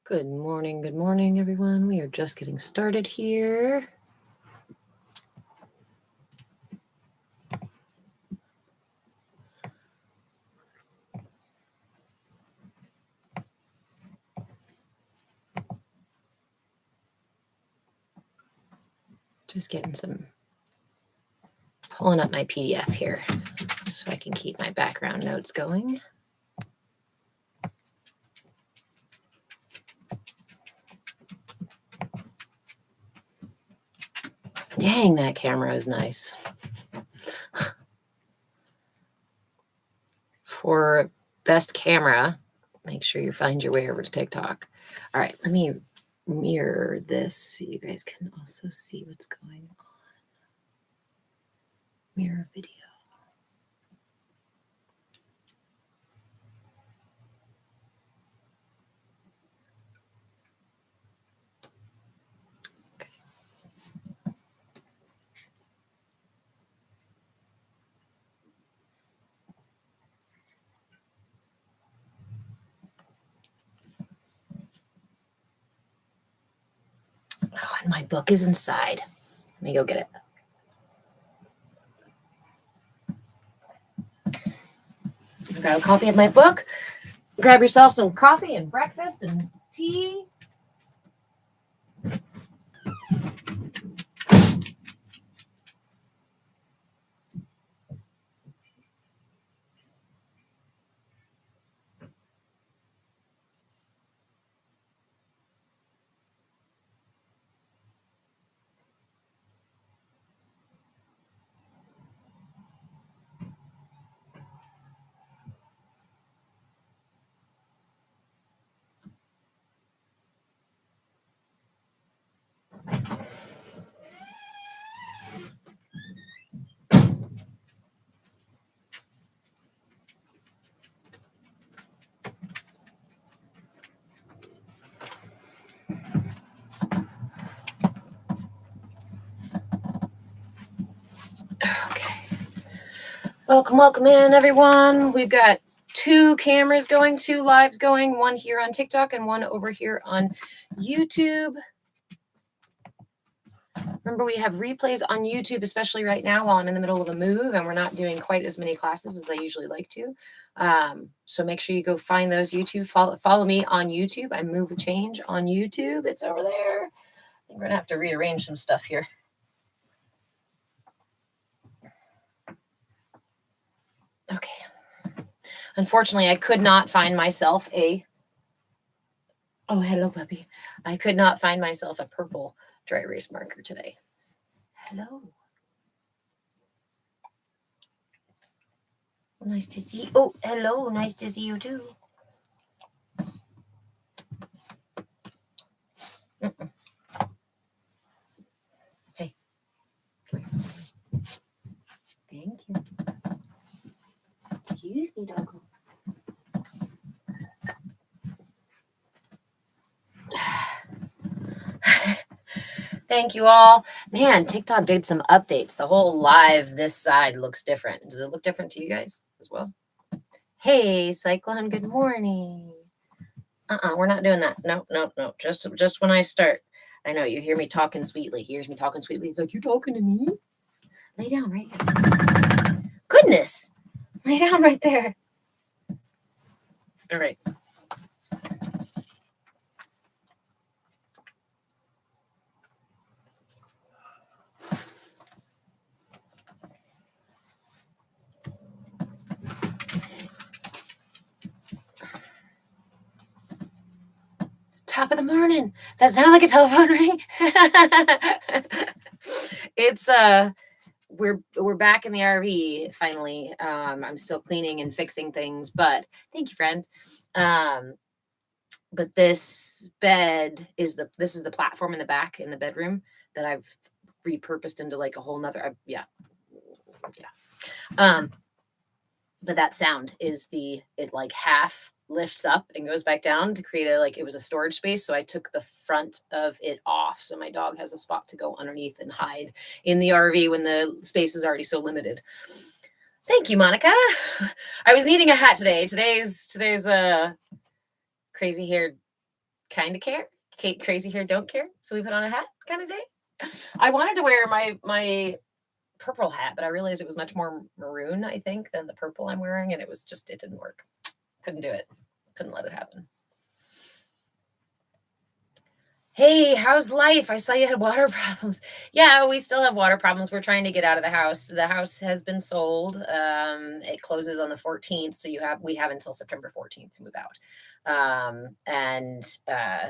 Good morning, everyone. We are just getting started here. Just getting pulling up my PDF here so I can keep my background notes going. Dang, that camera is nice. For best camera, make sure you find your way over to TikTok. All right, let me mirror this so you guys can also see what's going on. Mirror video. Oh, and my book is inside. Let me go get it. Grab a copy of my book. Grab yourself some coffee and breakfast and tea. Okay. Welcome in, everyone. We've got 2 cameras going, 2 lives going, one here on TikTok and one over here on YouTube. Remember, we have replays on YouTube, especially right now while I'm in the middle of a move and we're not doing quite as many classes as I usually like to. So make sure you go find those YouTube. Follow me on YouTube. I Move with Change on YouTube. It's over there. I think we're going to have to rearrange some stuff here. Okay. Unfortunately, I could not find myself oh, hello, puppy. I could not find myself a purple dry erase marker today. Hello. Nice to see. Oh, hello. Nice to see you too. Hey. Come here. Thank you. Excuse me, doggo. Thank you all. Man, TikTok did some updates. The whole live this side looks different. Does it look different to you guys as well? Hey, Cyclone, good morning. We're not doing that. No. Just when I start. I know you hear me talking sweetly. He hears me talking sweetly. He's like, "You're talking to me? Lay down right there." Goodness. Lay down right there. All right. Top of the morning. That sounded like a telephone ring. It's we're back in the RV finally. I'm still cleaning and fixing things, but thank you, friend. But this bed is this is the platform in the back in the bedroom that I've repurposed into like a whole nother yeah. But that sound is it like half lifts up and goes back down to create it was a storage space. So I took the front of it off. So my dog has a spot to go underneath and hide in the RV when the space is already so limited. Thank you, Monica. I was needing a hat today. Today's crazy haired kind of care. Crazy hair, don't care. So we put on a hat kind of day. I wanted to wear my purple hat, but I realized it was much more maroon, I think, than the purple I'm wearing. And it didn't work. Couldn't do it. Couldn't let it happen. Hey, how's life? I saw you had water problems. Yeah, we still have water problems. We're trying to get out of the house. The house has been sold. It closes on the 14th, so we have until September 14th to move out.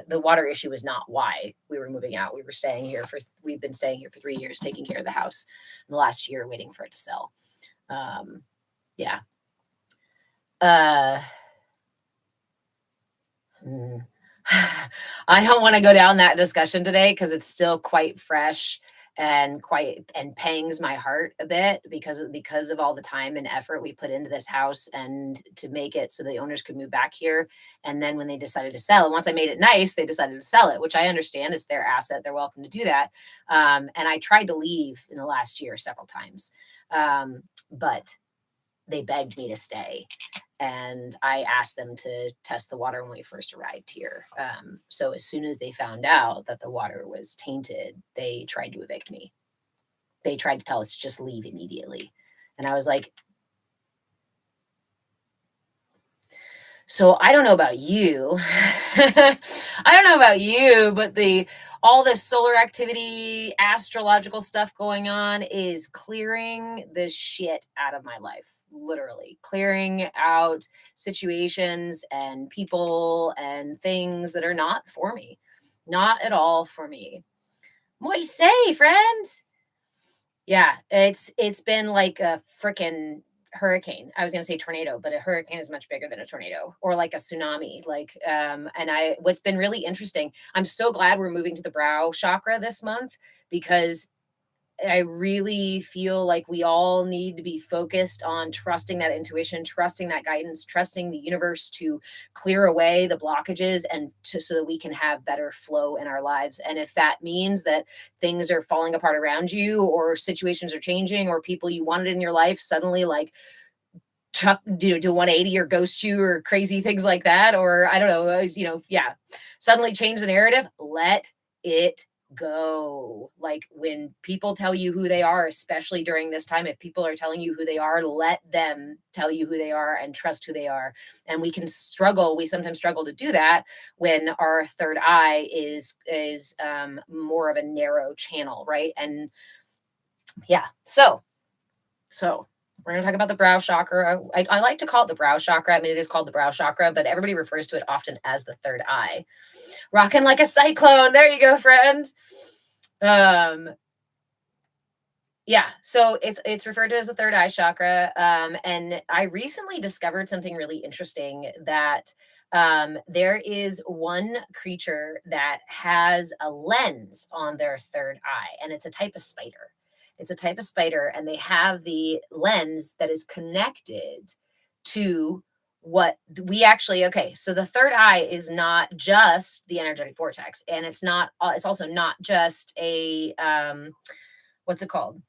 The water issue is not why we were moving out. We've been staying here for 3 years, taking care of the house. In the last year, waiting for it to sell. Yeah. I don't want to go down that discussion today because it's still quite fresh and pangs my heart a bit because of all the time and effort we put into this house and to make it so the owners could move back here. And then when they decided to sell it, once I made it nice, they decided to sell it, which I understand. It's their asset. They're welcome to do that. And I tried to leave in the last year several times. But they begged me to stay. And I asked them to test the water when we first arrived here. So as soon as they found out that the water was tainted, they tried to evict me. They tried to tell us to just leave immediately. And I was like, so I don't know about you. But all this solar activity, astrological stuff going on is clearing the shit out of my life. Literally clearing out situations and people and things that are not for me. Not at all for me. What you say, friend? Yeah, it's been like a freaking hurricane. I was going to say tornado, but a hurricane is much bigger than a tornado, or like a tsunami. What's been really interesting, I'm so glad we're moving to the brow chakra this month because I really feel like we all need to be focused on trusting that intuition, trusting that guidance, trusting the universe to clear away the blockages so that we can have better flow in our lives. And if that means that things are falling apart around you or situations are changing or people you wanted in your life suddenly like do 180 or ghost you or crazy things like that, or I don't know, suddenly change the narrative, let it go. Like when people tell you who they are, especially during this time, if people are telling you who they are, let them tell you who they are and trust who they are. And we sometimes struggle to do that when our third eye is more of a narrow channel, right? And yeah, so we're going to talk about the brow chakra. I like to call it the brow chakra. I mean, it is called the brow chakra, but everybody refers to it often as the third eye. Rocking like a cyclone. There you go, friend. Yeah, so it's referred to as the third eye chakra. And I recently discovered something really interesting that there is one creature that has a lens on their third eye, and it's a type of spider. It's a type of spider, and they have the lens that is connected to what we actually, okay, so the third eye is not just the energetic vortex, and it's also not just a, what's it called?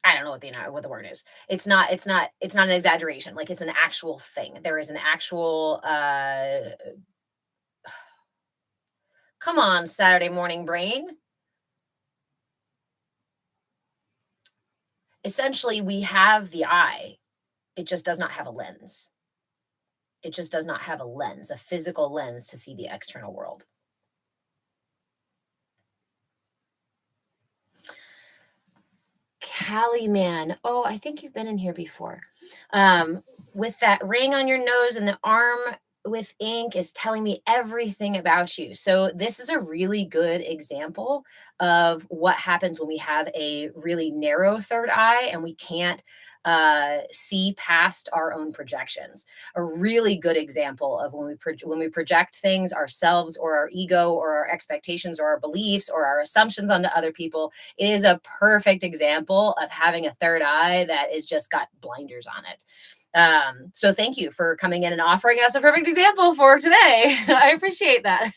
I don't know what the word is. It's not an exaggeration. Like it's an actual thing. There is an actual, come on, Saturday morning brain. Essentially, we have the eye. It just does not have a lens. It just does not have a lens, a physical lens to see the external world. Callie man. Oh, I think you've been in here before. With that ring on your nose and the arm with ink is telling me everything about you. So this is a really good example of what happens when we have a really narrow third eye and we can't see past our own projections. A really good example of when we project things ourselves or our ego or our expectations or our beliefs or our assumptions onto other people. It is a perfect example of having a third eye that is just got blinders on it. So thank you for coming in and offering us a perfect example for today. I appreciate that.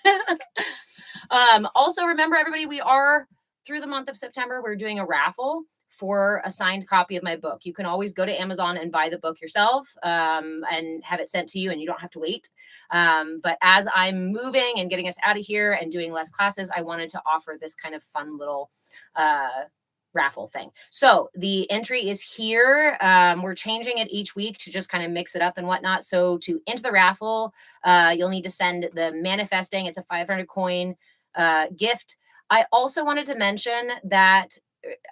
Also remember everybody, we are through the month of September, we're doing a raffle for a signed copy of my book. You can always go to Amazon and buy the book yourself, and have it sent to you, and you don't have to wait. But as I'm moving and getting us out of here and doing less classes, I wanted to offer this kind of fun little raffle thing. So the entry is here. We're changing it each week to just kind of mix it up and whatnot. So to enter the raffle, you'll need to send the manifesting. It's a 500 coin gift. I also wanted to mention that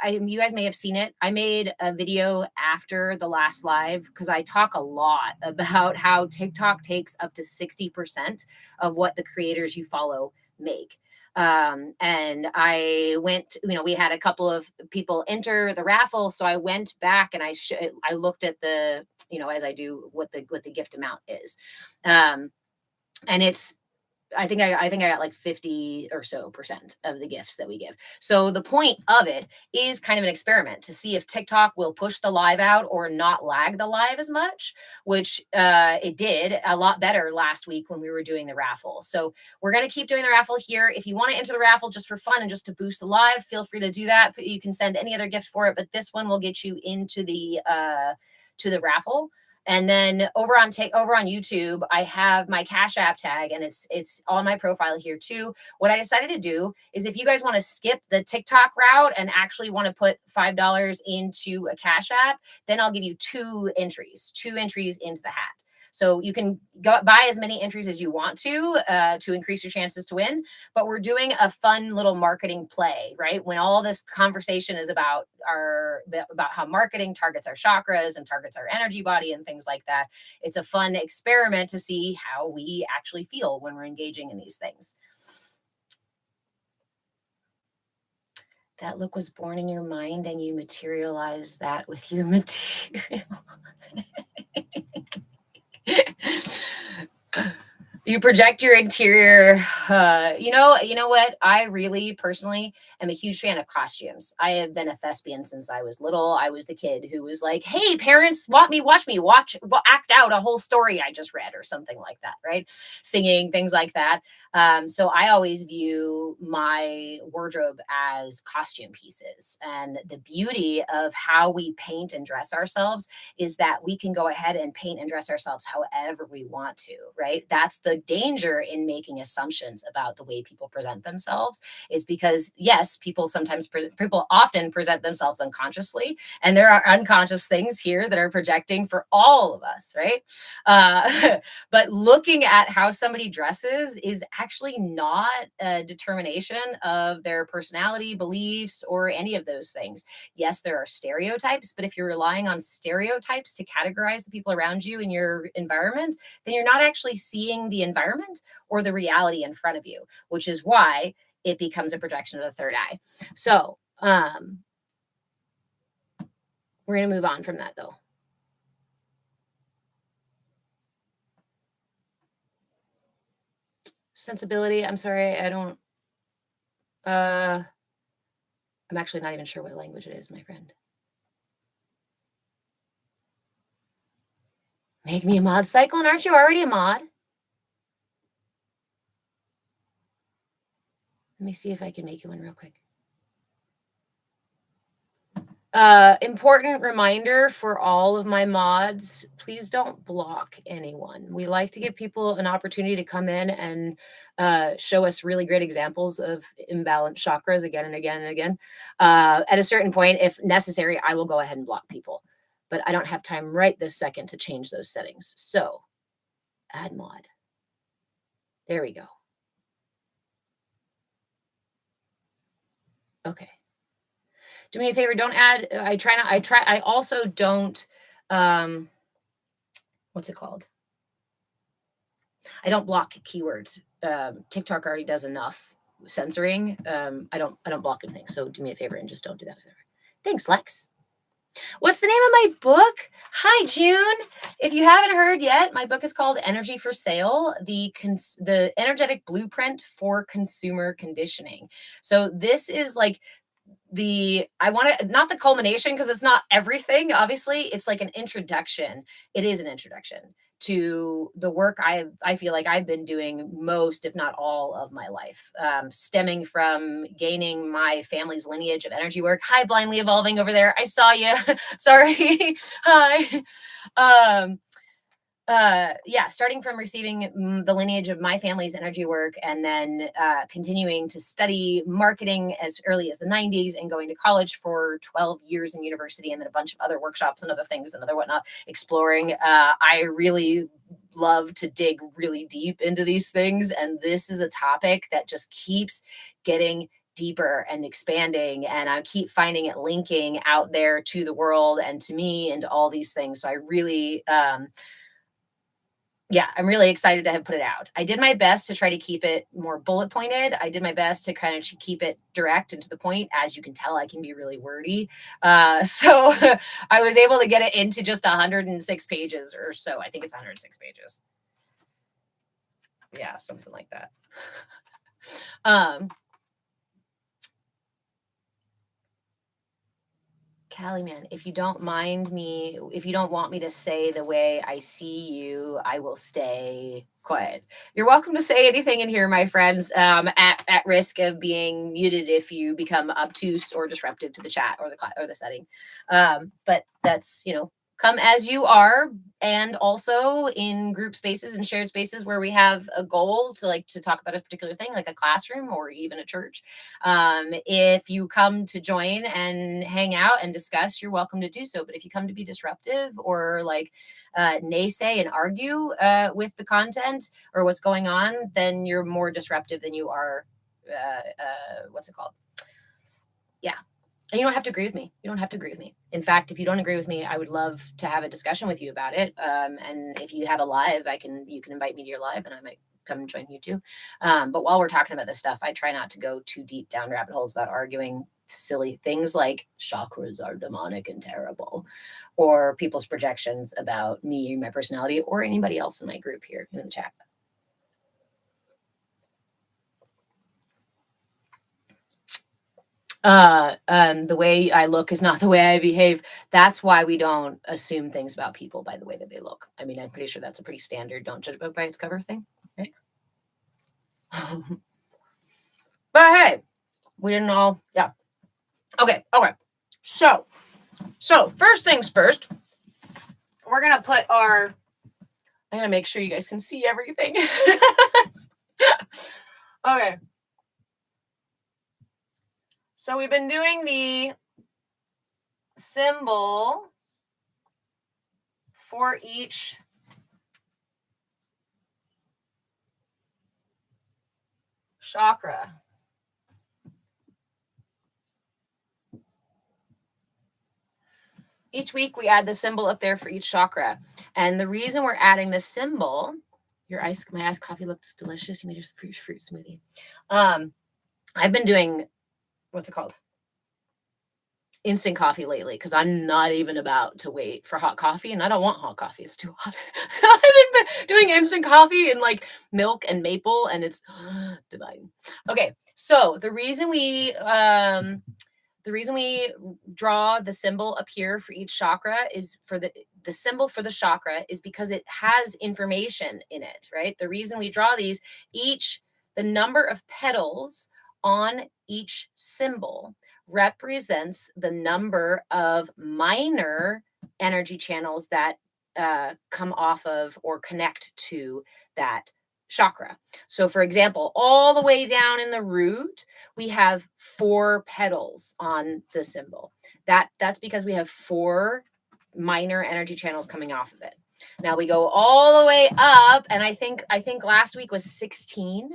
you guys may have seen it. I made a video after the last live because I talk a lot about how TikTok takes up to 60% of what the creators you follow make. And I went, we had a couple of people enter the raffle. So I went back and I looked at the, as I do what the gift amount is. And it's, I think I got like 50 or so % of the gifts that we give. So the point of it is kind of an experiment to see if TikTok will push the live out or not lag the live as much, which it did a lot better last week when we were doing the raffle. So we're going to keep doing the raffle here. If you want to enter the raffle just for fun and just to boost the live, feel free to do that. You can send any other gift for it, but this one will get you into the to the raffle. And then over on YouTube, I have my Cash App tag, and it's on my profile here too. What I decided to do is, if you guys want to skip the TikTok route and actually want to put $5 into a Cash App, then I'll give you two entries into the hat. So you can go buy as many entries as you want to increase your chances to win. But we're doing a fun little marketing play, right? When all this conversation is about how marketing targets our chakras and targets our energy body and things like that. It's a fun experiment to see how we actually feel when we're engaging in these things. That look was born in your mind, and you materialize that with your material. You project your interior. You know what? I really personally am a huge fan of costumes. I have been a thespian since I was little. I was the kid who was like, hey, parents, watch act out a whole story I just read or something like that, right? Singing, things like that. So I always view my wardrobe as costume pieces. And the beauty of how we paint and dress ourselves is that we can go ahead and paint and dress ourselves however we want to, right? That's the danger in making assumptions about the way people present themselves, is because yes, people often present themselves unconsciously, and there are unconscious things here that are projecting for all of us, right? But looking at how somebody dresses is actually not a determination of their personality, beliefs, or any of those things. Yes, there are stereotypes, but if you're relying on stereotypes to categorize the people around you in your environment, then you're not actually seeing the environment or the reality in front of you, which is why it becomes a projection of the third eye. So we're going to move on from that, though. Sensibility. I'm sorry. I'm actually not even sure what language it is, my friend. Make me a mod, Cyclone. Aren't you already a mod? Let me see if I can make you one real quick. Important reminder for all of my mods, please don't block anyone. We like to give people an opportunity to come in and show us really great examples of imbalanced chakras again and again and again. At a certain point, if necessary, I will go ahead and block people. But I don't have time right this second to change those settings. So add mod. There we go. Okay. Do me a favor, don't add. I also don't, what's it called? I don't block keywords. TikTok already does enough censoring. I don't block anything. So do me a favor and just don't do that either. Thanks, Lex. What's the name of my book? Hi, June. If you haven't heard yet, my book is called Energy for Sale, the energetic blueprint for consumer conditioning. So this is like not the culmination, because it's not everything. Obviously, it's like an introduction. It is an introduction to the work I feel like I've been doing most, if not all, of my life, stemming from gaining my family's lineage of energy work. Hi, blindly evolving over there. I saw you. Sorry. Hi. Um, yeah, starting from receiving the lineage of my family's energy work, and then continuing to study marketing as early as the 90s, and going to college for 12 years in university, and then a bunch of other workshops and other things and other whatnot, exploring. I really love to dig really deep into these things. And this is a topic that just keeps getting deeper and expanding, and I keep finding it linking out there to the world and to me and to all these things. So I really yeah, I'm really excited to have put it out. I did my best to try to keep it more bullet pointed. I did my best to kind of keep it direct and to the point. As you can tell, I can be really wordy. So I was able to get it into just 106 pages or so. I think it's 106 pages. Yeah, something like that. Callie, man, if you don't mind me, if you don't want me to say the way I see you, I will stay quiet. You're welcome to say anything in here, my friends, at risk of being muted if you become obtuse or disruptive to the chat or the setting. But that's, come as you are, and also in group spaces and shared spaces where we have a goal to talk about a particular thing, like a classroom or even a church. If you come to join and hang out and discuss, you're welcome to do so. But if you come to be disruptive or naysay and argue with the content or what's going on, then you're more disruptive than you are what's it called? Yeah. And you don't have to agree with me. You don't have to agree with me. In fact, if you don't agree with me, I would love to have a discussion with you about it. And if you have a live, you can invite me to your live, and I might come and join you too. But while we're talking about this stuff, I try not to go too deep down rabbit holes about arguing silly things like chakras are demonic and terrible, or people's projections about me, my personality, or anybody else in my group here in the chat. The way I look is not the way I behave. That's why we don't assume things about people by the way that they look. I mean, I'm pretty sure that's a pretty standard don't judge a book by its cover thing, right? But hey, we didn't all, yeah. Okay. So first things first, we're gonna put I'm gonna make sure you guys can see everything. Okay. So we've been doing the symbol for each chakra. Each week we add the symbol up there for each chakra. And the reason we're adding the symbol, my iced coffee looks delicious. You made a fruit smoothie. I've been doing, what's it called? Instant coffee lately, because I'm not even about to wait for hot coffee, and I don't want hot coffee. It's too hot. I've been doing instant coffee and milk and maple, and it's divine. Okay, so the reason we draw the symbol up here for each chakra is for the symbol for the chakra is because it has information in it, right? The reason we draw these, the number of petals on each symbol represents the number of minor energy channels that come off of or connect to that chakra. So for example, all the way down in the root, we have 4 petals on the symbol. That's because we have 4 minor energy channels coming off of it. Now we go all the way up, and I think last week was 16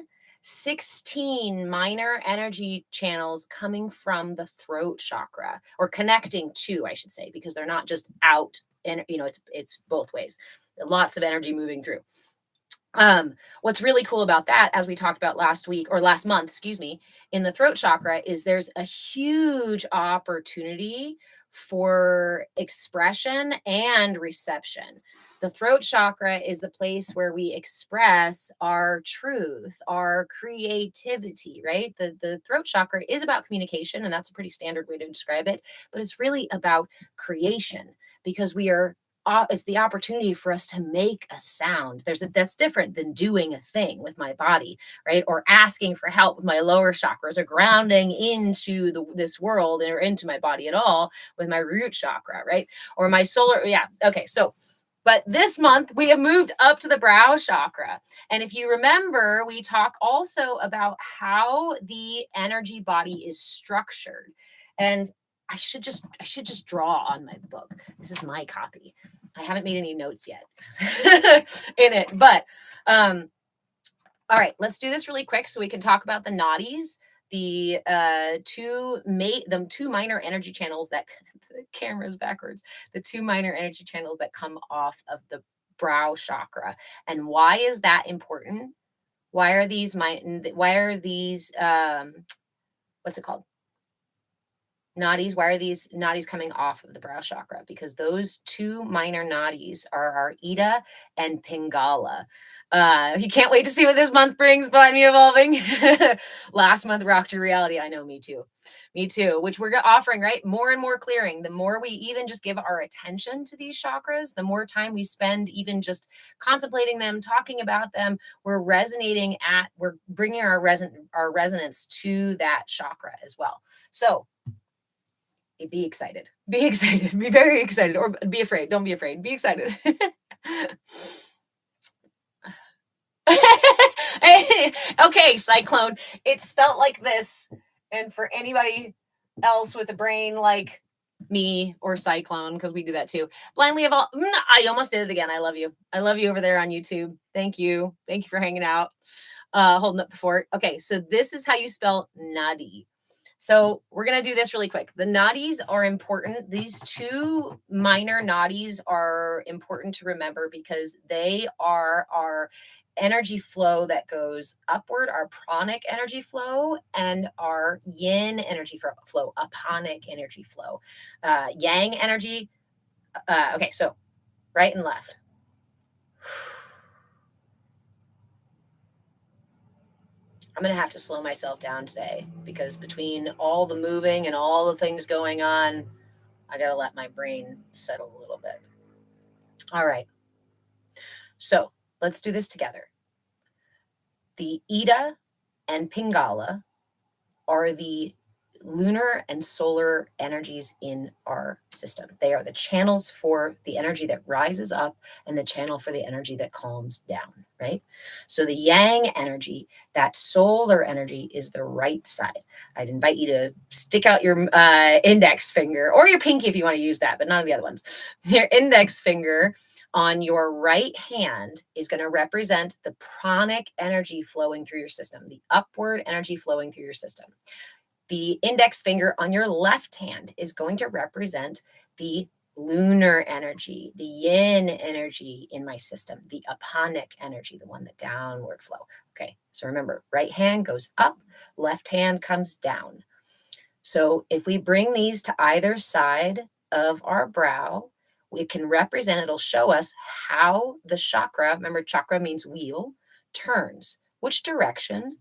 minor energy channels coming from the throat chakra, or connecting to, I should say, because they're not just out, and it's both ways. Lots of energy moving through. What's really cool about that, as we talked about last month, in the throat chakra, is there's a huge opportunity for expression and reception. The throat chakra is the place where we express our truth, our creativity, right? The throat chakra is about communication, and that's a pretty standard way to describe it, but it's really about creation, because we are it's the opportunity for us to make a sound. That's different than doing a thing with my body, right? Or asking for help with my lower chakras, or grounding into this world or into my body at all with my root chakra, right? Or my solar, yeah. Okay, so but this month we have moved up to the brow chakra. And if you remember, we talk also about how the energy body is structured. And I should just draw on my book. This is my copy. I haven't made any notes yet in it, but all right, let's do this really quick so we can talk about the nadis, the two minor energy channels that the camera's backwards, the two minor energy channels that come off of the brow chakra. And why is that important? Why are these what's it called? Nadis. Why are these nadis coming off of the brow chakra? Because those two minor nadis are our Ida and Pingala. You can't wait to see what this month brings. Blind Me Evolving. Last month rocked your reality. I know, me too. Me too. Which we're offering, right? More and more clearing. The more we even just give our attention to these chakras, the more time we spend even just contemplating them, talking about them, we're bringing our resonance to that chakra as well. So be excited. Be excited. Be very excited. Or be afraid. Don't be afraid. Be excited. Okay, Cyclone. It's spelt like this. And for anybody else with a brain like me or Cyclone, because we do that too. Blindly Evolve. I almost did it again. I love you. I love you over there on YouTube. Thank you. Thank you for hanging out. Holding up the fort. Okay, so this is how you spell nadi. So we're going to do this really quick. The nadis are important. These two minor nadis are important to remember because they are our energy flow that goes upward, our pranic energy flow, and our yin energy flow, aponic energy flow. Yang energy. Okay, so right and left. I'm going to have to slow myself down today because between all the moving and all the things going on, I got to let my brain settle a little bit. All right. So let's do this together. The Ida and Pingala are the lunar and solar energies in our system. They are the channels for the energy that rises up and the channel for the energy that calms down, right? So the yang energy, that solar energy, is the right side. I'd invite you to stick out your index finger, or your pinky if you want to use that, but none of the other ones. Your index finger on your right hand is going to represent the pranic energy flowing through your system, the upward energy flowing through your system. The index finger on your left hand is going to represent the lunar energy, the yin energy in my system, the aponic energy, the one that downward flow. Okay, so remember, right hand goes up, left hand comes down. So if we bring these to either side of our brow, we can represent, it'll show us how the chakra, remember chakra means wheel, turns. Which direction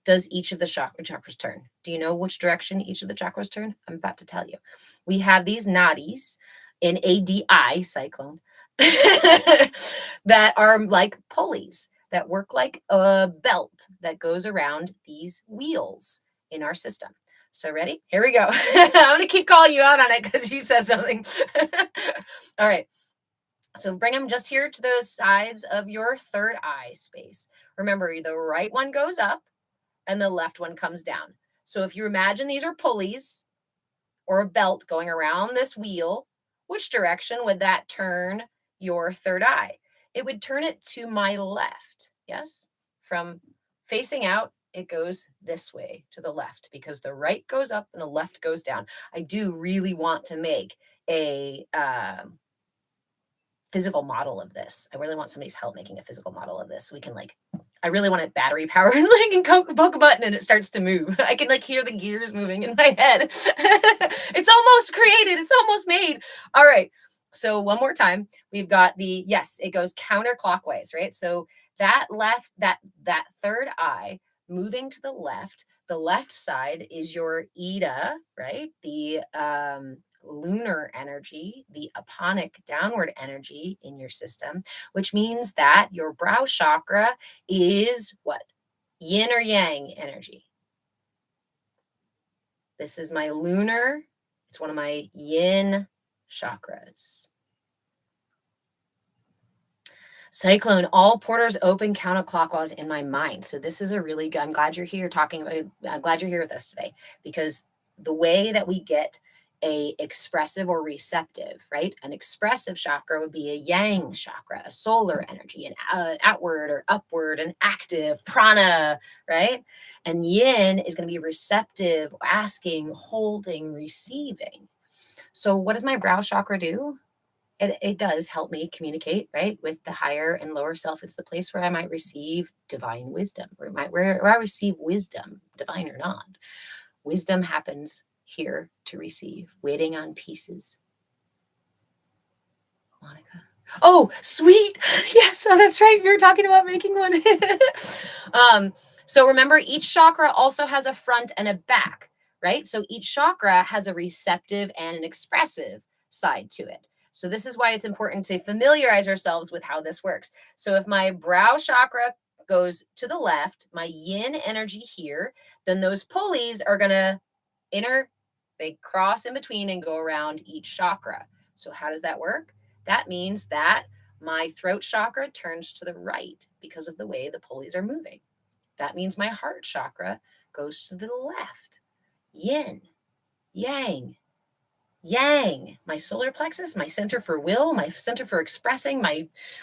does each of the chakras turn? Do you know which direction each of the chakras turn? I'm about to tell you. We have these nadis in ADI, Cyclone, that are like pulleys that work like a belt that goes around these wheels in our system. So ready? Here we go. I'm going to keep calling you out on it because you said something. All right. So bring them just here to the sides of your third eye space. Remember, the right one goes up and the left one comes down. So if you imagine these are pulleys or a belt going around this wheel, which direction would that turn your third eye? It would turn it to my left. Yes? From facing out, it goes this way to the left because the right goes up and the left goes down. I do really want to make a physical model of this. I really want somebody's help making a physical model of this. So we can I really want it battery powered, and poke a button and it starts to move. I can hear the gears moving in my head. It's almost created. It's almost made. All right. So one more time, we've got yes, it goes counterclockwise, right? So that third eye moving to the left side is your Ida, right? The lunar energy, the aponic downward energy in your system, which means that your brow chakra is what? Yin or yang energy. This is my lunar. It's one of my yin chakras. Cyclone, all porters open counterclockwise in my mind. So this is a really good, I'm glad you're here talking about, I'm glad you're here with us today, because the way that we get a expressive or receptive, right? An expressive chakra would be a yang chakra, a solar energy, an outward or upward, an active prana, right? And yin is going to be receptive, asking, holding, receiving. So what does my brow chakra do? It does help me communicate, right, with the higher and lower self. It's the place where I might receive divine wisdom, where I receive wisdom, divine or not. Wisdom happens here to receive, waiting on pieces. Monica. Oh, sweet. Yes, oh, that's right. We were talking about making one. So remember, each chakra also has a front and a back, right? So each chakra has a receptive and an expressive side to it. So this is why it's important to familiarize ourselves with how this works. So if my brow chakra goes to the left, my yin energy here, then those pulleys are going to they cross in between and go around each chakra. So how does that work? That means that my throat chakra turns to the right because of the way the pulleys are moving. That means my heart chakra goes to the left. Yin, yang, yang, my solar plexus, my center for will, my center for expressing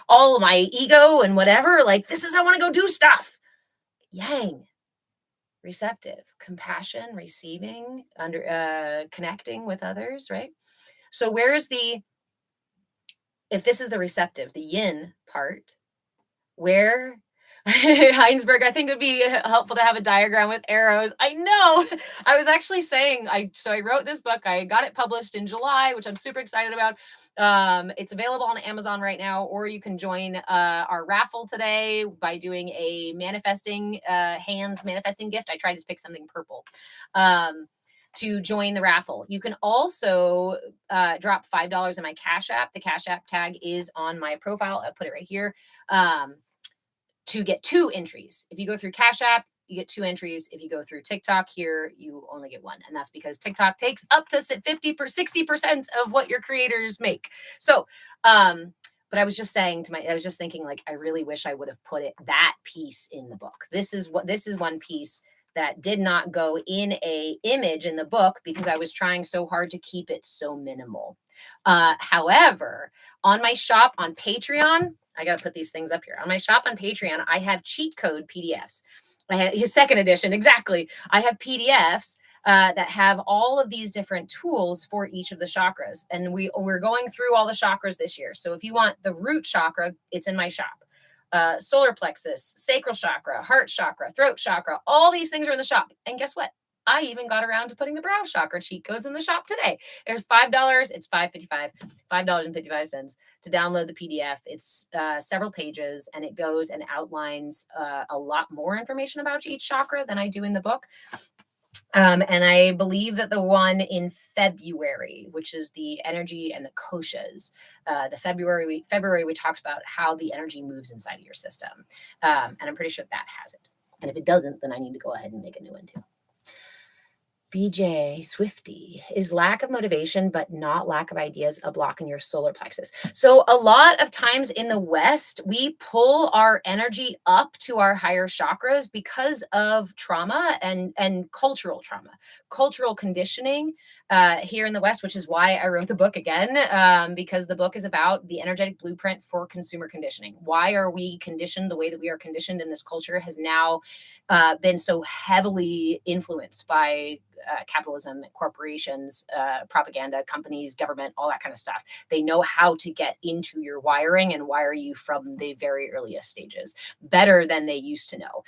all my ego and whatever, like this is, I want to go do stuff. Yang, receptive, compassion, receiving, connecting with others, right? So if this is the receptive, the yin part, where Heinsberg, I think it would be helpful to have a diagram with arrows. I know. I was actually saying, I wrote this book. I got it published in July, which I'm super excited about. It's available on Amazon right now, or you can join our raffle today by doing a hands manifesting gift. I tried to pick something purple. To join the raffle. You can also drop $5 in my Cash App. The Cash App tag is on my profile. I'll put it right here. To get 2 entries. If you go through Cash App, you get 2 entries. If you go through TikTok here, you only get 1. And that's because TikTok takes up to 60% of what your creators make. So, but I was just saying I was just thinking, like, I really wish I would have put that piece in the book. This is one piece that did not go in a image in the book because I was trying so hard to keep it so minimal. However, on my shop on Patreon, I got to put these things up here. On my shop on Patreon, I have cheat code PDFs. I have his second edition. Exactly. I have PDFs that have all of these different tools for each of the chakras. And we're going through all the chakras this year. So if you want the root chakra, it's in my shop. Solar plexus, sacral chakra, heart chakra, throat chakra, all these things are in the shop. And guess what? I even got around to putting the brow chakra cheat codes in the shop today. There's $5. It's $5.55, $5.55 to download the PDF. It's several pages, and it goes and outlines a lot more information about each chakra than I do in the book. And I believe that the one in February, which is the energy and the koshas, February we talked about how the energy moves inside of your system. And I'm pretty sure that has it. And if it doesn't, then I need to go ahead and make a new one too. BJ Swifty, is lack of motivation but not lack of ideas a block in your solar plexus? So a lot of times in the West, we pull our energy up to our higher chakras because of trauma and cultural trauma, cultural conditioning here in the West, which is why I wrote the book again, because the book is about the energetic blueprint for consumer conditioning. Why are we conditioned the way that we are conditioned in this culture has now been so heavily influenced by capitalism, corporations, propaganda, companies, government, all that kind of stuff. They know how to get into your wiring and wire you from the very earliest stages better than they used to know.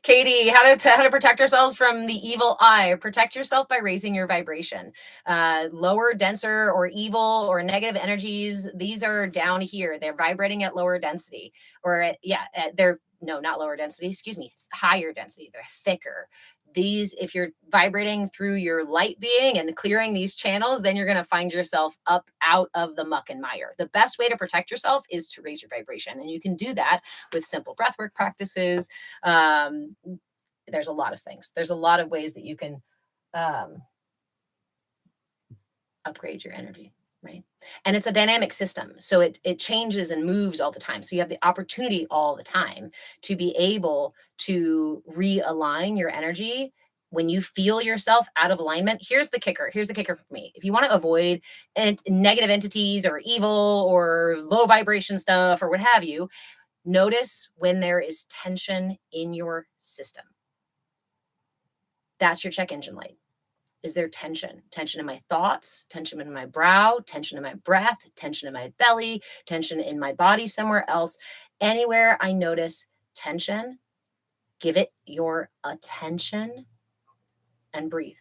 Katie, how to protect ourselves from the evil eye? Protect yourself by raising your vibration. Lower, denser, or evil or negative energies, these are down here. They're vibrating at lower density, or they're no, not lower density, excuse me, higher density. They're thicker. if you're vibrating through your light being and clearing these channels, then you're going to find yourself up out of the muck and mire. The best way to protect yourself is to raise your vibration. And you can do that with simple breathwork practices. There's a lot of things. There's a lot of ways that you can upgrade your energy. Right. And it's a dynamic system. So it changes and moves all the time. So you have the opportunity all the time to be able to realign your energy when you feel yourself out of alignment. Here's the kicker. Here's the kicker for me. If you want to avoid negative entities or evil or low vibration stuff or what have you, notice when there is tension in your system. That's your check engine light. Is there tension? Tension in my thoughts, tension in my brow, tension in my breath, tension in my belly, tension in my body somewhere else. Anywhere I notice tension, give it your attention and breathe.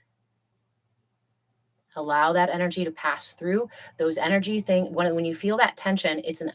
Allow that energy to pass through. Those energy thing, when you feel that tension, it's an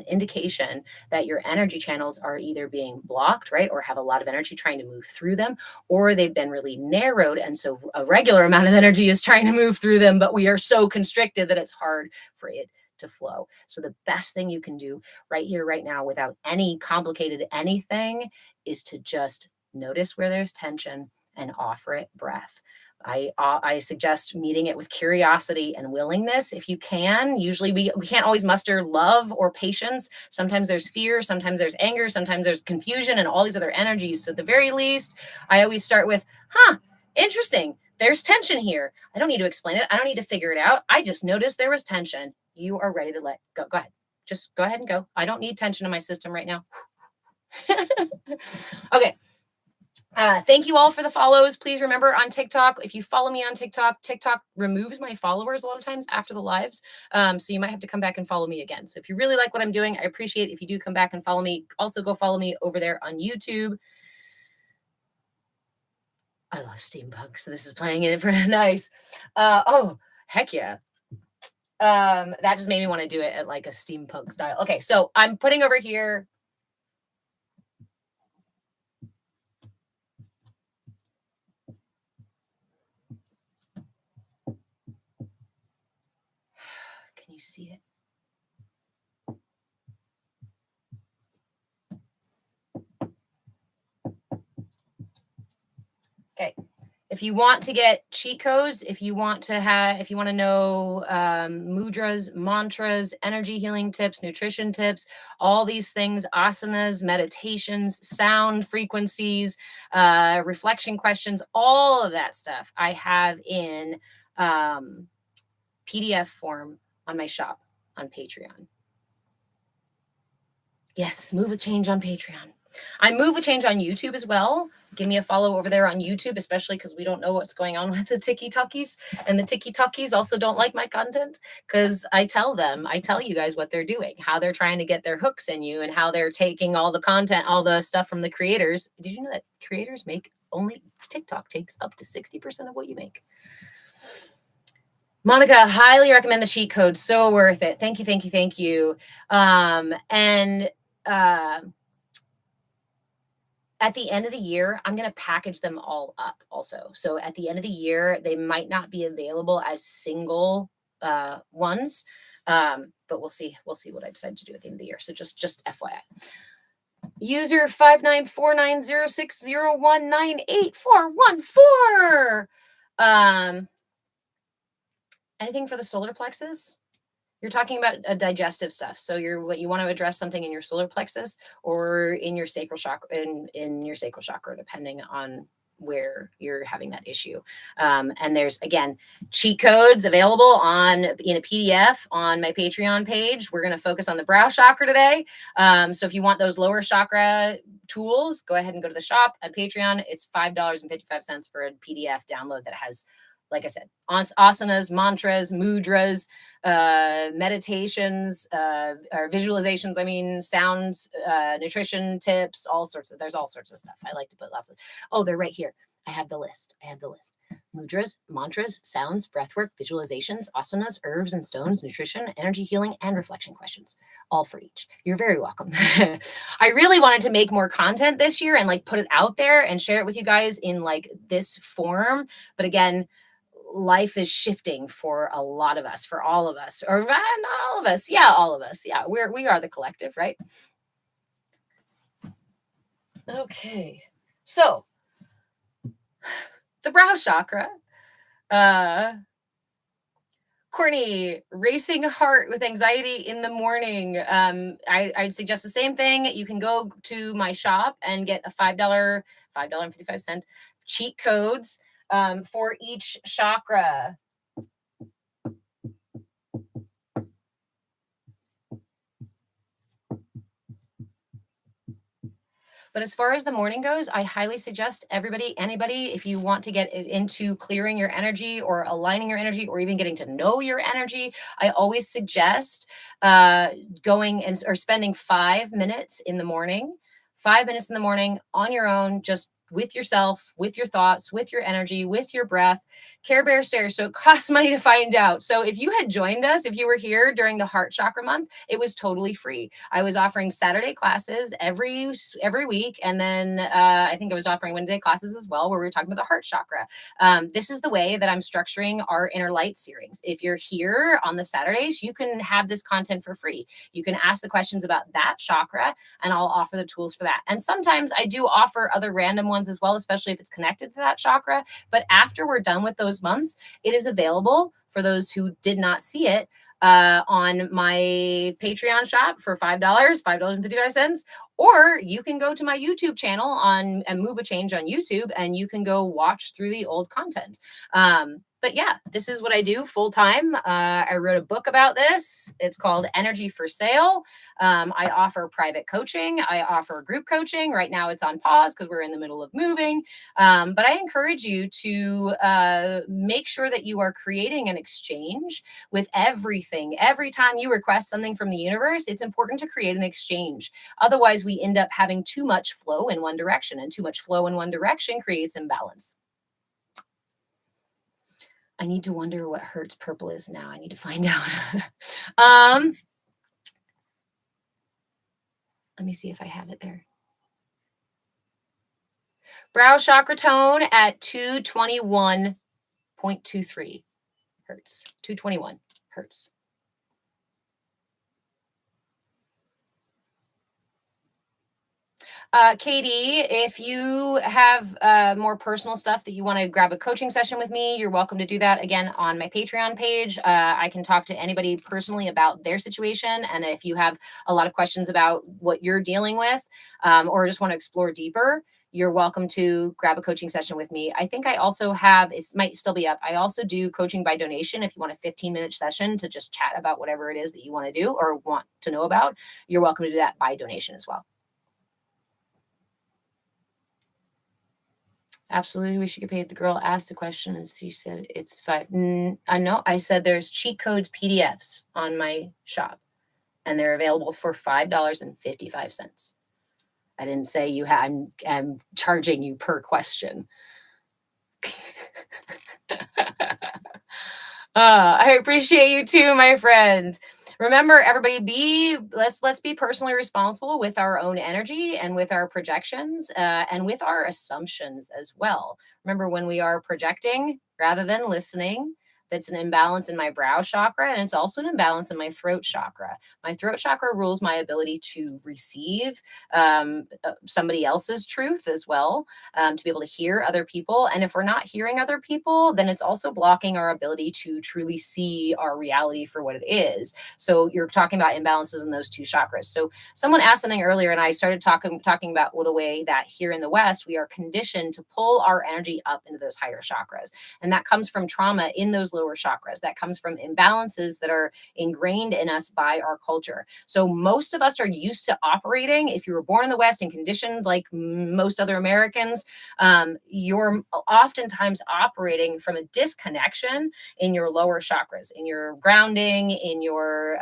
indication that your energy channels are either being blocked, right, or have a lot of energy trying to move through them, or they've been really narrowed, and so a regular amount of energy is trying to move through them, but we are so constricted that it's hard for it to flow. So the best thing you can do right here, right now, without any complicated anything, is to just notice where there's tension and offer it breath. I suggest meeting it with curiosity and willingness if you can. Usually we can't always muster love or patience. Sometimes there's fear, sometimes there's anger, sometimes there's confusion and all these other energies. So at the very least, I always start with, interesting. There's tension here. I don't need to explain it. I don't need to figure it out. I just noticed there was tension. You are ready to let go. Go ahead. Just go ahead and go. I don't need tension in my system right now. Okay. Thank you all for the follows. Please remember on TikTok, if you follow me on TikTok, TikTok removes my followers a lot of times after the lives. So you might have to come back and follow me again. So if you really like what I'm doing, I appreciate if you do come back and follow me. Also go follow me over there on YouTube. I love steampunk, so this is playing it for nice. Oh, heck yeah. That just made me want to do it at like a steampunk style. Okay, so I'm putting over here. Can you see it? Okay. If you want to get cheat codes, if you want to know mudras, mantras, energy healing tips, nutrition tips, all these things, asanas, meditations, sound frequencies, reflection questions, all of that stuff I have in PDF form on my shop on Patreon. Yes, Move with Change on Patreon. I Move with Change on YouTube as well. Give me a follow over there on YouTube, especially because we don't know what's going on with the Tiki-Talkies. And the Tiki-Talkies also don't like my content because I tell you guys what they're doing, how they're trying to get their hooks in you and how they're taking all the content, all the stuff from the creators. Did you know that creators make only TikTok takes up to 60% of what you make? Monica, highly recommend the cheat code. So worth it. Thank you, thank you, thank you. At the end of the year, I'm going to package them all up also. So at the end of the year, they might not be available as single ones, but we'll see. We'll see what I decide to do at the end of the year. So just FYI. User 59490601984414. Anything for the solar plexus? You're talking about digestive stuff. So you want to address something in your solar plexus or in your sacral chakra, in your sacral chakra, depending on where you're having that issue. And there's, again, cheat codes available in a PDF on my Patreon page. We're going to focus on the brow chakra today. So if you want those lower chakra tools, go ahead and go to the shop at Patreon. It's $5.55 for a PDF download that has, like I said, asanas, mantras, mudras, meditations, or visualizations, sounds, nutrition tips, there's all sorts of stuff. I like to put lots of, they're right here. I have the list. mantras, sounds, breathwork, visualizations, asanas, herbs and stones, nutrition, energy healing, and reflection questions, all for each. You're very welcome. I really wanted to make more content this year and like put it out there and share it with you guys in like this form. But again, life is shifting for a lot of us, for all of us, or not all of us. Yeah, all of us. Yeah, we are the collective, right? Okay. So the brow chakra. Courtney, racing heart with anxiety in the morning. I'd suggest the same thing. You can go to my shop and get a $5.55 cheat codes for each chakra. But as far as the morning goes, I highly suggest anybody, if you want to get into clearing your energy or aligning your energy or even getting to know your energy, I always suggest going or spending 5 minutes in the morning, 5 minutes in the morning on your own, just with yourself, with your thoughts, with your energy, with your breath. Care Bear stairs. So it costs money to find out. So if you had joined us, if you were here during the heart chakra month, it was totally free. I was offering Saturday classes every week. And then I think I was offering Wednesday classes as well, where we were talking about the heart chakra. This is the way that I'm structuring our Inner Light series. If you're here on the Saturdays, you can have this content for free. You can ask the questions about that chakra and I'll offer the tools for that. And sometimes I do offer other random ones as well, especially if it's connected to that chakra. But after we're done with those months, it is available for those who did not see it on my Patreon shop for $5.55. Or you can go to my YouTube channel and Move a Change on YouTube, and you can go watch through the old content. But yeah, this is what I do full time. I wrote a book about this. It's called Energy for Sale. I offer private coaching. I offer group coaching. Right now it's on pause because we're in the middle of moving. But I encourage you to make sure that you are creating an exchange with everything. Every time you request something from the universe, it's important to create an exchange. Otherwise, we end up having too much flow in one direction, and too much flow in one direction creates imbalance. I need to wonder what Hertz purple is now. I need to find out. Let me see if I have it there. Brow chakra tone at 221.23 Hertz. 221 Hertz. Katie, if you have more personal stuff that you want to grab a coaching session with me, you're welcome to do that again on my Patreon page. I can talk to anybody personally about their situation. And if you have a lot of questions about what you're dealing with or just want to explore deeper, you're welcome to grab a coaching session with me. I think I also have, it might still be up, I also do coaching by donation. If you want a 15-minute session to just chat about whatever it is that you want to do or want to know about, you're welcome to do that by donation as well. Absolutely, we should get paid. The girl asked a question and she said it's $5. I know. I said there's cheat codes PDFs on my shop, and they're available for $5.55. I didn't say I'm charging you per question. I appreciate you too, my friend. Remember, everybody, let's be personally responsible with our own energy and with our projections and with our assumptions as well. Remember, when we are projecting rather than listening, that's an imbalance in my brow chakra, and it's also an imbalance in my throat chakra. My throat chakra rules my ability to receive somebody else's truth as well, to be able to hear other people. And if we're not hearing other people, then it's also blocking our ability to truly see our reality for what it is. So you're talking about imbalances in those two chakras. So someone asked something earlier, and I started talking about the way that here in the West, we are conditioned to pull our energy up into those higher chakras. And that comes from trauma in those lower chakras. That comes from imbalances that are ingrained in us by our culture. So most of us are used to operating. If you were born in the West and conditioned like most other Americans, you're oftentimes operating from a disconnection in your lower chakras, in your grounding, in your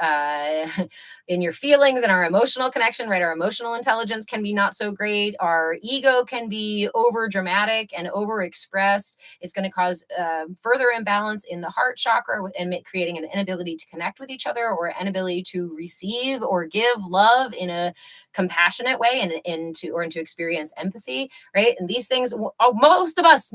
in your feelings and our emotional connection, right? Our emotional intelligence can be not so great. Our ego can be over dramatic and over expressed. It's going to cause further imbalance in the heart chakra and creating an inability to connect with each other, or inability to receive or give love in a compassionate way, and to experience empathy, right? And these things, most of us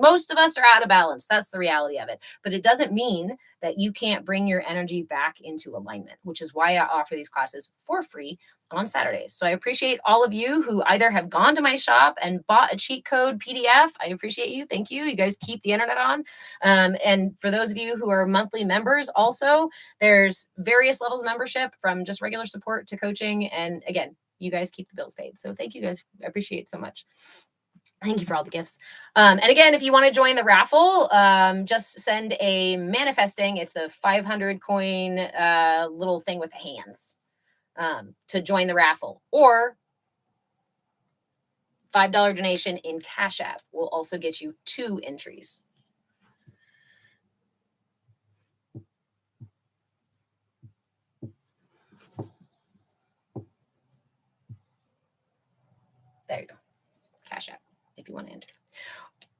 are out of balance. That's the reality of it. But it doesn't mean that you can't bring your energy back into alignment, which is why I offer these classes for free on Saturdays. So I appreciate all of you who either have gone to my shop and bought a cheat code PDF. I appreciate you. Thank you. You guys keep the internet on. And for those of you who are monthly members, also, there's various levels of membership, from just regular support to coaching. And again, you guys keep the bills paid. So thank you guys. I appreciate it so much. Thank you for all the gifts. And again, if you want to join the raffle, just send a manifesting. It's the 500 coin little thing with hands to join the raffle, or $5 donation in Cash App will also get you 2 entries. There you go. Cash App if you want to enter.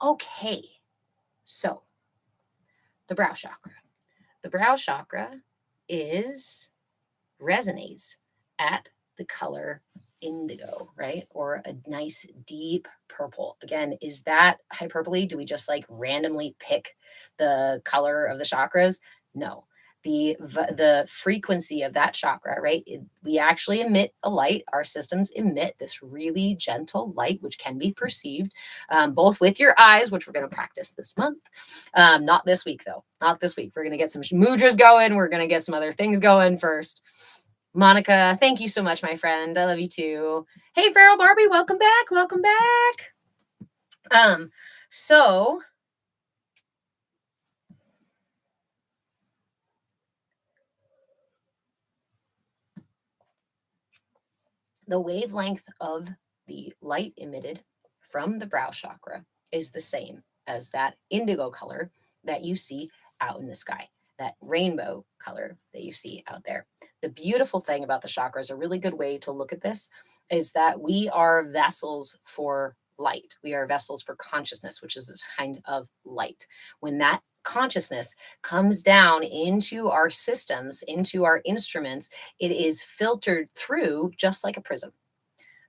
Okay. So the brow chakra. The brow chakra resonates at the color indigo, right? Or a nice deep purple. Again, is that hyperbole? Do we just like randomly pick the color of the chakras? No. The frequency of that chakra, right? We actually emit a light. Our systems emit this really gentle light, which can be perceived both with your eyes, which we're going to practice this month. Not this week, though. Not this week. We're going to get some mudras going. We're going to get some other things going first. Monica, thank you so much, my friend. I love you too. Hey, Feral Barbie, welcome back. Welcome back. So the wavelength of the light emitted from the brow chakra is the same as that indigo color that you see out in the sky, that rainbow color that you see out there. The beautiful thing about the chakras, a really good way to look at this, is that we are vessels for light. We are vessels for consciousness, which is this kind of light. When that consciousness comes down into our systems, into our instruments, it is filtered through just like a prism,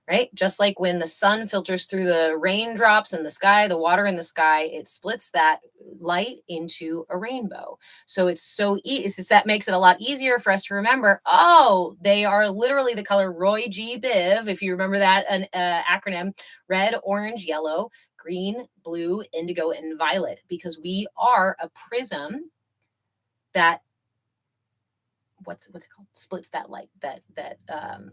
right? Just like when the sun filters through the raindrops in the sky, the water in the sky, it splits that light into a rainbow. So it's so easy. That makes it a lot easier for us to remember, oh, they are literally the color Roy G. Biv, if you remember that acronym: red, orange, yellow, green, blue, indigo, and violet, because we are a prism that what's it called, splits that light, that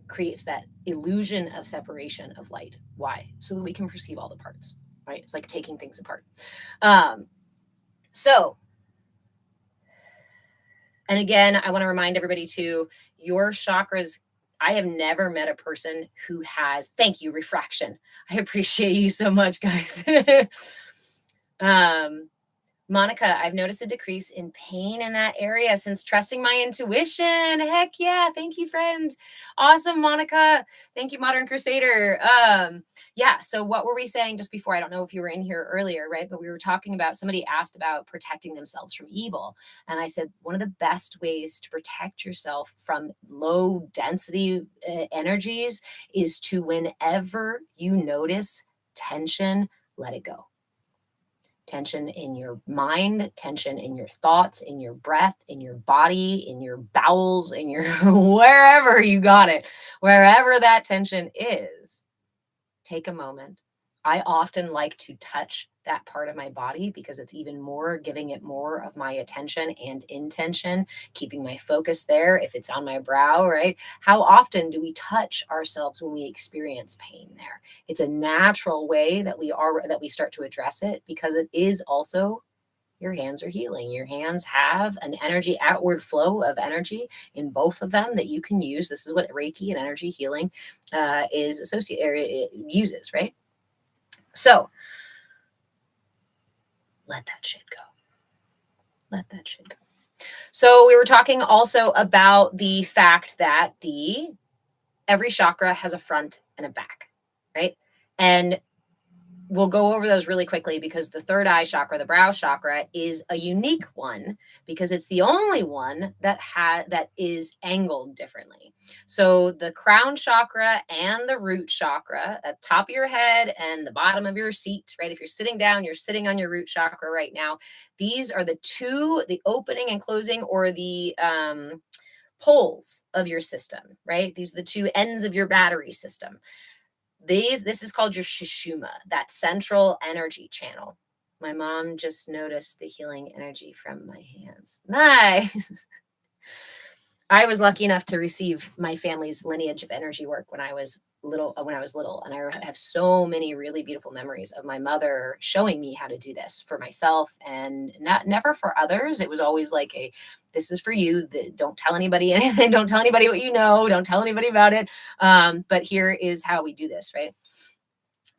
creates that illusion of separation of light. Why? So that we can perceive all the parts, right? It's like taking things apart. So, and again, I want to remind everybody too, your chakras, I have never met a person who has, thank you, refraction. I appreciate you so much, guys. Monica, I've noticed a decrease in pain in that area since trusting my intuition. Heck yeah. Thank you, friend. Awesome, Monica. Thank you, Modern Crusader. Yeah. So what were we saying just before? I don't know if you were in here earlier, right? But we were talking about, somebody asked about protecting themselves from evil. And I said, one of the best ways to protect yourself from low density energies is to, whenever you notice tension, let it go. Tension in your mind, tension in your thoughts, in your breath, in your body, in your bowels, in your wherever you got it, wherever that tension is, take a moment. I often like to touch that part of my body because it's even more, giving it more of my attention and intention, keeping my focus there. If it's on my brow, right? How often do we touch ourselves when we experience pain there? It's a natural way that we start to address it, because it is also your hands are healing. Your hands have an energy, outward flow of energy in both of them that you can use. This is what Reiki and energy healing is associated, it uses, right? So let that shit go. Let that shit go. So we were talking also about the fact that every chakra has a front and a back, right? And we'll go over those really quickly because the third eye chakra, the brow chakra, is a unique one because it's the only one that is angled differently. So the crown chakra and the root chakra at the top of your head and the bottom of your seat, right? If you're sitting down, you're sitting on your root chakra right now. These are the opening and closing, or the poles of your system, right? These are the two ends of your battery system. This is called your Shishuma, that central energy channel. My mom just noticed the healing energy from my hands. Nice. I was lucky enough to receive my family's lineage of energy work when I was little, and I have so many really beautiful memories of my mother showing me how to do this for myself, and never for others. It was always like this is for you. Don't tell anybody anything. Don't tell anybody what you know. Don't tell anybody about it. But here is how we do this, right?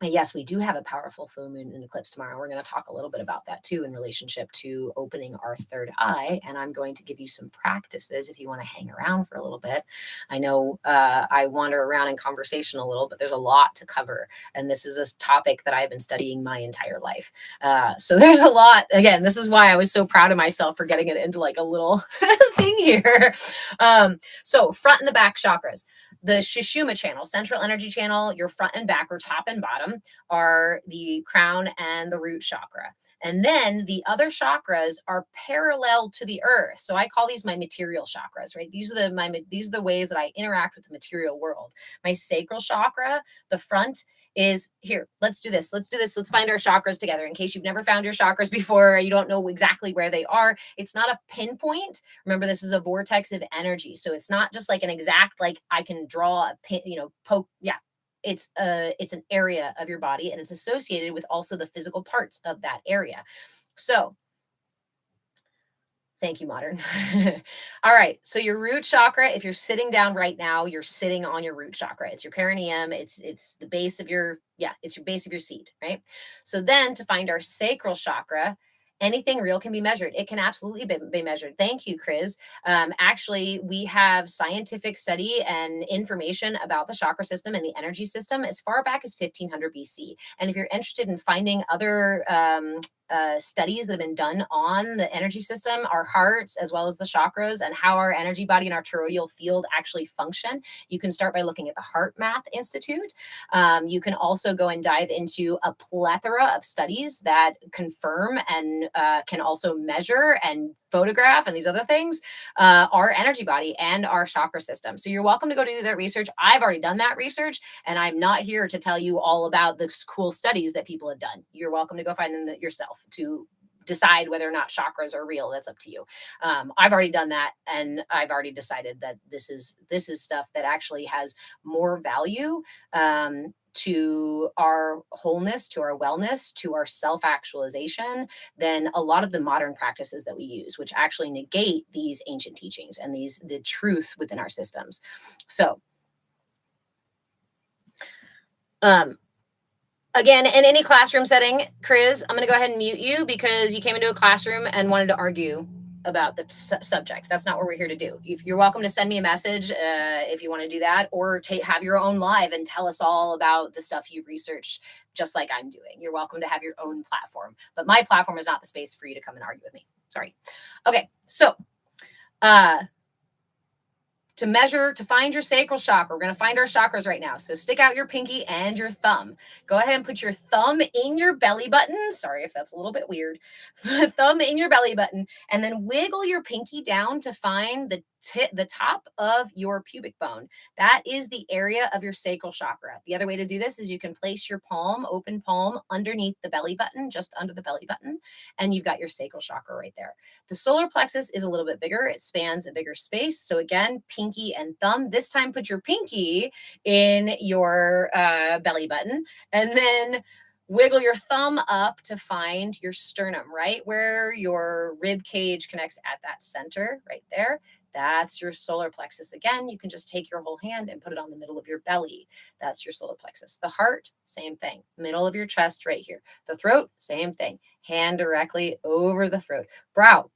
Yes, we do have a powerful full moon and eclipse tomorrow. We're going to talk a little bit about that too in relationship to opening our third eye. And I'm going to give you some practices if you want to hang around for a little bit. I know I wander around in conversation a little, but there's a lot to cover. And this is a topic that I've been studying my entire life. So there's a lot. Again, this is why I was so proud of myself for getting it into like a little thing here. So front and the back chakras. The Shishuma channel, central energy channel, your front and back, or top and bottom, are the crown and the root chakra. And then the other chakras are parallel to the earth. So I call these my material chakras, right? These are the ways that I interact with the material world. My sacral chakra, the front, is here. Let's do this. Let's find our chakras together. In case you've never found your chakras before, you don't know exactly where they are. It's not a pinpoint. Remember, this is a vortex of energy. So it's not just like an exact, like I can draw a pin, poke. Yeah. It's an area of your body, and it's associated with also the physical parts of that area. So thank you, Modern. All right. So your root chakra, if you're sitting down right now, you're sitting on your root chakra. It's your perineum. It's the base of it's your base of your seat, right? So then to find our sacral chakra, anything real can be measured. It can absolutely be measured. Thank you, Chris. Actually, we have scientific study and information about the chakra system and the energy system as far back as 1500 BC. And if you're interested in finding other studies that have been done on the energy system, our hearts, as well as the chakras, and how our energy body and our toroidal field actually function, you can start by looking at the Heart Math Institute. You can also go and dive into a plethora of studies that confirm and can also measure and photograph and these other things, our energy body and our chakra system. So you're welcome to go do that research. I've already done that research, and I'm not here to tell you all about the cool studies that people have done. You're welcome to go find them yourself to decide whether or not chakras are real. That's up to you. I've already done that, and I've already decided that this is stuff that actually has more value to our wholeness, to our wellness, to our self-actualization than a lot of the modern practices that we use, which actually negate these ancient teachings and the truth within our systems. So, again, in any classroom setting, Chris, I'm going to go ahead and mute you because you came into a classroom and wanted to argue about the subject. That's not what we're here to do. If you're welcome to send me a message if you want to do that, or have your own live and tell us all about the stuff you've researched, just like I'm doing. You're welcome to have your own platform, but my platform is not the space for you to come and argue with me. Sorry. Okay, so to find your sacral chakra, we're going to find our chakras right now. So stick out your pinky and your thumb. Go ahead and put your thumb in your belly button. Sorry if that's a little bit weird. Thumb in your belly button, and then wiggle your pinky down to find the top of your pubic bone. That is the area of your sacral chakra. The other way to do this is you can place your palm, open palm, underneath the belly button, just under the belly button, and you've got your sacral chakra right there. The solar plexus is a little bit bigger. It spans a bigger space. So again, pinky and thumb. This time, put your pinky in your belly button, and then Wiggle your thumb up to find your sternum, right where your rib cage connects at that center, right there. That's your solar plexus. Again, you can just take your whole hand and put it on the middle of your belly. That's your solar plexus. The heart, same thing. Middle of your chest right here. The throat, same thing. Hand directly over the throat. Brow,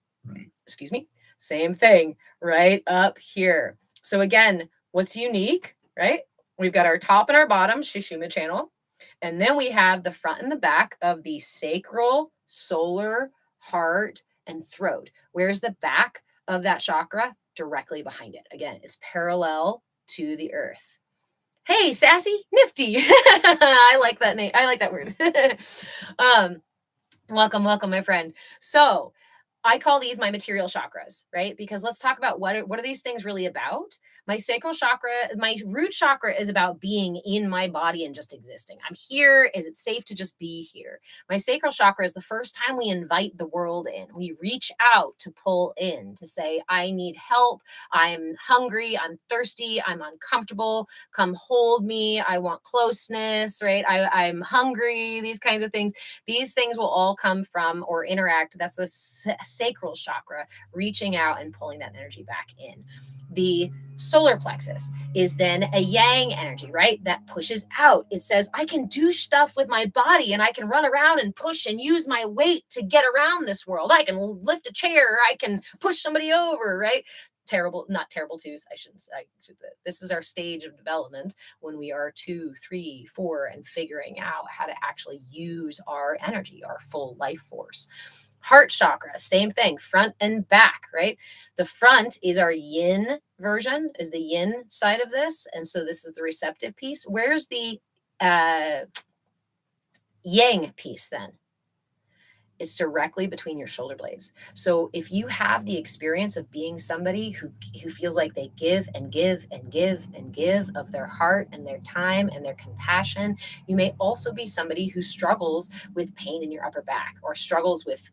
excuse me, same thing right up here. So again, what's unique, right? We've got our top and our bottom Shushuma channel. And then we have the front and the back of the sacral, solar, heart, and throat. Where's the back of that chakra? Directly behind it. Again, it's parallel to the earth. Hey, sassy, nifty. I like that name. I like that word. Welcome, my friend. So I call these my material chakras, right? Because let's talk about what are these things really about? My sacral chakra, my root chakra is about being in my body and just existing. I'm here. Is it safe to just be here? My sacral chakra is the first time we invite the world in. We reach out to pull in, to say, I need help. I'm hungry. I'm thirsty. I'm uncomfortable. Come hold me. I want closeness, right? I'm hungry. These kinds of things. These things will all come from or interact. That's the sacral chakra, reaching out and pulling that energy back in. The solar plexus is then a yang energy, right? That pushes out. It says, I can do stuff with my body and I can run around and push and use my weight to get around this world. I can lift a chair. I can push somebody over, right? Not terrible twos. I shouldn't say. This is our stage of development when we are 2, 3, 4, and figuring out how to actually use our energy, our full life force. Heart chakra, same thing, front and back, right? The front is our yin version, is the yin side of this. And so this is the receptive piece. Where's the yang piece then? It's directly between your shoulder blades. So if you have the experience of being somebody who feels like they give and give and give and give of their heart and their time and their compassion, you may also be somebody who struggles with pain in your upper back or struggles with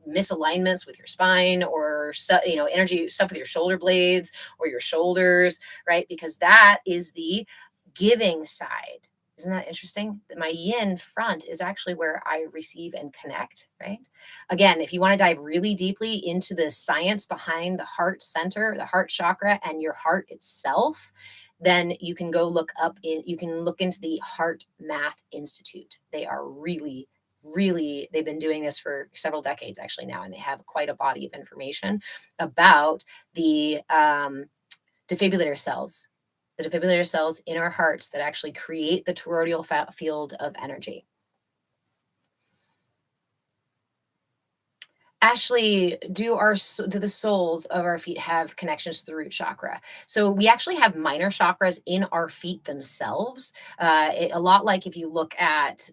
misalignments with your spine or energy stuff with your shoulder blades or your shoulders, right? Because that is the giving side. Isn't that interesting? My yin front is actually where I receive and connect, right? Again, if you want to dive really deeply into the science behind the heart center, the heart chakra, and your heart itself, then you can go look into the Heart Math Institute. They are really, they've been doing this for several decades actually now, and they have quite a body of information about the defibrillator cells in our hearts that actually create the toroidal field of energy. Ashley, do the soles of our feet have connections to the root chakra? So we actually have minor chakras in our feet themselves. A lot like if you look at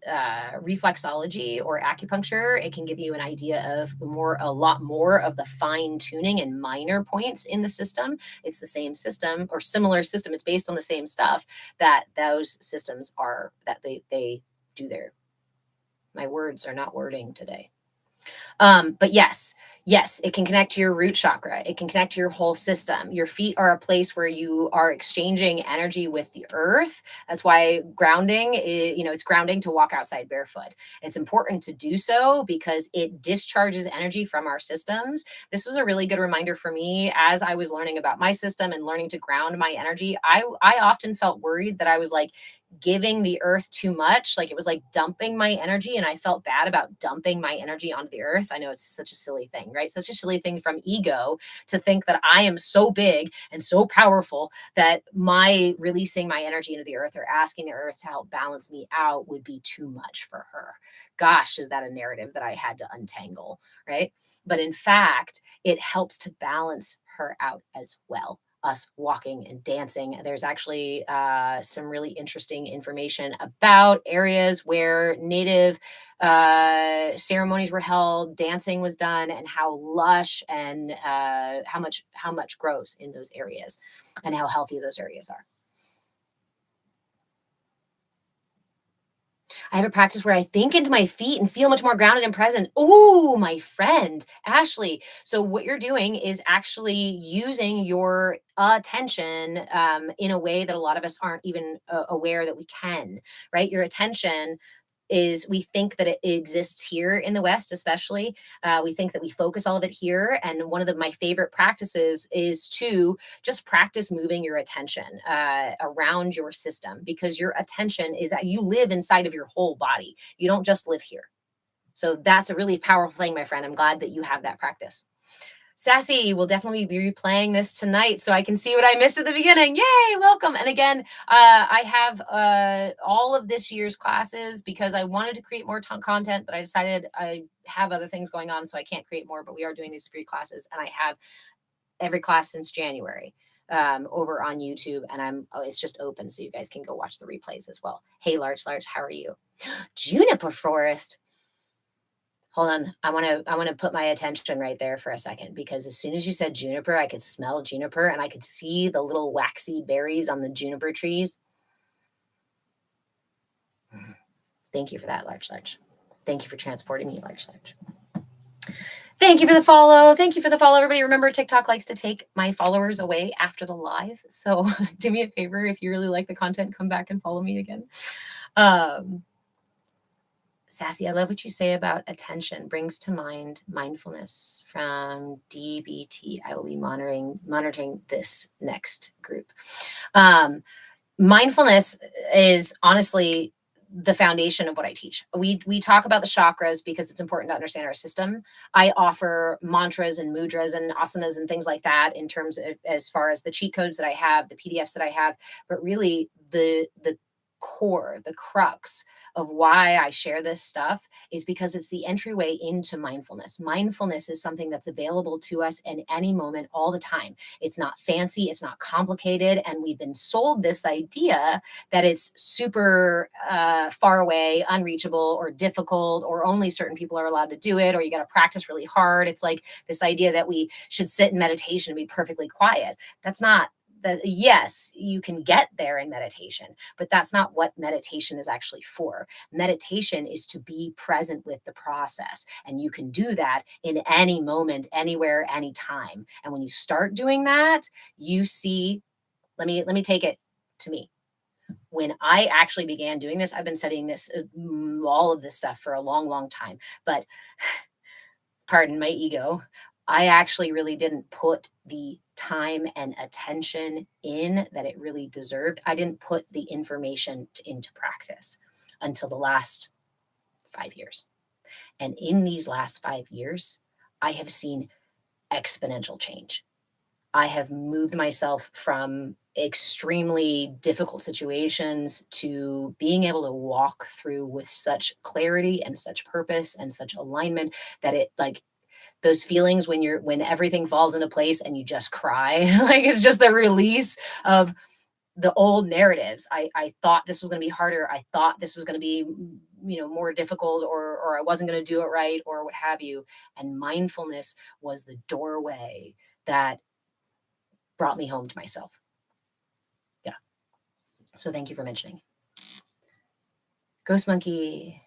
reflexology or acupuncture, it can give you an idea of a lot more of the fine tuning and minor points in the system. It's the same system or similar system. It's based on the same stuff that those systems are, that they do there. My words are not wording today. But yes, it can connect to your root chakra. It can connect to your whole system. Your feet are a place where you are exchanging energy with the earth. That's why grounding it's grounding to walk outside barefoot. It's important to do so because it discharges energy from our systems. This was a really good reminder for me as I was learning about my system and learning to ground my energy. I often felt worried that I was like giving the earth too much, like it was like dumping my energy, and I felt bad about dumping my energy onto the earth. I know it's such a silly thing, right? Such a silly thing from ego to think that I am so big and so powerful that my releasing my energy into the earth or asking the earth to help balance me out would be too much for her. Gosh, is that a narrative that I had to untangle, right? But in fact, it helps to balance her out as well. Us walking and dancing. There's actually some really interesting information about areas where native ceremonies were held, dancing was done, and how lush and how much grows in those areas and how healthy those areas are. I have a practice where I think into my feet and feel much more grounded and present. Oh, my friend, Ashley. So what you're doing is actually using your attention in a way that a lot of us aren't even aware that we can, right? Your attention is we think that it exists here in the West, especially. We think that we focus all of it here. And one of my favorite practices is to just practice moving your attention around your system, because your attention is that you live inside of your whole body. You don't just live here. So that's a really powerful thing, my friend. I'm glad that you have that practice. Sassy will definitely be replaying this tonight so I can see what I missed at the beginning. Yay, welcome. And again, I have all of this year's classes because I wanted to create more content, but I decided I have other things going on, so I can't create more, but we are doing these free classes, and I have every class since January over on YouTube, and it's just open, so you guys can go watch the replays as well. Hey, Large, how are you? Juniper Forest. Hold on. I want to put my attention right there for a second, because as soon as you said juniper, I could smell juniper and I could see the little waxy berries on the juniper trees. Thank you for that, Large. Thank you for transporting me, Large. Thank you for the follow. Thank you for the follow, everybody. Remember, TikTok likes to take my followers away after the live. So do me a favor. If you really like the content, come back and follow me again. Sassy, I love what you say about attention. Brings to mind mindfulness from DBT. I will be monitoring this next group. Mindfulness is honestly the foundation of what I teach. We talk about the chakras because it's important to understand our system. I offer mantras and mudras and asanas and things like that in terms of, as far as the cheat codes that I have, the PDFs that I have, but really the core, the crux of why I share this stuff is because it's the entryway into mindfulness. Mindfulness is something that's available to us in any moment, all the time. It's not fancy, it's not complicated, and we've been sold this idea that it's super far away, unreachable, or difficult, or only certain people are allowed to do it, or you got to practice really hard. It's like this idea that we should sit in meditation and be perfectly quiet. That's not. Yes, you can get there in meditation, but that's not what meditation is actually for. Meditation is to be present with the process, and you can do that in any moment, anywhere, anytime. And when you start doing that, you see, let me take it to me. When I actually began doing this, I've been studying this, all of this stuff for a long, long time, but pardon my ego, I actually really didn't put the time and attention in that it really deserved. I didn't put the information into practice until the last 5 years. And in these last 5 years, I have seen exponential change. I have moved myself from extremely difficult situations to being able to walk through with such clarity and such purpose and such alignment that it, like, those feelings when everything falls into place and you just cry, like, it's just the release of the old narratives. I thought this was going to be harder. I thought this was going to be, more difficult, or I wasn't going to do it right, or what have you. And mindfulness was the doorway that brought me home to myself. Yeah. So thank you for mentioning. Ghost Monkey.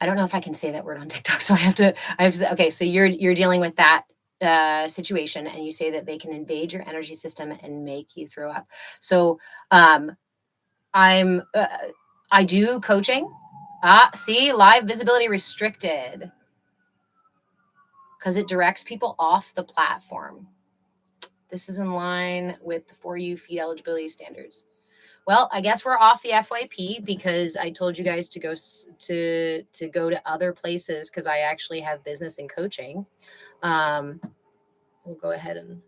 I don't know if I can say that word on TikTok, so I have to say, okay, so you're dealing with that situation, and you say that they can invade your energy system and make you throw up. So I do coaching. See, live visibility restricted because it directs people off the platform. This is in line with the 4U feed eligibility standards. Well, I guess we're off the FYP because I told you guys to go to other places because I actually have business and coaching. We'll go ahead and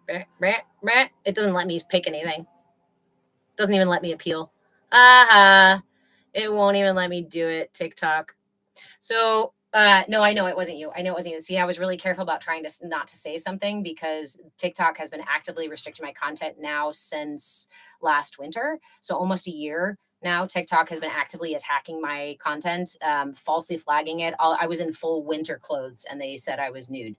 it doesn't let me pick anything. Doesn't even let me appeal. It won't even let me do it, TikTok. So no, I know it wasn't you. See, I was really careful about trying to not to say something because TikTok has been actively restricting my content now since last winter. So almost a year now, TikTok has been actively attacking my content, falsely flagging it. I was in full winter clothes and they said I was nude,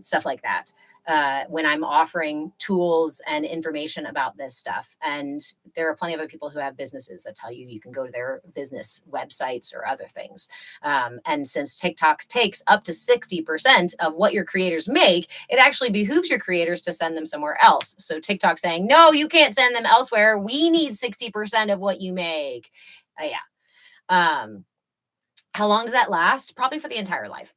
stuff like that. when I'm offering tools and information about this stuff. And there are plenty of other people who have businesses that tell you you can go to their business websites or other things. And since TikTok takes up to 60% of what your creators make, it actually behooves your creators to send them somewhere else. So TikTok saying, no, you can't send them elsewhere. We need 60% of what you make. Yeah. How long does that last? Probably for the entire life.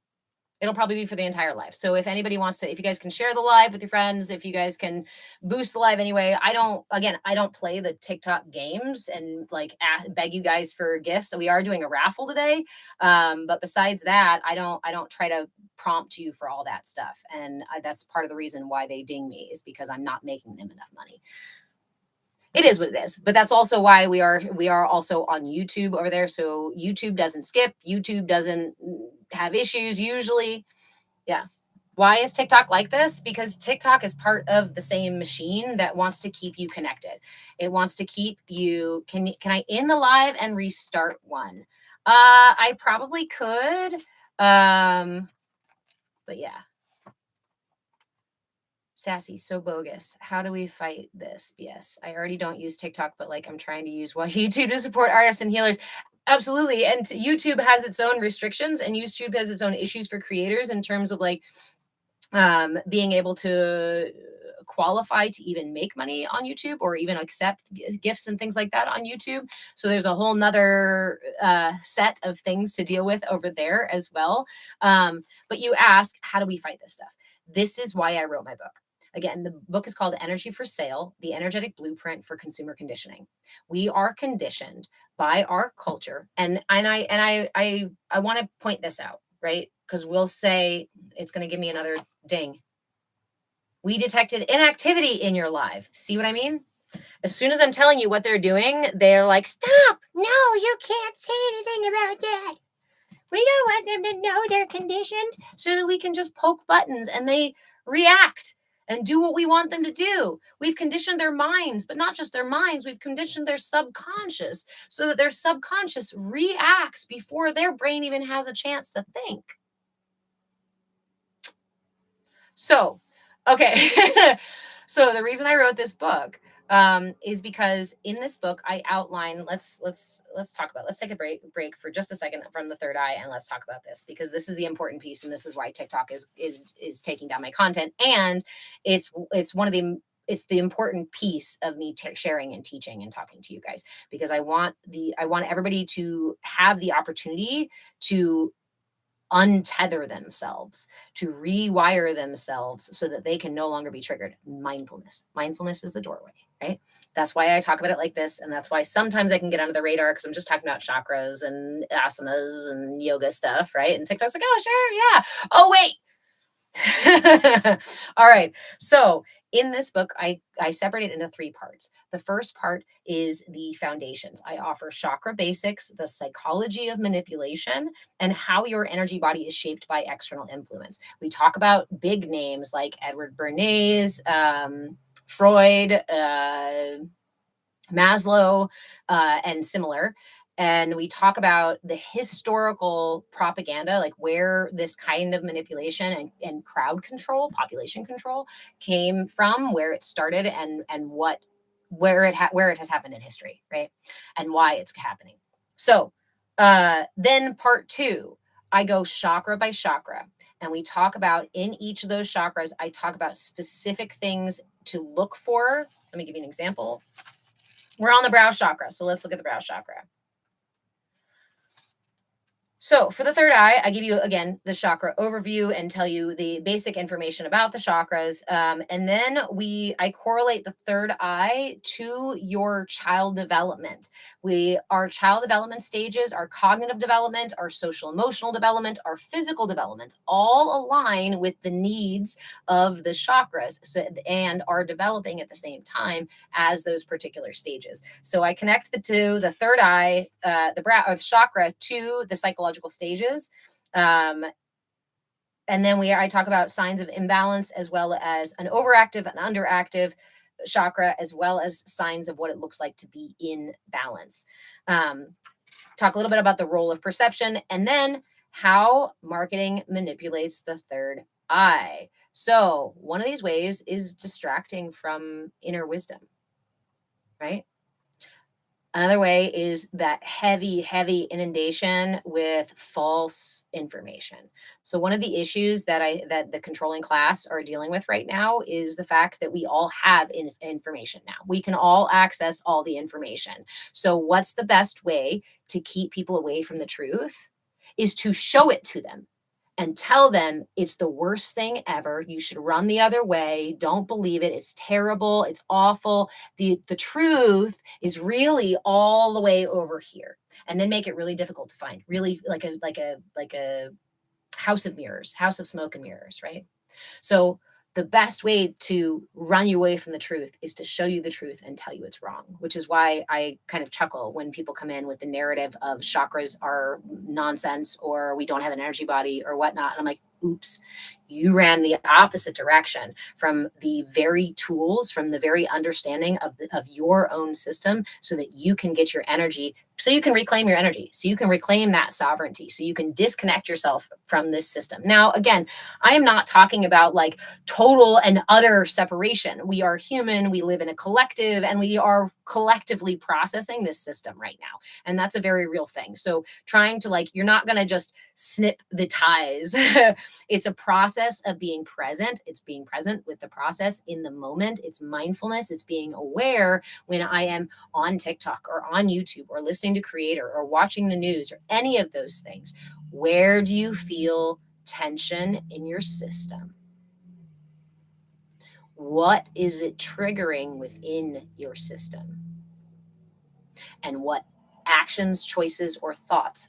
It'll probably be for the entire life. So if anybody wants to, if you guys can share the live with your friends, if you guys can boost the live anyway, I don't play the TikTok games and like beg you guys for gifts. So we are doing a raffle today. But besides that, I don't try to prompt you for all that stuff. And that's part of the reason why they ding me, is because I'm not making them enough money. It is what it is, but that's also why we are also on YouTube over there. So YouTube doesn't skip. YouTube doesn't have issues usually. Yeah. Why is TikTok like this? Because TikTok is part of the same machine that wants to keep you connected. It wants to keep you. Can I end the live and restart one? I probably could. But yeah. Sassy, so bogus. How do we fight this? Yes, I already don't use TikTok, but like I'm trying to use YouTube to support artists and healers. Absolutely. And YouTube has its own restrictions, and YouTube has its own issues for creators in terms of like being able to qualify to even make money on YouTube or even accept gifts and things like that on YouTube. So there's a whole nother set of things to deal with over there as well. But you ask, how do we fight this stuff? This is why I wrote my book. Again, the book is called Energy for Sale, The Energetic Blueprint for Consumer Conditioning. We are conditioned by our culture. And I want to point this out, right? Because we'll say, it's going to give me another ding. We detected inactivity in your live. See what I mean? As soon as I'm telling you what they're doing, they're like, stop. No, you can't say anything about that. We don't want them to know they're conditioned so that we can just poke buttons and they react and do what we want them to do. We've conditioned their minds, but not just their minds. We've conditioned their subconscious so that their subconscious reacts before their brain even has a chance to think. So, okay. So the reason I wrote this book is because in this book I outline. Let's talk about. Let's take a break for just a second from the third eye, and let's talk about this, because this is the important piece, and this is why TikTok is taking down my content, and it's one of the. It's the important piece of me sharing and teaching and talking to you guys, because I want everybody to have the opportunity to untether themselves, to rewire themselves so that they can no longer be triggered. Mindfulness is the doorway, right? That's why I talk about it like this, and that's why sometimes I can get under the radar, because I'm just talking about chakras and asanas and yoga stuff, right? And TikTok's like, oh sure, yeah. Oh wait. All right, so in this book, I separate it into 3 parts. The first part is the foundations. I offer chakra basics, the psychology of manipulation, and how your energy body is shaped by external influence. We talk about big names like Edward Bernays, Freud, Maslow, and similar. And we talk about the historical propaganda, like where this kind of manipulation and crowd control, population control came from, where it started, and where it has happened in history, right? And why it's happening. So then part 2, I go chakra by chakra, and we talk about, in each of those chakras, I talk about specific things to look for. Let me give you an example. We're on the brow chakra, so let's look at the brow chakra. So for the third eye, I give you, again, the chakra overview and tell you the basic information about the chakras. And then I correlate the third eye to your child development. Our child development stages, our cognitive development, our social emotional development, our physical development, all align with the needs of the chakras, and are developing at the same time as those particular stages. So I connect the third eye, the brow or the chakra, to the psychological stages. And then I talk about signs of imbalance, as well as an overactive and underactive chakra, as well as signs of what it looks like to be in balance. Talk a little bit about the role of perception, and then how marketing manipulates the third eye. So one of these ways is distracting from inner wisdom, right? Another way is that heavy, heavy inundation with false information. So one of the issues that the controlling class are dealing with right now is the fact that we all have information now. We can all access all the information. So what's the best way to keep people away from the truth is to show it to them and tell them it's the worst thing ever. You should run the other way. Don't believe it. It's terrible. It's awful. The truth is really all the way over here, and then make it really difficult to find, really like a house of mirrors, house of smoke and mirrors, right? So the best way to run you away from the truth is to show you the truth and tell you it's wrong, which is why I kind of chuckle when people come in with the narrative of chakras are nonsense or we don't have an energy body or whatnot. And I'm like, oops, you ran the opposite direction from the very tools, from the very understanding of your own system so that you can get your energy, so you can reclaim your energy, so you can reclaim that sovereignty, so you can disconnect yourself from this system. Now, again, I am not talking about like total and utter separation. We are human, we live in a collective, and we are collectively processing this system right now. And that's a very real thing. So trying to like, you're not going to just snip the ties. It's a process of being present. It's being present with the process in the moment. It's mindfulness. It's being aware when I am on TikTok or on YouTube or listening to Creator or watching the news or any of those things. Where do you feel tension in your system? What is it triggering within your system? And what actions, choices, or thoughts,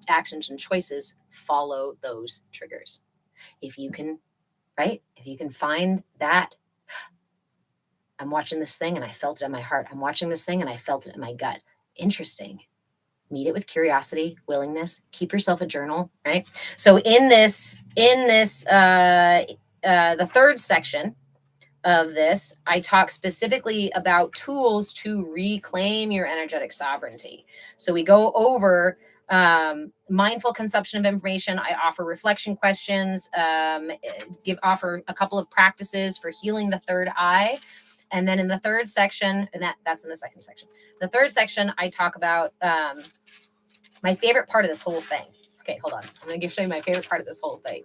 actions, and choices follow those triggers? If you can, right? If you can find that, I'm watching this thing and I felt it in my heart. I'm watching this thing and I felt it in my gut. Interesting. Meet it with curiosity, willingness. Keep yourself a journal, right? So the third section of this, I talk specifically about tools to reclaim your energetic sovereignty. So we go over mindful consumption of information. I offer reflection questions, offer a couple of practices for healing the third eye. And then in the third section, and that's in the second section. The third section, I talk about my favorite part of this whole thing. Okay, hold on. I'm going to show you my favorite part of this whole thing.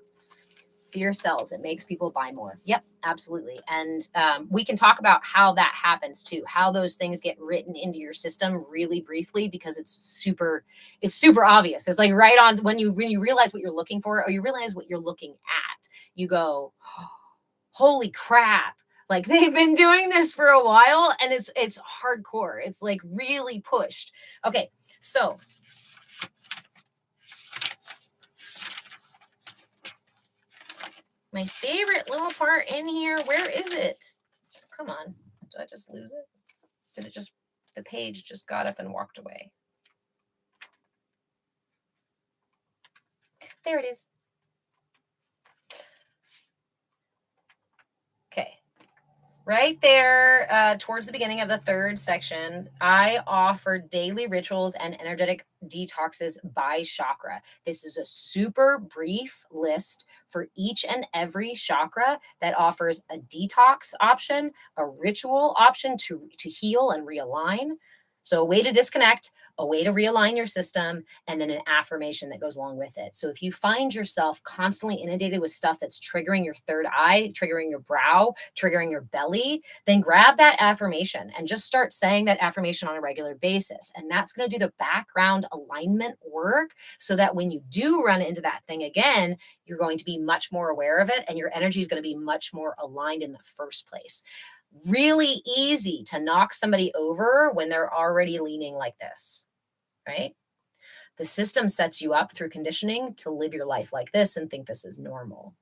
Fear sells. It makes people buy more. Yep, absolutely. And we can talk about how that happens too, how those things get written into your system really briefly, because it's super obvious. It's like right on when you realize what you're looking for or you realize what you're looking at, you go, holy crap. Like they've been doing this for a while and it's hardcore. It's like really pushed. Okay, so my favorite little part in here, where is it? Come on. Did I just lose it? The page just got up and walked away. There it is. Okay. Right there, towards the beginning of the third section, I offer daily rituals and energetic detoxes by chakra. This is a super brief list for each and every chakra that offers a detox option, a ritual option to heal and realign. So a way to disconnect, a way to realign your system, and then an affirmation that goes along with it. So if you find yourself constantly inundated with stuff that's triggering your third eye, triggering your brow, triggering your belly, then grab that affirmation and just start saying that affirmation on a regular basis. And that's going to do the background alignment work so that when you do run into that thing again, you're going to be much more aware of it and your energy is going to be much more aligned in the first place. Really easy to knock somebody over when they're already leaning like this, right? The system sets you up through conditioning to live your life like this and think this is normal.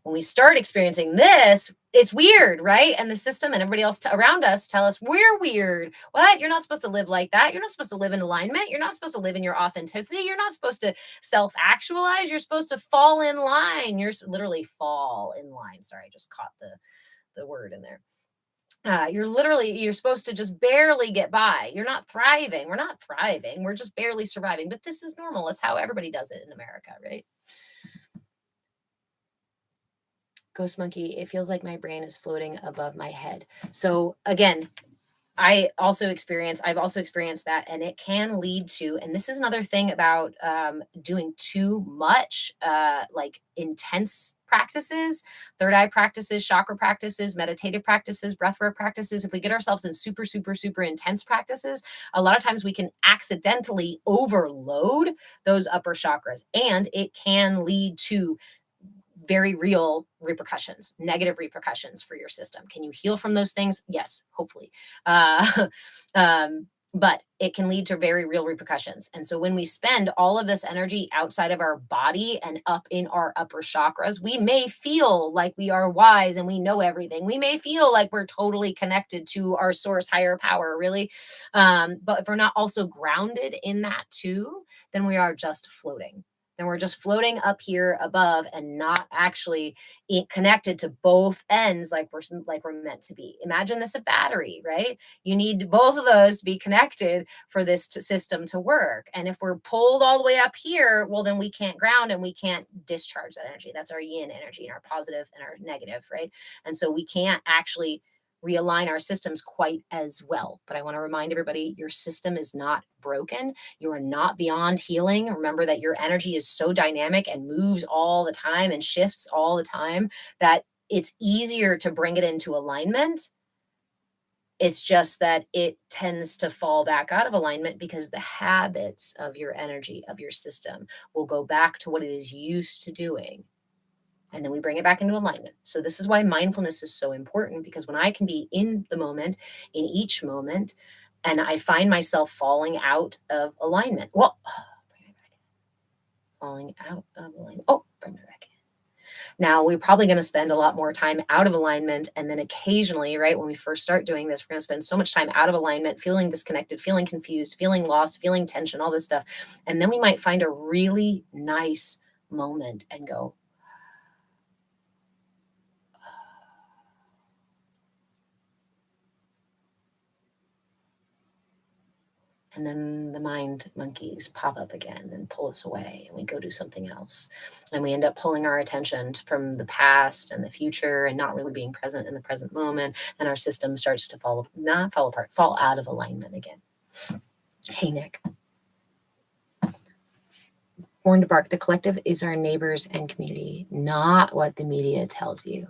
When we start experiencing this, it's weird, right? And the system and everybody else around us tell us we're weird. What? You're not supposed to live like that. You're not supposed to live in alignment. You're not supposed to live in your authenticity. You're not supposed to self-actualize. You're supposed to fall in line. You're literally fall in line. Sorry, I just caught the word in there. You're supposed to just barely get by. You're not thriving. We're not thriving. We're just barely surviving. But this is normal. It's how everybody does it in America, right? Ghost Monkey, it feels like my brain is floating above my head. So again, I've also experienced that, and it can lead to, and this is another thing about doing too much, like intense practices, third eye practices, chakra practices, meditative practices, breathwork practices. If we get ourselves in super, super, super intense practices, a lot of times we can accidentally overload those upper chakras, and it can lead to very real repercussions, negative repercussions for your system. Can you heal from those things? Yes, hopefully. Uh, but it can lead to very real repercussions. And so when we spend all of this energy outside of our body and up in our upper chakras, we may feel like we are wise and we know everything. We may feel like we're totally connected to our source, higher power, really. But if we're not also grounded in that too, then we are just floating. Then we're just floating up here above and not actually connected to both ends like we're meant to be. Imagine this a battery, right? You need both of those to be connected for this system to work. And if we're pulled all the way up here, well, then we can't ground and we can't discharge that energy. That's our yin energy and our positive and our negative, right? And so we can't actually realign our systems quite as well. But I want to remind everybody, your system is not broken. You are not beyond healing. Remember that your energy is so dynamic and moves all the time and shifts all the time that it's easier to bring it into alignment. It's just that it tends to fall back out of alignment because the habits of your energy, of your system, will go back to what it is used to doing. And then we bring it back into alignment. So this is why mindfulness is so important, because when I can be in the moment, in each moment, and I find myself falling out of alignment. Well, bring it back in. Falling out of alignment. Oh, bring it back in. Now, we're probably going to spend a lot more time out of alignment. And then occasionally, right, when we first start doing this, we're going to spend so much time out of alignment, feeling disconnected, feeling confused, feeling lost, feeling tension, all this stuff. And then we might find a really nice moment and go, and then the mind monkeys pop up again and pull us away, and we go do something else. And we end up pulling our attention from the past and the future and not really being present in the present moment. And our system starts to fall apart, fall out of alignment again. Hey, Nick. Born to Bark, the collective is our neighbors and community, not what the media tells you.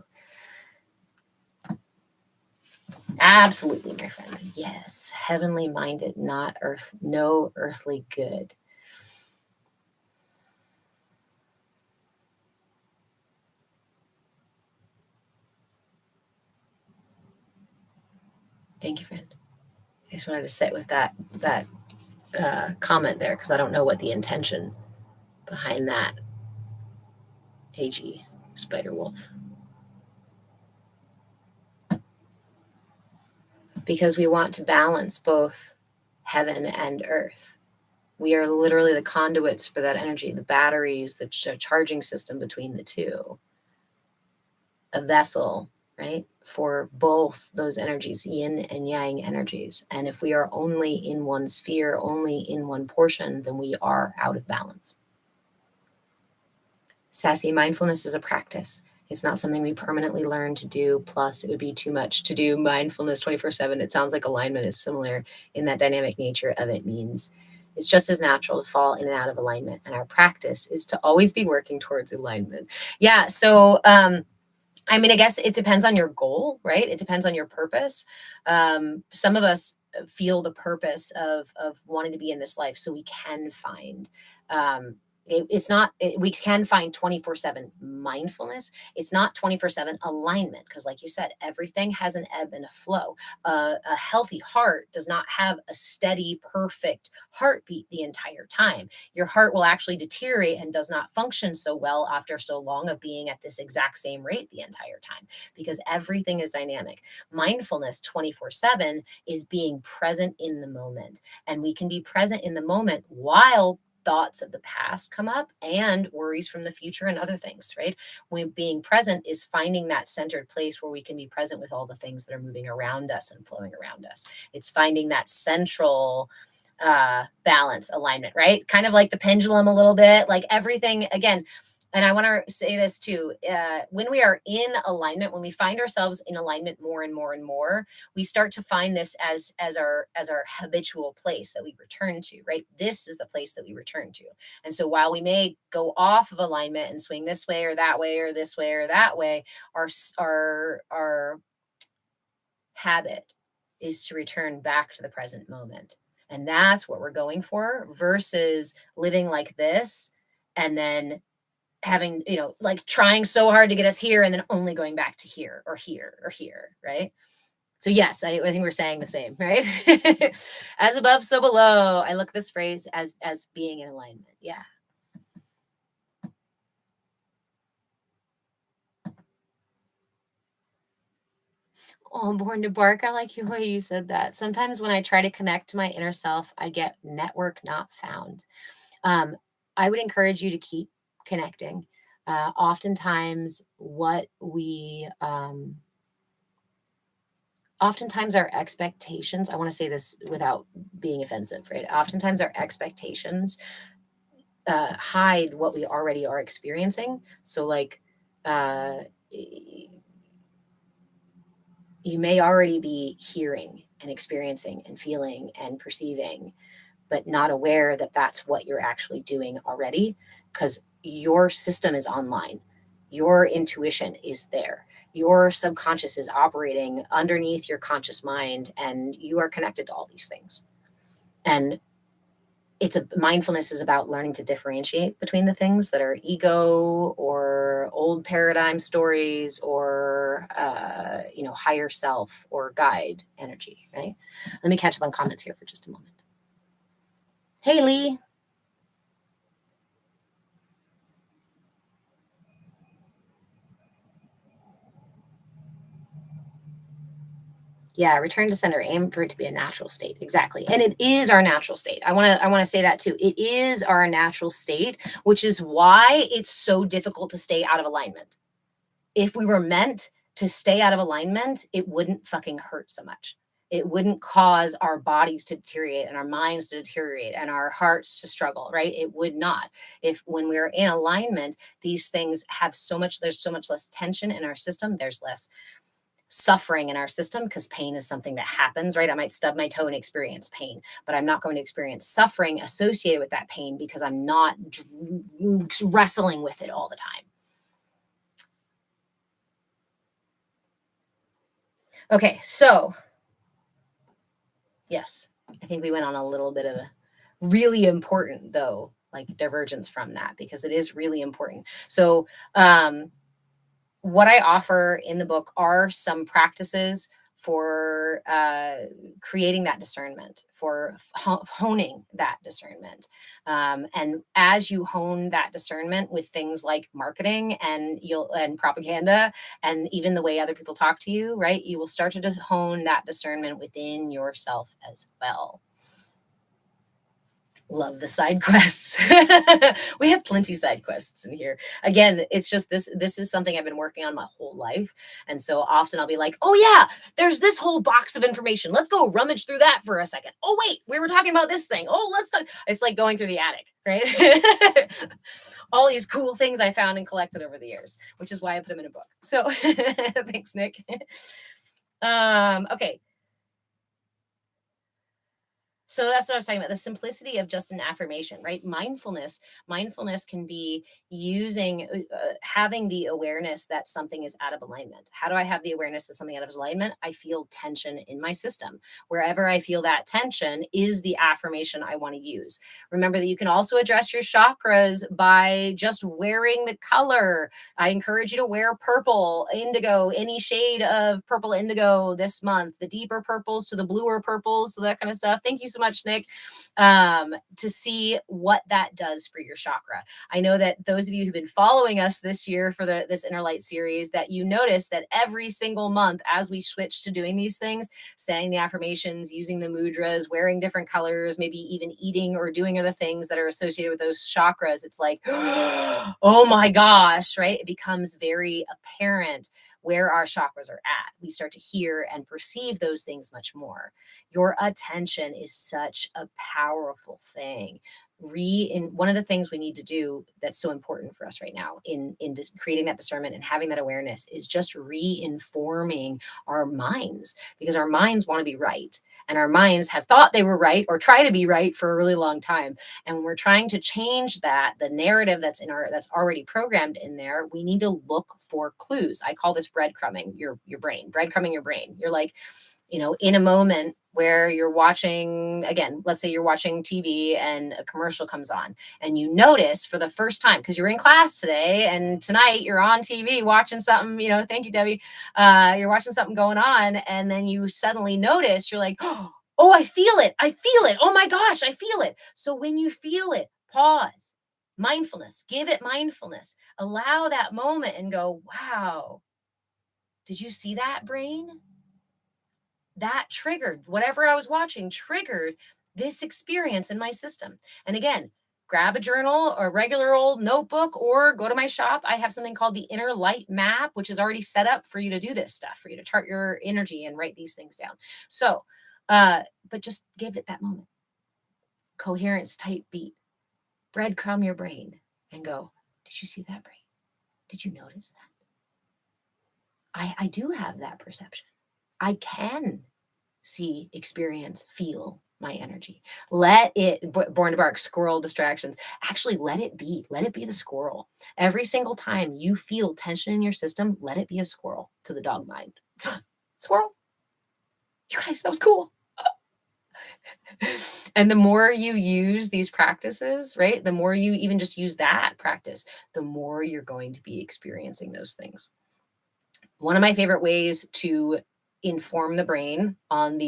Absolutely, my friend. Yes. Heavenly minded, not no earthly good. Thank you, friend. I just wanted to sit with that comment there, because I don't know what the intention behind that. AG Spider Wolf. Because we want to balance both heaven and earth. We are literally the conduits for that energy, the batteries, the charging system between the two. A vessel, right, for both those energies, yin and yang energies. And if we are only in one sphere, only in one portion, then we are out of balance. Sassy, mindfulness is a practice. It's not something we permanently learn to do. Plus, it would be too much to do mindfulness 24/7. It sounds like alignment is similar in that dynamic nature of it. Means it's just as natural to fall in and out of alignment. And our practice is to always be working towards alignment. Yeah. So, I mean, I guess it depends on your goal, right? It depends on your purpose. Some of us feel the purpose of wanting to be in this life so we can find we can find 24/7 mindfulness. It's not 24/7 alignment, because like you said, everything has an ebb and a flow. A healthy heart does not have a steady, perfect heartbeat the entire time. Your heart will actually deteriorate and does not function so well after so long of being at this exact same rate the entire time, because everything is dynamic. Mindfulness 24/7 is being present in the moment, and we can be present in the moment while thoughts of the past come up and worries from the future and other things, right? When being present is finding that centered place where we can be present with all the things that are moving around us and flowing around us. It's finding that central balance, alignment, right? Kind of like the pendulum a little bit, like everything, again, And I want to say this too. When we are in alignment, when we find ourselves in alignment more and more and more, we start to find this as our habitual place that we return to, right? This is the place that we return to. And so while we may go off of alignment and swing this way or that way or this way or that way, our habit is to return back to the present moment. And that's what we're going for versus living like this and then having, like trying so hard to get us here and then only going back to here or here or here, right? So yes, I think we're saying the same, right? As above, so below. I look at this phrase as being in alignment. Yeah. Oh, born to bark. I like the way you said that. Sometimes when I try to connect to my inner self, I get network not found. Um, I would encourage you to keep connecting. Oftentimes, oftentimes our expectations, I want to say this without being offensive, right? Oftentimes our expectations hide what we already are experiencing. So, like, uh, you may already be hearing and experiencing and feeling and perceiving, but not aware that that's what you're actually doing already because your system is online. Your intuition is there. Your subconscious is operating underneath your conscious mind, and you are connected to all these things. And mindfulness is about learning to differentiate between the things that are ego or old paradigm stories or higher self or guide energy, right? Let me catch up on comments here for just a moment. Hey, Lee. Yeah, return to center, aim for it to be a natural state. Exactly. And it is our natural state. I want to say that too. It is our natural state, which is why it's so difficult to stay out of alignment. If we were meant to stay out of alignment, it wouldn't fucking hurt so much. It wouldn't cause our bodies to deteriorate and our minds to deteriorate and our hearts to struggle, right? It would not. If when we're in alignment, these things have there's so much less tension in our system, there's less suffering in our system because pain is something that happens, right? I might stub my toe and experience pain, but I'm not going to experience suffering associated with that pain because I'm not wrestling with it all the time. Okay, so yes, I think we went on a little bit of a really important, though, like divergence from that because it is really important. So, what I offer in the book are some practices for creating that discernment, for honing that discernment. And as you hone that discernment with things like marketing and propaganda, and even the way other people talk to you, right? You will start to hone that discernment within yourself as well. Love the side quests. We have plenty side quests in here. Again, it's just this is something I've been working on my whole life. And so often I'll be like, "Oh yeah, there's this whole box of information. Let's go rummage through that for a second. Oh wait, we were talking about this thing. Oh, let's talk." It's like going through the attic, right? All these cool things I found and collected over the years, which is why I put them in a book. So, thanks, Nick. Okay. So that's what I was talking about, the simplicity of just an affirmation, right? Mindfulness can be having the awareness that something is out of alignment. How do I have the awareness that something out of alignment? I feel tension in my system. Wherever I feel that tension is the affirmation I want to use. Remember that you can also address your chakras by just wearing the color. I encourage you to wear purple, indigo, any shade of purple indigo this month, the deeper purples to the bluer purples, so that kind of stuff. Thank you so much, Nick, to see what that does for your chakra. I know that those of you who've been following us this year for this Inner Light series, that you notice that every single month as we switch to doing these things, saying the affirmations, using the mudras, wearing different colors, maybe even eating or doing other things that are associated with those chakras, it's like, oh my gosh, right? It becomes very apparent where our chakras are at. We start to hear and perceive those things much more. Your attention is such a powerful thing. one of the things we need to do that's so important for us right now in just creating that discernment and having that awareness is just re-informing our minds, because our minds want to be right, and our minds have thought they were right or try to be right for a really long time. And when we're trying to change that, the narrative that's already programmed in there, we need to look for clues. I call this breadcrumbing your brain, breadcrumbing your brain. You're like, in a moment where you're watching, again, let's say you're watching TV and a commercial comes on, and you notice for the first time, because you're in class today and tonight you're on TV watching something, thank you, Debbie. You're watching something going on, and then you suddenly notice, you're like, oh, I feel it. I feel it. Oh my gosh, I feel it. So when you feel it, pause, mindfulness, give it mindfulness, allow that moment and go, wow, did you see that, brain? That triggered whatever I was watching, triggered this experience in my system. And again, grab a journal or a regular old notebook, or go to my shop. I have something called the Inner Light Map, which is already set up for you to do this stuff, for you to chart your energy and write these things down. So, but just give it that moment. Coherence type beat. Breadcrumb your brain and go, did you see that, brain? Did you notice that? I do have that perception. I can see, experience, feel my energy. Let it, born to bark, squirrel distractions. Actually, let it be. Let it be the squirrel. Every single time you feel tension in your system, let it be a squirrel to the dog mind. Squirrel. You guys, that was cool. And the more you use these practices, right? The more you even just use that practice, the more you're going to be experiencing those things. One of my favorite ways to inform the brain on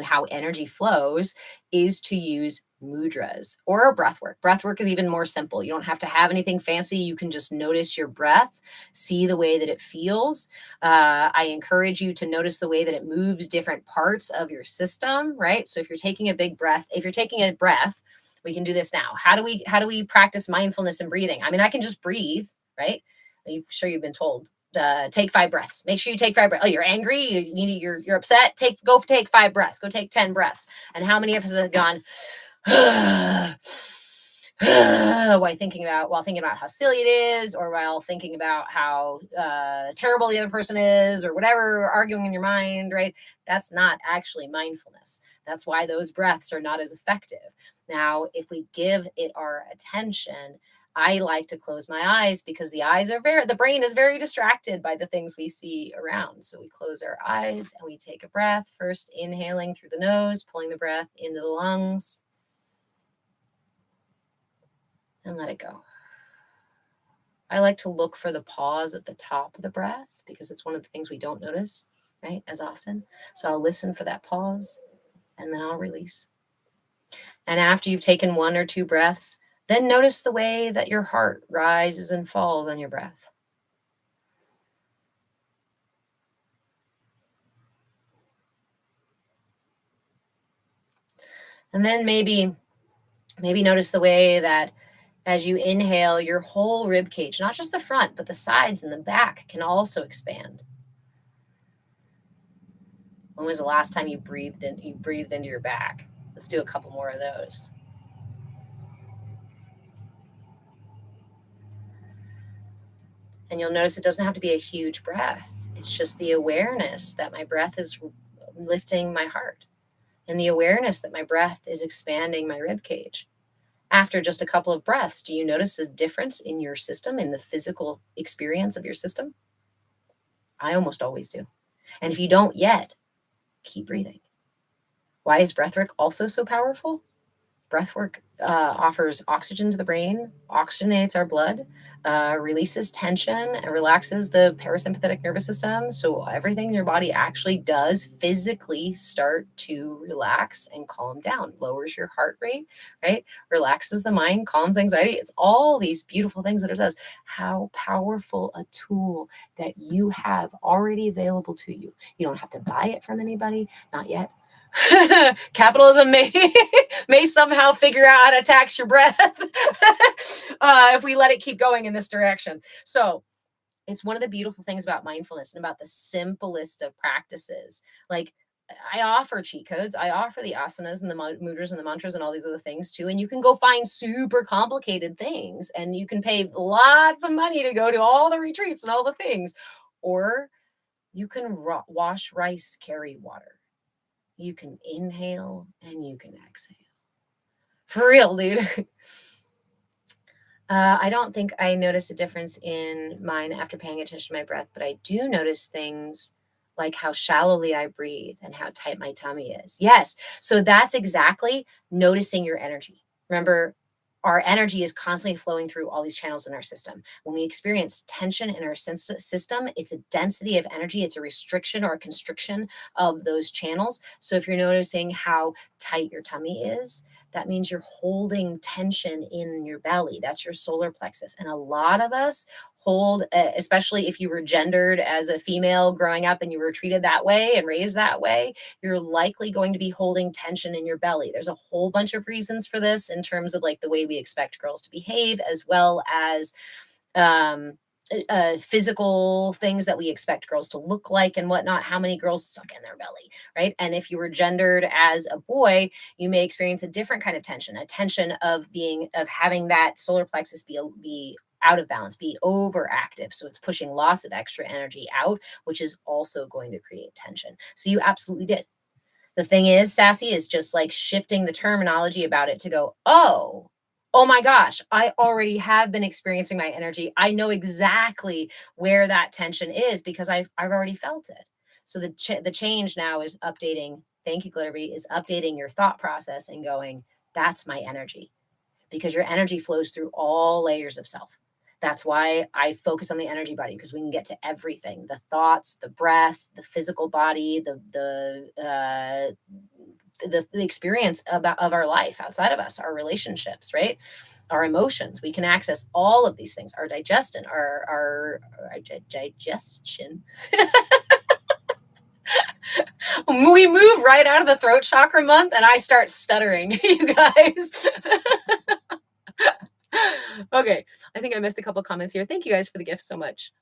how energy flows is to use mudras or breath work. Breath work is even more simple. You don't have to have anything fancy. You can just notice your breath, see the way that it feels. I encourage you to notice the way that it moves different parts of your system, right? So if you're taking a big breath, we can do this now. How do we practice mindfulness and breathing? I mean, I can just breathe, right? I'm sure you've been told, take 5 breaths. Make sure you take 5 breaths. Oh, you're angry. You're upset. Go take 5 breaths. Go take 10 breaths. And how many of us have gone while thinking about how silly it is, or while thinking about how terrible the other person is, or whatever, arguing in your mind, right? That's not actually mindfulness. That's why those breaths are not as effective. Now, if we give it our attention, I like to close my eyes, because the brain is very distracted by the things we see around. So we close our eyes and we take a breath, first inhaling through the nose, pulling the breath into the lungs, and let it go. I like to look for the pause at the top of the breath, because it's one of the things we don't notice, right, as often. So I'll listen for that pause, and then I'll release. And after you've taken 1 or 2 breaths, then notice the way that your heart rises and falls on your breath. And then maybe notice the way that as you inhale, your whole rib cage, not just the front, but the sides and the back, can also expand. When was the last time you breathed into your back? Let's do a couple more of those. And you'll notice it doesn't have to be a huge breath. It's just the awareness that my breath is lifting my heart, and the awareness that my breath is expanding my rib cage. After just a couple of breaths, do you notice a difference in your system, in the physical experience of your system? I almost always do. And if you don't yet, keep breathing. Why is breathwork also so powerful? Breathwork offers oxygen to the brain, oxygenates our blood, releases tension, and relaxes the parasympathetic nervous system. So everything in your body actually does physically start to relax and calm down, lowers your heart rate, right? Relaxes the mind, calms anxiety. It's all these beautiful things that it does. How powerful a tool that you have already available to you. You don't have to buy it from anybody, not yet. Capitalism may somehow figure out how to tax your breath if we let it keep going in this direction. So it's one of the beautiful things about mindfulness and about the simplest of practices. Like, I offer cheat codes. I offer the asanas and the mudras and the mantras and all these other things too. And you can go find super complicated things and you can pay lots of money to go to all the retreats and all the things. Or you can wash rice, carry water. You can inhale and you can exhale. For real, dude. I don't think I notice a difference in mine after paying attention to my breath, but I do notice things like how shallowly I breathe and how tight my tummy is. Yes. So that's exactly noticing your energy. Remember, our energy is constantly flowing through all these channels in our system. When we experience tension in our system, it's a density of energy, it's a restriction or a constriction of those channels. So if you're noticing how tight your tummy is, that means you're holding tension in your belly. That's your solar plexus. And a lot of us hold, especially if you were gendered as a female growing up and you were treated that way and raised that way, you're likely going to be holding tension in your belly. There's a whole bunch of reasons for this in terms of like the way we expect girls to behave, as well as um, physical things that we expect girls to look like and whatnot. How many girls suck in their belly, right? And if you were gendered as a boy, you may experience a different kind of tension, a tension of having that solar plexus be out of balance, be overactive. So it's pushing lots of extra energy out, which is also going to create tension. So you absolutely did. The thing is, sassy, is just like shifting the terminology about it to go, oh my gosh, I already have been experiencing my energy. I know exactly where that tension is because I've already felt it. So the change now is updating. Thank you, Glitterbee, is updating your thought process and going, that's my energy, because your energy flows through all layers of self. That's why I focus on the energy body, because we can get to everything: the thoughts, the breath, the physical body, the experience of our life outside of us, our relationships, right? Our emotions. We can access all of these things. Our digestion, our digestion. We move right out of the throat chakra month, and I start stuttering, you guys. Okay, I think I missed a couple comments here. Thank you guys for the gifts so much.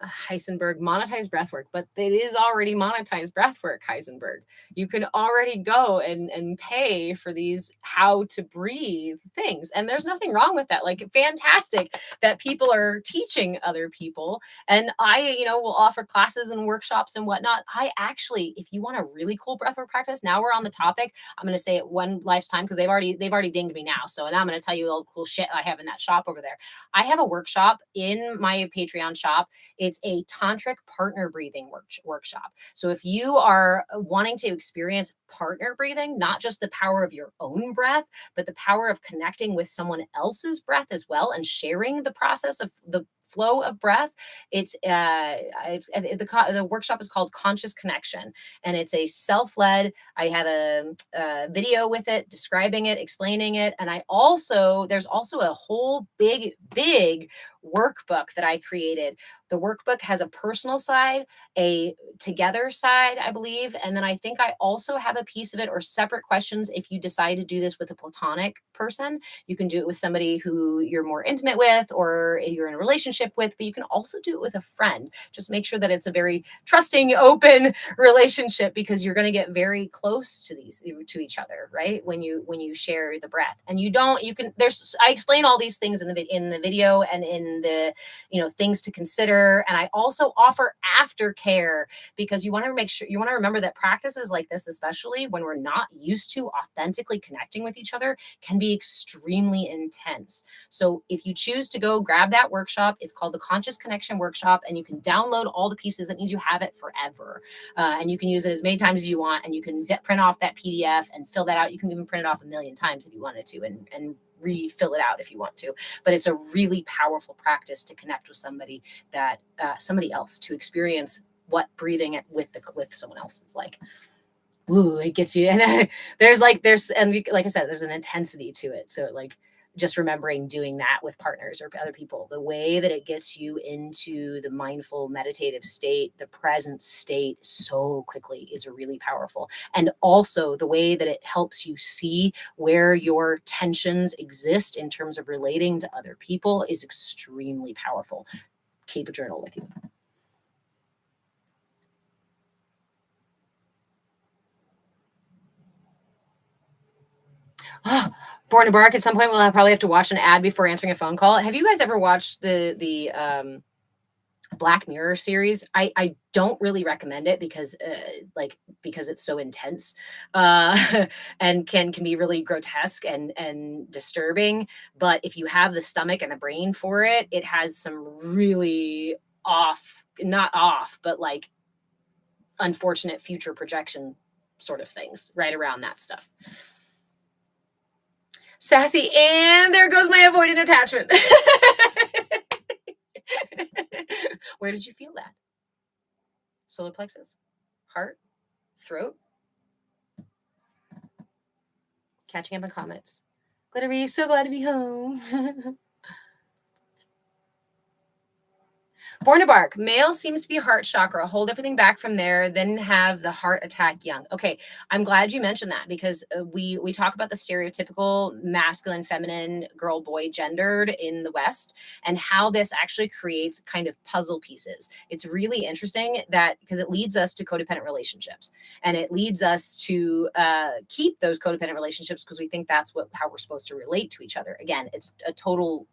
Heisenberg, monetized breathwork, but it is already monetized breathwork, Heisenberg. You can already go and pay for these how to breathe things. And there's nothing wrong with that. Like, fantastic that people are teaching other people. And I, will offer classes and workshops and whatnot. I actually, if you want a really cool breathwork practice, now we're on the topic. I'm going to say it one last time because they've already dinged me now. So now I'm going to tell you all the cool shit I have in that shop over there. I have a workshop in my Patreon shop. It's a tantric partner breathing workshop. So if you are wanting to experience partner breathing, not just the power of your own breath, but the power of connecting with someone else's breath as well and sharing the process of the flow of breath, the workshop is called Conscious Connection, and it's a self-led. I have a video with it describing it, explaining it, and there's also a whole big workbook that I created. The workbook has a personal side, a together side, I believe. And then I think I also have a piece of it, or separate questions. If you decide to do this with a platonic person, you can do it with somebody who you're more intimate with or you're in a relationship with, but you can also do it with a friend. Just make sure that it's a very trusting, open relationship, because you're going to get very close to each other, right? When you share the breath. And I explain all these things in the video and in the things to consider. And I also offer aftercare, because you want to remember that practices like this, especially when we're not used to authentically connecting with each other, can be extremely intense. So if you choose to go grab that workshop, it's called the Conscious Connection Workshop, and you can download all the pieces. That means you have it forever, and you can use it as many times as you want, and you can print off that PDF and fill that out. You can even print it off 1,000,000 times if you wanted to, and refill it out if you want to. But it's a really powerful practice to connect with somebody else, to experience what breathing with someone else is like. Ooh, it gets you. And there's like I said, there's an intensity to it. So like, just remembering doing that with partners or other people, the way that it gets you into the mindful meditative state, the present state so quickly, is really powerful. And also the way that it helps you see where your tensions exist in terms of relating to other people is extremely powerful. Keep a journal with you. Born to Bark. At some point, we'll probably have to watch an ad before answering a phone call. Have you guys ever watched the Black Mirror series? I don't really recommend it because because it's so intense, and can be really grotesque and disturbing. But if you have the stomach and the brain for it, it has some really not off, but like unfortunate future projection sort of things right around that stuff. Sassy, and there goes my avoidant attachment. Where did you feel that? Solar plexus, heart, throat. Catching up on comments. Glittery, so glad to be home. Born to Bark. Male seems to be heart chakra. Hold everything back from there, then have the heart attack young. Okay, I'm glad you mentioned that because we talk about the stereotypical masculine, feminine, girl, boy, gendered in the West, and how this actually creates kind of puzzle pieces. It's really interesting that because it leads us to codependent relationships, and it leads us to keep those codependent relationships because we think that's how we're supposed to relate to each other. Again, it's a total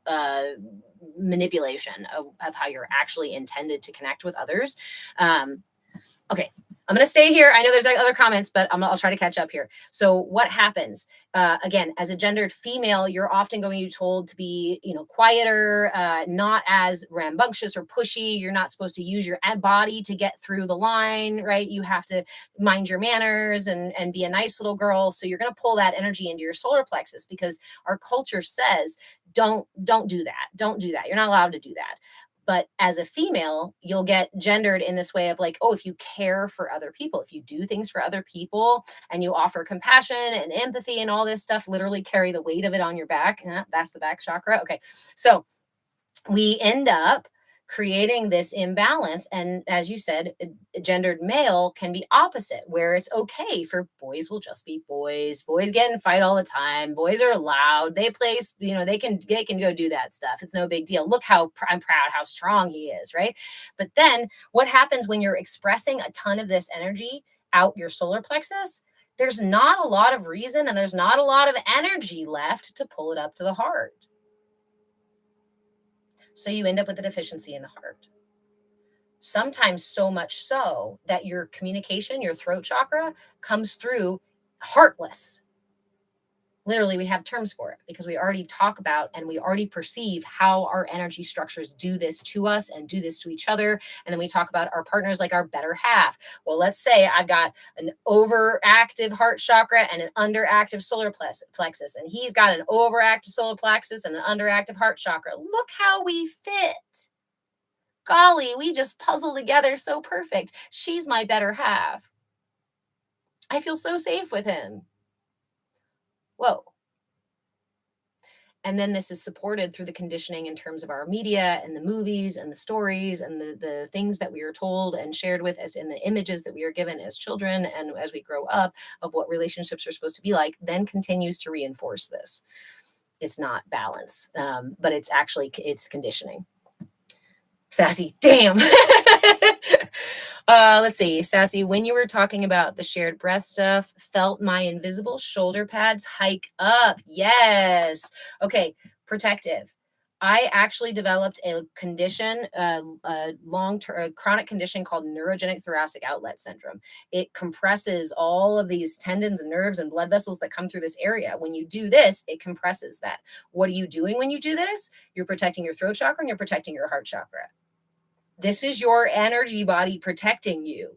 manipulation of how you're actually intended to connect with others. Okay, I'm going to stay here. I know there's other comments, but I'll try to catch up here. So what happens? Again, as a gendered female, you're often going to be told to be, quieter, not as rambunctious or pushy. You're not supposed to use your body to get through the line, right? You have to mind your manners and be a nice little girl. So you're going to pull that energy into your solar plexus because our culture says, don't do that. Don't do that. You're not allowed to do that. But as a female, you'll get gendered in this way of like, oh, if you care for other people, if you do things for other people and you offer compassion and empathy and all this stuff, literally carry the weight of it on your back. That's the back chakra. Okay. So we end up creating this imbalance. And as you said, a gendered male can be opposite, where it's okay for boys will just be boys. Boys get in fight all the time. Boys are loud. They play, they can go do that stuff. It's no big deal. Look how I'm proud how strong he is, right? But then what happens when you're expressing a ton of this energy out your solar plexus? There's not a lot of reason and there's not a lot of energy left to pull it up to the heart. So you end up with a deficiency in the heart. Sometimes so much so that your communication, your throat chakra, comes through heartless. Literally, we have terms for it because we already talk about and we already perceive how our energy structures do this to us and do this to each other. And then we talk about our partners like our better half. Well, let's say I've got an overactive heart chakra and an underactive solar plexus, and he's got an overactive solar plexus and an underactive heart chakra. Look how we fit. Golly, we just puzzle together so perfect. She's my better half. I feel so safe with him. Whoa. And then this is supported through the conditioning in terms of our media and the movies and the stories and the things that we are told and shared with us in the images that we are given as children and as we grow up of what relationships are supposed to be like, then continues to reinforce this. It's not balance, but it's conditioning. Sassy, damn. Let's see. Sassy, when you were talking about the shared breath stuff, felt my invisible shoulder pads hike up. Yes. Okay. Protective. I actually developed a condition, a long-term chronic condition called neurogenic thoracic outlet syndrome. It compresses all of these tendons and nerves and blood vessels that come through this area. When you do this, it compresses that. What are you doing when you do this? You're protecting your throat chakra and you're protecting your heart chakra. This is your energy body protecting you.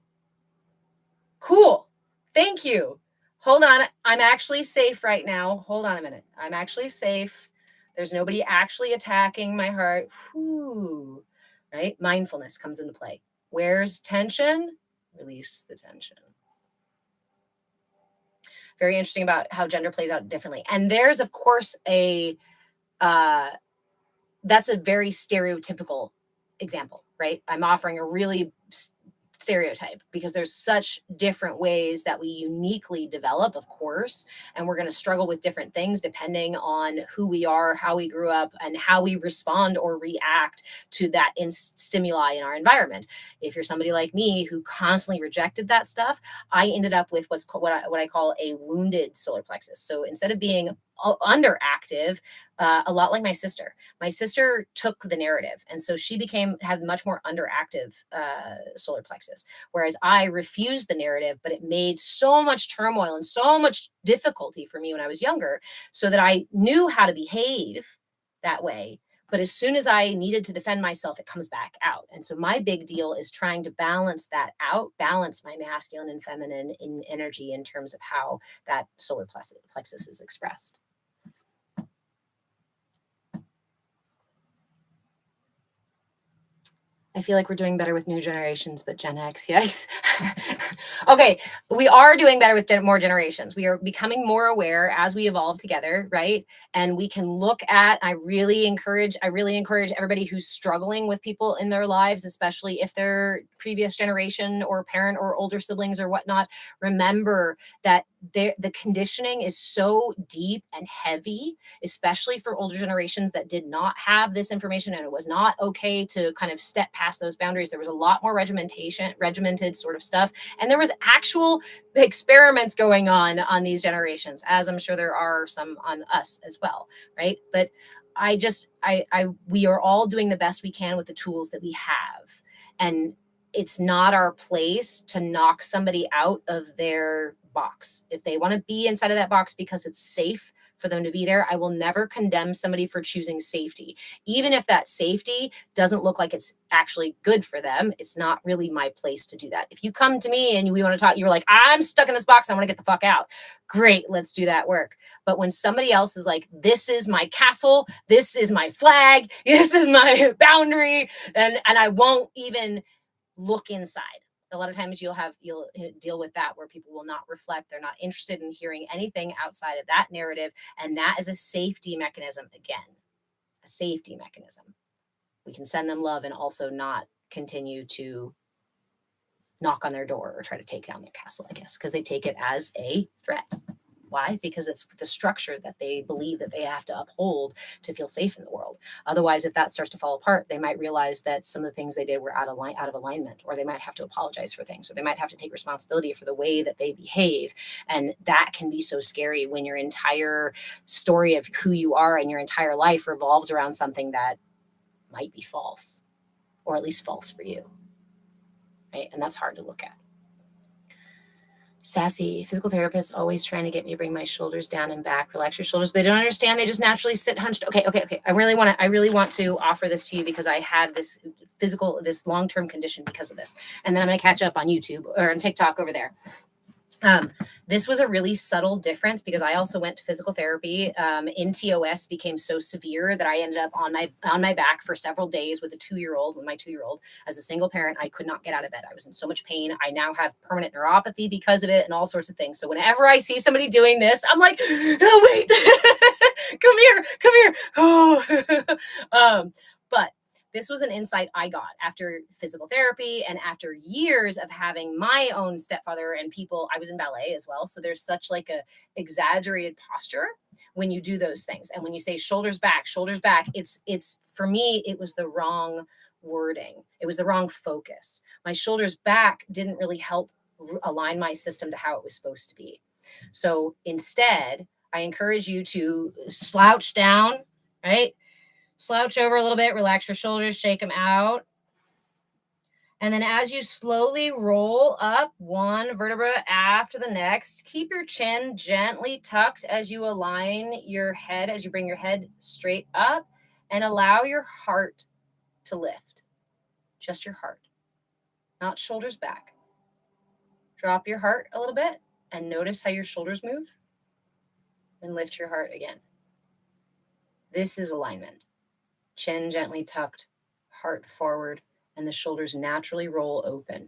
Cool. Thank you. Hold on. I'm actually safe right now. Hold on a minute. I'm actually safe. There's nobody actually attacking my heart. Whew. Right? Mindfulness comes into play. Where's tension? Release the tension. Very interesting about how gender plays out differently. And there's, of course, that's a very stereotypical example, right? I'm offering a really stereotype because there's such different ways that we uniquely develop, of course, and we're going to struggle with different things depending on who we are, how we grew up, and how we respond or react to that stimuli in our environment. If you're somebody like me who constantly rejected that stuff, I ended up with what I call a wounded solar plexus. So instead of being underactive, a lot like my sister. My sister took the narrative, and so she had much more underactive solar plexus, whereas I refused the narrative, but it made so much turmoil and so much difficulty for me when I was younger, so that I knew how to behave that way. But as soon as I needed to defend myself, it comes back out. And so my big deal is trying to balance that out, balance my masculine and feminine in energy in terms of how that solar plexus is expressed. I feel like we're doing better with new generations, but Gen X, yikes. Okay, we are doing better with more generations. We are becoming more aware as we evolve together, right? And we can look at, I really encourage everybody who's struggling with people in their lives, especially if they're previous generation or parent or older siblings or whatnot. Remember that the conditioning is so deep and heavy, especially for older generations that did not have this information, and it was not okay to kind of step past those boundaries. There was a lot more regimented sort of stuff, and there was actual experiments going on these generations, as I'm sure there are some on us as well, right? But we are all doing the best we can with the tools that we have, and it's not our place to knock somebody out of their box. If they want to be inside of that box because it's safe for them to be there, I will never condemn somebody for choosing safety. Even if that safety doesn't look like it's actually good for them, it's not really my place to do that. If you come to me and we want to talk, you're like, I'm stuck in this box, I want to get the fuck out. Great, let's do that work. But when somebody else is like, this is my castle, this is my flag, this is my boundary, and I won't even look inside. A lot of times you'll deal with that where people will not reflect. They're not interested in hearing anything outside of that narrative. And that is a safety mechanism. Again, a safety mechanism. We can send them love and also not continue to knock on their door or try to take down their castle, I guess, because they take it as a threat. Why? Because it's the structure that they believe that they have to uphold to feel safe in the world. Otherwise, if that starts to fall apart, they might realize that some of the things they did were out of alignment, or they might have to apologize for things, or they might have to take responsibility for the way that they behave. And that can be so scary when your entire story of who you are and your entire life revolves around something that might be false, or at least false for you. Right? And that's hard to look at. Sassy, physical therapist always trying to get me to bring my shoulders down and back, relax your shoulders. They don't understand. They just naturally sit hunched. Okay. I really want to offer this to you because I had this long-term condition because of this. And then I'm going to catch up on YouTube or on TikTok over there. This was a really subtle difference because I also went to physical therapy. In TOS became so severe that I ended up on my back for several days with my 2-year-old. As a single parent, I could not get out of bed. I was in so much pain. I now have permanent neuropathy because of it and all sorts of things. So whenever I see somebody doing this, I'm like, oh, wait, come here. Oh, but this was an insight I got after physical therapy and after years of having my own stepfather and people. I was in ballet as well. So there's such like a exaggerated posture when you do those things. And when you say shoulders back, it's for me, it was the wrong wording. It was the wrong focus. My shoulders back didn't really help align my system to how it was supposed to be. So instead, I encourage you to slouch down, right? Slouch over a little bit, relax your shoulders, shake them out. And then as you slowly roll up one vertebra after the next, keep your chin gently tucked as you align your head, as you bring your head straight up, and allow your heart to lift. Just your heart, not shoulders back. Drop your heart a little bit and notice how your shoulders move. Then lift your heart again. This is alignment. Chin gently tucked, heart forward, and the shoulders naturally roll open.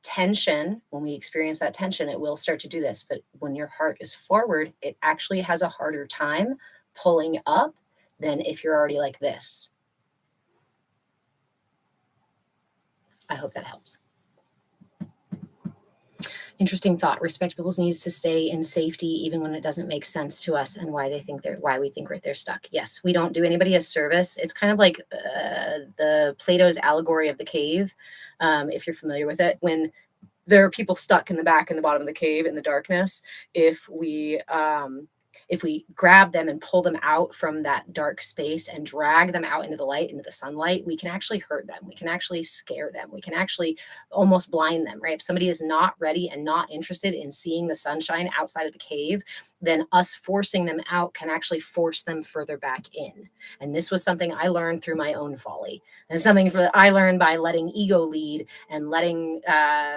Tension, when we experience that tension, it will start to do this. But when your heart is forward, it actually has a harder time pulling up than if you're already like this. I hope that helps. Interesting thought. Respect people's needs to stay in safety even when it doesn't make sense to us and why we think they're stuck. Yes, we don't do anybody a service. It's kind of like the Plato's allegory of the cave, if you're familiar with it. When there are people stuck in the back and the bottom of the cave in the darkness, if we if we grab them and pull them out from that dark space and drag them out into the light, into the sunlight, we can actually hurt them. We can actually scare them. We can actually almost blind them, right? If somebody is not ready and not interested in seeing the sunshine outside of the cave, then us forcing them out can actually force them further back in. And this was something I learned through my own folly. And something that I learned by letting ego lead and letting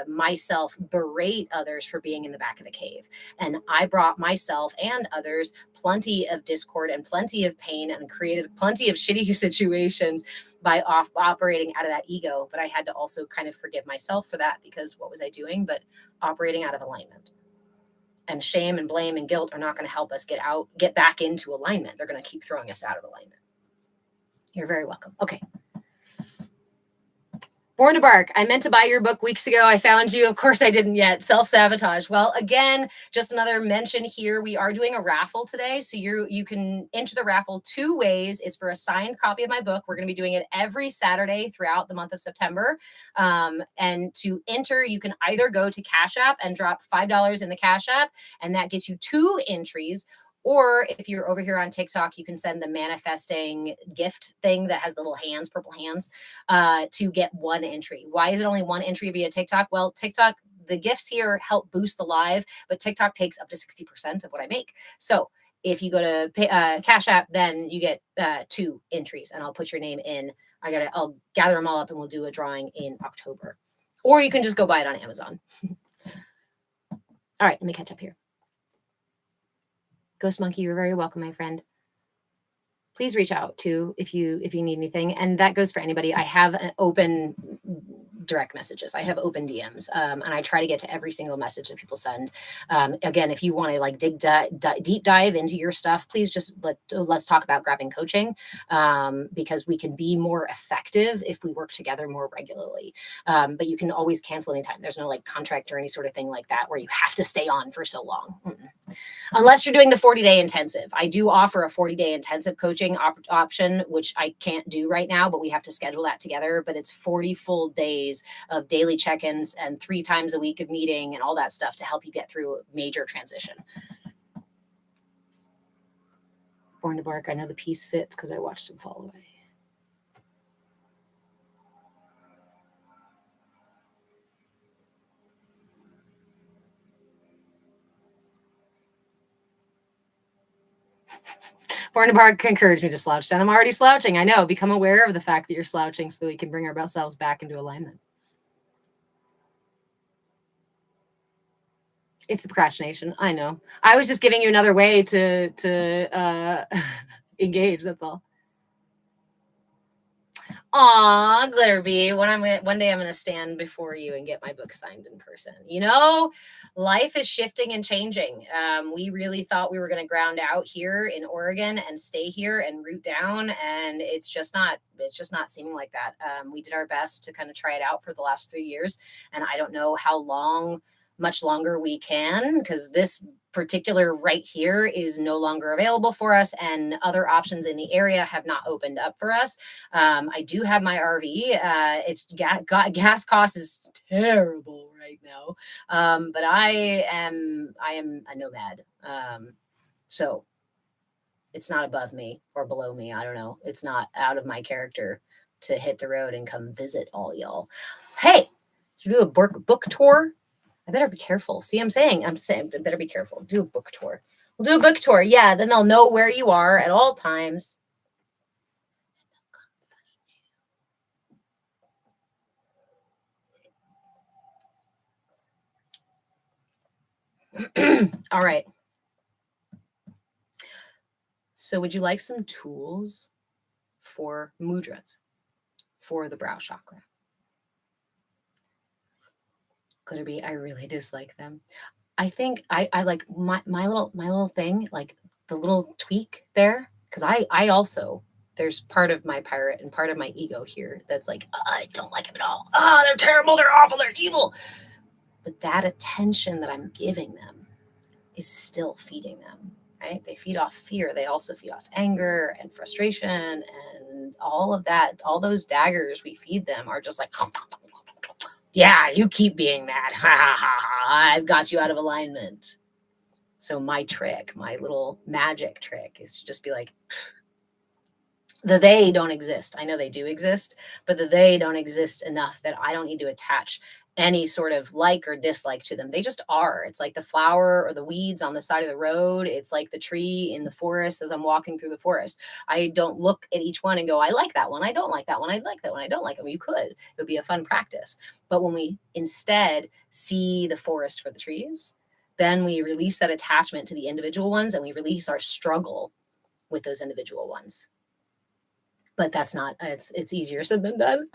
myself berate others for being in the back of the cave. And I brought myself and others plenty of discord and plenty of pain and created plenty of shitty situations by operating out of that ego. But I had to also kind of forgive myself for that, because what was I doing but operating out of alignment? And shame and blame and guilt are not going to help us get back into alignment. They're going to keep throwing us out of alignment. You're very welcome. Okay. Born to Bark. I meant to buy your book weeks ago. I found you. Of course I didn't yet. Self-sabotage. Well, again, just another mention here. We are doing a raffle today. So you can enter the raffle 2 ways. It's for a signed copy of my book. We're going to be doing it every Saturday throughout the month of September. And to enter, you can either go to Cash App and drop $5 in the Cash App, and that gets you 2 entries. Or if you're over here on TikTok, you can send the manifesting gift thing that has the little hands, purple hands, to get 1 entry. Why is it only 1 entry via TikTok? Well, TikTok, the gifts here help boost the live, but TikTok takes up to 60% of what I make. So if you go to Cash App, then you get 2 entries, and I'll put your name in. I'll gather them all up, and we'll do a drawing in October. Or you can just go buy it on Amazon. All right, let me catch up here. Ghost Monkey, you're very welcome, my friend. Please reach out too if you need anything. And that goes for anybody. I have an open direct messages. I have open DMs, and I try to get to every single message that people send. Again, if you want to like deep dive into your stuff, please just let's talk about grabbing coaching, because we can be more effective if we work together more regularly. But you can always cancel anytime. There's no like contract or any sort of thing like that where you have to stay on for so long. Unless you're doing the 40-day intensive. I do offer a 40-day intensive coaching option, which I can't do right now, but we have to schedule that together. But it's 40 full days of daily check-ins and 3 times a week of meeting and all that stuff to help you get through a major transition. Born to Bark. I know the piece fits because I watched him fall away. Born to Bark encouraged me to slouch down. I'm already slouching. I know. Become aware of the fact that you're slouching so that we can bring ourselves back into alignment. It's the procrastination. I know. I was just giving you another way to engage. That's all. Aw, Glitterbee. One day I'm gonna stand before you and get my book signed in person. You know, life is shifting and changing. We really thought we were gonna ground out here in Oregon and stay here and root down, and it's just not seeming like that. We did our best to kind of try it out for the last 3 years, and I don't know how much longer we can, because this particular right here is no longer available for us, and other options in the area have not opened up for us. I do have my RV. It's gas cost is terrible right now, but I am a nomad, so it's not above me or below me. I don't know. It's not out of my character to hit the road and come visit all y'all. Hey, should we do a book tour? I better be careful. See, I'm saying I better be careful. Do a book tour. We'll do a book tour. Yeah, then they'll know where you are at all times. All right. So would you like some tools for mudras for the brow chakra? Glitterbee, I really dislike them. I think I like my little thing, like the little tweak there, because I also, there's part of my pirate and part of my ego here that's like, I don't like them at all. Oh, they're terrible, they're awful, they're evil. But that attention that I'm giving them is still feeding them, right? They feed off fear. They also feed off anger and frustration and all of that. All those daggers we feed them are just like, yeah, you keep being mad. Ha ha ha ha. I've got you out of alignment. So my trick, my little magic trick is to just be like, the they don't exist. I know they do exist, but the they don't exist enough that I don't need to attach any sort of like or dislike to them. They just are. It's like the flower or the weeds on the side of the road. It's like the tree in the forest as I'm walking through the forest. I don't look at each one and go, I like that one. I don't like that one. I like that one. I don't like them. You could. It would be a fun practice. But when we instead see the forest for the trees, then we release that attachment to the individual ones and we release our struggle with those individual ones. But that's not, it's easier said than done.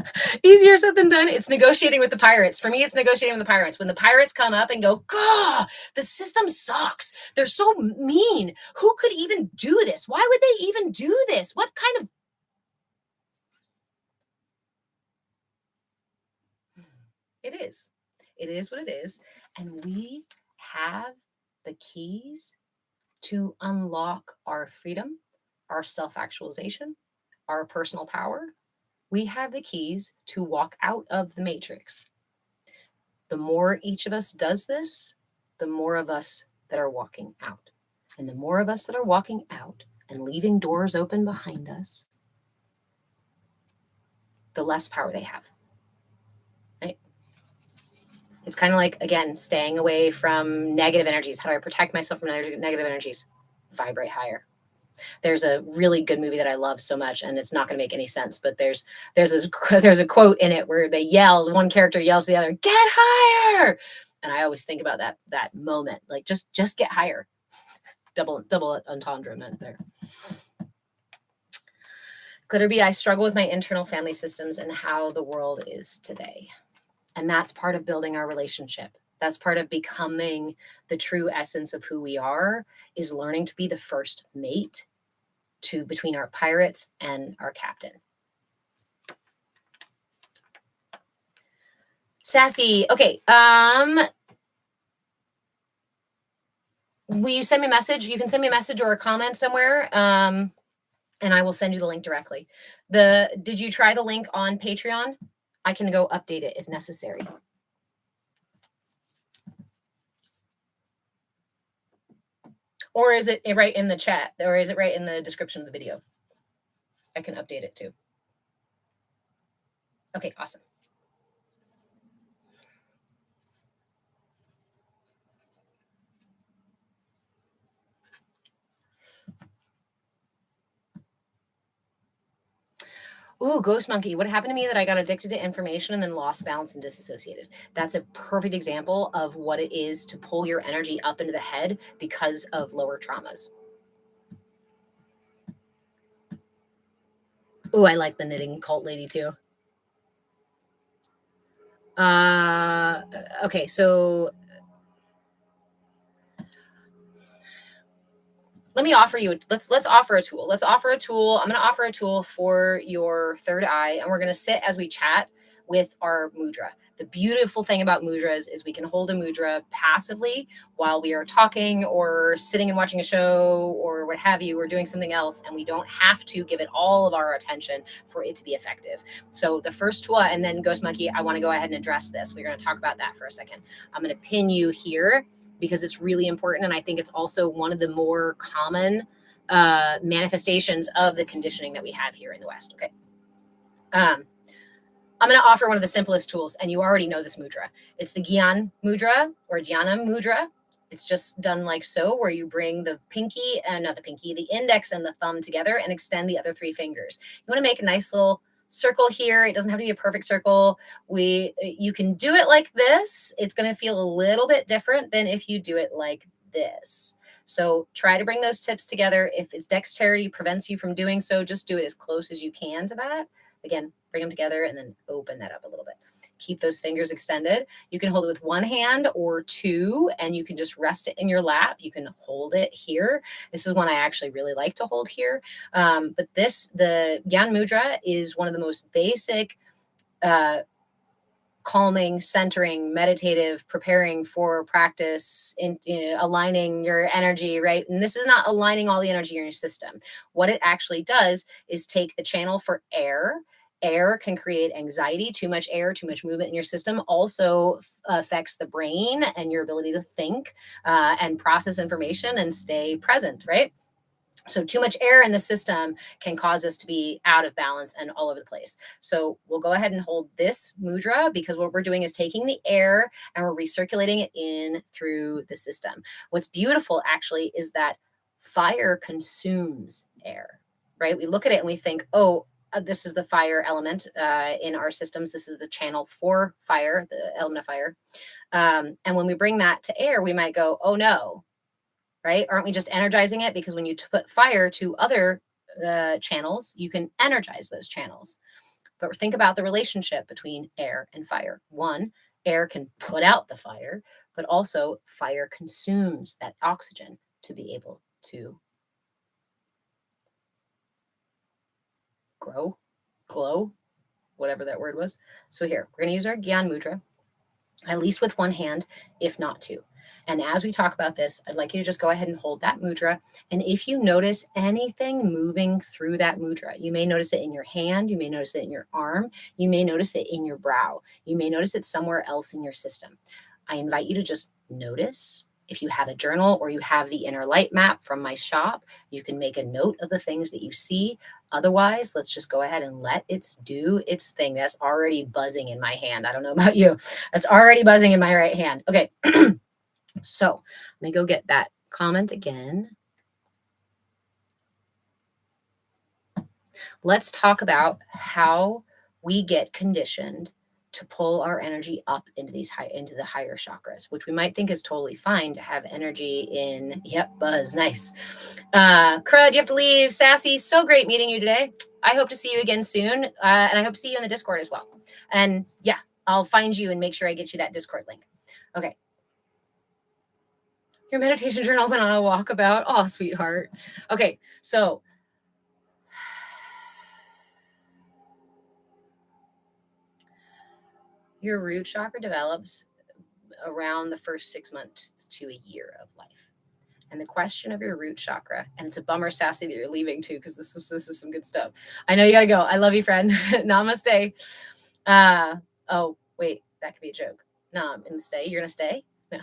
Easier said than done. It's negotiating with the pirates. For me, it's negotiating with the pirates. When the pirates come up and go, God, the system sucks. They're so mean. Who could even do this? Why would they even do this? What kind of... It is. It is what it is. And we have the keys to unlock our freedom, our self-actualization, our personal power. We have the keys to walk out of the matrix. The more each of us does this, the more of us that are walking out. And the more of us that are walking out and leaving doors open behind us, the less power they have. Right? It's kind of like, again, staying away from negative energies. How do I protect myself from negative energies? Vibrate higher. There's a really good movie that I love so much, and it's not going to make any sense, but there's a quote in it where they yell, one character yells to the other, "Get higher!" And I always think about that moment, like just get higher. Double entendre meant there. Glitterby, I struggle with my internal family systems and how the world is today. And that's part of building our relationship. That's part of becoming the true essence of who we are, is learning to be the first mate between our pirates and our captain. Sassy. Okay. Will you send me a message? You can send me a message or a comment somewhere. And I will send you the link directly. Did you try the link on Patreon? I can go update it if necessary. Or is it right in the chat? Or is it right in the description of the video? I can update it too. Okay, awesome. Ooh, Ghost Monkey. What happened to me that I got addicted to information and then lost balance and disassociated? That's a perfect example of what it is to pull your energy up into the head because of lower traumas. Ooh, I like the knitting cult lady too. Okay, so let me offer you, let's offer a tool. Let's offer a tool. I'm going to offer a tool for your third eye, and we're going to sit as we chat with our mudra. The beautiful thing about mudras is we can hold a mudra passively while we are talking or sitting and watching a show or what have you, or doing something else, and we don't have to give it all of our attention for it to be effective. So the first tool, and then Ghost Monkey, I want to go ahead and address this. We're going to talk about that for a second. I'm going to pin you here because it's really important, and I think it's also one of the more common manifestations of the conditioning that we have here in the West. Okay. I'm going to offer one of the simplest tools, and you already know this mudra. It's the Gyan mudra or Dhyana mudra. It's just done like so, where you bring the pinky, the index and the thumb together and extend the other three fingers. You want to make a nice little circle here. It doesn't have to be a perfect circle. You can do it like this. It's going to feel a little bit different than if you do it like this. So try to bring those tips together. If it's dexterity prevents you from doing so, just do it as close as you can to that. Again, bring them together and then open that up a little bit. Keep those fingers extended. You can hold it with one hand or two, and you can just rest it in your lap. You can hold it here. This is one I actually really like to hold here. But the Gyan Mudra is one of the most basic calming, centering, meditative, preparing for practice, aligning your energy, right? And this is not aligning all the energy in your system. What it actually does is take the channel for air Air can create anxiety. Too much air, too much movement in your system also affects the brain and your ability to think and process information and stay present, right? So too much air in the system can cause us to be out of balance and all over the place. So we'll go ahead and hold this mudra, because what we're doing is taking the air and we're recirculating it in through the system. What's beautiful actually is that fire consumes air, right? We look at it and we think, oh, this is the fire element in our systems. This is the channel for fire, the element of fire. And when we bring that to air, we might go, oh no, right? Aren't we just energizing it? Because when you put fire to other channels, you can energize those channels. But think about the relationship between air and fire. One, air can put out the fire, but also fire consumes that oxygen to be able to grow, glow, whatever that word was. So here, we're going to use our Gyan Mudra, at least with one hand, if not two. And as we talk about this, I'd like you to just go ahead and hold that mudra. And if you notice anything moving through that mudra, you may notice it in your hand, you may notice it in your arm, you may notice it in your brow, you may notice it somewhere else in your system. I invite you to just notice. If you have a journal or you have the inner light map from my shop, you can make a note of the things that you see. Otherwise, let's just go ahead and let it do its thing. That's already buzzing in my hand. I don't know about you. That's already buzzing in my right hand. Okay. So let me go get that comment again. Let's talk about how we get conditioned to pull our energy up into the higher chakras, which we might think is totally fine to have energy in. Yep, buzz, nice. Crud, you have to leave. Sassy, so great meeting you today. I hope to see you again soon, and I hope to see you in the Discord as well. And yeah, I'll find you and make sure I get you that Discord link. Okay. Your meditation journal went on a walkabout. Oh, sweetheart. Okay, so your root chakra develops around the first 6 months to a year of life. And the question of your root chakra, and it's a bummer, Sassy, that you're leaving too, because this is some good stuff. I know you gotta go. I love you, friend. Namaste. Oh, wait, that could be a joke. No, I'm gonna stay. You're gonna stay? No.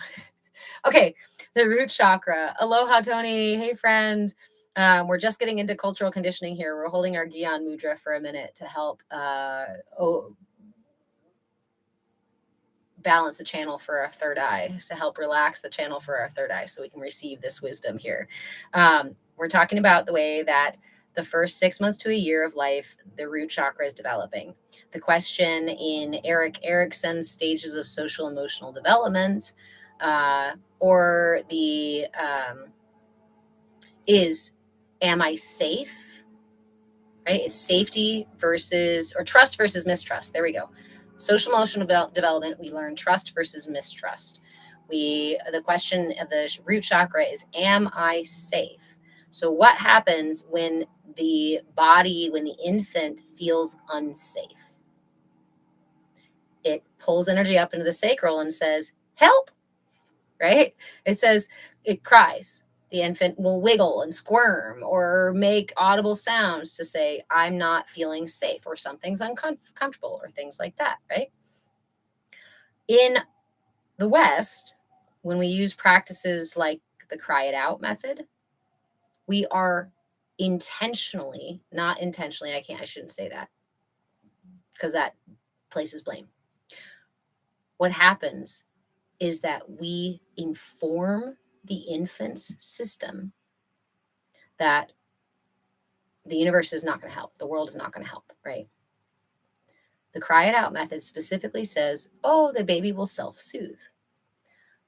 Okay, the root chakra. Aloha, Tony. Hey, friend. We're just getting into cultural conditioning here. We're holding our Gyan Mudra for a minute to help balance the channel for our third eye, to help relax the channel for our third eye so we can receive this wisdom here. We're talking about the way that the first 6 months to a year of life, the root chakra is developing. The question in Erik Erikson's Stages of Social Emotional Development, or the is, am I safe? Right? It's safety versus, or trust versus mistrust. There we go. Social emotional development, we learn trust versus mistrust. The question of the root chakra is, am I safe? So what happens when the infant feels unsafe? It pulls energy up into the sacral and says, help, right? It cries. The infant will wiggle and squirm or make audible sounds to say, I'm not feeling safe, or something's uncomfortable, or things like that, right? In the West, when we use practices like the cry it out method, we are intentionally, not intentionally, I shouldn't say that, because that places blame. What happens is that we inform the infant's system that the universe is not going to help. The world is not going to help, right? The cry it out method specifically says, oh, the baby will self-soothe.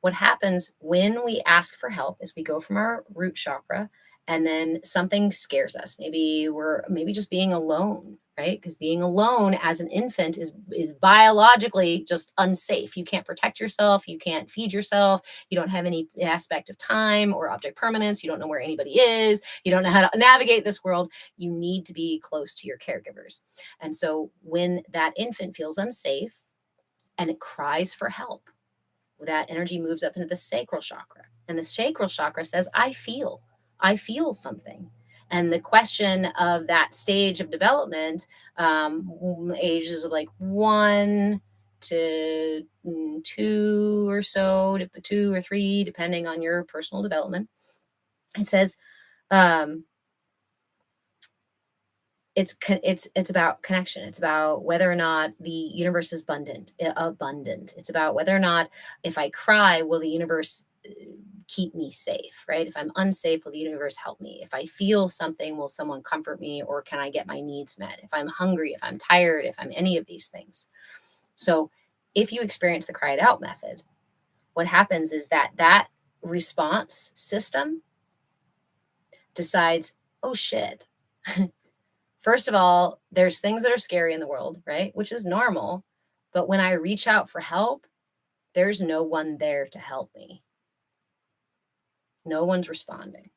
What happens when we ask for help is we go from our root chakra, and then something scares us. Maybe just being alone, right? Because being alone as an infant is biologically just unsafe. You can't protect yourself. You can't feed yourself. You don't have any aspect of time or object permanence. You don't know where anybody is. You don't know how to navigate this world. You need to be close to your caregivers. And so when that infant feels unsafe and it cries for help, that energy moves up into the sacral chakra. And the sacral chakra says, I feel something. And the question of that stage of development, ages of like 1 to 2 or so, 2 or 3, depending on your personal development. It says, um, it's about connection. It's about whether or not the universe is abundant. It's about whether or not, if I cry, will the universe keep me safe, right? If I'm unsafe, will the universe help me? If I feel something, will someone comfort me, or can I get my needs met? If I'm hungry, if I'm tired, if I'm any of these things. So if you experience the cry it out method, what happens is that response system decides, oh shit. First of all, there's things that are scary in the world, right? Which is normal. But when I reach out for help, there's no one there to help me. No one's responding.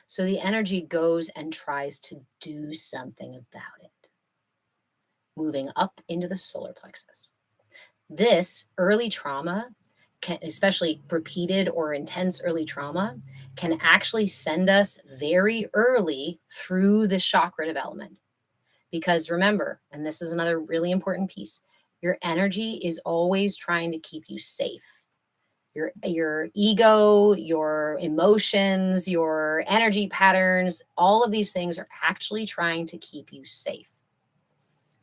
So the energy goes and tries to do something about it, moving up into the solar plexus. This early trauma, especially repeated or intense early trauma, can actually send us very early through the chakra development. Because remember, and this is another really important piece, your energy is always trying to keep you safe. Your ego, your emotions, your energy patterns, all of these things are actually trying to keep you safe.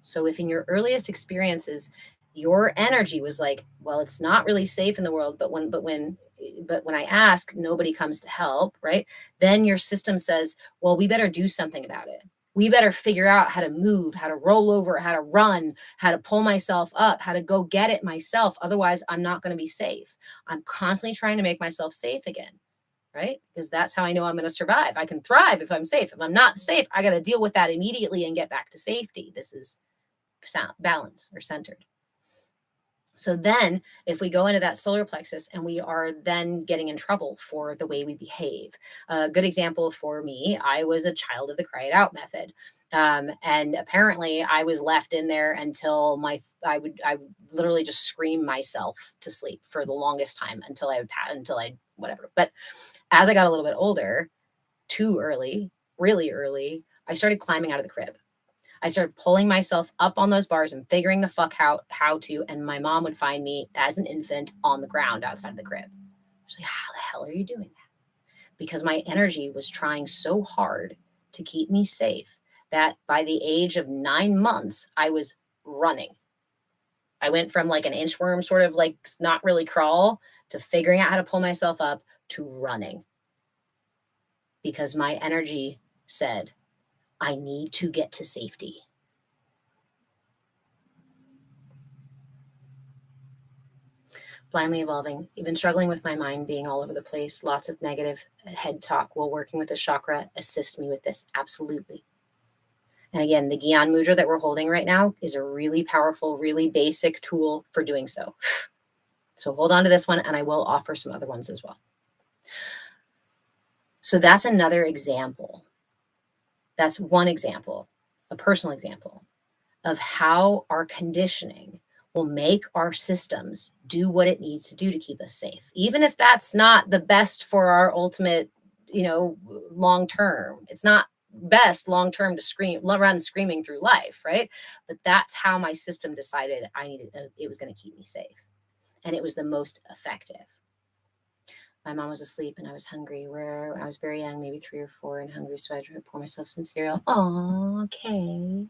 So if in your earliest experiences, your energy was like, well, it's not really safe in the world, but when I ask, nobody comes to help, right? Then your system says, well, we better do something about it. We better figure out how to move, how to roll over, how to run, how to pull myself up, how to go get it myself. Otherwise, I'm not going to be safe. I'm constantly trying to make myself safe again, right? Because that's how I know I'm going to survive. I can thrive if I'm safe. If I'm not safe, I got to deal with that immediately and get back to safety. This is balance or centered. So then if we go into that solar plexus and we are then getting in trouble for the way we behave, a good example for me, I was a child of the cry it out method. And apparently I was left in there until I would literally just scream myself to sleep for the longest time until I whatever. But as I got a little bit older, too early, really early, I started climbing out of the crib. I started pulling myself up on those bars and figuring the fuck out how to. And my mom would find me as an infant on the ground outside of the crib. She's like, how the hell are you doing that? Because my energy was trying so hard to keep me safe that by the age of 9 months, I was running. I went from like an inchworm, sort of like not really crawl, to figuring out how to pull myself up to running. Because my energy said, I need to get to safety. Blindly evolving. You've been struggling with my mind being all over the place. Lots of negative head talk. Will working with the chakra assist me with this? Absolutely. And again, the Gyan Mudra that we're holding right now is a really powerful, really basic tool for doing so. So hold on to this one, and I will offer some other ones as well. So that's another example. That's one example, a personal example of how our conditioning will make our systems do what it needs to do to keep us safe. Even if that's not the best for our ultimate, long term. It's not best long term to run screaming through life, right? But that's how my system decided it was going to keep me safe. And it was the most effective. My mom was asleep and I was hungry. Where I was very young, maybe 3 or 4, and hungry, so I tried to pour myself some cereal. Oh, okay.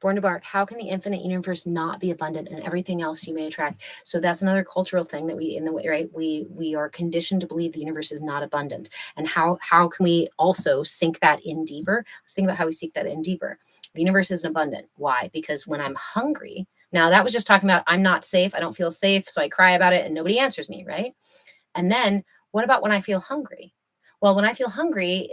Born to Bark, how can the infinite universe not be abundant and everything else you may attract? So that's another cultural thing that we are conditioned to believe the universe is not abundant. And how can we also sink that in deeper? Let's think about how we sink that in deeper. The universe isn't abundant. Why? Because when I'm hungry, now that was just talking about I'm not safe, I don't feel safe, so I cry about it and nobody answers me, right? And then what about when I feel hungry? Well, when I feel hungry,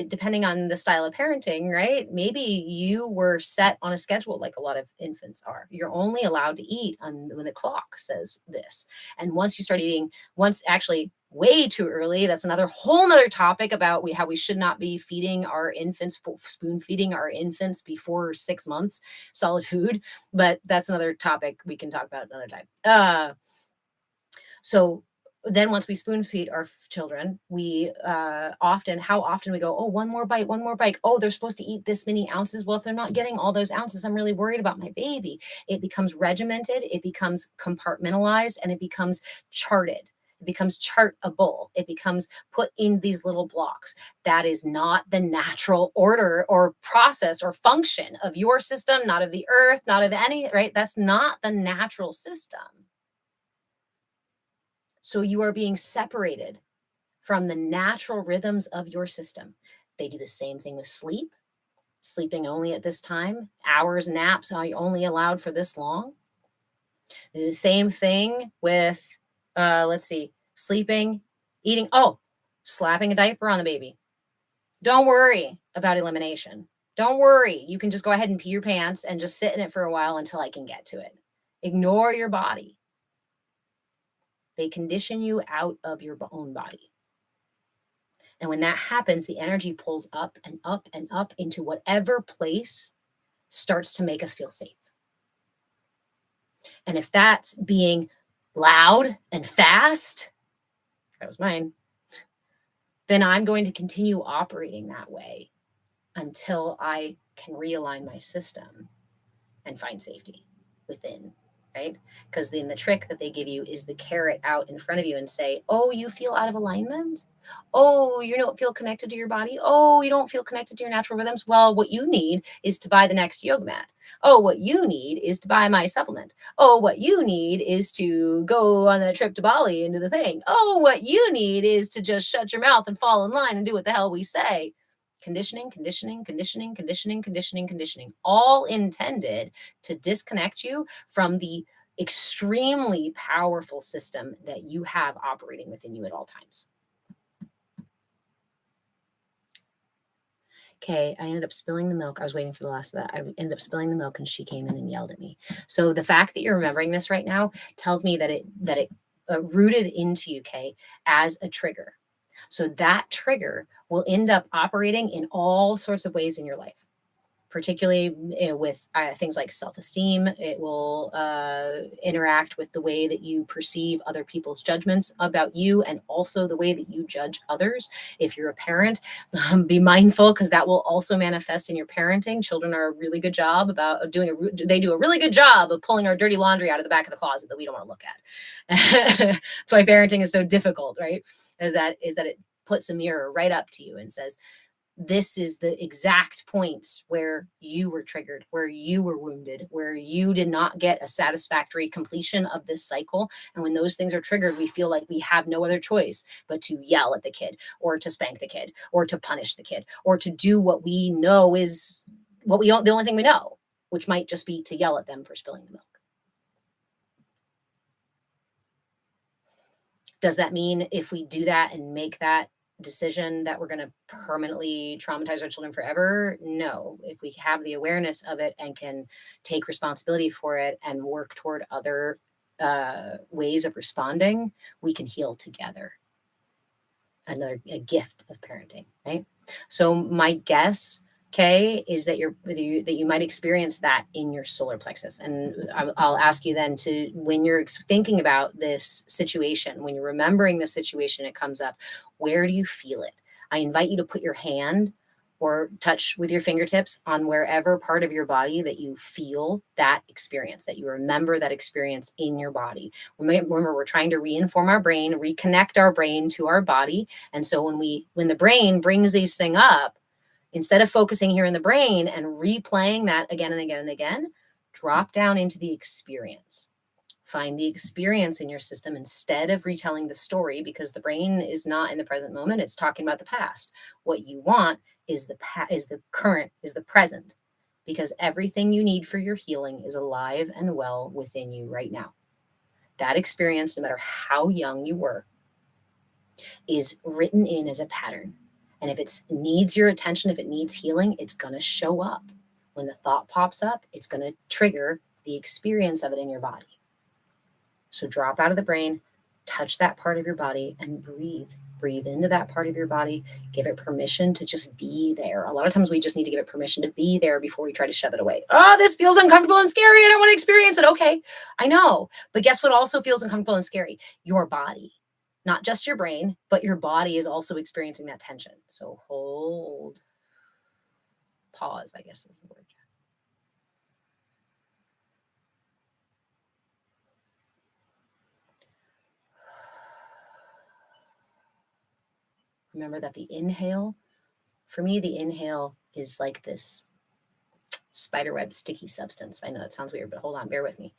depending on the style of parenting, right? Maybe you were set on a schedule like a lot of infants are. You're only allowed to eat when the clock says this. And once you start eating, actually way too early, that's another whole nother topic about how we should not be feeding our infants, spoon feeding our infants before 6 months solid food. But that's another topic we can talk about another time. So then once we spoon feed our children, we how often we go, oh, one more bite, one more bite. Oh, they're supposed to eat this many ounces. Well, if they're not getting all those ounces, I'm really worried about my baby. It becomes regimented, it becomes compartmentalized, and it becomes charted. It becomes chartable. It becomes put in these little blocks. That is not the natural order or process or function of your system, not of the earth, not of any, right? That's not the natural system. So you are being separated from the natural rhythms of your system. They do the same thing with sleep, sleeping only at this time, hours naps are only allowed for this long. The same thing with, let's see, sleeping, eating. Oh, slapping a diaper on the baby. Don't worry about elimination. Don't worry. You can just go ahead and pee your pants and just sit in it for a while until I can get to it. Ignore your body. They condition you out of your own body. And when that happens, the energy pulls up and up and up into whatever place starts to make us feel safe. And if that's being loud and fast, that was mine, then I'm going to continue operating that way until I can realign my system and find safety within, right? Because then the trick that they give you is the carrot out in front of you and say, oh, you feel out of alignment? Oh, you don't feel connected to your body? Oh, you don't feel connected to your natural rhythms? Well, what you need is to buy the next yoga mat. Oh, what you need is to buy my supplement. Oh, what you need is to go on a trip to Bali and do the thing. Oh, what you need is to just shut your mouth and fall in line and do what the hell we say. Conditioning, conditioning, conditioning, conditioning, conditioning, conditioning, all intended to disconnect you from the extremely powerful system that you have operating within you at all times. Okay, I ended up spilling the milk. I was waiting for the last of that. I ended up spilling the milk and she came in and yelled at me. So the fact that you're remembering this right now tells me that it rooted into you, Kay, as a trigger. So that trigger will end up operating in all sorts of ways in your life, particularly with things like self-esteem. It will interact with the way that you perceive other people's judgments about you and also the way that you judge others. If you're a parent, be mindful because that will also manifest in your parenting. Children are a really good job about they do a really good job of pulling our dirty laundry out of the back of the closet that we don't want to look at. That's why parenting is so difficult, right? Is that it puts a mirror right up to you and says, this is the exact points where you were triggered, where you were wounded, where you did not get a satisfactory completion of this cycle. And when those things are triggered, we feel like we have no other choice but to yell at the kid or to spank the kid or to punish the kid or to do what we know is what we don't, the only thing we know, which might just be to yell at them for spilling the milk. Does that mean if we do that and make that decision that we're going to permanently traumatize our children forever? No. If we have the awareness of it and can take responsibility for it and work toward other ways of responding, we can heal together. A gift of parenting, right? So my guess, Kay, is that you might experience that in your solar plexus. And I'll ask you then to, when you're thinking about this situation, when you're remembering the situation, it comes up, where do you feel it? I invite you to put your hand or touch with your fingertips on wherever part of your body that you feel that experience, that you remember that experience in your body. Remember, we're trying to reinform our brain, reconnect our brain to our body. And so when the brain brings these things up, instead of focusing here in the brain and replaying that again and again and again, drop down into the experience. Find the experience in your system instead of retelling the story, because the brain is not in the present moment. It's talking about the past. What you want is the current, is the present, because everything you need for your healing is alive and well within you right now. That experience, no matter how young you were, is written in as a pattern. And if it needs your attention, if it needs healing, it's going to show up. When the thought pops up, it's going to trigger the experience of it in your body. So drop out of the brain, touch that part of your body, and breathe. Breathe into that part of your body. Give it permission to just be there. A lot of times we just need to give it permission to be there before we try to shove it away. Oh, this feels uncomfortable and scary. I don't want to experience it. Okay, I know. But guess what also feels uncomfortable and scary? Your body. Not just your brain, but your body is also experiencing that tension. So hold. Pause, I guess is the word. Remember that the inhale, for me, the inhale is like this spiderweb sticky substance. I know that sounds weird, but hold on, bear with me.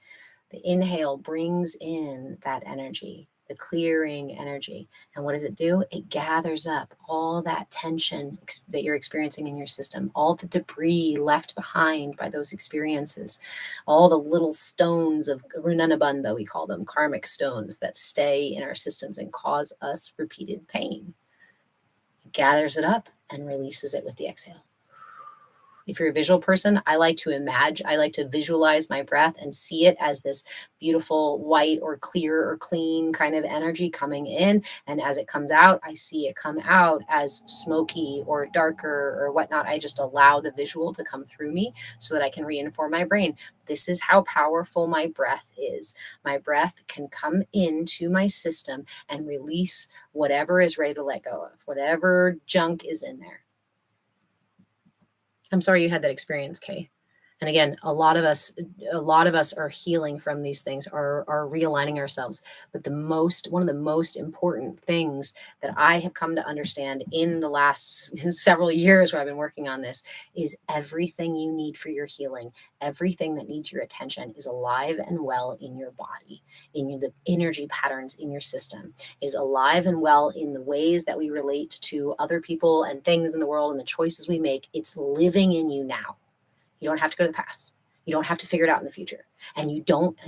The inhale brings in that energy, the clearing energy. And what does it do? It gathers up all that tension that you're experiencing in your system, all the debris left behind by those experiences, all the little stones of runanabandha, we call them, karmic stones that stay in our systems and cause us repeated pain. It gathers it up and releases it with the exhale. If you're a visual person, I like to visualize my breath and see it as this beautiful white or clear or clean kind of energy coming in. And as it comes out, I see it come out as smoky or darker or whatnot. I just allow the visual to come through me so that I can reinform my brain. This is how powerful my breath is. My breath can come into my system and release whatever is ready to let go of, whatever junk is in there. I'm sorry you had that experience, Kay. And again, a lot of us are healing from these things, are realigning ourselves. But one of the most important things that I have come to understand in the last several years where I've been working on this is everything you need for your healing, everything that needs your attention is alive and well in your body, the energy patterns in your system is alive and well in the ways that we relate to other people and things in the world and the choices we make. It's living in you now. You don't have to go to the past. You don't have to figure it out in the future. And you don't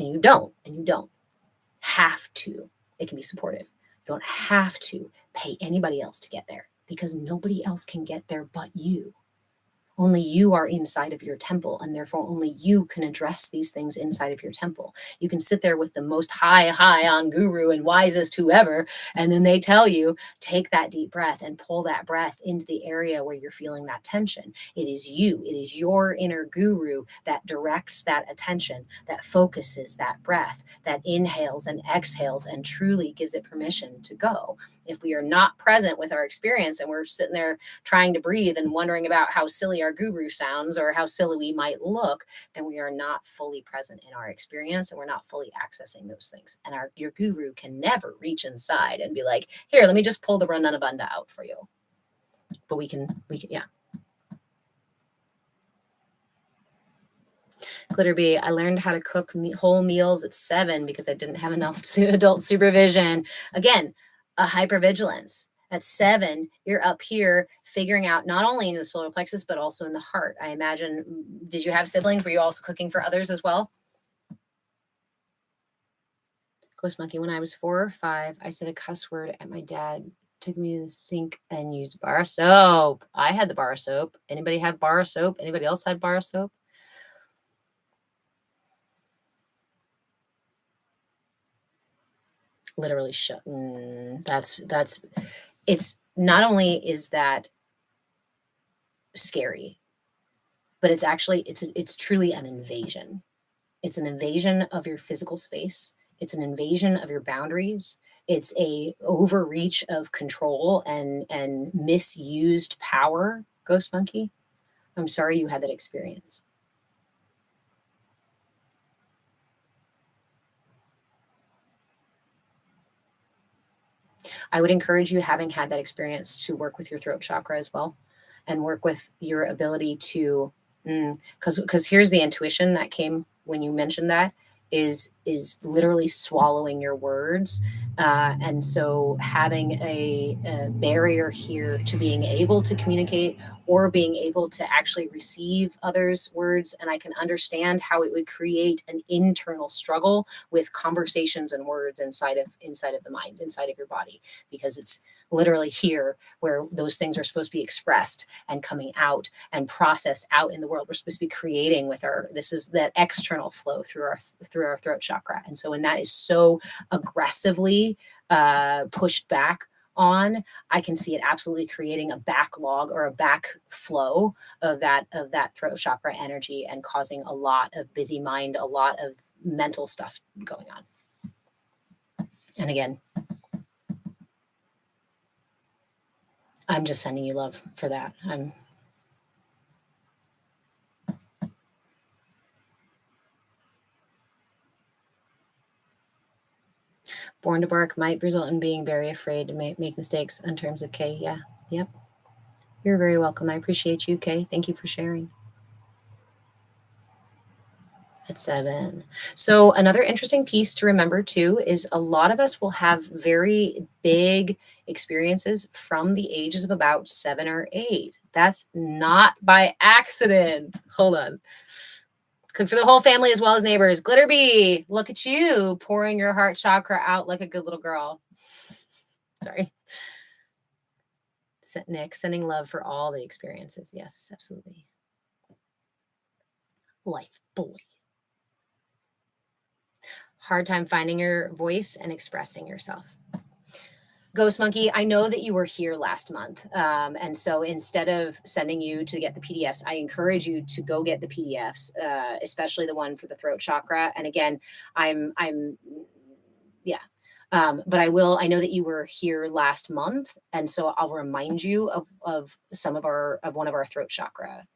have to. It can be supportive. You don't have to pay anybody else to get there because nobody else can get there but you. Only you are inside of your temple, and therefore only you can address these things inside of your temple. You can sit there with the most high on guru and wisest whoever, and then they tell you, take that deep breath and pull that breath into the area where you're feeling that tension. It is you, it is your inner guru that directs that attention, that focuses that breath, that inhales and exhales and truly gives it permission to go. If we are not present with our experience and we're sitting there trying to breathe and wondering about how silly our guru sounds or how silly we might look, then we are not fully present in our experience and we're not fully accessing those things. And your guru can never reach inside and be like, here, let me just pull the Rananabandha out for you. But we can, yeah. Glitterbee, I learned how to cook whole meals at 7 because I didn't have enough adult supervision. Again, a hypervigilance. At 7, you're up here figuring out not only in the solar plexus, but also in the heart. I imagine, did you have siblings? Were you also cooking for others as well? Ghost Monkey, when I was 4 or 5, I said a cuss word at my dad. Took me to the sink and used bar soap. I had the bar soap. Anybody have bar soap? Anybody else had bar soap? Literally shut. That's it's not only is that scary, but it's actually it's truly an invasion. It's an invasion of your physical space. It's an invasion of your boundaries. It's a overreach of control and misused power, Ghost Monkey. I'm sorry you had that experience. I would encourage you, having had that experience, to work with your throat chakra as well and work with your ability to, because here's the intuition that came when you mentioned that, is literally swallowing your words. And so having a barrier here to being able to communicate or being able to actually receive others' words. And I can understand how it would create an internal struggle with conversations and words inside of the mind, inside of your body, because it's literally here where those things are supposed to be expressed and coming out and processed out in the world. We're supposed to be creating with this is that external flow through our throat chakra. And so when that is so aggressively pushed back on, I can see it absolutely creating a backlog or a backflow of that throat chakra energy and causing a lot of busy mind, a lot of mental stuff going on. And again, I'm just sending you love for that. Born to bark might result in being very afraid to make mistakes in terms of Kay. Yeah. Yep. You're very welcome. I appreciate you, Kay. Thank you for sharing. At 7. So another interesting piece to remember too is a lot of us will have very big experiences from the ages of about 7 or 8. That's not by accident. Hold on. Cook for the whole family as well as neighbors. Glitter Bee, look at you pouring your heart chakra out like a good little girl. Sorry. Nick, sending love for all the experiences. Yes, absolutely. Life boy. Hard time finding your voice and expressing yourself. Ghost Monkey, I know that you were here last month. And so instead of sending you to get the PDFs, I encourage you to go get the PDFs, especially the one for the throat chakra. And again, yeah. But I know that you were here last month. And so I'll remind you of one of our throat chakra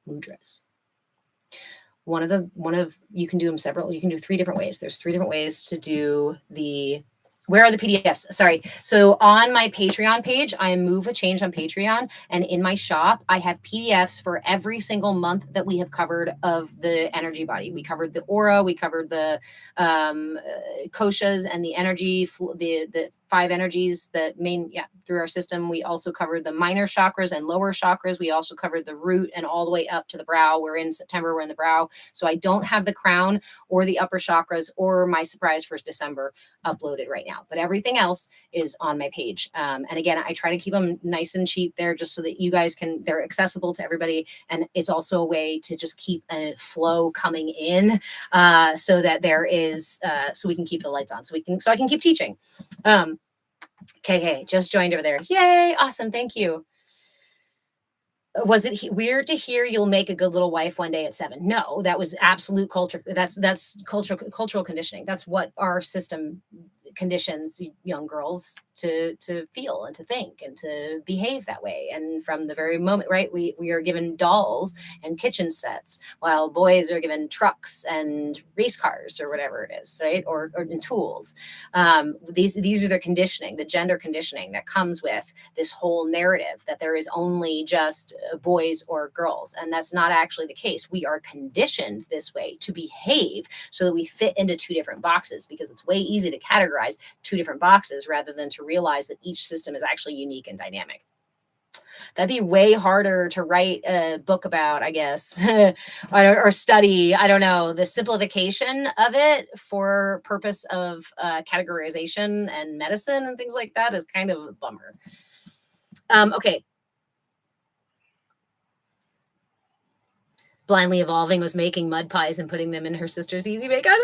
mudras. You can do them several, you can do 3 different ways. There's 3 different ways to do where are the PDFs? Sorry. So on my Patreon page, I move a change on Patreon, and in my shop, I have PDFs for every single month that we have covered of the energy body. We covered the aura, we covered the koshas and the energy, the 5 energies that through our system. We also covered the minor chakras and lower chakras. We also covered the root and all the way up to the brow. We're in September, we're in the brow. So I don't have the crown or the upper chakras or my surprise for December uploaded right now, but everything else is on my page. And again, I try to keep them nice and cheap there just so that you guys they're accessible to everybody. And it's also a way to just keep a flow coming in so that there is, so we can keep the lights on, so I can keep teaching. KK just joined over there. Yay. Awesome. Thank you. Was it weird to hear you'll make a good little wife one day at 7? No, that was absolute culture. That's cultural conditioning. That's what our system conditions young girls to feel and to think and to behave that way. And from the very moment, right, we are given dolls and kitchen sets, while boys are given trucks and race cars or whatever it is, right, or tools. These are the conditioning, the gender conditioning that comes with this whole narrative that there is only just boys or girls, and that's not actually the case. We are conditioned this way to behave so that we fit into 2 different boxes, because it's way easy to categorize 2 different boxes rather than to realize that each system is actually unique and dynamic. That'd be way harder to write a book about, I guess, or study. I don't know, the simplification of it for purpose of categorization and medicine and things like that is kind of a bummer. Okay. Blindly Evolving was making mud pies and putting them in her sister's Easy Bake Oven.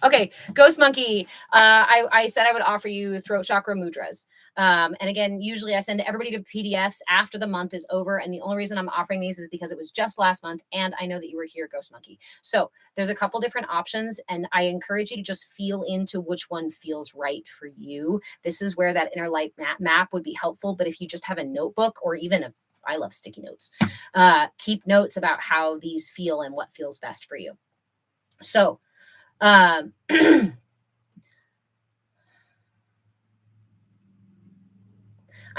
Okay, Ghost Monkey. I said I would offer you throat chakra mudras. And again, usually I send everybody to PDFs after the month is over. And the only reason I'm offering these is because it was just last month. And I know that you were here, Ghost Monkey. So there's a couple different options. And I encourage you to just feel into which one feels right for you. This is where that inner light map would be helpful. But if you just have a notebook or even I love sticky notes. Keep notes about how these feel and what feels best for you. So, I'm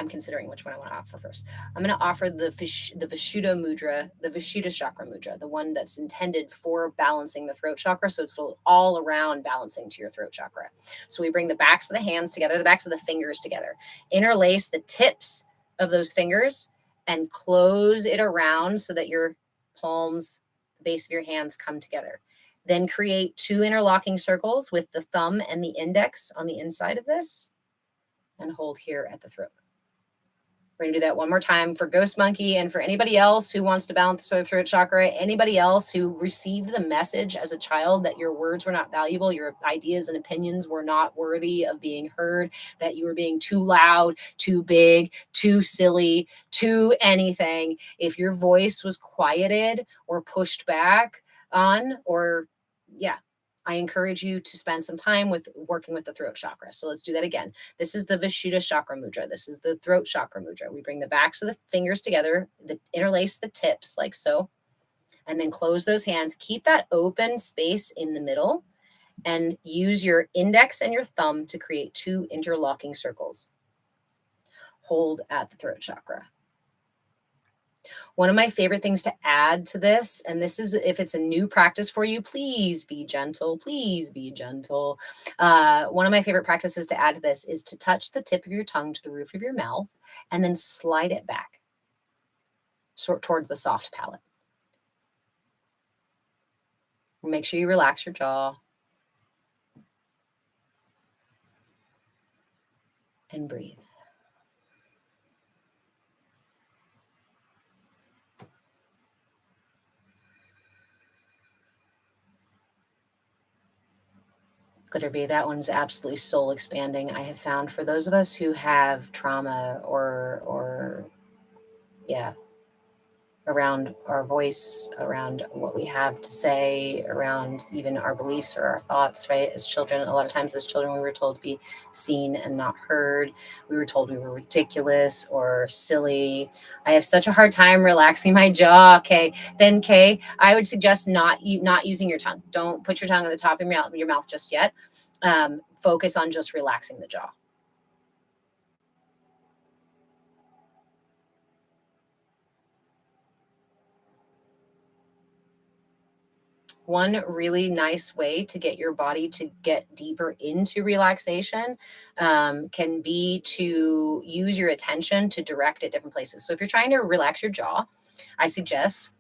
considering which one I want to offer first. I'm going to offer the Vishuddha mudra, the Vishuddha chakra mudra, the one that's intended for balancing the throat chakra. So it's all around balancing to your throat chakra. So we bring the backs of the hands together, the backs of the fingers together, interlace the tips of those fingers and close it around so that your palms, the base of your hands come together. Then create 2 interlocking circles with the thumb and the index on the inside of this and hold here at the throat. We're going to do that one more time for Ghost Monkey and for anybody else who wants to balance their throat chakra, anybody else who received the message as a child that your words were not valuable, your ideas and opinions were not worthy of being heard, that you were being too loud, too big, too silly, too anything. If your voice was quieted or pushed back on, or yeah, I encourage you to spend some time with working with the throat chakra. So let's do that again. This is the Vishuddha chakra mudra. This is the throat chakra mudra. We bring the backs of the fingers together, interlace the tips like so, and then close those hands. Keep that open space in the middle and use your index and your thumb to create 2 interlocking circles. Hold at the throat chakra. One of my favorite things to add to this, and this is if it's a new practice for you, please be gentle. Please be gentle. One of my favorite practices to add to this is to touch the tip of your tongue to the roof of your mouth and then slide it back towards the soft palate. Make sure you relax your jaw and breathe. Glitterbee, that one's absolutely soul expanding. I have found for those of us who have trauma or around our voice, around what we have to say, around even our beliefs or our thoughts, right? As children, a lot of times as children, we were told to be seen and not heard. We were told we were ridiculous or silly. I have such a hard time relaxing my jaw. Okay, then Kay, I would suggest not using your tongue. Don't put your tongue at the top of your mouth just yet. Focus on just relaxing the jaw. One really nice way to get your body to get deeper into relaxation can be to use your attention to direct at different places. So if you're trying to relax your jaw, I suggest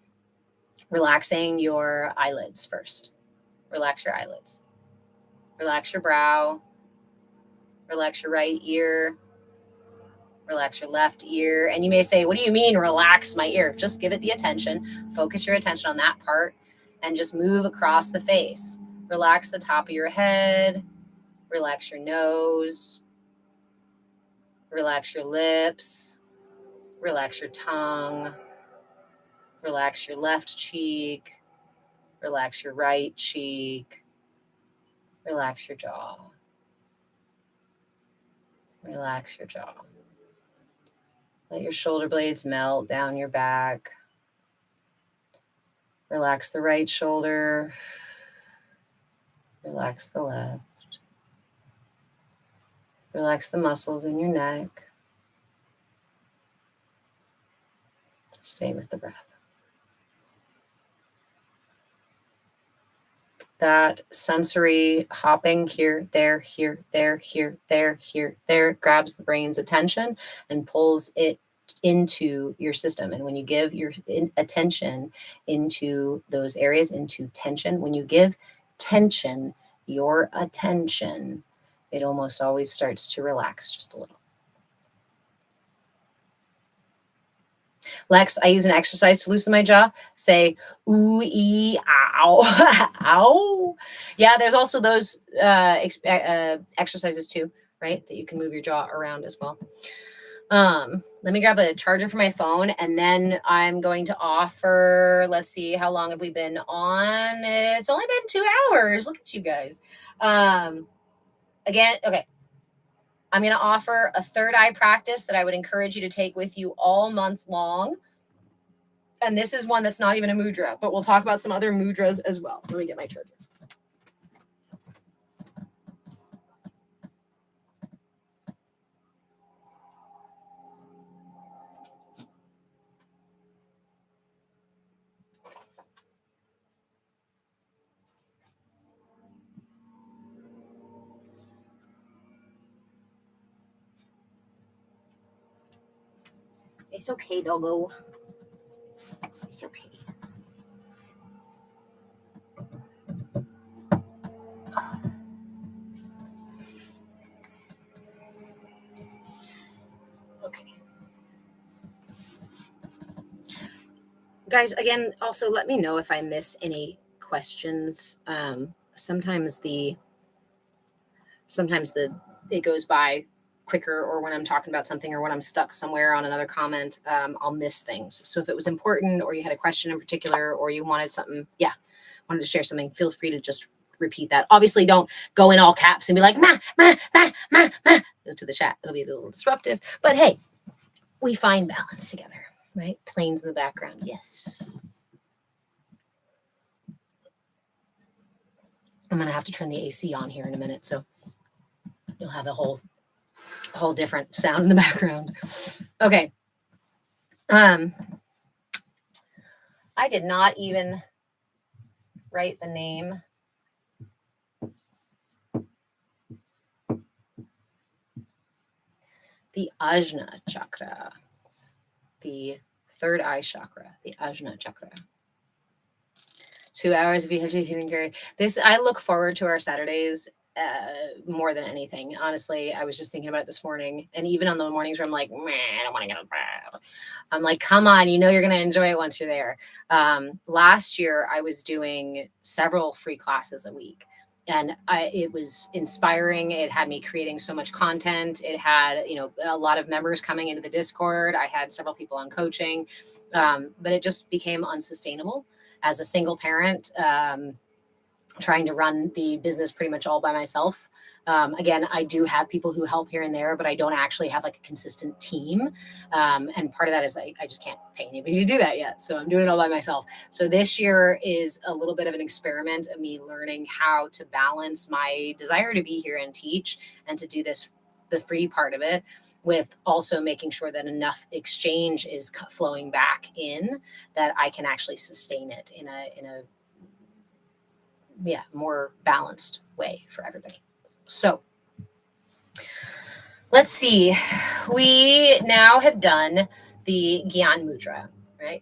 relaxing your eyelids first. Relax your eyelids. Relax your brow. Relax your right ear. Relax your left ear. And you may say, what do you mean relax my ear? Just give it the attention. Focus your attention on that part and just move across the face. Relax the top of your head. Relax your nose. Relax your lips. Relax your tongue. Relax your left cheek. Relax your right cheek. Relax your jaw. Relax your jaw. Let your shoulder blades melt down your back. Relax the right shoulder. Relax the left. Relax the muscles in your neck. Stay with the breath. That sensory hopping here, there, here, there, here, there, here, there grabs the brain's attention and pulls it into your system. And when you give your attention into those areas, into tension, when you give tension your attention, it almost always starts to relax just a little. Lex, I use an exercise to loosen my jaw. Say, ooh, ee, ow, ow. Yeah, there's also those exercises too, right? That you can move your jaw around as well. Let me grab a charger for my phone and then I'm going to offer, let's see, how long have we been on? It's only been 2 hours. Look at you guys. Again, okay. I'm going to offer a third eye practice that I would encourage you to take with you all month long. And this is one that's not even a mudra, but we'll talk about some other mudras as well. Let me get my charger. It's okay, doggo. It's okay. Okay. guys, again, also let me know if I miss any questions. Sometimes it goes by quicker, or when I'm talking about something, or when I'm stuck somewhere on another comment, I'll miss things. So if it was important, or you had a question in particular, or you wanted something, wanted to share something, feel free to just repeat that. Obviously, don't go in all caps and be like, ma, ma, ma, ma, ma, to the chat. It'll be a little disruptive. But hey, we find balance together, right? Planes in the background. Yes. I'm going to have to turn the AC on here in a minute. So you'll have a whole different sound in the background. Okay. I did not even write the name. The Ajna chakra, the third eye chakra, the Ajna chakra. 2 hours of EHG healing, Gary. This, I look forward to our Saturdays more than anything. Honestly, I was just thinking about it this morning, and even on the mornings where I'm like, man, I don't want to get up. I'm like, come on, you know you're going to enjoy it once you're there. Last year, I was doing several free classes a week. And it was inspiring. It had me creating so much content. It had, a lot of members coming into the Discord. I had several people on coaching, but it just became unsustainable as a single parent, trying to run the business pretty much all by myself. Again, I do have people who help here and there, but I don't actually have like a consistent team. And part of that is I just can't pay anybody to do that yet. So I'm doing it all by myself. So this year is a little bit of an experiment of me learning how to balance my desire to be here and teach, and to do this, the free part of it, with also making sure that enough exchange is flowing back in, that I can actually sustain it in a more balanced way for everybody. So let's see. We now have done the Gyan Mudra, right?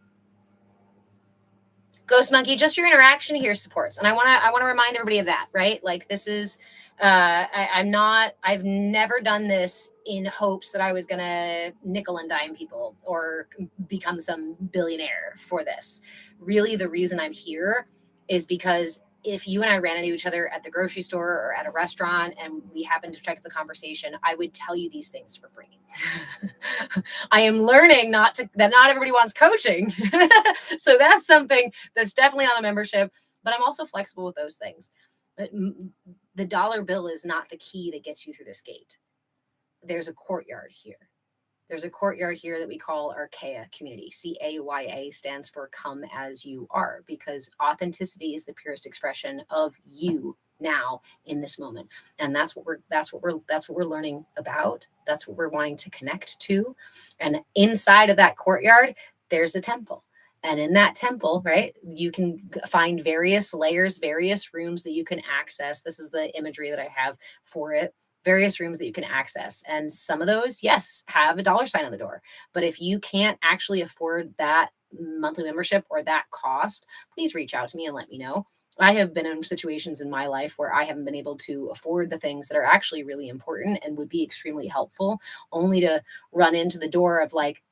Ghost Monkey, just your interaction here supports. And I want to remind everybody of that, right? Like, this is, I've never done this in hopes that I was going to nickel and dime people or become some billionaire for this. Really, the reason I'm here is because if you and I ran into each other at the grocery store or at a restaurant and we happened to strike up the conversation, I would tell you these things for free. I am learning that not everybody wants coaching. So that's something that's definitely on a membership, but I'm also flexible with those things. The dollar bill is not the key that gets you through this gate. There's a courtyard here. There's a courtyard here that we call our CAYA community. CAYA stands for Come As You Are, because authenticity is the purest expression of you now in this moment. And that's what we're learning about. That's what we're wanting to connect to. And inside of that courtyard, there's a temple. And in that temple, right, you can find various layers, various rooms that you can access. This is the imagery that I have for it. Various rooms that you can access. And some of those, yes, have a dollar sign on the door. But if you can't actually afford that monthly membership or that cost, please reach out to me and let me know. I have been in situations in my life where I haven't been able to afford the things that are actually really important and would be extremely helpful, only to run into the door of like,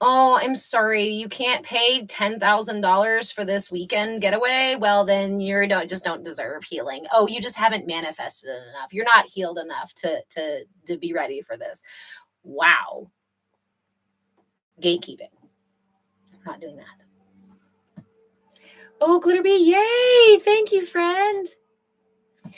oh, I'm sorry, you can't pay $10,000 for this weekend getaway. Well, then you don't deserve healing. Oh, you just haven't manifested enough. You're not healed enough to be ready for this. Wow. Gatekeeping. I'm not doing that. Oh, Glitterbee, yay! Thank you, friend.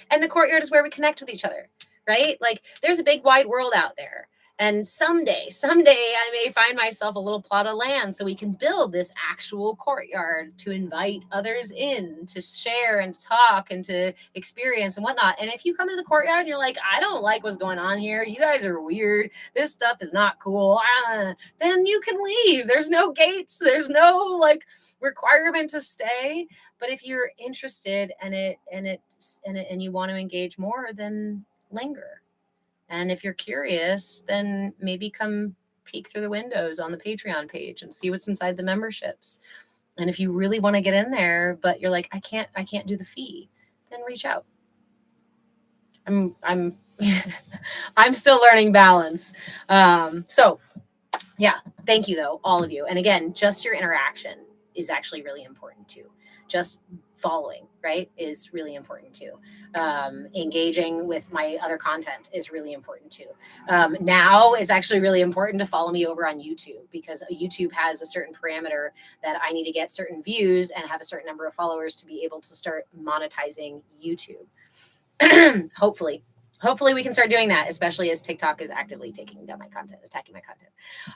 And the courtyard is where we connect with each other, right? Like, there's a big wide world out there. And someday I may find myself a little plot of land so we can build this actual courtyard to invite others in to share and to talk and to experience and whatnot. And if you come into the courtyard and you're like, I don't like what's going on here, you guys are weird, this stuff is not cool, then you can leave. There's no gates. There's no like requirement to stay. But if you're interested and you want to engage more, then linger. And if you're curious, then maybe come peek through the windows on the Patreon page and see what's inside the memberships. And if you really want to get in there, but you're like, I can't do the fee, then reach out. I'm I'm still learning balance. So yeah, thank you though, all of you. And again, just your interaction is actually really important too. Just following, right, is really important too. Engaging with my other content is really important too. Now it's actually really important to follow me over on YouTube, because YouTube has a certain parameter that I need to get certain views and have a certain number of followers to be able to start monetizing YouTube. Hopefully we can start doing that, especially as TikTok is actively taking down my content, attacking my content.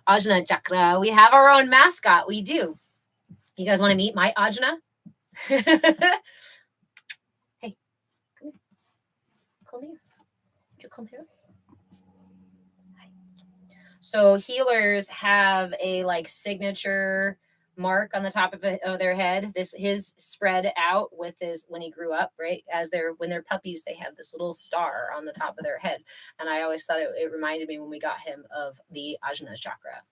Ajna Chakra, we have our own mascot. We do. You guys want to meet my Ajna? Hey, come here. Come here. Would you come here? Hi. So healers have a like signature mark on the top of their head. His spread out with his when he grew up, right? When they're puppies, they have this little star on the top of their head, and I always thought it reminded me when we got him of the Ajna Chakra.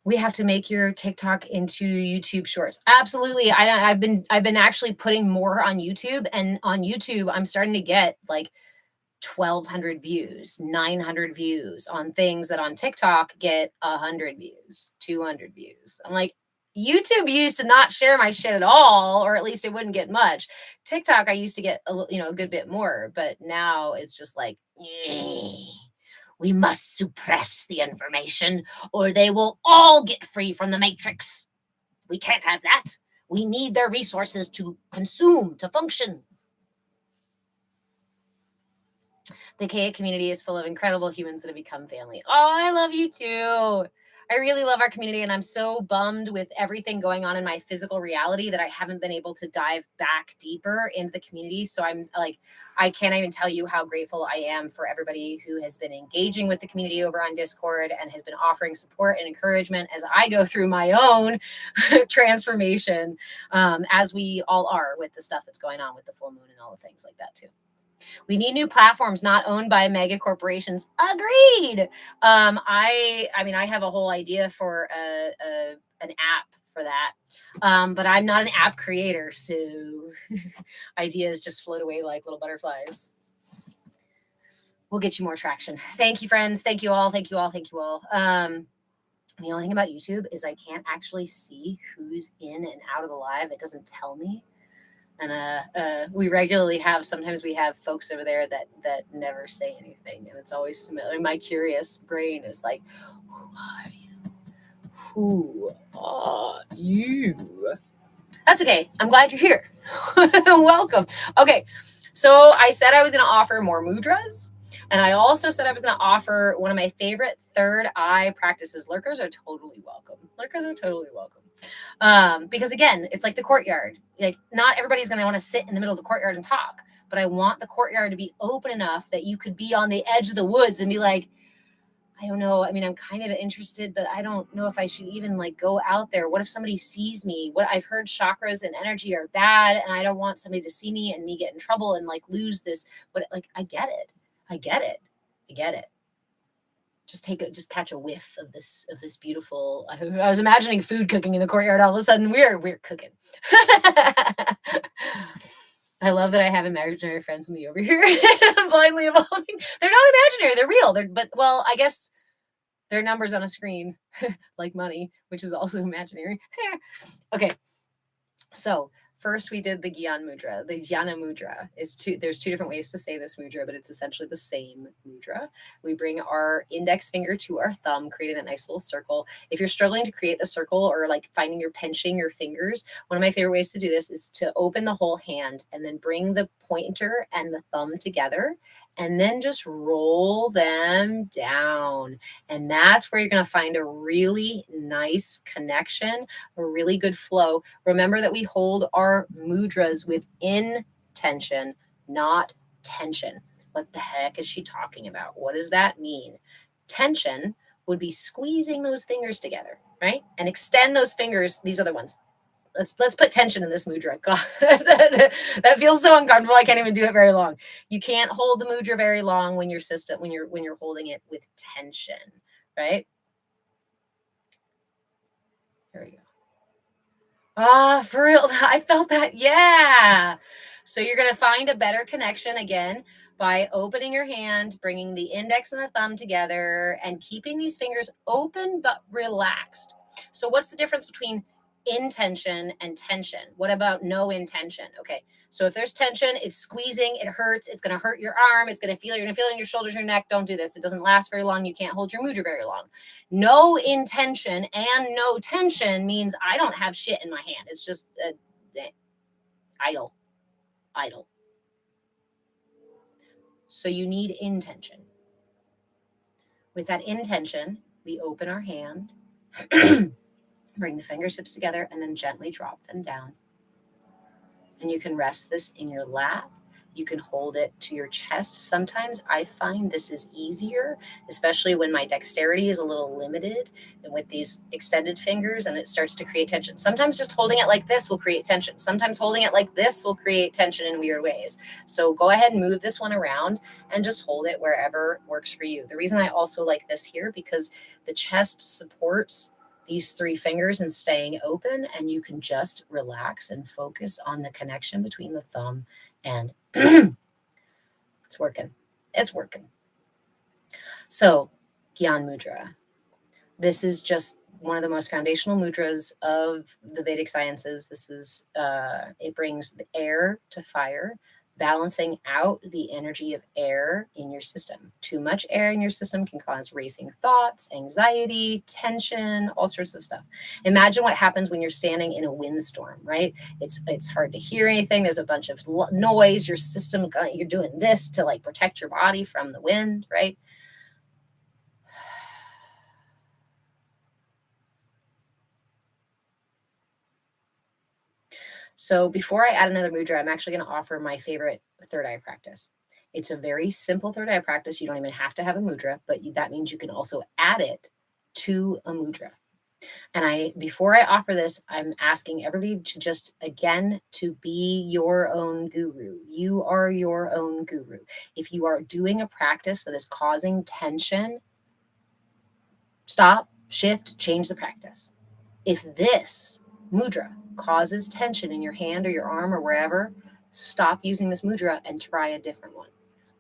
We have to make your TikTok into YouTube Shorts. Absolutely. I've been actually putting more on YouTube, and on YouTube I'm starting to get like 1,200 views, 900 views on things that on TikTok get 100 views, 200 views. I'm like, YouTube used to not share my shit at all, or at least it wouldn't get much. TikTok I used to get a good bit more, but now it's just like, we must suppress the information or they will all get free from the matrix. We can't have that. We need their resources to consume, to function. The CAYA community is full of incredible humans that have become family. Oh, I love you too. I really love our community, and I'm so bummed with everything going on in my physical reality that I haven't been able to dive back deeper into the community. So I'm like, I can't even tell you how grateful I am for everybody who has been engaging with the community over on Discord and has been offering support and encouragement as I go through my own transformation, as we all are with the stuff that's going on with the full moon and all the things like that too. We need new platforms not owned by mega corporations. Agreed. I mean, I have a whole idea for an app for that, but I'm not an app creator, so ideas just float away like little butterflies. We'll get you more traction. Thank you, friends. Thank you all. Thank you all. Thank you all. The only thing about YouTube is I can't actually see who's in and out of the live. It doesn't tell me. And we regularly sometimes we have folks over there that never say anything, and it's always similar. My curious brain is like, who are you? Who are you? That's okay. I'm glad you're here. Welcome. Okay. So I said I was going to offer more mudras, and I also said I was going to offer one of my favorite third eye practices. Lurkers are totally welcome. Lurkers are totally welcome. Because again, it's like the courtyard. Like, not everybody's going to want to sit in the middle of the courtyard and talk, but I want the courtyard to be open enough that you could be on the edge of the woods and be like, I don't know. I mean, I'm kind of interested, but I don't know if I should even like go out there. What if somebody sees me? What I've heard chakras and energy are bad, and I don't want somebody to see me and me get in trouble and like lose this. But like, I get it. I get it. Just catch a whiff of this beautiful. I was imagining food cooking in the courtyard. All of a sudden, we're cooking. I love that I have imaginary friends with me over here, blindly evolving. They're not imaginary; they're real. But I guess they're numbers on a screen, like money, which is also imaginary. Okay, so. First, we did the Gyan Mudra. The Jnana Mudra there's two different ways to say this mudra, but it's essentially the same mudra. We bring our index finger to our thumb, creating a nice little circle. If you're struggling to create the circle or like finding you're pinching your fingers, one of my favorite ways to do this is to open the whole hand and then bring the pointer and the thumb together and then just roll them down. And that's where you're going to find a really nice connection, a really good flow. Remember that we hold our mudras with intention, not tension. What the heck is she talking about? What does that mean? Tension would be squeezing those fingers together, right? And extend those fingers, these other ones. Let's put tension in this mudra. God, that feels so uncomfortable. I can't even do it very long. You can't hold the mudra very long when you're holding it with tension, right? Here we go. For real, I felt that. Yeah. So you're going to find a better connection again by opening your hand, bringing the index and the thumb together, and keeping these fingers open but relaxed. So what's the difference between intention and tension? What about no intention? Okay. So if there's tension, it's squeezing, it hurts, it's going to hurt your arm, you're going to feel it in your shoulders, your neck. Don't do this. It doesn't last very long. You can't hold your mudra very long. No intention and no tension means I don't have shit in my hand. It's just idle, idle. So you need intention. With that intention, we open our hand, bring the fingertips together, and then gently drop them down. And you can rest this in your lap. You can hold it to your chest. Sometimes I find this is easier, especially when my dexterity is a little limited and with these extended fingers and it starts to create tension. Sometimes just holding it like this will create tension. Sometimes holding it like this will create tension in weird ways. So go ahead and move this one around and just hold it wherever works for you. The reason I also like this here, because the chest supports these three fingers and staying open, and you can just relax and focus on the connection between the thumb and it's working. It's working. So, Gyan Mudra. This is just one of the most foundational mudras of the Vedic sciences. This is, it brings the air to fire, balancing out the energy of air in your system. Too much air in your system can cause racing thoughts, anxiety, tension, all sorts of stuff. Imagine what happens when you're standing in a windstorm, right? It's hard to hear anything. There's a bunch of noise. Your system, you're doing this to like protect your body from the wind, right? So before I add another mudra, I'm actually going to offer my favorite third eye practice. It's a very simple third eye practice. You don't even have to have a mudra, but that means you can also add it to a mudra. And before I offer this, I'm asking everybody to just, again, to be your own guru. You are your own guru. If you are doing a practice that is causing tension, stop, shift, change the practice. If this mudra causes tension in your hand or your arm or wherever, stop using this mudra and try a different one.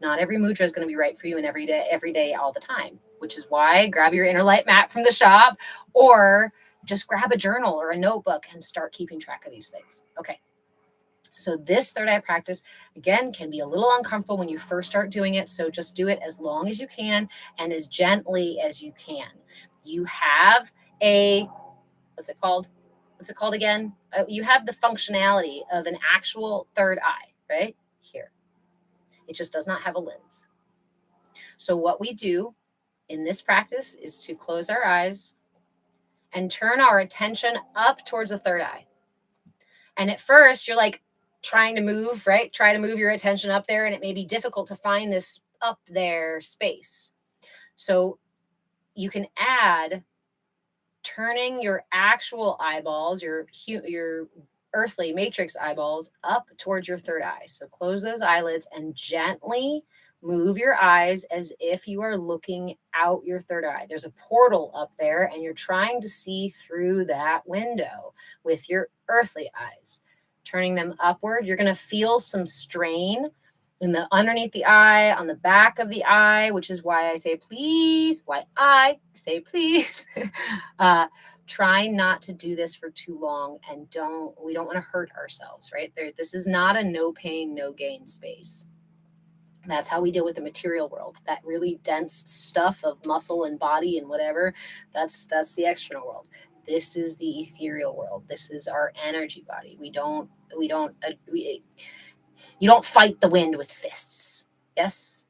Not every mudra is going to be right for you and every day, all the time, which is why grab your inner light mat from the shop or just grab a journal or a notebook and start keeping track of these things. Okay. So this third eye practice, again, can be a little uncomfortable when you first start doing it. So just do it as long as you can and as gently as you can. You have what's it called? What's it called again? You have the functionality of an actual third eye, right? Here. It just does not have a lens. So what we do in this practice is to close our eyes and turn our attention up towards the third eye. And at first you're like trying to move, right? Try to move your attention up there and it may be difficult to find this up there space. So you can add turning your actual eyeballs, your earthly matrix eyeballs up towards your third eye. So close those eyelids and gently move your eyes as if you are looking out your third eye. There's a portal up there and you're trying to see through that window with your earthly eyes. Turning them upward, you're going to feel some strain in the underneath the eye, on the back of the eye, which is why I say please, try not to do this for too long and we don't want to hurt ourselves, right? This is not a no pain, no gain space. That's how we deal with the material world. That really dense stuff of muscle and body and whatever, that's the external world. This is the ethereal world. This is our energy body. You don't fight the wind with fists. Yes?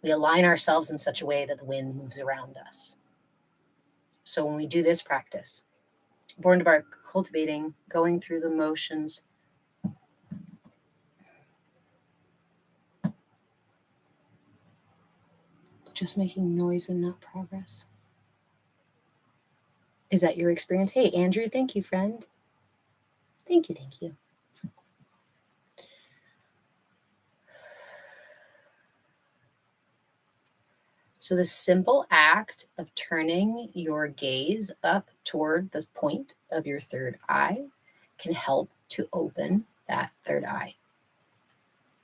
We align ourselves in such a way that the wind moves around us. So when we do this practice, Born to Bark, cultivating, going through the motions, just making noise and not progress. Is that your experience? Hey, Andrew, thank you, friend. Thank you. So the simple act of turning your gaze up toward the point of your third eye can help to open that third eye.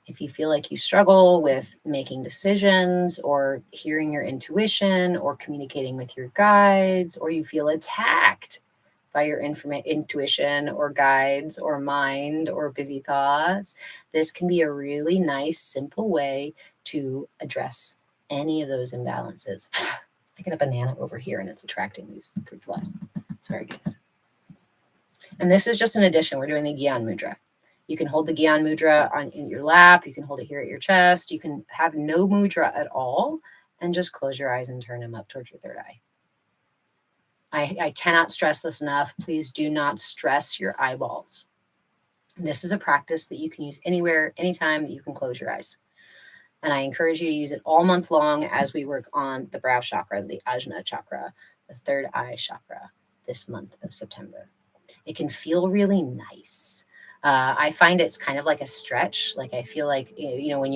If you feel like you struggle with making decisions or hearing your intuition or communicating with your guides, or you feel attacked by your intuition or guides or mind or busy thoughts, this can be a really nice, simple way to address any of those imbalances. I get a banana over here and it's attracting these fruit flies. Sorry, guys. And this is just an addition. We're doing the Gyan Mudra. You can hold the Gyan Mudra in your lap. You can hold it here at your chest. You can have no mudra at all and just close your eyes and turn them up towards your third eye. I cannot stress this enough. Please do not stress your eyeballs. This is a practice that you can use anywhere, anytime that you can close your eyes. And I encourage you to use it all month long as we work on the brow chakra, the Ajna chakra, the third eye chakra this month of September. It can feel really nice. I find it's kind of like a stretch. Like I feel like, when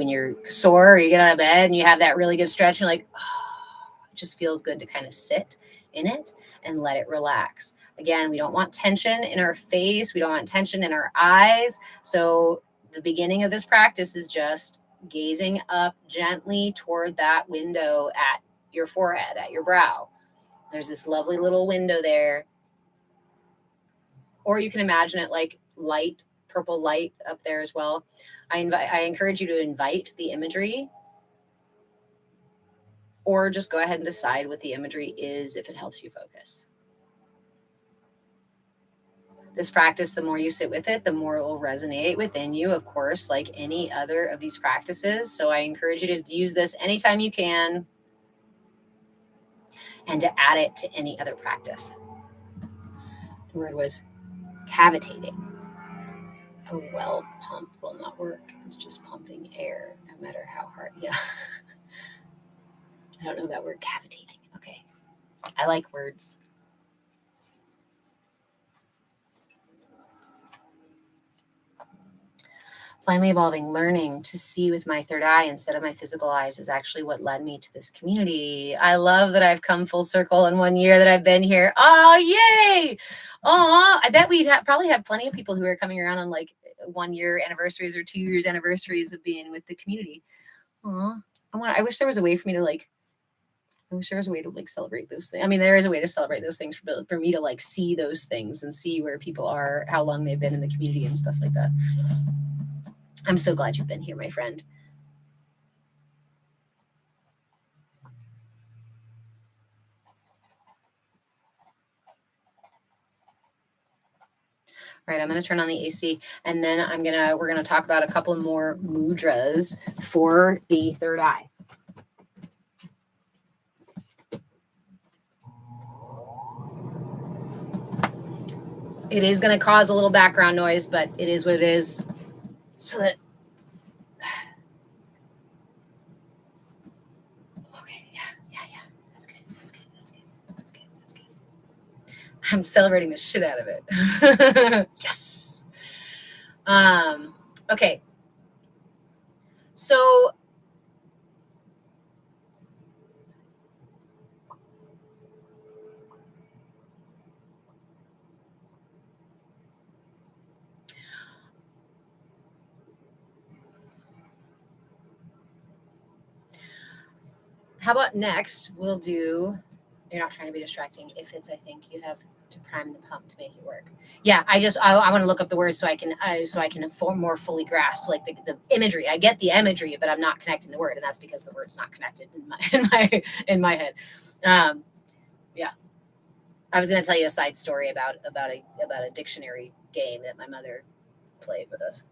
you're sore or you get out of bed and you have that really good stretch, you're like, oh, it just feels good to kind of sit in it and let it relax. Again, we don't want tension in our face. We don't want tension in our eyes. So the beginning of this practice is just gazing up gently toward that window at your forehead, at your brow. There's this lovely little window there. Or you can imagine it like light, purple light up there as well. I encourage you to invite the imagery, or just go ahead and decide what the imagery is if it helps you focus. This practice, the more you sit with it, the more it will resonate within you, of course, like any other of these practices. So I encourage you to use this anytime you can and to add it to any other practice. The word was cavitating. A well pump will not work. It's just pumping air, no matter how hard. Yeah. I don't know that word, cavitating. Okay. I like words. Finally evolving, learning to see with my third eye instead of my physical eyes is actually what led me to this community. I love that I've come full circle in 1 year that I've been here. Oh, yay! Oh, I bet we'd probably have plenty of people who are coming around on like 1 year anniversaries or 2 years anniversaries of being with the community. Oh, I wish there was a way for me to celebrate those things. I mean, there is a way to celebrate those things for me to like see those things and see where people are, how long they've been in the community and stuff like that. I'm so glad you've been here, my friend. All right, I'm going to turn on the AC, and then we're going to talk about a couple more mudras for the third eye. It is going to cause a little background noise, but it is what it is. So that I'm celebrating the shit out of it. Yes. Okay. So how about next we'll do, you're not trying to be distracting. If it's, I think you have to prime the pump to make it work. Yeah, I want to look up the word so I can more fully grasp like the imagery. I get the imagery, but I'm not connecting the word, and that's because the word's not connected in my head. Yeah, I was going to tell you a side story about a dictionary game that my mother played with us.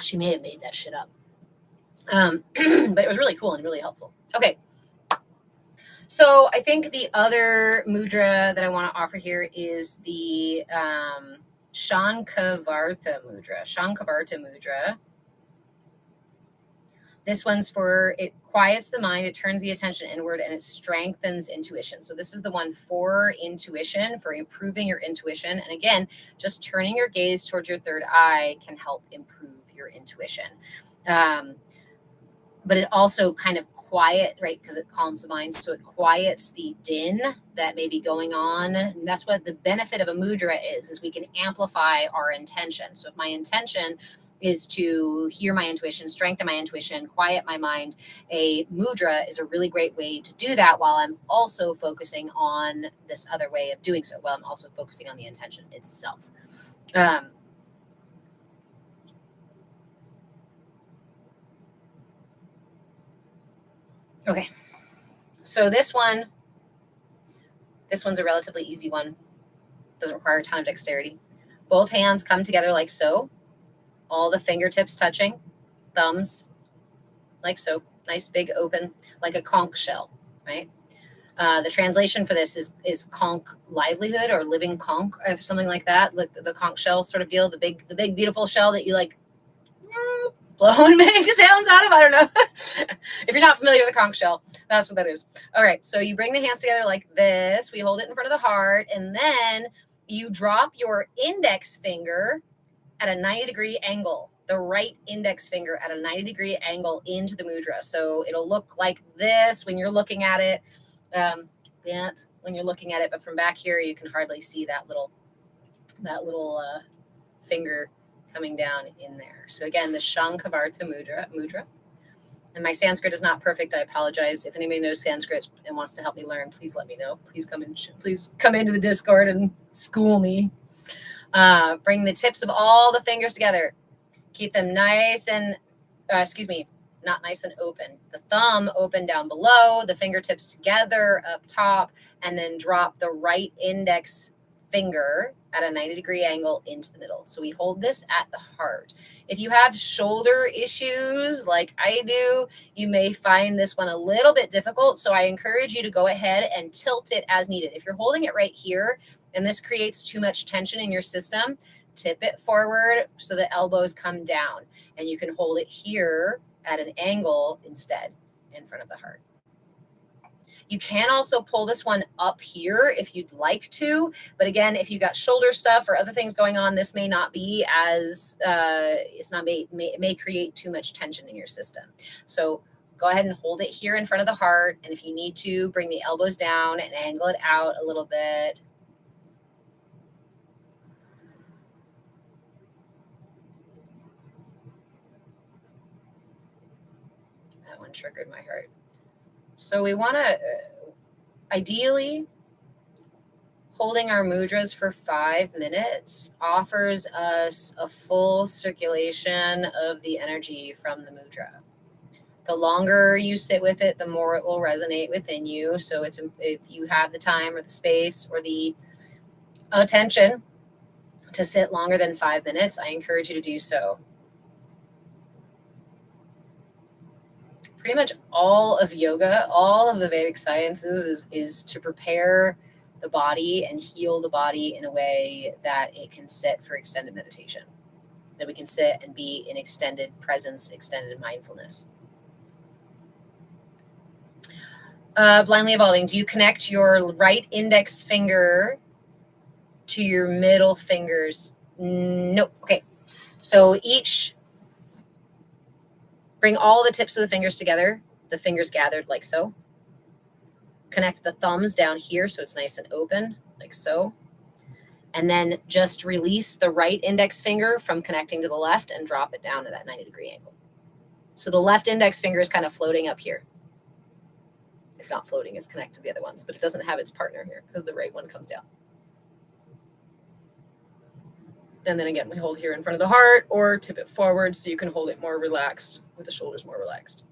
She may have made that shit up, but it was really cool and really helpful. Okay. So I think the other mudra that I want to offer here is the Shankavarta mudra. Shankavarta mudra. This one's for, it quiets the mind, it turns the attention inward, and it strengthens intuition. So this is the one for intuition, for improving your intuition. And again, just turning your gaze towards your third eye can help improve your intuition. but it also kind of right? Because it calms the mind. So it quiets the din that may be going on. And that's what the benefit of a mudra is we can amplify our intention. So if my intention is to hear my intuition, strengthen my intuition, quiet my mind, a mudra is a really great way to do that while I'm also focusing on this other way of doing so, while I'm also focusing on the intention itself. Okay, so this one's a relatively easy one. Doesn't require a ton of dexterity. Both hands come together like so. All the fingertips touching, thumbs like so. Nice big open, like a conch shell, right? The translation for this is conch livelihood or living conch or something like that. Like the conch shell sort of deal, the big beautiful shell that you like blow and make sounds out of. I don't know. If you're not familiar with a conch shell, that's what that is. All right, so you bring the hands together like this. We hold it in front of the heart, and then you drop your index finger at a 90-degree angle, the right index finger at a 90-degree angle into the mudra. So it'll look like this when you're looking at it. When you're looking at it, but from back here, you can hardly see that little finger coming down in there. So again, the Shankavarta mudra. And my Sanskrit is not perfect. I apologize. If anybody knows Sanskrit and wants to help me learn, please let me know. Please come into the Discord and school me. Bring the tips of all the fingers together. Keep them nice and, not nice and open. The thumb open down below, the fingertips together up top, and then drop the right index finger at a 90-degree angle into the middle. So we hold this at the heart. If you have shoulder issues like I do, you may find this one a little bit difficult. So I encourage you to go ahead and tilt it as needed. If you're holding it right here and this creates too much tension in your system, tip it forward so the elbows come down, and you can hold it here at an angle instead in front of the heart. You can also pull this one up here if you'd like to, but again, if you got shoulder stuff or other things going on, this may not be as it may create too much tension in your system. So go ahead and hold it here in front of the heart, and if you need to, bring the elbows down and angle it out a little bit. That one triggered my heart. So we want to, ideally, holding our mudras for 5 minutes offers us a full circulation of the energy from the mudra. The longer you sit with it, the more it will resonate within you. So if you have the time or the space or the attention to sit longer than 5 minutes, I encourage you to do so. Pretty much all of yoga, all of the Vedic sciences is to prepare the body and heal the body in a way that it can sit for extended meditation, that we can sit and be in extended presence, extended mindfulness. Blindly evolving. Do you connect your right index finger to your middle fingers? Nope. Okay. So bring all the tips of the fingers together, the fingers gathered like so. Connect the thumbs down here so it's nice and open, like so. And then just release the right index finger from connecting to the left and drop it down to that 90-degree angle. So the left index finger is kind of floating up here. It's not floating, it's connected to the other ones, but it doesn't have its partner here because the right one comes down. And then again, we hold here in front of the heart or tip it forward so you can hold it more relaxed with the shoulders more relaxed.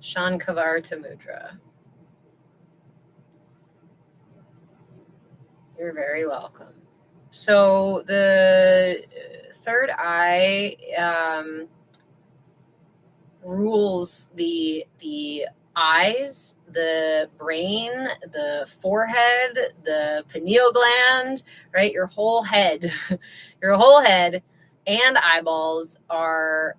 Shankavarta mudra. You're very welcome. So the third eye rules the eyes, the brain, the forehead, the pineal gland, right? Your whole head, and eyeballs are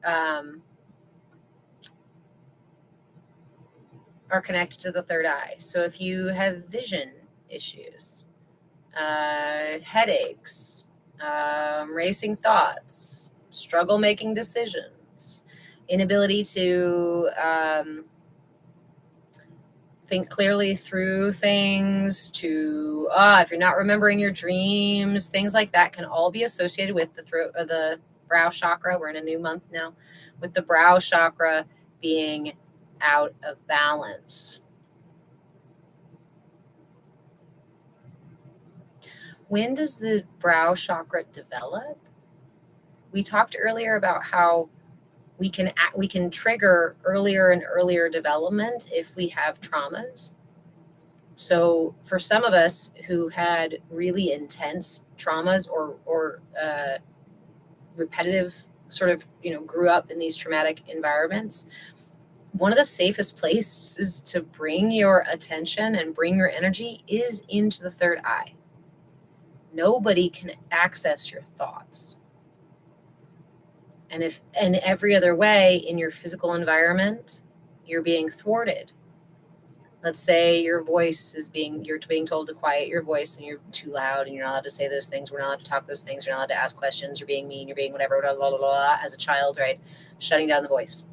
connected to the third eye. So if you have vision issues, headaches, racing thoughts, struggle making decisions, inability to think clearly through things, to if you're not remembering your dreams, things like that can all be associated with the throat of the brow chakra. We're in a new month now, with the brow chakra being out of balance. When does the brow chakra develop? We talked earlier about how we can trigger earlier and earlier development if we have traumas. So for some of us who had really intense traumas or repetitive sort of, grew up in these traumatic environments, one of the safest places to bring your attention and bring your energy is into the third eye. Nobody can access your thoughts. And if in every other way in your physical environment, you're being thwarted. Let's say your voice you're being told to quiet your voice and you're too loud and you're not allowed to say those things. We're not allowed to talk those things. You're not allowed to ask questions. You're being mean. You're being whatever, blah, blah, blah, blah, as a child, right? Shutting down the voice.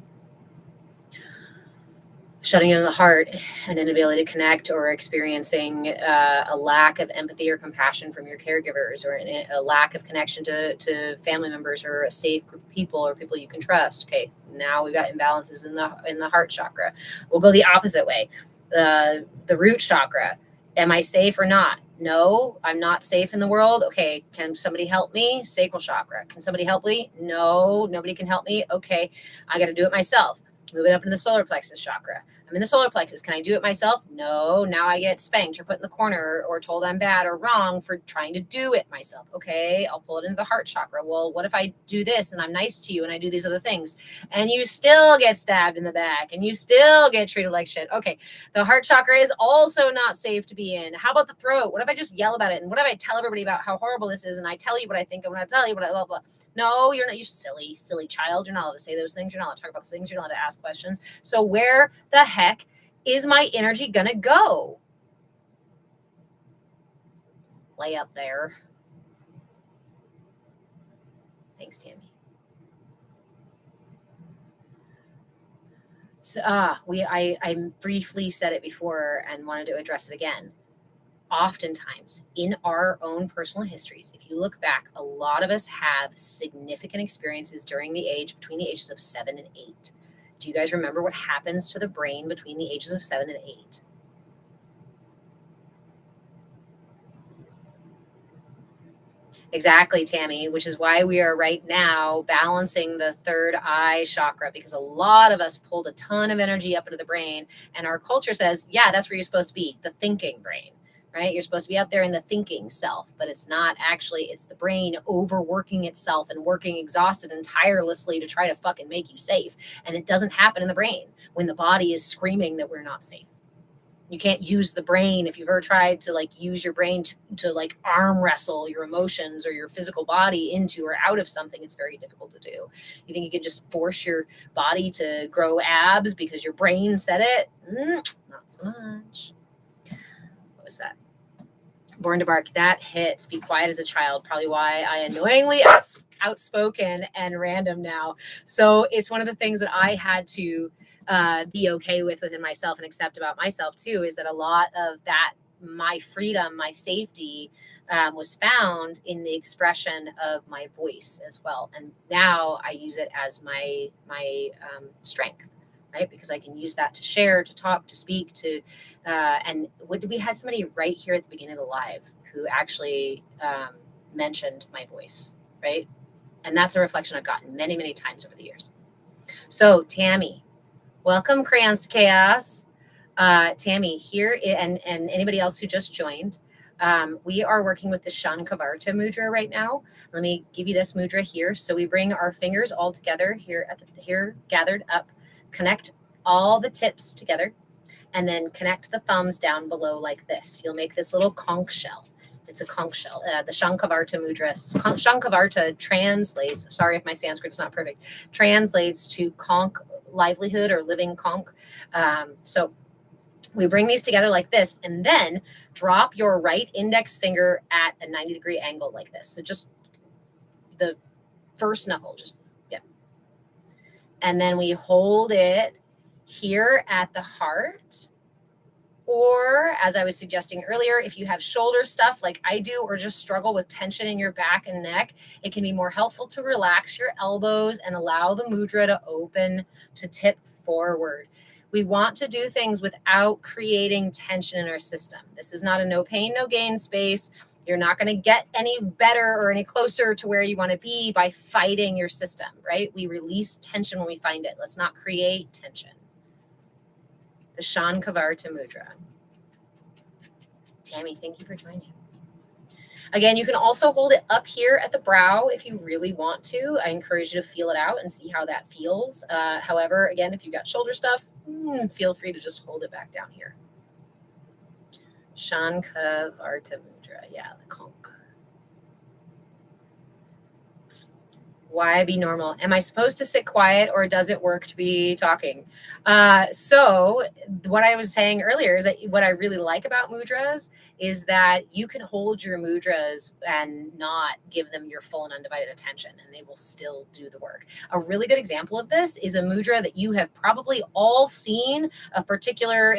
Shutting down the heart, an inability to connect, or experiencing a lack of empathy or compassion from your caregivers, or a lack of connection to family members, or a safe group of people, or people you can trust. Okay, now we've got imbalances in the heart chakra. We'll go the opposite way. The root chakra. Am I safe or not? No, I'm not safe in the world. Okay, can somebody help me? Sacral chakra. Can somebody help me? No, nobody can help me. Okay, I got to do it myself. Move it up into the solar plexus chakra. I'm in the solar plexus. Can I do it myself? No. Now I get spanked or put in the corner or told I'm bad or wrong for trying to do it myself. Okay, I'll pull it into the heart chakra. Well, what if I do this and I'm nice to you and I do these other things and you still get stabbed in the back and you still get treated like shit? Okay, the heart chakra is also not safe to be in. How about the throat? What if I just yell about it? And what if I tell everybody about how horrible this is and I tell you what I think and when I tell you what I blah, blah. No, you're not. You silly, silly child. You're not allowed to say those things. You're not allowed to talk about those things. You're not allowed to ask questions. So where the heck is my energy gonna go? Lay up there. Thanks, Tammy. So I briefly said it before and wanted to address it again. Oftentimes in our own personal histories, if you look back, a lot of us have significant experiences between the ages of 7 and 8. Do you guys remember what happens to the brain between the ages of 7 and 8? Exactly, Tammy, which is why we are right now balancing the third eye chakra, because a lot of us pulled a ton of energy up into the brain, and our culture says, yeah, that's where you're supposed to be, the thinking brain, right? You're supposed to be up there in the thinking self, but it's not actually, it's the brain overworking itself and working exhausted and tirelessly to try to fucking make you safe. And it doesn't happen in the brain when the body is screaming that we're not safe. You can't use the brain. If you've ever tried to use your brain to arm wrestle your emotions or your physical body into or out of something, it's very difficult to do. You think you could just force your body to grow abs because your brain said it? Not so much. What was that? Born to Bark. That hits. Be quiet as a child. Probably why I annoyingly outspoken and random now. So it's one of the things that I had to be okay with within myself and accept about myself too, is that a lot of that, my freedom, my safety was found in the expression of my voice as well. And now I use it as my strength, right? Because I can use that to share, to talk, to speak, to, and we had somebody right here at the beginning of the live who actually mentioned my voice, right? And that's a reflection I've gotten many, many times over the years. So Tammy, welcome, Crayons to Chaos. Tammy here, and anybody else who just joined. We are working with the Shankavarta mudra right now. Let me give you this mudra here. So we bring our fingers all together here gathered up, connect all the tips together, and then connect the thumbs down below like this. You'll make this little conch shell. It's a conch shell. The Shankavarta mudra. Shankavarta translates, sorry if my Sanskrit is not perfect, translates to conch livelihood or living conch. So we bring these together like this, and then drop your right index finger at a 90-degree angle like this. So just the first knuckle, just, yeah. And then we hold it here at the heart. Or, as I was suggesting earlier, if you have shoulder stuff like I do, or just struggle with tension in your back and neck, it can be more helpful to relax your elbows and allow the mudra to open, to tip forward. We want to do things without creating tension in our system. This is not a no pain, no gain space. You're not going to get any better or any closer to where you want to be by fighting your system, right? We release tension when we find it. Let's not create tension. The Shankavarta Mudra. Tammy, thank you for joining. Again, you can also hold it up here at the brow if you really want to. I encourage you to feel it out and see how that feels. However, again, if you've got shoulder stuff, feel free to just hold it back down here. Shankavarta Mudra. Yeah, the conch. Why be normal? Am I supposed to sit quiet, or does it work to be talking? So what I was saying earlier is that what I really like about mudras is that you can hold your mudras and not give them your full and undivided attention, and they will still do the work. A really good example of this is a mudra that you have probably all seen, a particular,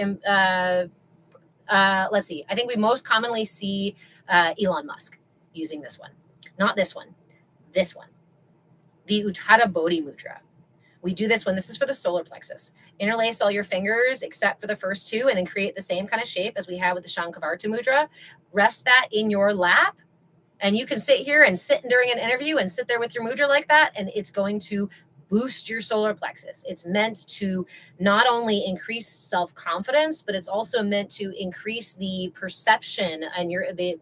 let's see, I think we most commonly see Elon Musk using this one. Not this one, this one. The Utthara Bodhi Mudra. We do this one. This is for the solar plexus. Interlace all your fingers except for the first two, and then create the same kind of shape as we have with the Shankavarta Mudra. Rest that in your lap, and you can sit here and sit during an interview and sit there with your mudra like that, and it's going to boost your solar plexus. It's meant to not only increase self-confidence, but it's also meant to increase the perception and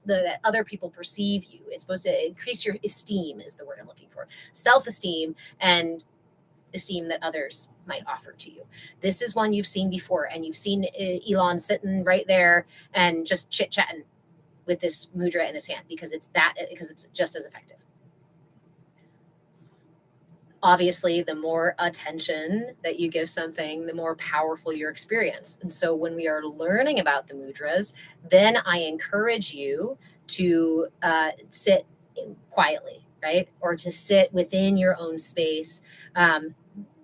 that other people perceive you. It's supposed to increase your esteem, is the word I'm looking for. Self-esteem and esteem that others might offer to you. This is one you've seen before, and you've seen Elon sitting right there and just chit-chatting with this mudra in his hand because it's just as effective. Obviously, the more attention that you give something, the more powerful your experience. And so when we are learning about the mudras, then I encourage you to sit quietly, right? Or to sit within your own space.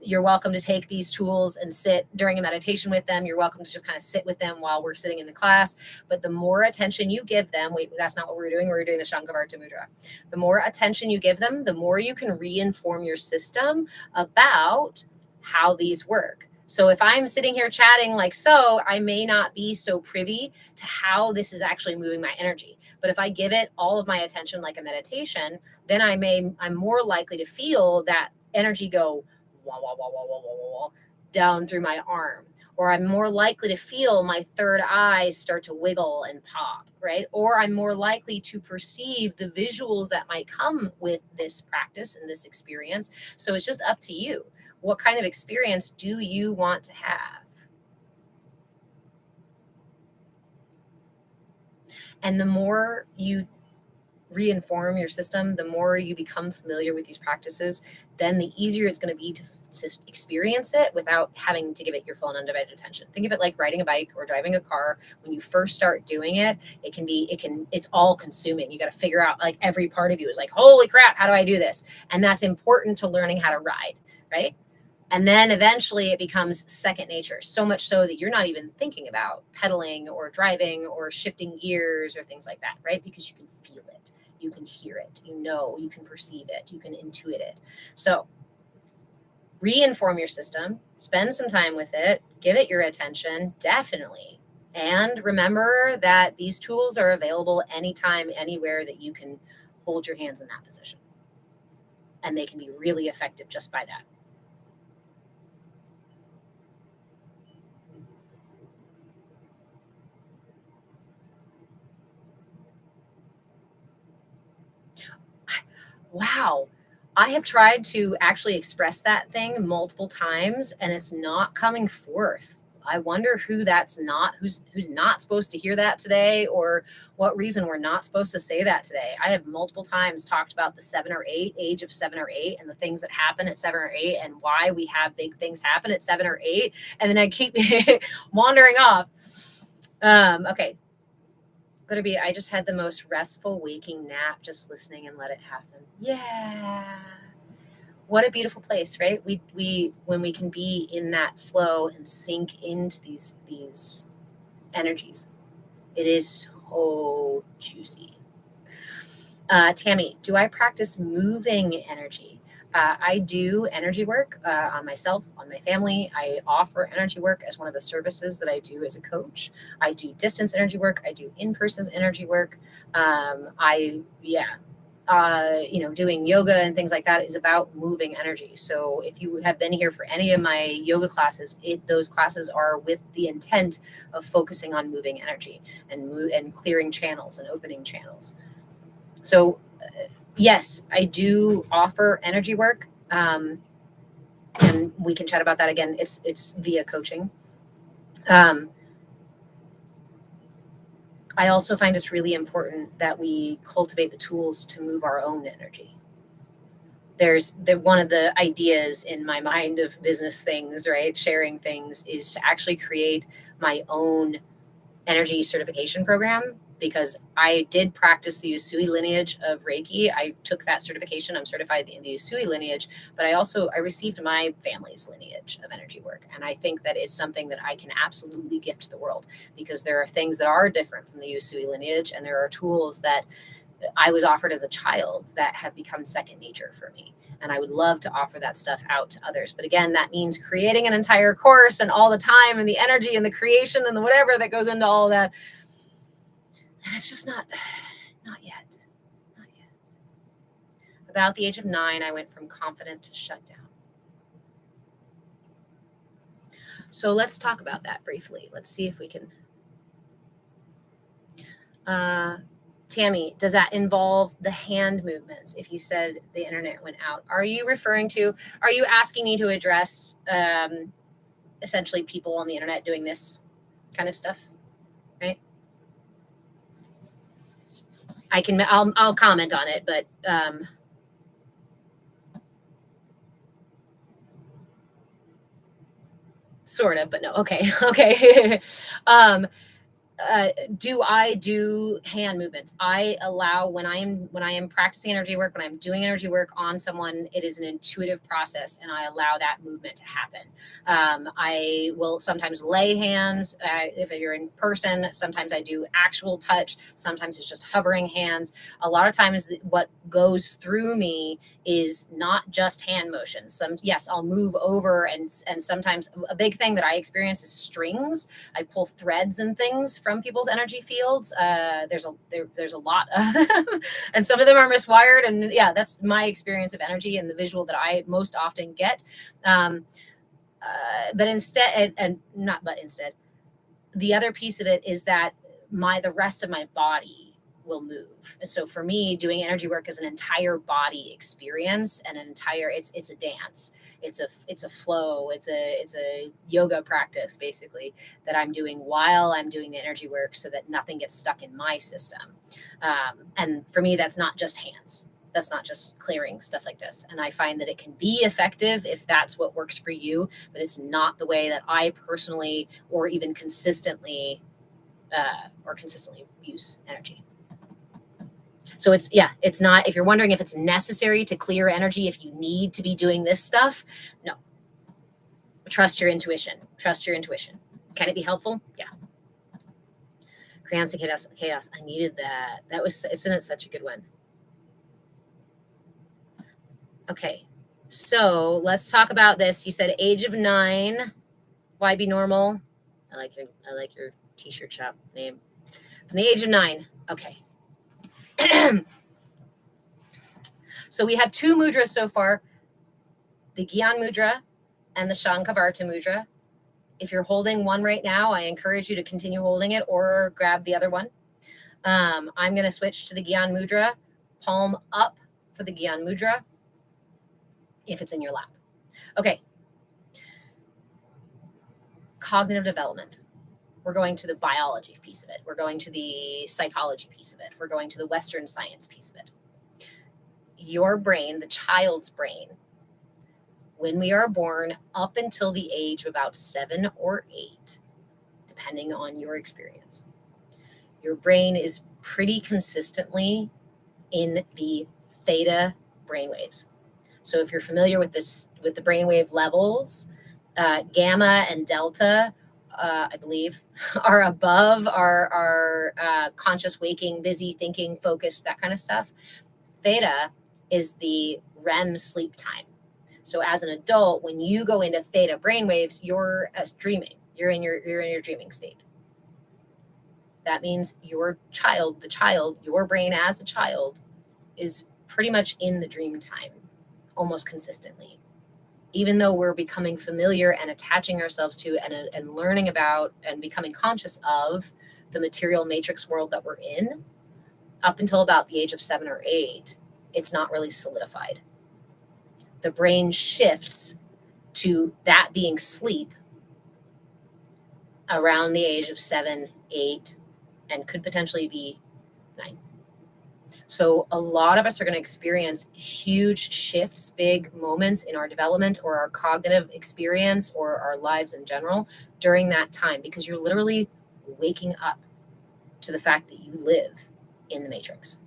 You're welcome to take these tools and sit during a meditation with them. You're welcome to just kind of sit with them while we're sitting in the class. But the more attention you give them, wait, that's not what we're doing. We're doing the Shankavarta Mudra. The more attention you give them, the more you can reinform your system about how these work. So if I'm sitting here chatting like so, I may not be so privy to how this is actually moving my energy. But if I give it all of my attention like a meditation, then I'm more likely to feel that energy go wah, wah, wah, wah, wah, wah, wah, wah, down through my arm. Or I'm more likely to feel my third eye start to wiggle and pop, right? Or I'm more likely to perceive the visuals that might come with this practice and this experience. So it's just up to you. What kind of experience do you want to have? And the more you reinform your system, the more you become familiar with these practices, then the easier it's going to be to experience it without having to give it your full and undivided attention. Think of it like riding a bike or driving a car. When you first start doing it, it's all consuming. You got to figure out, like, every part of you is like, holy crap, how do I do this? And that's important to learning how to ride, right? And then eventually it becomes second nature, so much so that you're not even thinking about pedaling or driving or shifting gears or things like that, right? Because you can feel it, you can hear it, you can perceive it, you can intuit it. So reinform your system, spend some time with it, give it your attention, definitely. And remember that these tools are available anytime, anywhere that you can hold your hands in that position. And they can be really effective just by that. Wow. I have tried to actually express that thing multiple times and it's not coming forth. I wonder who's not supposed to hear that today, or what reason we're not supposed to say that today. I have multiple times talked about the 7 or 8, age of 7 or 8, and the things that happen at 7 or 8 and why we have big things happen at 7 or 8. And then I keep wandering off. Okay. I just had the most restful waking nap just listening and let it happen. Yeah. What a beautiful place, right? We when we can be in that flow and sink into these energies. It is so juicy. Tammy, do I practice moving energy? I do energy work on myself, on my family. I offer energy work as one of the services that I do as a coach. I do distance energy work. I do in-person energy work. Doing yoga and things like that is about moving energy. So if you have been here for any of my yoga classes, those classes are with the intent of focusing on moving energy and clearing channels and opening channels. So yes, I do offer energy work, and we can chat about that again. It's via coaching. I also find it's really important that we cultivate the tools to move our own energy. One of the ideas in my mind of business things, right, sharing things, is to actually create my own energy certification program, because I did practice the Usui lineage of Reiki. I took that certification. I'm certified in the Usui lineage, but I received my family's lineage of energy work. And I think that it's something that I can absolutely gift to the world, because there are things that are different from the Usui lineage, and there are tools that I was offered as a child that have become second nature for me. And I would love to offer that stuff out to others. But again, that means creating an entire course and all the time and the energy and the creation and the whatever that goes into all that. And it's just not yet. Not yet. About the age of 9, I went from confident to shut down. So let's talk about that briefly. Let's see if we can. Tammy, does that involve the hand movements? If you said the internet went out, are you asking me to address essentially people on the internet doing this kind of stuff, right? I'll comment on it, but sort of, but no. Okay. Okay. Do I do hand movements? I allow, when I am practicing energy work, when I'm doing energy work on someone, it is an intuitive process, and I allow that movement to happen. I will sometimes lay hands if you're in person. Sometimes I do actual touch. Sometimes it's just hovering hands. A lot of times, what goes through me is not just hand motions. Yes, I'll move over, and sometimes a big thing that I experience is strings. I pull threads and things from people's energy fields. There's a lot of them, and some of them are miswired. And yeah, that's my experience of energy and the visual that I most often get. But instead, the other piece of it is that the rest of my body will move. And so for me, doing energy work is an entire body experience, and it's a dance. It's a flow. It's a yoga practice, basically, that I'm doing while I'm doing the energy work, so that nothing gets stuck in my system. And for me, that's not just hands. That's not just clearing stuff like this. And I find that it can be effective if that's what works for you, but it's not the way that I personally or even consistently use energy. So it's not, if you're wondering if it's necessary to clear energy, if you need to be doing this stuff, no. Trust your intuition. Can it be helpful? Yeah. Crayons to chaos. I needed that. Isn't it such a good one? Okay. So let's talk about this. You said age of 9. Why be normal? I like your t-shirt shop name. From the age of 9. Okay. So we have 2 mudras so far, the Gyan mudra and the Shankavarta mudra. If you're holding one right now, I encourage you to continue holding it or grab the other one. I'm going to switch to the Gyan mudra, palm up for the Gyan mudra, if it's in your lap. Okay. Cognitive development. We're going to the biology piece of it. We're going to the psychology piece of it. We're going to the Western science piece of it. Your brain, the child's brain, when we are born up until the age of about 7 or 8, depending on your experience, your brain is pretty consistently in the theta brainwaves. So if you're familiar with this, with the brainwave levels, gamma and delta, I believe, are above our conscious waking, busy thinking, focus, that kind of stuff. Theta is the REM sleep time. So as an adult, when you go into theta brainwaves, you're dreaming. You're in your dreaming state. That means your brain as a child is pretty much in the dream time almost consistently. Even though we're becoming familiar and attaching ourselves to and learning about and becoming conscious of the material matrix world that we're in, up until about the age of 7 or 8, it's not really solidified. The brain shifts to that being sleep around the age of 7, 8, and could potentially be 9. So a lot of us are going to experience huge shifts, big moments in our development or our cognitive experience or our lives in general during that time, because you're literally waking up to the fact that you live in the matrix.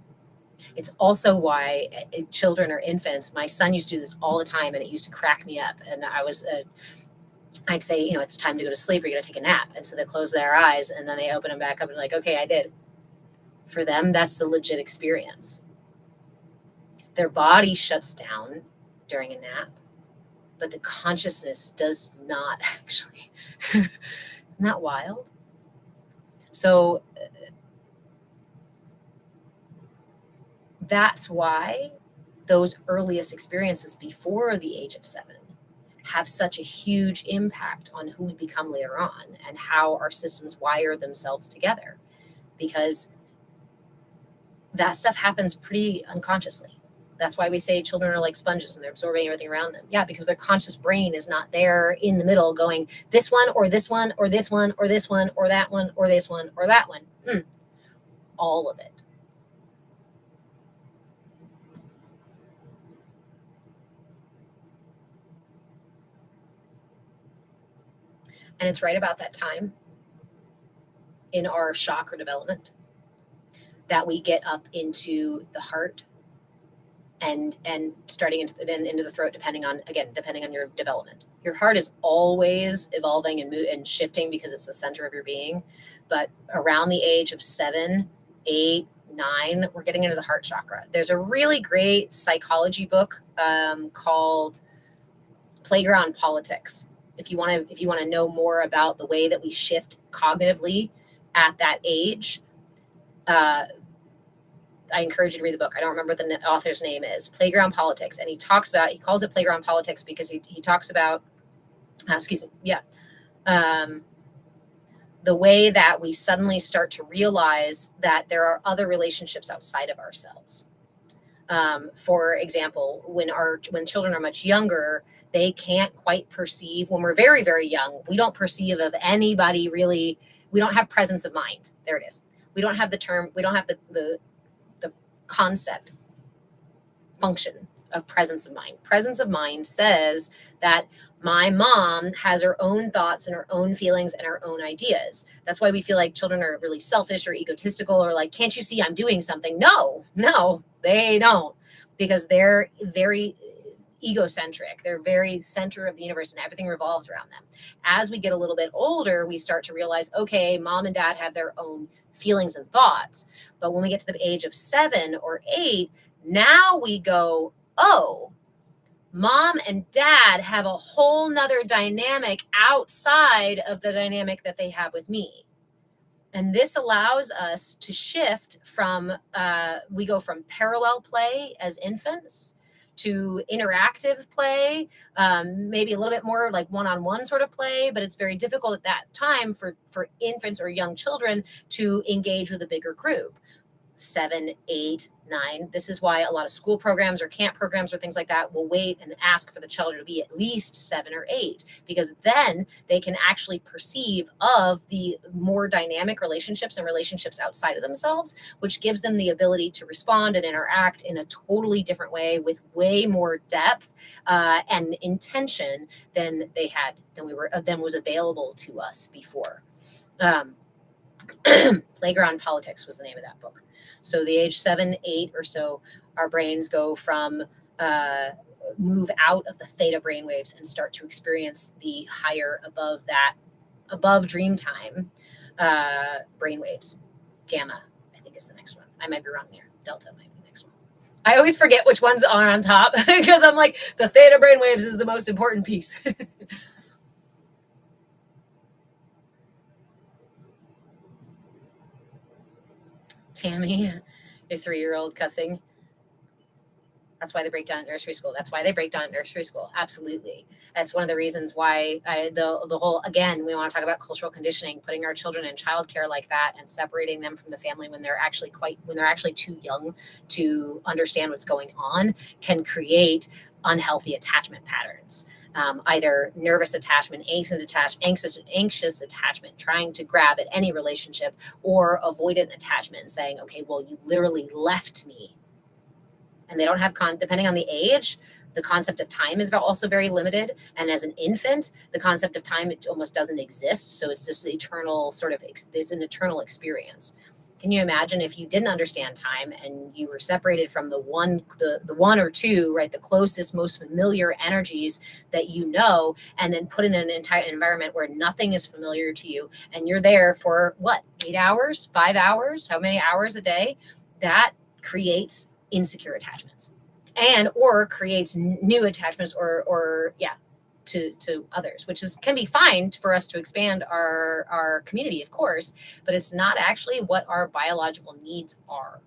It's also why children or infants, my son used to do this all the time, and it used to crack me up. And I'd say, it's time to go to sleep, or you're going to take a nap. And so they close their eyes and then they open them back up and like, okay, I did. For them, that's the legit experience. Their body shuts down during a nap, but the consciousness does not actually. Isn't that wild? So that's why those earliest experiences before the age of 7 have such a huge impact on who we become later on and how our systems wire themselves together, because that stuff happens pretty unconsciously. That's why we say children are like sponges and they're absorbing everything around them. Yeah, because their conscious brain is not there in the middle going, this one or this one or this one or this one or that one or this one or that one. All of it. And it's right about that time in our chakra development that we get up into the heart and starting into the throat, depending on your development. Your heart is always evolving and shifting because it's the center of your being. But around the age of 7, 8, 9, we're getting into the heart chakra. There's a really great psychology book called Playground Politics. If you want to know more about the way that we shift cognitively at that age, I encourage you to read the book. I don't remember what the author's name is. Playground Politics. And he calls it Playground Politics because he talks about, the way that we suddenly start to realize that there are other relationships outside of ourselves. For example, when children are much younger, they can't quite perceive. When we're very, very young, we don't perceive of anybody really. We don't have presence of mind. There it is. We don't have the term. We don't have the concept function of presence of mind. Presence of mind says that my mom has her own thoughts and her own feelings and her own ideas. That's why we feel like children are really selfish or egotistical or like, can't you see I'm doing something? No, they don't, because they're very egocentric. They're very center of the universe and everything revolves around them. As we get a little bit older, we start to realize, okay, mom and dad have their own feelings and thoughts. But when we get to the age of 7 or 8, now we go, oh, mom and dad have a whole nother dynamic outside of the dynamic that they have with me. And this allows us to shift from, we go from parallel play as infants to interactive play, maybe a little bit more like one-on-one sort of play, but it's very difficult at that time for infants or young children to engage with a bigger group. 7, 8, 9. This is why a lot of school programs or camp programs or things like that will wait and ask for the child to be at least 7 or 8, because then they can actually perceive of the more dynamic relationships and relationships outside of themselves, which gives them the ability to respond and interact in a totally different way with way more depth and intention than was available to us before. Playground Politics was the name of that book. So the age 7, 8 or so, our brains go from move out of the theta brainwaves and start to experience the higher above dream time brainwaves. Gamma, I think, is the next one. I might be wrong there. Delta might be the next one. I always forget which ones are on top because I'm like, the theta brainwaves is the most important piece. Tammy, your 3-year-old cussing. That's why they break down at nursery school. That's why they break down at nursery school. Absolutely. That's one of the reasons why the whole, again, we want to talk about cultural conditioning, putting our children in childcare like that and separating them from the family when they're actually too young to understand what's going on can create unhealthy attachment patterns. Either nervous attachment, anxious attachment, trying to grab at any relationship, or avoidant attachment, saying, okay, well, you literally left me. And they don't have, depending on the age, the concept of time is also very limited. And as an infant, the concept of time, it almost doesn't exist. So it's just the eternal there's an eternal experience. Can you imagine if you didn't understand time and you were separated from the one or two, right, the closest, most familiar energies that you know, and then put in an entire environment where nothing is familiar to you, and you're there for what, 8 hours, 5 hours, how many hours a day? That creates insecure attachments or creates new attachments to others, which can be fine for us to expand our community, of course, but it's not actually what our biological needs are.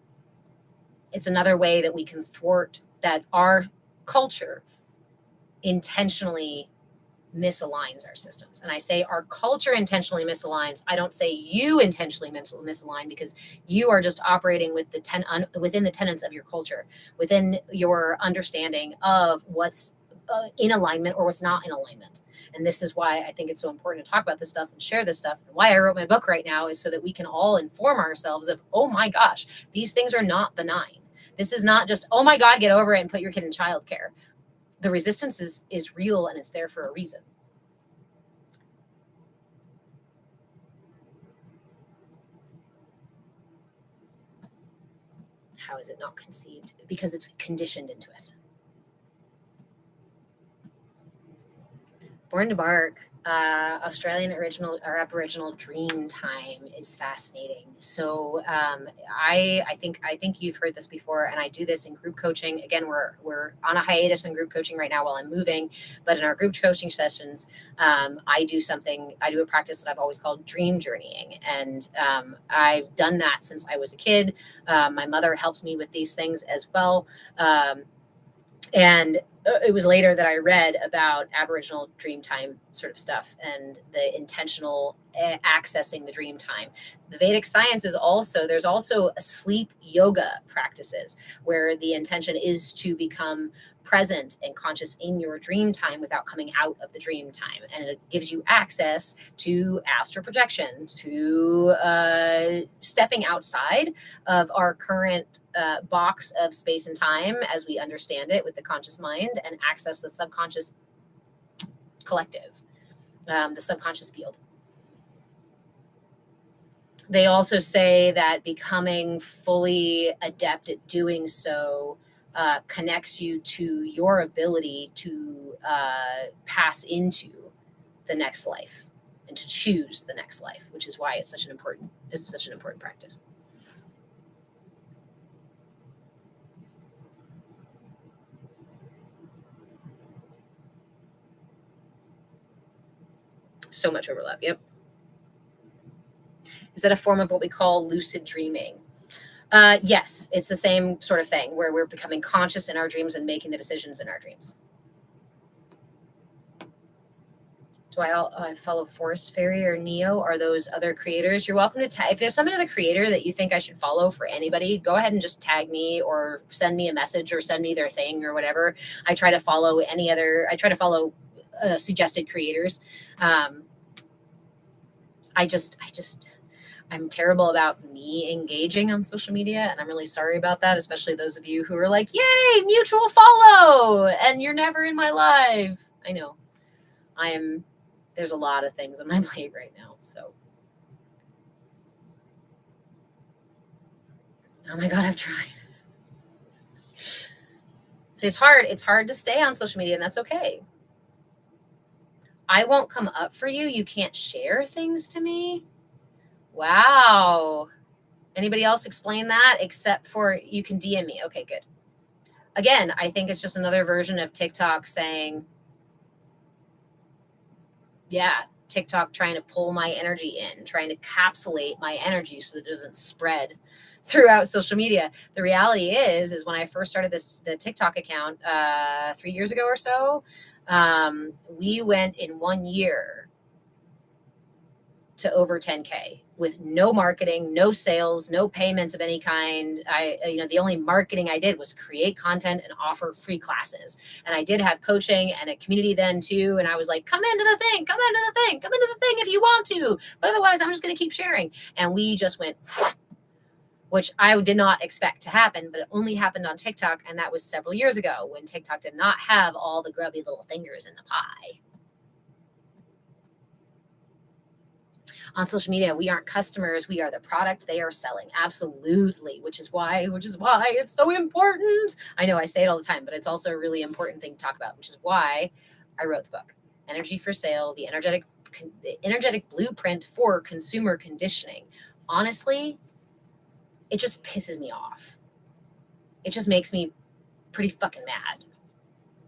It's another way that we can thwart that our culture intentionally misaligns our systems. And I say our culture intentionally misaligns. I don't say you intentionally misalign, because you are just operating with within the tenets of your culture, within your understanding of what's in alignment or what's not in alignment. And this is why I think it's so important to talk about this stuff and share this stuff. And why I wrote my book right now is so that we can all inform ourselves of, oh my gosh, these things are not benign. This is not just, oh my God, get over it and put your kid in childcare. The resistance is real, and it's there for a reason. How is it not conceived? Because it's conditioned into us. Born to Bark, Australian Aboriginal dream time is fascinating. So I think you've heard this before, and I do this in group coaching. Again, we're on a hiatus in group coaching right now while I'm moving, but in our group coaching sessions, I do a practice that I've always called dream journeying, and I've done that since I was a kid. My mother helped me with these things as well. And it was later that I read about Aboriginal dream time sort of stuff and the intentional accessing the dream time. The Vedic science is there's also sleep yoga practices where the intention is to become present and conscious in your dream time without coming out of the dream time. And it gives you access to astral projection, to stepping outside of our current box of space and time as we understand it with the conscious mind, and access the subconscious collective, the subconscious field. They also say that becoming fully adept at doing so connects you to your ability to pass into the next life and to choose the next life, which is why it's such an important practice. So much overlap. Yep. Is that a form of what we call lucid dreaming? Yes, it's the same sort of thing where we're becoming conscious in our dreams and making the decisions in our dreams. Do I follow Forest Fairy or Neo? Are those other creators? You're welcome to tag. If there's some other creator that you think I should follow for anybody, go ahead and just tag me or send me a message or send me their thing or whatever. I try to follow suggested creators. I'm terrible about me engaging on social media, and I'm really sorry about that, especially those of you who are like, yay, mutual follow, and you're never in my life. I know. There's a lot of things on my plate right now, so. Oh my God, I've tried. So it's hard. It's hard to stay on social media, and that's okay. I won't come up for you. You can't share things to me. Wow. Anybody else explain that except for you can DM me? Okay, good. Again, I think it's just another version of TikTok saying, yeah, TikTok trying to pull my energy in, trying to capsulate my energy so that it doesn't spread throughout social media. The reality is when I first started the TikTok account 3 years ago or so, we went in 1 year to over 10K with no marketing, no sales, no payments of any kind. The only marketing I did was create content and offer free classes. And I did have coaching and a community then too. And I was like, come into the thing, come into the thing, come into the thing if you want to. But otherwise, I'm just going to keep sharing. And we just went, which I did not expect to happen, but it only happened on TikTok. And that was several years ago when TikTok did not have all the grubby little fingers in the pie. On social media, we aren't customers. We are the product they are selling. Absolutely. Which is why it's so important. I know I say it all the time, but it's also a really important thing to talk about, which is why I wrote the book, Energy for Sale, the energetic blueprint for consumer conditioning. Honestly, it just pisses me off. It just makes me pretty fucking mad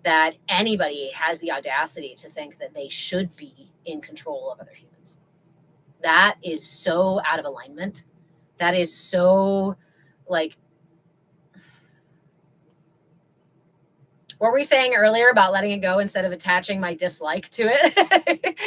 that anybody has the audacity to think that they should be in control of other humans. That is so out of alignment. That is so like, what were we saying earlier about letting it go instead of attaching my dislike to it?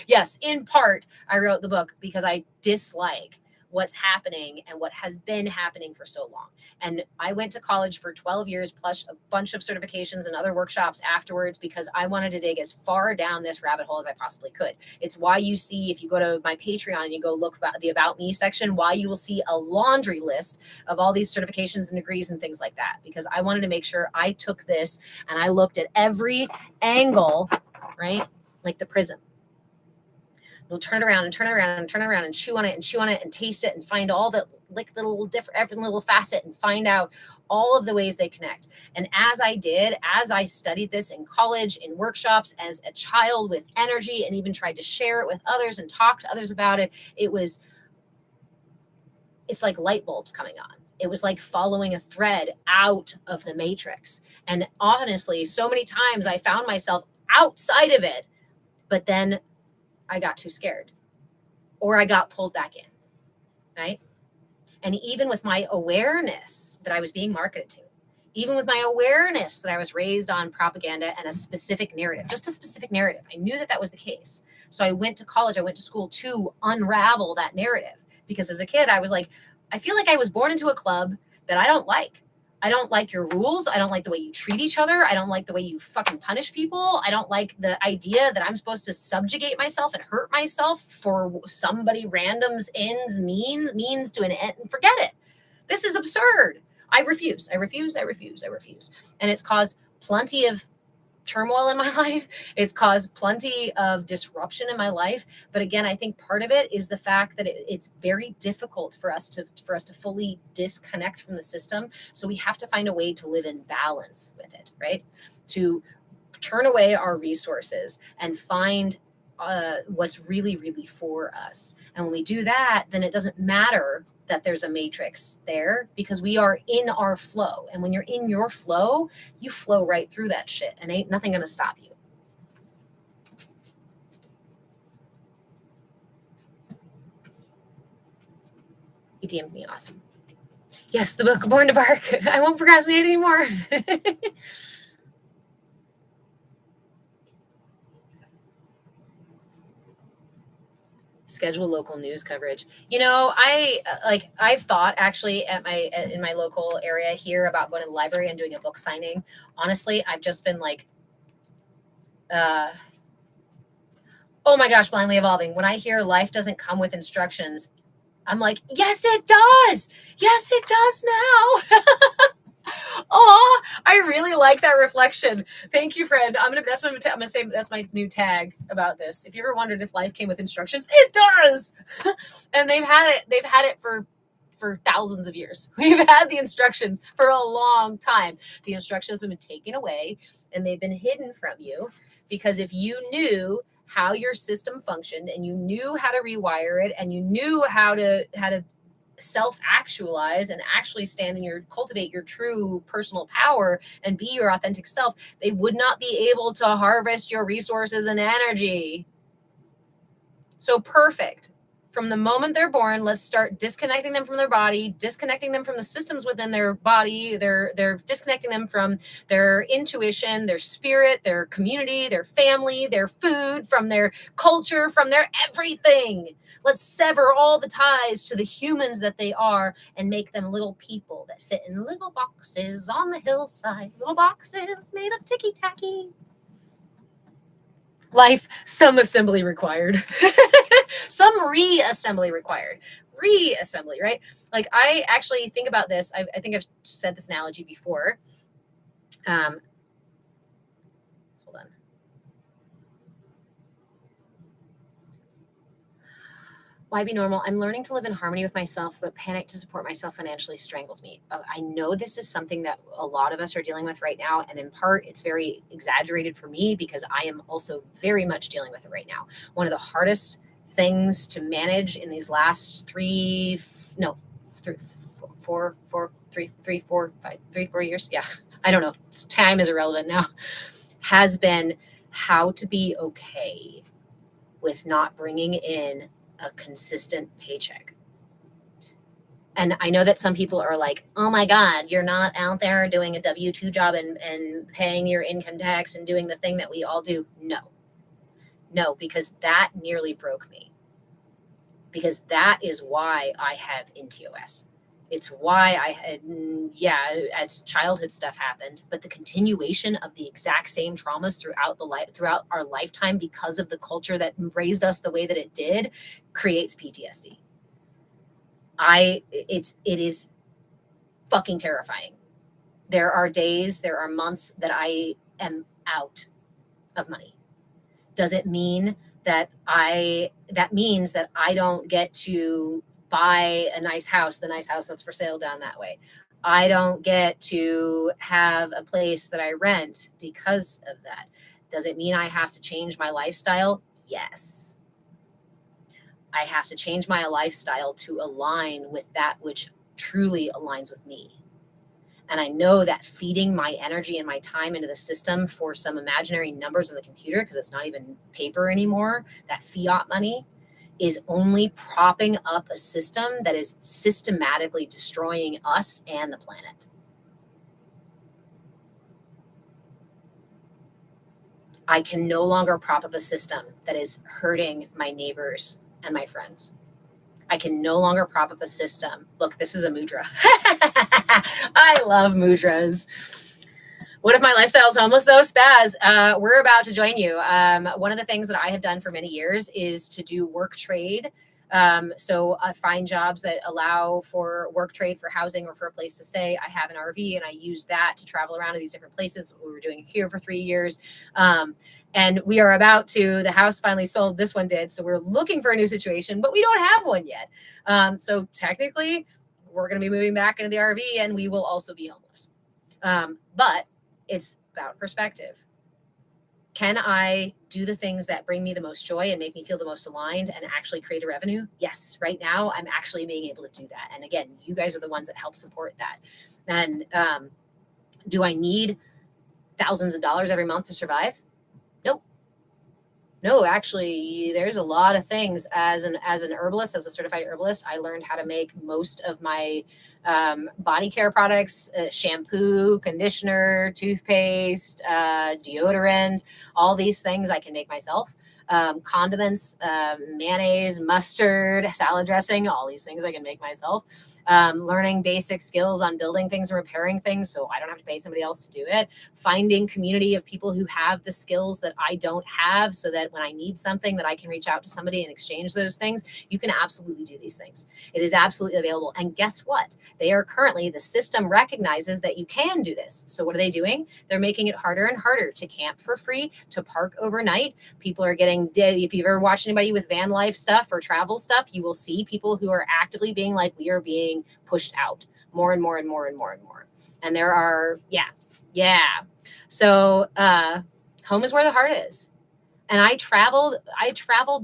Yes, in part, I wrote the book because I dislike what's happening and what has been happening for so long. And I went to college for 12 years plus a bunch of certifications and other workshops afterwards because I wanted to dig as far down this rabbit hole as I possibly could. It's why you see, if you go to my Patreon and you go look about the About Me section, why you will see a laundry list of all these certifications and degrees and things like that. Because I wanted to make sure I took this and I looked at every angle, right? Like the prism. We'll turn it around and turn it around and turn it around and chew on it and taste it and find all the like the little different every little facet and find out all of the ways they connect. And as I studied this in college, in workshops, as a child with energy, and even tried to share it with others and talk to others about it, it's like light bulbs coming on. It was like following a thread out of the matrix. And honestly, so many times I found myself outside of it, but then I got too scared or I got pulled back in, right? And even with my awareness that I was being marketed to, even with my awareness that I was raised on propaganda and a specific narrative, just a specific narrative, I knew that that was the case. So I went to college, I went to school to unravel that narrative because as a kid, I was like, I feel like I was born into a club that I don't like. I don't like your rules. I don't like the way you treat each other. I don't like the way you fucking punish people. I don't like the idea that I'm supposed to subjugate myself and hurt myself for somebody random's means to an end. Forget it. This is absurd. I refuse. And it's caused plenty of turmoil in my life. It's caused plenty of disruption in my life. But again, I think part of it is the fact that it's very difficult for us to fully disconnect from the system. So we have to find a way to live in balance with it, right? To turn away our resources and find what's really, really for us. And when we do that, then it doesn't matter that there's a matrix there because we are in our flow. And when you're in your flow, you flow right through that shit and ain't nothing going to stop you. You DM'd me. Awesome. Yes, the book Born to Bark. I won't procrastinate anymore. Schedule local news coverage. You know, I've thought actually in my local area here about going to the library and doing a book signing. Honestly, I've just been like, oh my gosh, blindly evolving. When I hear life doesn't come with instructions, I'm like, yes, it does. Yes, it does now. Oh, I really like that reflection. Thank you, friend. I'm gonna say that's my new tag about this. If you ever wondered if life came with instructions, it does. And they've had it for for thousands of years. We've had the instructions for a long time. The instructions have been taken away and they've been hidden from you, because if you knew how your system functioned and you knew how to rewire it and you knew how to self-actualize and actually cultivate your true personal power and be your authentic self, they would not be able to harvest your resources and energy. So perfect. From the moment they're born, let's start disconnecting them from their body, disconnecting them from the systems within their body. They're disconnecting them from their intuition, their spirit, their community, their family, their food, from their culture, from their everything. Let's sever all the ties to the humans that they are and make them little people that fit in little boxes on the hillside, little boxes made of ticky-tacky. Life, some assembly required. Some reassembly required. Reassembly, right? Like, I actually think about this. I think I've said this analogy before. Hold on. Why be normal? I'm learning to live in harmony with myself, but panic to support myself financially strangles me. I know this is something that a lot of us are dealing with right now. And in part, it's very exaggerated for me because I am also very much dealing with it right now. One of the hardest things to manage in these last 4 years. Yeah, I don't know. Time is irrelevant now. Has been how to be okay with not bringing in a consistent paycheck. And I know that some people are like, oh my God, you're not out there doing a W-2 job and paying your income tax and doing the thing that we all do. No, because that nearly broke me. Because that is why I have NTOS. It's why I had, as childhood stuff happened, but the continuation of the exact same traumas throughout our lifetime because of the culture that raised us the way that it did creates PTSD. It is fucking terrifying. There are days, there are months that I am out of money. Does it mean that that means that I don't get to buy a nice house, the nice house that's for sale down that way? I don't get to have a place that I rent because of that. Does it mean I have to change my lifestyle? Yes. I have to change my lifestyle to align with that which truly aligns with me. And I know that feeding my energy and my time into the system for some imaginary numbers on the computer, because it's not even paper anymore, that fiat money is only propping up a system that is systematically destroying us and the planet. I can no longer prop up a system that is hurting my neighbors and my friends. I can no longer prop up a system. Look, this is a mudra. I love mudras. What if my lifestyle is homeless though? Spaz, we're about to join you. One of the things that I have done for many years is to do work trade. So I find jobs that allow for work trade for housing or for a place to stay. I have an RV and I use that to travel around to these different places. We were doing it here for 3 years. And we are the house finally sold. This one did. So we're looking for a new situation, but we don't have one yet. So technically we're going to be moving back into the RV and we will also be homeless. But it's about perspective. Can I do the things that bring me the most joy and make me feel the most aligned and actually create a revenue? Yes. Right now, I'm actually being able to do that. And again, you guys are the ones that help support that. And do I need thousands of dollars every month to survive? Nope. No, actually, there's a lot of things. As an herbalist, as a certified herbalist, I learned how to make most of my body care products, shampoo, conditioner, toothpaste, deodorant, all these things I can make myself. Condiments, mayonnaise, mustard, salad dressing, all these things I can make myself. Learning basic skills on building things and repairing things so I don't have to pay somebody else to do it. Finding community of people who have the skills that I don't have so that when I need something that I can reach out to somebody and exchange those things. You can absolutely do these things. It is absolutely available. And guess what? The system recognizes that you can do this. So what are they doing? They're making it harder and harder to camp for free, to park overnight. People are getting if you've ever watched anybody with van life stuff or travel stuff, you will see people who are actively being like, we are being pushed out more and more and more and more and more. And there are, yeah. So home is where the heart is. And I traveled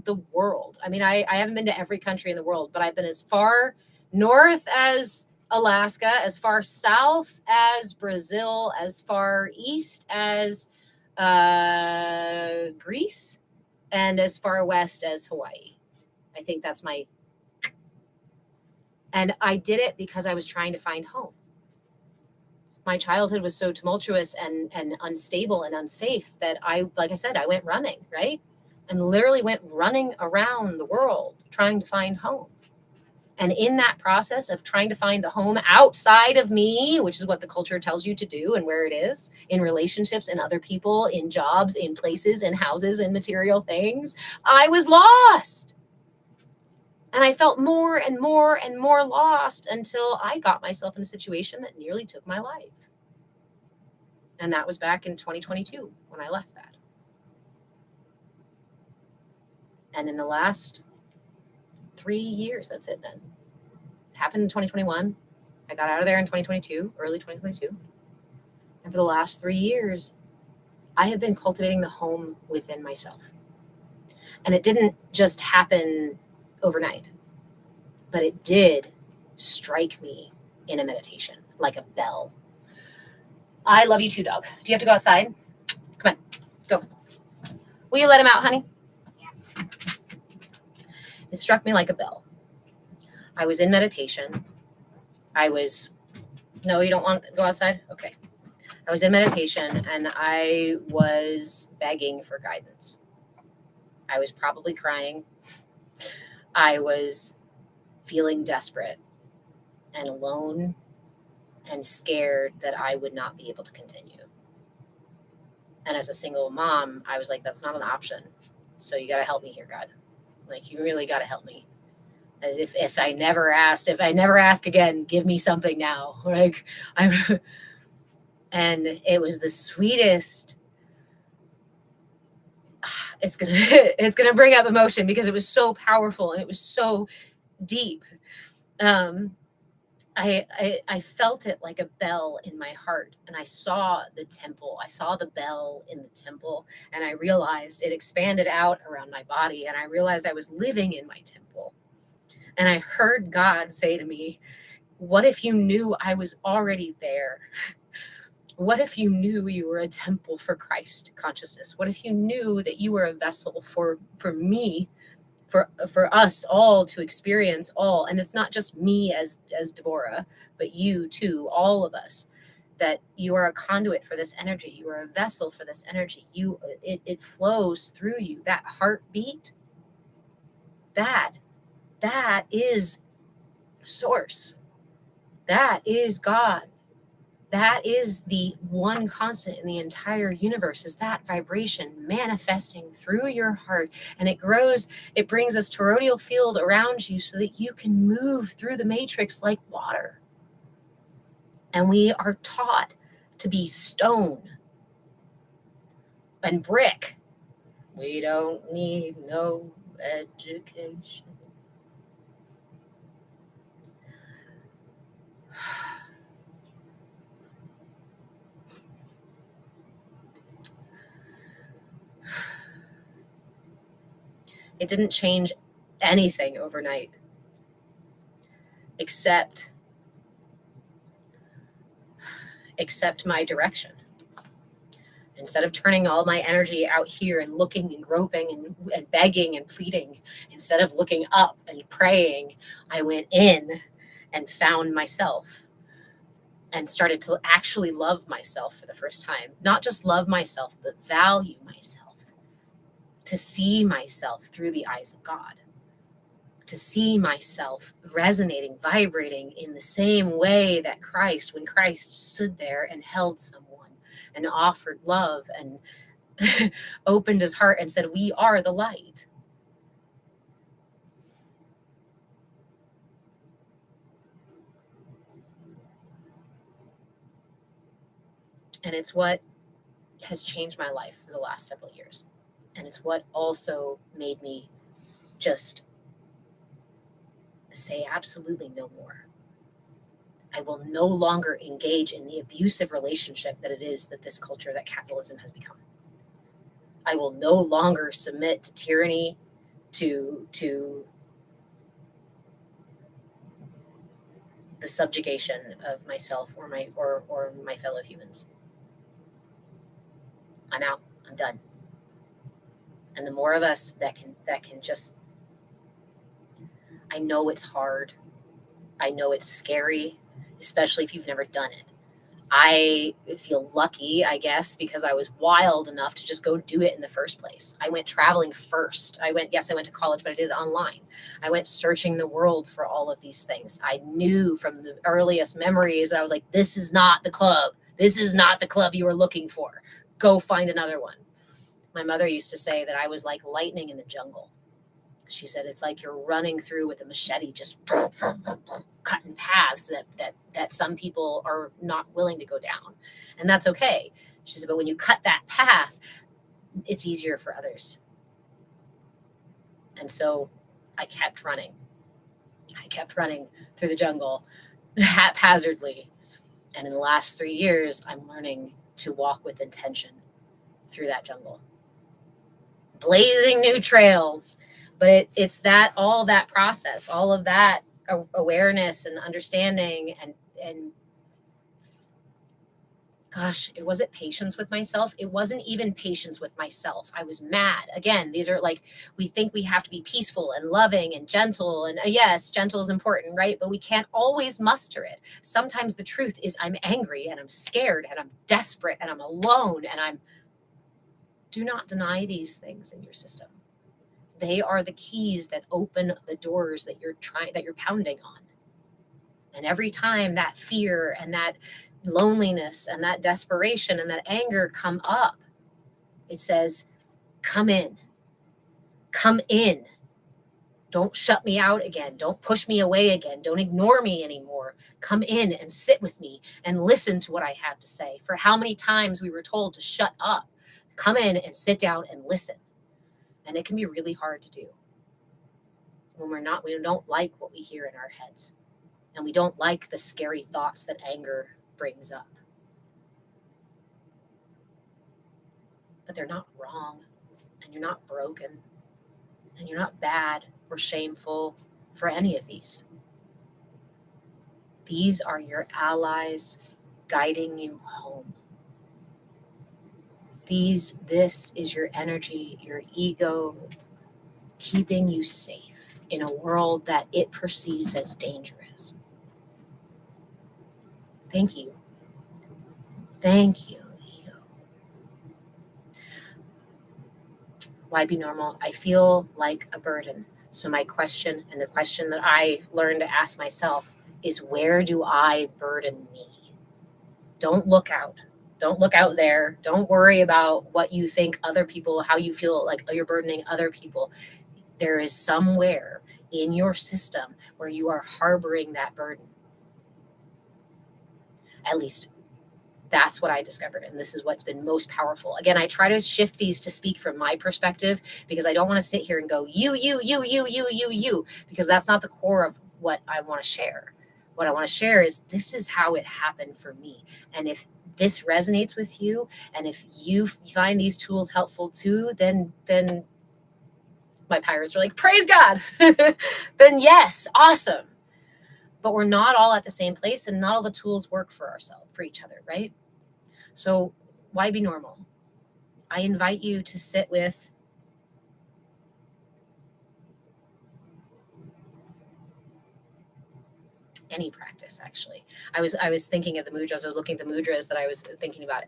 the world. I mean, I haven't been to every country in the world, but I've been as far north as Alaska, as far south as Brazil, as far east as Greece, and as far west as Hawaii. I think that's and I did it because I was trying to find home. My childhood was so tumultuous and unstable and unsafe that like I said, I went running, right? And literally went running around the world trying to find home. And in that process of trying to find the home outside of me, which is what the culture tells you to do and where it is, in relationships, in other people, in jobs, in places, in houses, in material things, I was lost. And I felt more and more and more lost until I got myself in a situation that nearly took my life. And that was back in 2022 when I left that. And in the last 3 years, that's it then. It happened in 2021. I got out of there in 2022, early 2022. And for the last 3 years, I have been cultivating the home within myself. And it didn't just happen overnight, but it did strike me in a meditation like a bell. I love you too, dog. Do you have to go outside? Come on, go. Will you let him out, honey? Yeah. It struck me like a bell. I was in meditation. No, you don't want to go outside? Okay. I was in meditation and I was begging for guidance. I was probably crying. I was feeling desperate and alone and scared that I would not be able to continue. And as a single mom, I was like, that's not an option. So you got to help me here, God. Like, you really got to help me. If I never ask again, give me something now. Like, and it was the sweetest. It's gonna bring up emotion because it was so powerful and it was so deep. I felt it like a bell in my heart, and I saw the temple. I saw the bell in the temple, and I realized it expanded out around my body, and I realized I was living in my temple. And I heard God say to me, what if you knew I was already there? What if you knew you were a temple for Christ consciousness? What if you knew that you were a vessel for me, for us all to experience all? And it's not just me as Deborah, but you too, all of us, that you are a conduit for this energy. You are a vessel for this energy. It flows through you. That heartbeat, that is source. That is God. That is the one constant in the entire universe, is that vibration manifesting through your heart. And it grows, it brings this toroidal field around you so that you can move through the matrix like water. And we are taught to be stone and brick. We don't need no education. It didn't change anything overnight, except my direction. Instead of turning all my energy out here and looking and groping and begging and pleading, instead of looking up and praying, I went in and found myself and started to actually love myself for the first time. Not just love myself, but value myself. To see myself through the eyes of God, to see myself resonating, vibrating in the same way that Christ, when Christ stood there and held someone and offered love and opened his heart and said, we are the light. And it's what has changed my life for the last several years. And it's what also made me just say absolutely no more. I will no longer engage in the abusive relationship that it is that this culture, that capitalism has become. I will no longer submit to tyranny, to the subjugation of myself or my fellow humans. I'm out. I'm done. And the more of us that can just, I know it's hard. I know it's scary, especially if you've never done it. I feel lucky, I guess, because I was wild enough to just go do it in the first place. I went traveling first. I went to college, but I did it online. I went searching the world for all of these things. I knew from the earliest memories, I was like, this is not the club. This is not the club you were looking for. Go find another one. My mother used to say that I was like lightning in the jungle. She said, it's like you're running through with a machete, just cutting paths that some people are not willing to go down. And that's okay. She said, but when you cut that path, it's easier for others. And so I kept running. I kept running through the jungle haphazardly. And in the last 3 years, I'm learning to walk with intention through that jungle, blazing new trails. But it's that, all that process, all of that awareness and understanding and gosh, was it patience with myself? It wasn't even patience with myself. I was mad. Again, these are like, we think we have to be peaceful and loving and gentle. And yes, gentle is important, right? But we can't always muster it. Sometimes the truth is I'm angry and I'm scared and I'm desperate and I'm alone and do not deny these things in your system. They are the keys that open the doors that you're pounding on. And every time that fear and that loneliness and that desperation and that anger come up, it says, come in. Come in. Don't shut me out again. Don't push me away again. Don't ignore me anymore. Come in and sit with me and listen to what I have to say. For how many times we were told to shut up. Come in and sit down and listen. And it can be really hard to do when we don't like what we hear in our heads. And we don't like the scary thoughts that anger brings up. But they're not wrong, and you're not broken, and you're not bad or shameful for any of these. These are your allies guiding you home. This is your energy, your ego, keeping you safe in a world that it perceives as dangerous. Thank you. Thank you, ego. Why be normal? I feel like a burden. So my question, and the question that I learned to ask myself, is where do I burden me? Don't look out. Don't look out there. Don't worry about what you think other people, how you feel like you're burdening other people. There is somewhere in your system where you are harboring that burden. At least that's what I discovered. And this is what's been most powerful. Again, I try to shift these to speak from my perspective because I don't want to sit here and go, you, because that's not the core of what I want to share. What I want to share is this is how it happened for me. And if this resonates with you, and if you find these tools helpful too, then my pirates are like, praise God. Then yes, awesome. But we're not all at the same place, and not all the tools work for each other, right? So why be normal? I invite you to sit with any practice, actually. I was thinking of the mudras. I was looking at the mudras that I was thinking about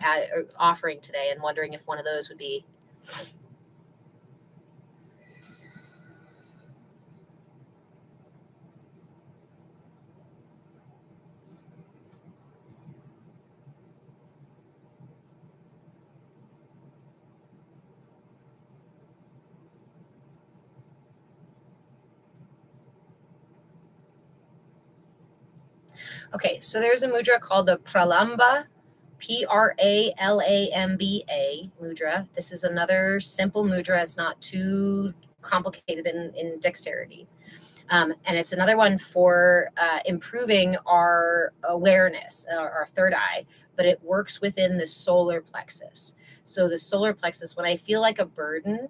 offering today and wondering if one of those would be okay. So there's a mudra called the Pralamba PRALAMBA mudra. This is another simple mudra. It's not too complicated in dexterity. And it's another one for improving our awareness, our third eye, but it works within the solar plexus. So the solar plexus, when I feel like a burden,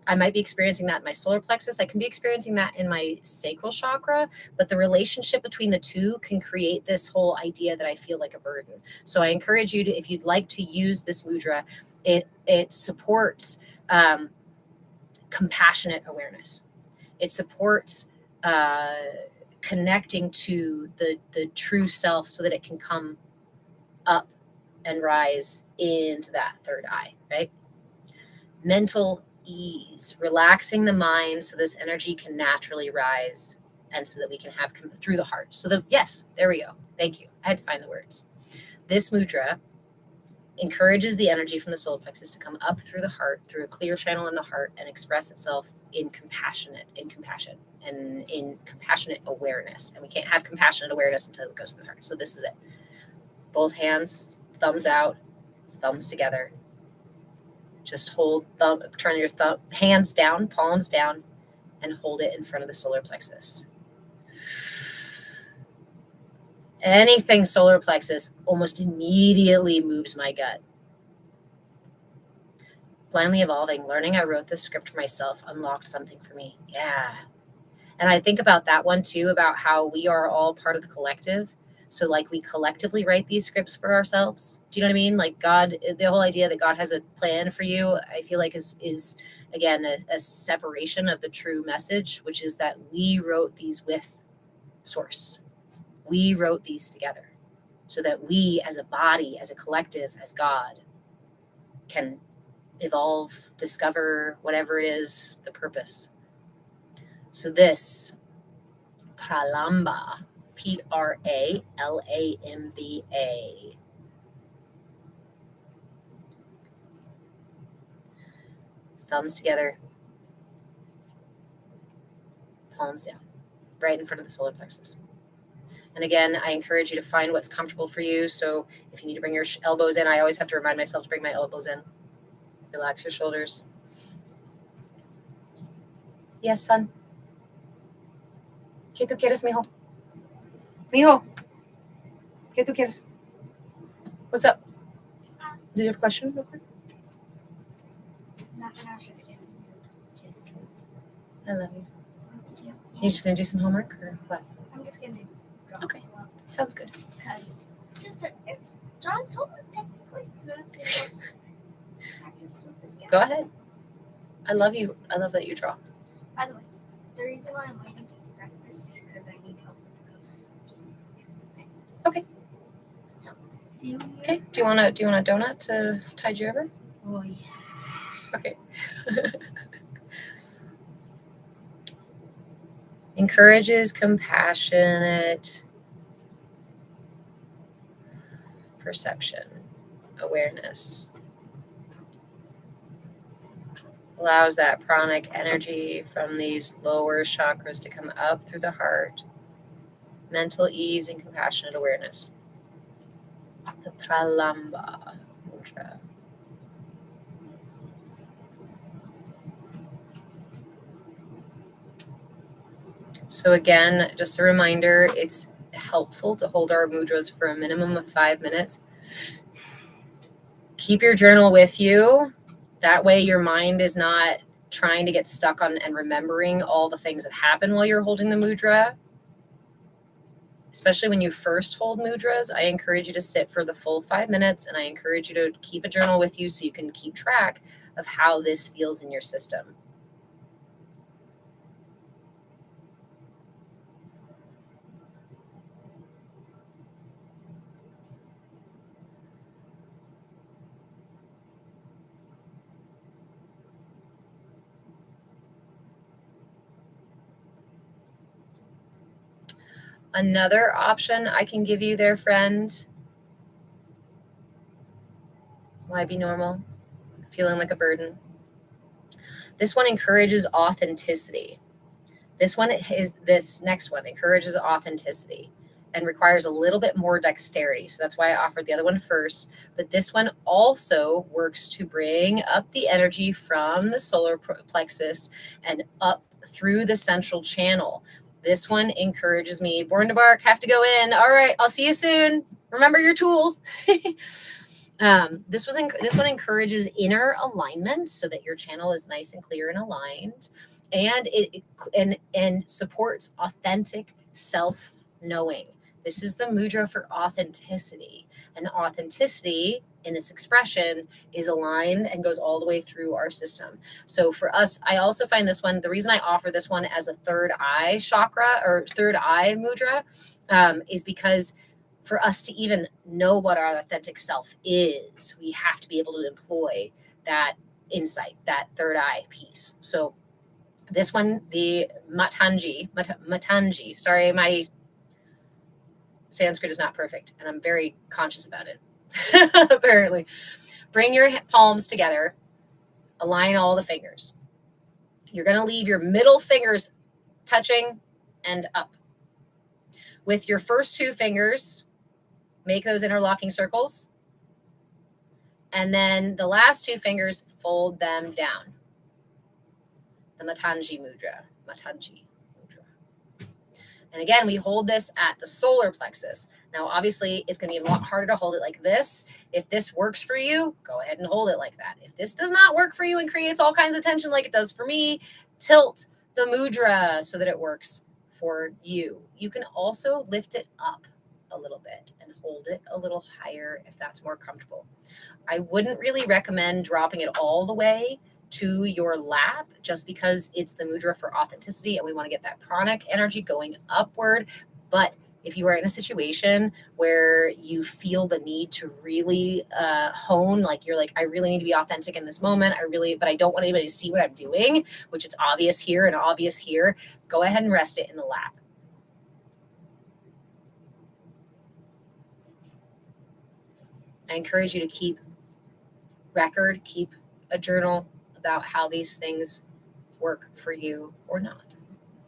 I might be experiencing that in my solar plexus. I can be experiencing that in my sacral chakra, but the relationship between the two can create this whole idea that I feel like a burden. So I encourage you to, if you'd like to use this mudra, it supports compassionate awareness. It supports connecting to the true self so that it can come up and rise into that third eye, right? Mental ease, relaxing the mind so this energy can naturally rise and so that we can have through the heart. So yes, there we go. Thank you. I had to find the words. This mudra encourages the energy from the solar plexus to come up through the heart, through a clear channel in the heart, and express itself in compassion and in compassionate awareness. And we can't have compassionate awareness until it goes to the heart. So this is it. Both hands, thumbs out, thumbs together. Just hold turn your hands down, palms down, and hold it in front of the solar plexus. Anything solar plexus almost immediately moves my gut. Blindly evolving, learning I wrote this script for myself unlocked something for me. Yeah. And I think about that one too, about how we are all part of the collective. So like we collectively write these scripts for ourselves. Do you know what I mean? Like God, the whole idea that God has a plan for you, I feel like is again, a separation of the true message, which is that we wrote these with source. We wrote these together so that we as a body, as a collective, as God can evolve, discover whatever it is, the purpose. So this Pralamba, Pralamba, thumbs together, palms down, right in front of the solar plexus. And again, I encourage you to find what's comfortable for you. So if you need to bring your elbows in, I always have to remind myself to bring my elbows in. Relax your shoulders. Yes, son. ¿Qué tú quieres, mijo? Mijo, ¿qué tú quieres? What's up? Did you have a question real quick? Nothing, I was just kidding. I love you. You're just going to do some homework or what? I'm just going to drop Okay. it off. Sounds good. Because it's John's homework, technically. Practice with this guy. Go ahead. I love you. I love that you draw. By the way, the reason why I'm waiting to eat breakfast is because I need help with the cooking. Okay. So, see you. Okay. Do you want a donut to tide you over? Oh, yeah. Okay. Encourages compassionate perception, awareness. Allows that pranic energy from these lower chakras to come up through the heart. Mental ease and compassionate awareness. The Pralamba mudra. So again, just a reminder, it's helpful to hold our mudras for a minimum of 5 minutes. Keep your journal with you. That way your mind is not trying to get stuck on and remembering all the things that happen while you're holding the mudra. Especially when you first hold mudras, I encourage you to sit for the full 5 minutes, and I encourage you to keep a journal with you so you can keep track of how this feels in your system. Another option I can give you there, friend. Why be normal? Feeling like a burden. This one encourages authenticity. This next one encourages authenticity. and requires a little bit more dexterity. So that's why I offered the other one first. But this one also works to bring up the energy from the solar plexus and up through the central channel. This one encourages me. Born to bark, have to go in. All right, I'll see you soon. Remember your tools. This one encourages inner alignment so that your channel is nice and clear and aligned, and it supports authentic self-knowing. This is the mudra for authenticity, and authenticity in its expression is aligned and goes all the way through our system. So for us, I also find this one, the reason I offer this one as a third eye chakra or third eye mudra is because for us to even know what our authentic self is, we have to be able to employ that insight, that third eye piece. So this one, the Matangi, sorry, my Sanskrit is not perfect, and I'm very conscious about it, apparently. Bring your palms together, align all the fingers. You're going to leave your middle fingers touching and up. With your first two fingers, make those interlocking circles. And then the last two fingers, fold them down. The Matangi mudra. And again, we hold this at the solar plexus. Now, obviously, it's going to be a lot harder to hold it like this. If this works for you, go ahead and hold it like that. If this does not work for you and creates all kinds of tension like it does for me, tilt the mudra so that it works for you. You can also lift it up a little bit and hold it a little higher if that's more comfortable. I wouldn't really recommend dropping it all the way to your lap just because it's the mudra for authenticity and we want to get that pranic energy going upward. But if you are in a situation where you feel the need to really hone, like you're like, I really need to be authentic in this moment, but I don't want anybody to see what I'm doing, which it's obvious here and obvious here, go ahead and rest it in the lap. I encourage you to keep a journal about how these things work for you or not,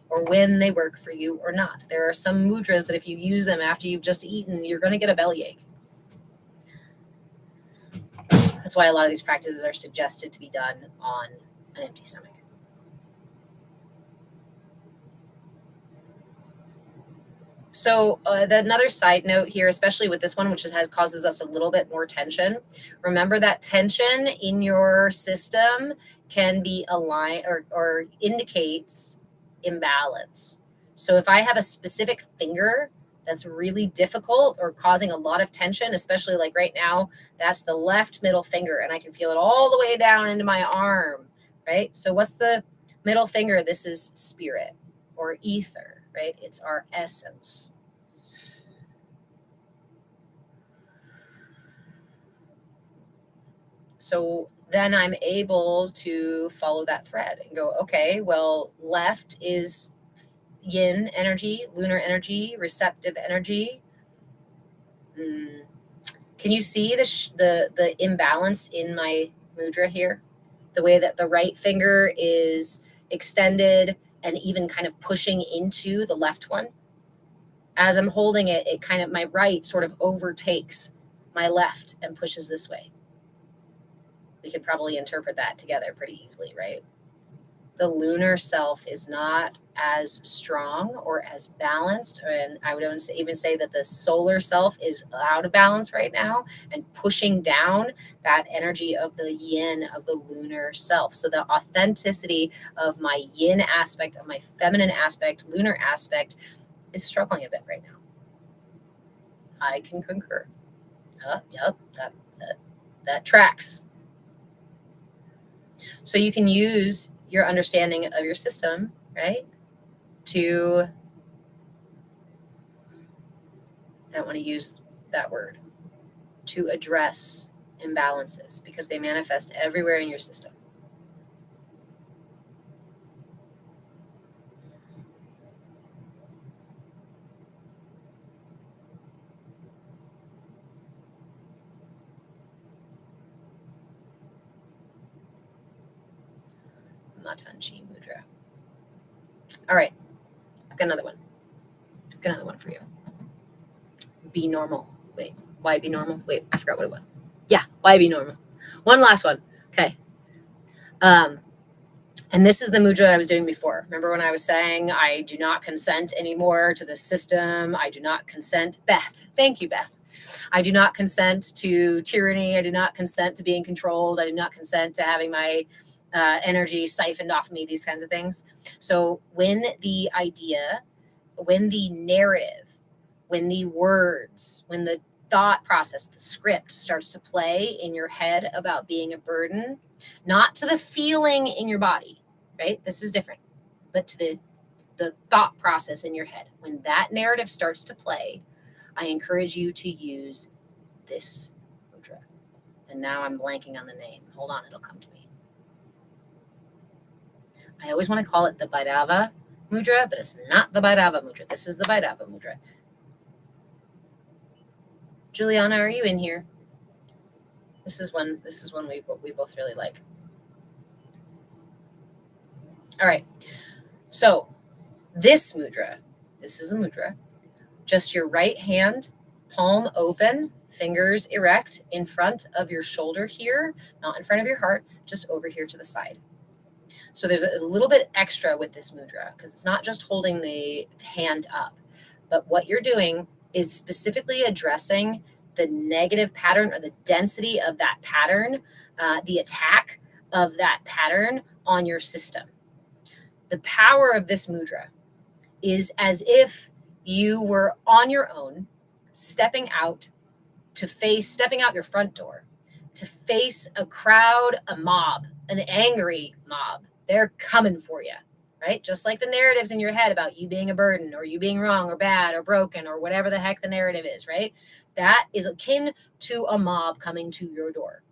or when they work for you or not. There are some mudras that if you use them after you've just eaten, you're going to get a bellyache. That's why a lot of these practices are suggested to be done on an empty stomach. So another side note here, especially with this one, which causes us a little bit more tension. Remember that tension in your system can be aligned or indicates imbalance. So if I have a specific finger that's really difficult or causing a lot of tension, especially like right now, that's the left middle finger, and I can feel it all the way down into my arm, right? So what's the middle finger? This is spirit or ether. Right? It's our essence. So then I'm able to follow that thread and go, okay, well, left is yin energy, lunar energy, receptive energy. Can you see the imbalance in my mudra here? The way that the right finger is extended and even kind of pushing into the left one. As I'm holding it, my right sort of overtakes my left and pushes this way. We can probably interpret that together pretty easily, right? The lunar self is not as strong or as balanced, and I would even say that the solar self is out of balance right now and pushing down that energy of the yin of the lunar self. So the authenticity of my yin aspect, of my feminine aspect, lunar aspect, is struggling a bit right now. I can concur. Yep, that tracks. So you can use your understanding of your system, right, to, I don't want to use that word, to address imbalances because they manifest everywhere in your system. Matangi mudra. All right, I've got another one. For you. be normal. Wait, why be normal? Wait, I forgot what it was. Yeah, why be normal? One last one. Okay. And this is the mudra I was doing before. Remember when I was saying I do not consent anymore to the system? I do not consent. Beth, thank you, Beth. I do not consent to tyranny. I do not consent to being controlled. I do not consent to having my energy siphoned off of me, these kinds of things. So when the idea, when the narrative, when the words, when the thought process, the script starts to play in your head about being a burden, not to the feeling in your body, right? This is different, but to the thought process in your head. When that narrative starts to play, I encourage you to use this mudra. And now I'm blanking on the name. Hold on, it'll come to me. I always want to call it the Bhairava mudra, but it's not the Bhairava mudra. This is the Bhairava mudra. Juliana, are you in here? This is one we both really like. All right. So this mudra, this is a mudra. Just your right hand, palm open, fingers erect in front of your shoulder here, not in front of your heart, just over here to the side. So there's a little bit extra with this mudra because it's not just holding the hand up, but what you're doing is specifically addressing the negative pattern or the density of that pattern, the attack of that pattern on your system. The power of this mudra is as if you were on your own, stepping out your front door to face a crowd, a mob, an angry mob. They're coming for you, right? Just like the narratives in your head about you being a burden or you being wrong or bad or broken or whatever the heck the narrative is, right? That is akin to a mob coming to your door.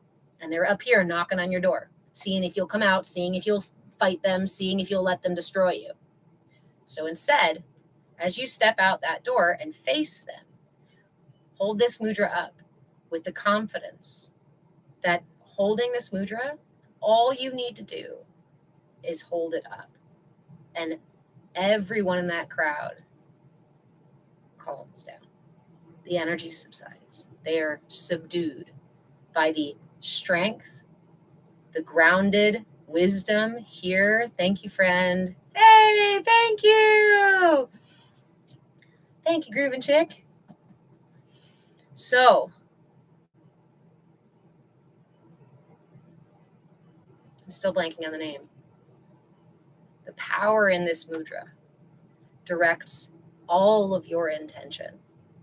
And they're up here knocking on your door, seeing if you'll come out, seeing if you'll fight them, seeing if you'll let them destroy you. So instead, as you step out that door and face them, hold this mudra up with the confidence that holding this mudra, all you need to do is hold it up. And everyone in that crowd calms down. The energy subsides. They are subdued by the strength, the grounded wisdom here. Thank you, friend. Hey, thank you. Thank you, Groovin' Chick. So, I'm still blanking on the name. The power in this mudra directs all of your intention,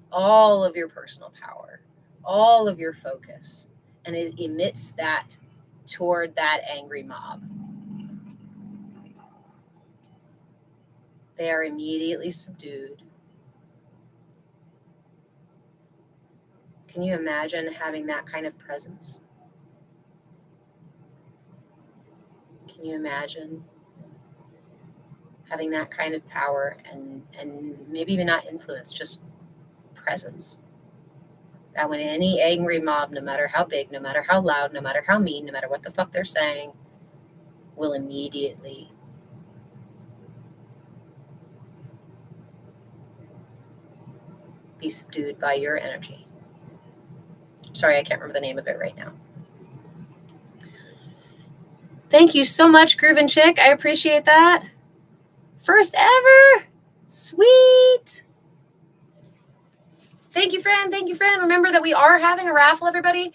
all of your personal power, all of your focus, and it emits that toward that angry mob. They are immediately subdued. Can you imagine having that kind of presence? Can you imagine having that kind of power and maybe even not influence, just presence? That when any angry mob, no matter how big, no matter how loud, no matter how mean, no matter what the fuck they're saying, will immediately be subdued by your energy. Sorry, I can't remember the name of it right now. Thank you so much, Groovin' Chick. I appreciate that. First ever. Sweet. Thank you, friend. Thank you, friend. Remember that we are having a raffle, everybody.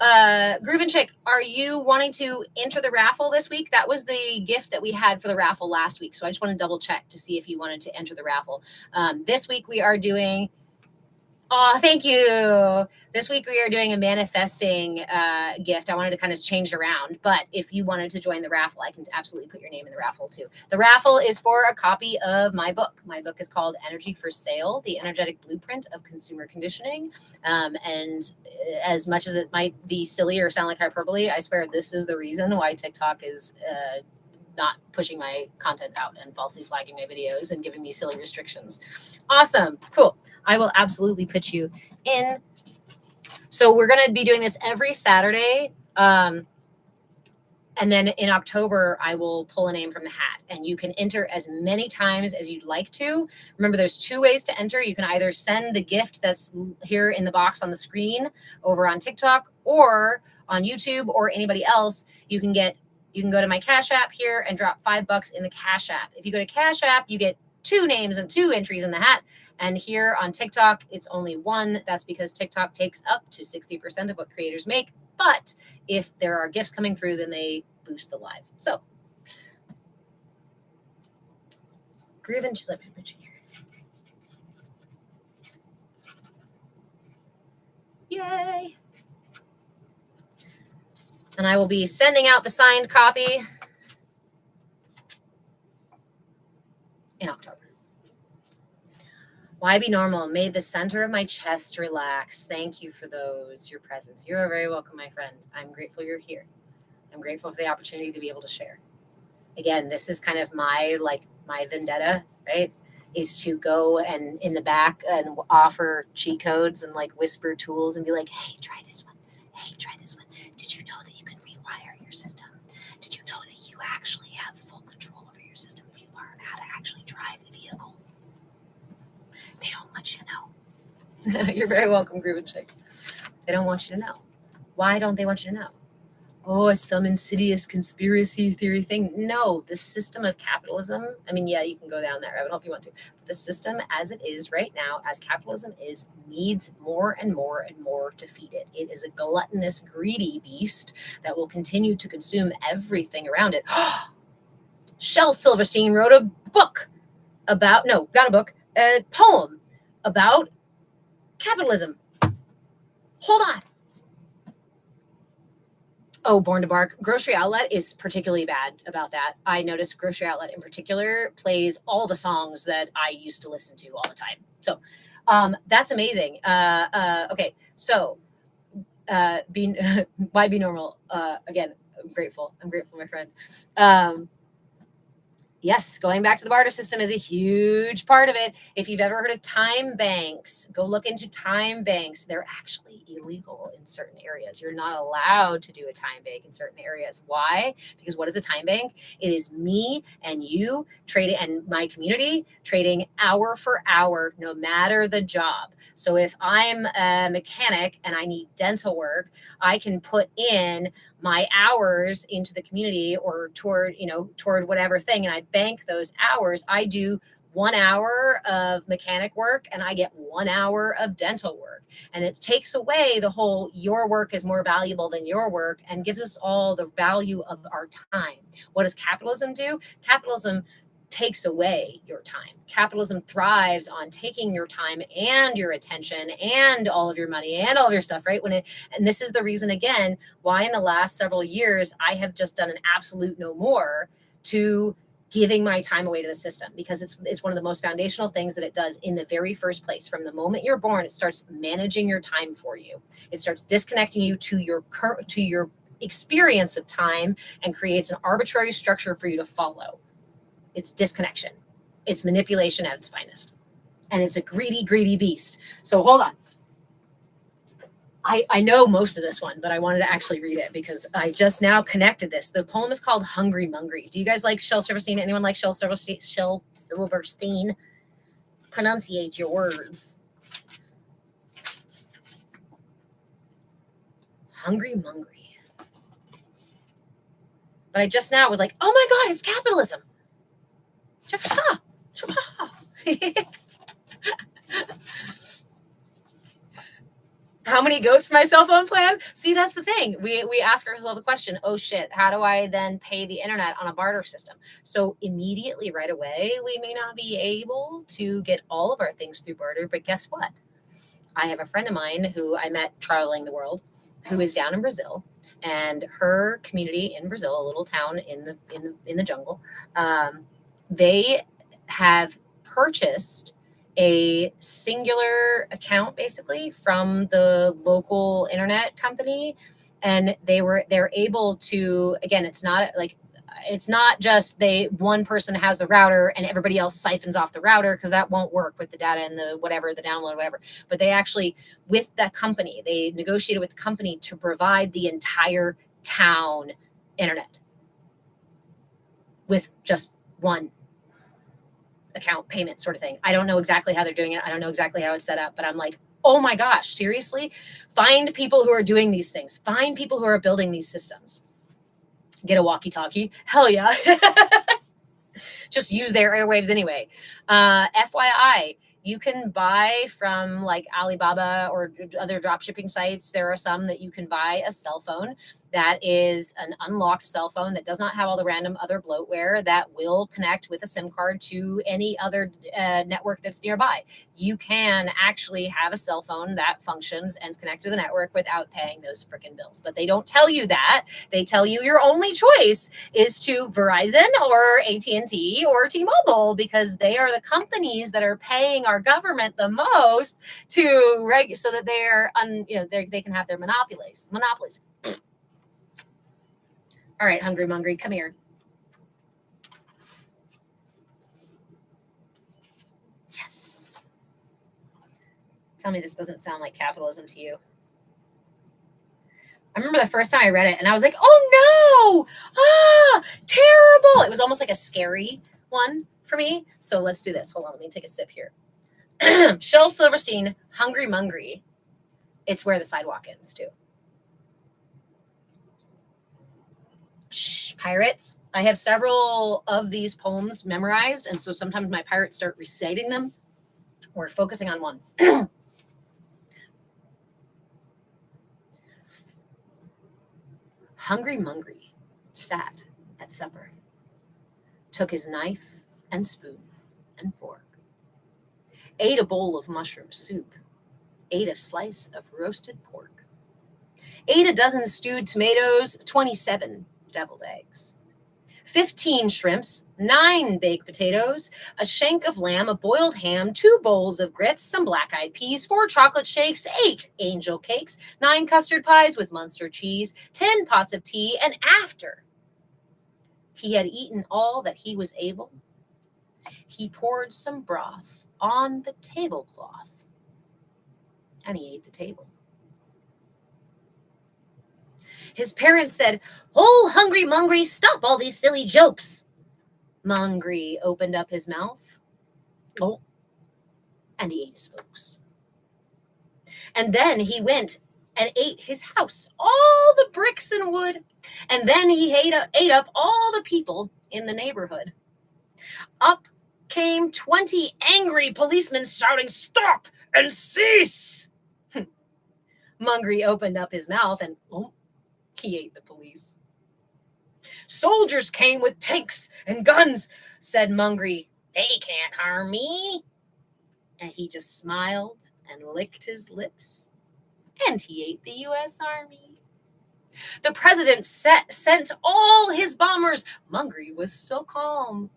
Groovin' Chick, are you wanting to enter the raffle this week? That was the gift that we had for the raffle last week. So I just want to double check to see if you wanted to enter the raffle. This week we are doing... Oh, thank you. This week we are doing a manifesting gift. I wanted to kind of change it around, but if you wanted to join the raffle, I can absolutely put your name in the raffle too. The raffle is for a copy of my book. My book is called Energy for Sale, The Energetic Blueprint of Consumer Conditioning. And as much as it might be silly or sound like hyperbole, I swear this is the reason why TikTok is not pushing my content out and falsely flagging my videos and giving me silly restrictions. Awesome. Cool. I will absolutely put you in. So we're going to be doing this every Saturday. And then in October, I will pull a name from the hat, and you can enter as many times as you'd like to. Remember, there's 2 ways to enter. You can either send the gift that's here in the box on the screen over on TikTok or on YouTube or anybody else. You can go to my Cash App here and drop $5 in the Cash App. If you go to Cash App, you get 2 names and 2 entries in the hat. And here on TikTok, it's only 1. That's because TikTok takes up to 60% of what creators make. But if there are gifts coming through, then they boost the live. So, Groove and let me put you here. Yay! And I will be sending out the signed copy in October. Why be normal? Made the center of my chest relax. Thank you for those, your presence. You are very welcome, my friend. I'm grateful you're here. I'm grateful for the opportunity to be able to share. Again, this is kind of my vendetta, right? Is to go and in the back and offer cheat codes and like whisper tools and be like, hey, try this one. Hey, try this one. Did you know that you can rewire your system? Did you know that you actually have full control over your system if you learn how to actually drive the vehicle? They don't want you to know. You're very welcome, Groove and Shake. They don't want you to know. Why don't they want you to know? Oh, it's some insidious conspiracy theory thing. No, the system of capitalism, I mean, yeah, you can go down that rabbit hole if you want to. But the system as it is right now, as capitalism is, needs more and more and more to feed it. It is a gluttonous, greedy beast that will continue to consume everything around it. Shel Silverstein wrote a book about, no, not a book, a poem about capitalism. Hold on. Oh, Born to Bark. Grocery Outlet is particularly bad about that. I noticed Grocery Outlet in particular plays all the songs that I used to listen to all the time. So that's amazing. Okay, so why be normal? Again, I'm grateful, my friend. Yes, going back to the barter system is a huge part of it. If you've ever heard of time banks, go look into time banks. They're actually illegal in certain areas. You're not allowed to do a time bank in certain areas. Why? Because what is a time bank? It is me and you trading, and my community trading hour for hour, no matter the job. So if I'm a mechanic and I need dental work, I can put in my hours into the community or toward whatever thing, and I bank those hours. I do 1 hour of mechanic work and I get 1 hour of dental work, and it takes away the whole your work is more valuable than your work and gives us all the value of our time. What does capitalism do? Capitalism takes away your time. Capitalism thrives on taking your time and your attention and all of your money and all of your stuff, right? And this is the reason, again, why in the last several years I have just done an absolute no more to giving my time away to the system, because it's one of the most foundational things that it does in the very first place. From the moment you're born, it starts managing your time for you. It starts disconnecting you to your experience of time and creates an arbitrary structure for you to follow. It's disconnection. It's manipulation at its finest. And it's a greedy, greedy beast. So hold on. I know most of this one, but I wanted to actually read it because I just now connected this. The poem is called Hungry Mungry. Do you guys like Shel Silverstein? Anyone like Shel Silverstein? Shel Silverstein? Pronunciate your words. Hungry Mungry. But I just now was like, oh my God, it's capitalism. Chapa, chapa. How many goats for my cell phone plan? See, that's the thing. We ask ourselves the question, oh shit, how do I then pay the internet on a barter system? So immediately right away, we may not be able to get all of our things through barter, but guess what? I have a friend of mine who I met traveling the world, who is down in Brazil, and her community in Brazil, a little town in the jungle, they have purchased a singular account basically from the local internet company, and they're able to, again, it's not just one person has the router and everybody else siphons off the router, because that won't work with the data and the download, whatever. But they actually, with that company, they negotiated with the company to provide the entire town internet. with just one account payment sort of thing. I don't know exactly how they're doing it. I don't know exactly how it's set up, but I'm like, oh my gosh, seriously? Find people who are doing these things. Find people who are building these systems. Get a walkie-talkie. Hell yeah. Just use their airwaves anyway. FYI, you can buy from like Alibaba or other drop shipping sites. There are some that you can buy a cell phone that is an unlocked cell phone that does not have all the random other bloatware, that will connect with a SIM card to any other network that's nearby. You can actually have a cell phone that functions and is connected to the network without paying those freaking bills. But they don't tell you that. They tell you your only choice is to Verizon or AT&T or T-Mobile, because they are the companies that are paying our government the most to so that they're they can have their monopolies. All right, Hungry Mungry, come here. Yes. Tell me this doesn't sound like capitalism to you. I remember the first time I read it and I was like, oh no, terrible. It was almost like a scary one for me. So let's do this. Hold on, let me take a sip here. Shel Silverstein, Hungry Mungry. It's where the sidewalk ends too. Shh, pirates. I have several of these poems memorized, and so sometimes my pirates start reciting them. We're focusing on one. Hungry Mungry sat at supper, took his knife and spoon and fork, ate a bowl of mushroom soup, ate a slice of roasted pork, ate a dozen stewed tomatoes, 27 deviled eggs, 15 shrimps, 9 baked potatoes, a shank of lamb, a boiled ham, 2 bowls of grits, some black-eyed peas, 4 chocolate shakes, 8 angel cakes, 9 custard pies with Munster cheese, 10 pots of tea, and after he had eaten all that he was able, he poured some broth on the tablecloth, and he ate the table. His parents said, "Oh, Hungry Mungry, stop all these silly jokes." Mungry opened up his mouth, oh, and he ate his folks. And then he went and ate his house, all the bricks and wood, and then he ate up all the people in the neighborhood. Up came 20 angry policemen shouting, "Stop and cease!" Mungry opened up his mouth and he ate the police. "Soldiers came with tanks and guns," said Mungry. "They can't harm me." And he just smiled and licked his lips, and he ate the U.S. Army. The president sent all his bombers. Mungry was still calm,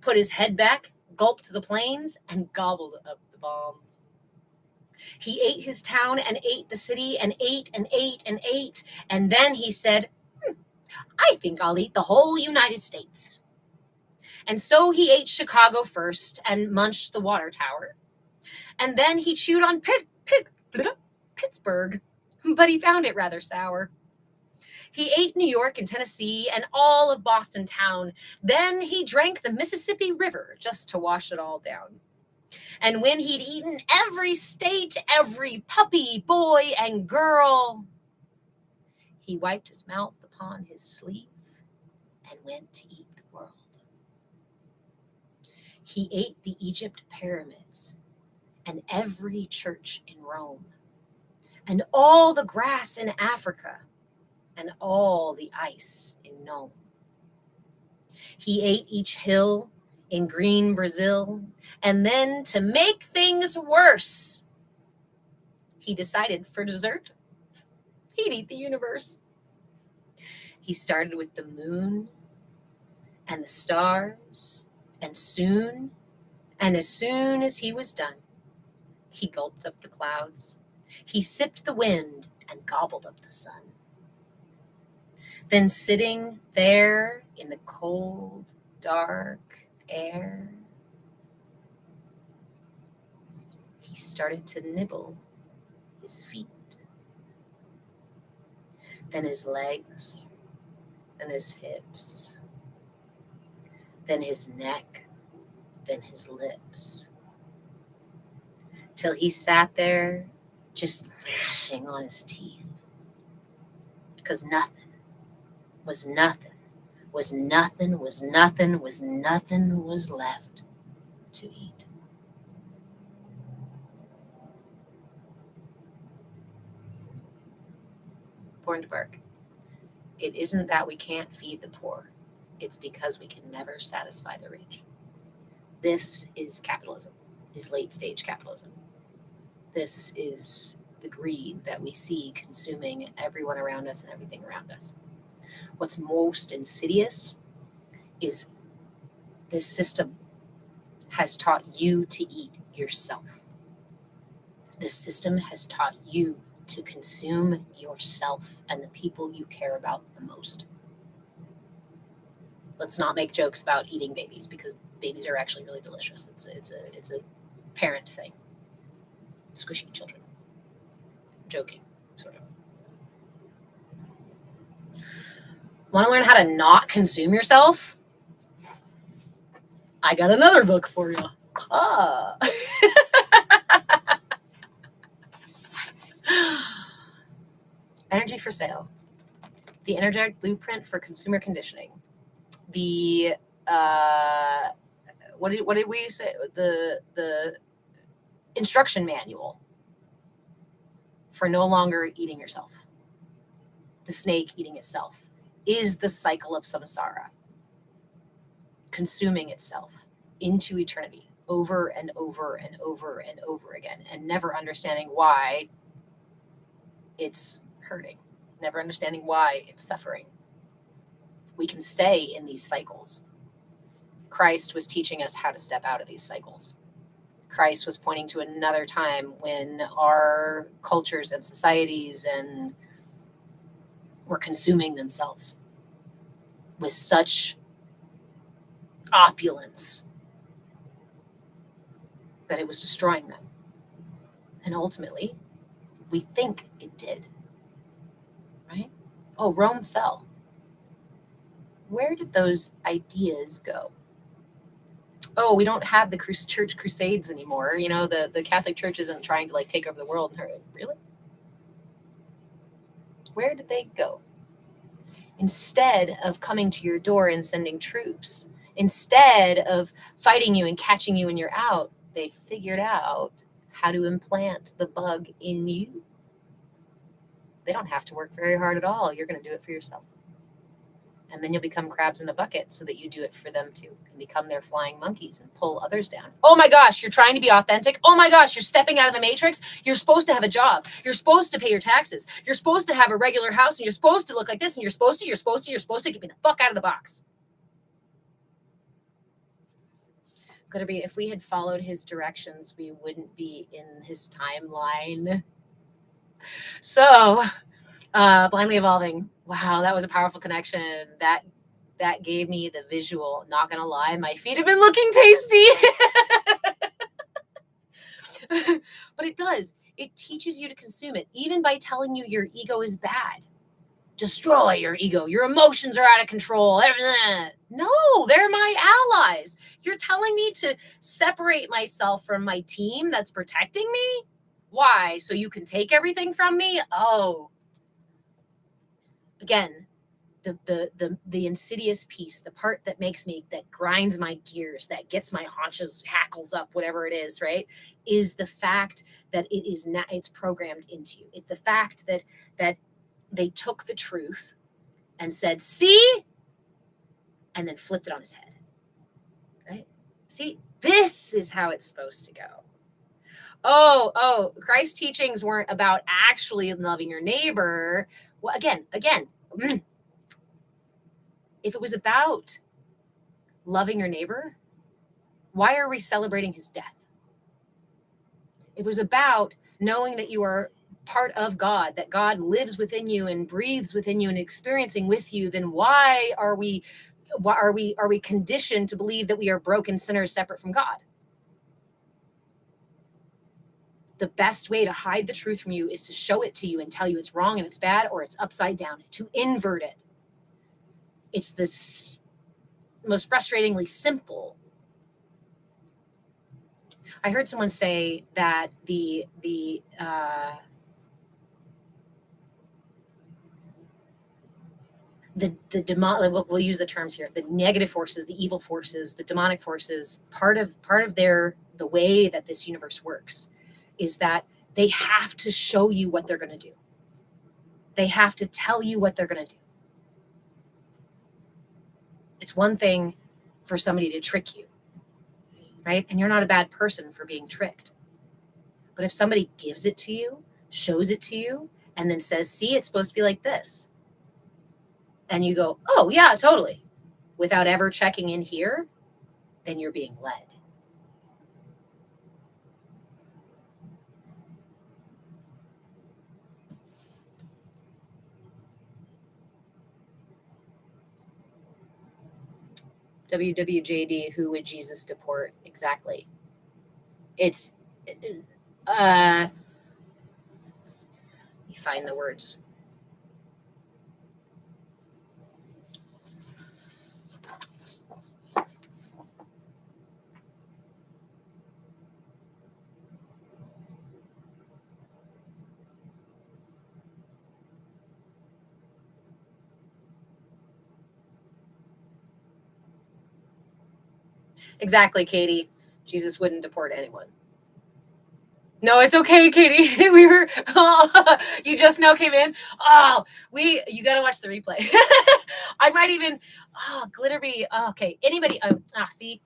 put his head back, gulped the planes, and gobbled up the bombs. He ate his town and ate the city and ate and ate and ate. And then he said, "I think I'll eat the whole United States." And so he ate Chicago first and munched the water tower. And then he chewed on Pittsburgh, but he found it rather sour. He ate New York and Tennessee and all of Boston town. Then he drank the Mississippi River just to wash it all down. And when he'd eaten every state, every puppy, boy, and girl, he wiped his mouth upon his sleeve and went to eat the world. He ate the Egypt pyramids and every church in Rome, and all the grass in Africa, and all the ice in Nome. He ate each hill in green Brazil, and then to make things worse, he decided for dessert, he'd eat the universe. He started with the moon and the stars, and as soon as he was done, he gulped up the clouds. He sipped the wind and gobbled up the sun. Then sitting there in the cold, dark air, he started to nibble his feet, then his legs and his hips then his neck, then his lips, till he sat there just gnashing on his teeth, because nothing was left to eat. Born to bark. It isn't that we can't feed the poor. It's because we can never satisfy the rich. This is capitalism, is late stage capitalism. This is the greed that we see consuming everyone around us and everything around us. What's most insidious is this system has taught you to eat yourself. This system has taught you to consume yourself and the people you care about the most. Let's not make jokes about eating babies, because babies are actually really delicious. It's a parent thing. Squishy children. Joking, sort of. Want to learn how to not consume yourself? I got another book for you. Energy for Sale. The Energetic Blueprint for Consumer Conditioning. The what did we say? The instruction manual for no longer eating yourself. The snake eating itself is the cycle of samsara, consuming itself into eternity over and over and over and over again, and never understanding why it's hurting, never understanding why it's suffering. We can stay in these cycles. Christ was teaching us how to step out of these cycles. Christ was pointing to another time when our cultures and societies and were consuming themselves with such opulence that it was destroying them. And ultimately, we think it did, right? Oh, Rome fell. Where did those ideas go? Oh, we don't have the church crusades anymore. You know, the Catholic Church isn't trying to take over the world. Really? Where did they go? Instead of coming to your door and sending troops, instead of fighting you and catching you when you're out, they figured out how to implant the bug in you. They don't have to work very hard at all. You're going to do it for yourself. And then you'll become crabs in a bucket so that you do it for them too, and become their flying monkeys and pull others down. Oh my gosh, you're trying to be authentic. Oh my gosh, you're stepping out of the matrix. You're supposed to have a job. You're supposed to pay your taxes. You're supposed to have a regular house, and you're supposed to look like this, and you're supposed to get me the fuck out of the box. Could it be, if we had followed his directions, we wouldn't be in his timeline. So, blindly evolving. Wow, that was a powerful connection. That gave me the visual. Not gonna lie, my feet have been looking tasty. But it does. It teaches you to consume it, even by telling you your ego is bad. Destroy your ego. Your emotions are out of control. No, they're my allies. You're telling me to separate myself from my team that's protecting me? Why? So you can take everything from me? Oh. Again, the insidious piece, the part that grinds my gears, that gets my haunches, hackles up, whatever it is, right? Is the fact that it's programmed into you. It's the fact that they took the truth and said, see, and then flipped it on his head, right? See, this is how it's supposed to go. Oh, Christ's teachings weren't about actually loving your neighbor. Well, again, if it was about loving your neighbor, why are we celebrating his death? It was about knowing that you are part of God, that God lives within you and breathes within you and experiencing with you. Then why are we conditioned to believe that we are broken sinners separate from God? The best way to hide the truth from you is to show it to you and tell you it's wrong and it's bad, or it's upside down, to invert it. It's the most frustratingly simple. I heard someone say that the demon, we'll use the terms here, the negative forces, the evil forces, the demonic forces, part of the way that this universe works is that they have to show you what they're going to do. They have to tell you what they're going to do. It's one thing for somebody to trick you, right? And you're not a bad person for being tricked. But if somebody gives it to you, shows it to you, and then says, see, it's supposed to be like this, and you go, oh, yeah, totally, without ever checking in here, then you're being led. WWJD, who would Jesus deport? Exactly. It's, let me find the words. Exactly, Katie. Jesus wouldn't deport anyone. No, it's okay, Katie. We were, oh, you just now came in. Oh, you got to watch the replay. I might even, Glitterbee. Oh, okay. Anybody, see?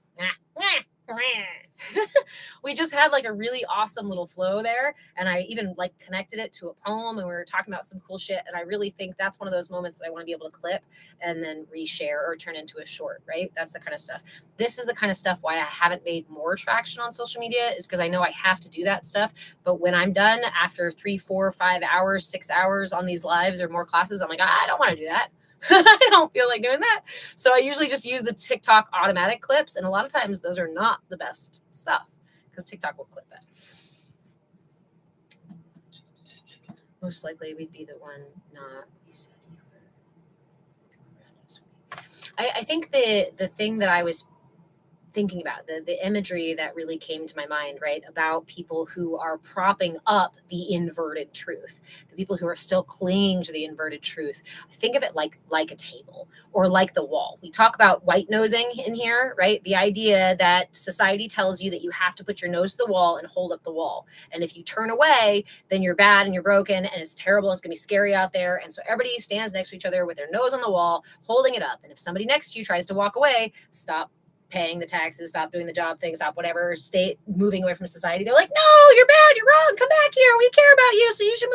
We just had like a really awesome little flow there. And I even like connected it to a poem and we were talking about some cool shit. And I really think that's one of those moments that I want to be able to clip and then reshare or turn into a short, right? That's the kind of stuff. This is the kind of stuff why I haven't made more traction on social media is because I know I have to do that stuff. But when I'm done after 3, 4, 5 hours, 6 hours on these lives or more classes, I'm like, I don't want to do that. I don't feel like doing that. So I usually just use the TikTok automatic clips. And a lot of times those are not the best stuff because TikTok will clip that. Most likely we'd be the one not. We said you were. I think the thing that I was thinking about, the imagery that really came to my mind, right, about people who are propping up the inverted truth, the people who are still clinging to the inverted truth. Think of it like a table or like the wall. We talk about white nosing in here, right? The idea that society tells you that you have to put your nose to the wall and hold up the wall. And if you turn away, then you're bad and you're broken and it's terrible. And it's going to be scary out there. And so everybody stands next to each other with their nose on the wall, holding it up. And if somebody next to you tries to walk away, stop paying the taxes, stop doing the job thing, stop whatever, stay moving away from society. They're like, no, you're bad, you're wrong, come back here, we care about you, so you should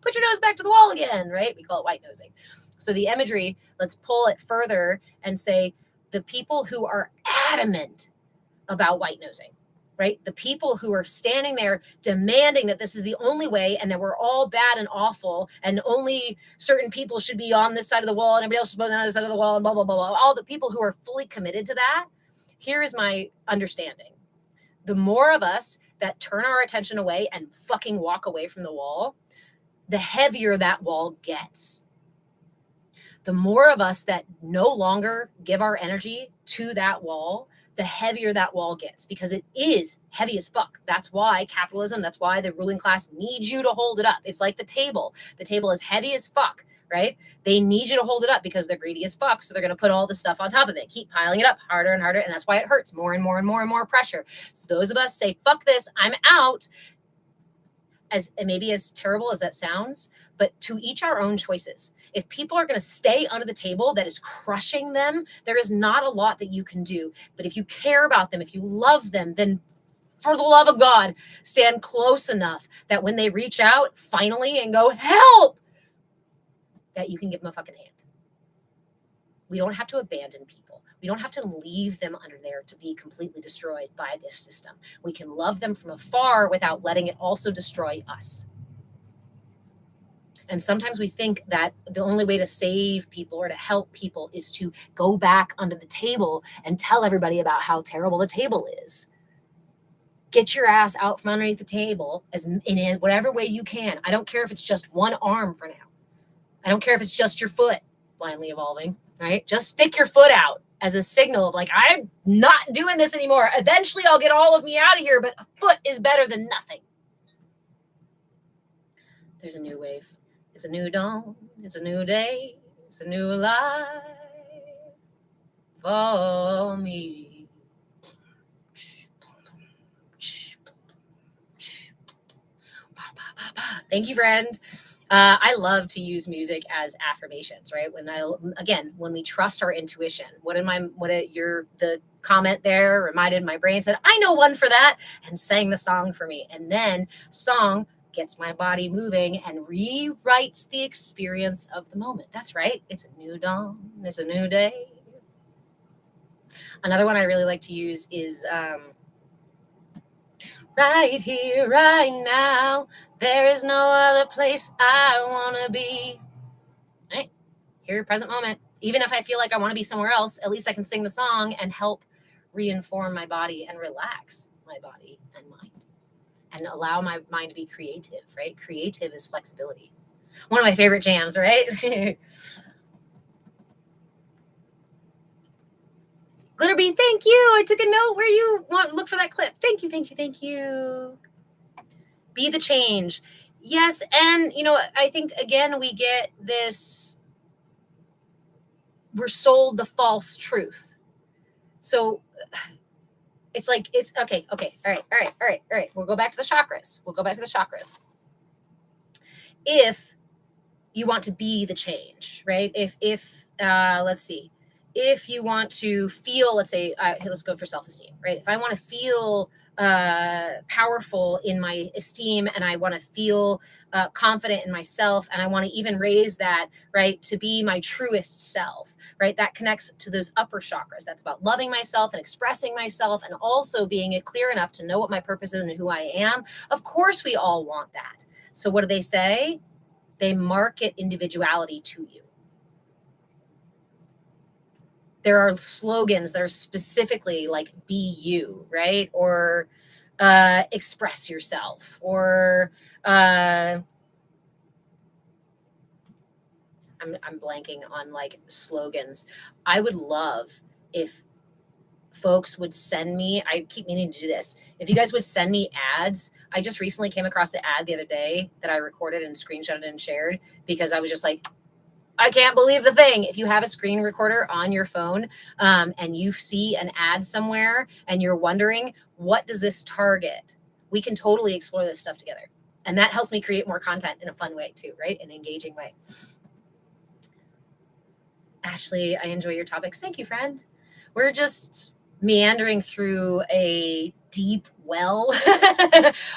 put your nose back to the wall again, right? We call it white nosing. So the imagery, let's pull it further and say the people who are adamant about white nosing, right? The people who are standing there demanding that this is the only way and that we're all bad and awful and only certain people should be on this side of the wall and everybody else should be on the other side of the wall and blah, blah, blah, blah. All the people who are fully committed to that. Here is my understanding. The more of us that turn our attention away and fucking walk away from the wall, the heavier that wall gets. The more of us that no longer give our energy to that wall, the heavier that wall gets because it is heavy as fuck. That's why capitalism, that's why the ruling class needs you to hold it up. It's like the table. The table is heavy as fuck, right? They need you to hold it up because they're greedy as fuck. So they're going to put all the stuff on top of it, keep piling it up harder and harder. And that's why it hurts more and more and more and more pressure. So those of us say, fuck this, I'm out. As maybe as terrible as that sounds, but to each our own choices. If people are going to stay under the table that is crushing them, there is not a lot that you can do. But if you care about them, if you love them, then for the love of God, stand close enough that when they reach out finally and go, help, that you can give them a fucking hand. We don't have to abandon people. We don't have to leave them under there to be completely destroyed by this system. We can love them from afar without letting it also destroy us. And sometimes we think that the only way to save people or to help people is to go back under the table and tell everybody about how terrible the table is. Get your ass out from underneath the table in whatever way you can. I don't care if it's just one arm for now. I don't care if it's just your foot blindly evolving, right? Just stick your foot out as a signal of like, I'm not doing this anymore. Eventually I'll get all of me out of here, but a foot is better than nothing. There's a new wave. It's a new dawn. It's a new day. It's a new life for me. Thank you, friend. I love to use music as affirmations, right? When we trust our intuition, the comment there reminded my brain, said, I know one for that, and sang the song for me. And then song gets my body moving and rewrites the experience of the moment. That's right. It's a new dawn. It's a new day. Another one I really like to use is right here, right now. There is no other place I want to be. Right? Here, present moment. Even if I feel like I want to be somewhere else, at least I can sing the song and help reinform my body and relax my body and mind and allow my mind to be creative, right? Creative is flexibility. One of my favorite jams, right? Glitterbee, thank you. I took a note where you want look for that clip. Thank you, thank you, thank you. Be the change. Yes, and I think again we get this, we're sold the false truth. So it's like, it's okay. All right. We'll go back to the chakras. If you want to be the change, right? If let's see, if you want to feel, let's say, let's go for self-esteem, right? If I want to feel powerful in my esteem, and I want to feel confident in myself, and I want to even raise that, right, to be my truest self, right? That connects to those upper chakras. That's about loving myself and expressing myself, and also being clear enough to know what my purpose is and who I am. Of course, we all want that. So what do they say? They market individuality to you. There are slogans that are specifically like, be you, right? Or express yourself, or I'm blanking on like slogans. I would love if folks would send me, I keep meaning to do this, if you guys would send me ads. I just recently came across the ad the other day that I recorded and screenshotted and shared, because I was just like, I can't believe the thing. If you have a screen recorder on your phone and you see an ad somewhere and you're wondering, what does this target? We can totally explore this stuff together. And that helps me create more content in a fun way too, right? An engaging way. Ashley, I enjoy your topics. Thank you, friend. We're just meandering through a deep well,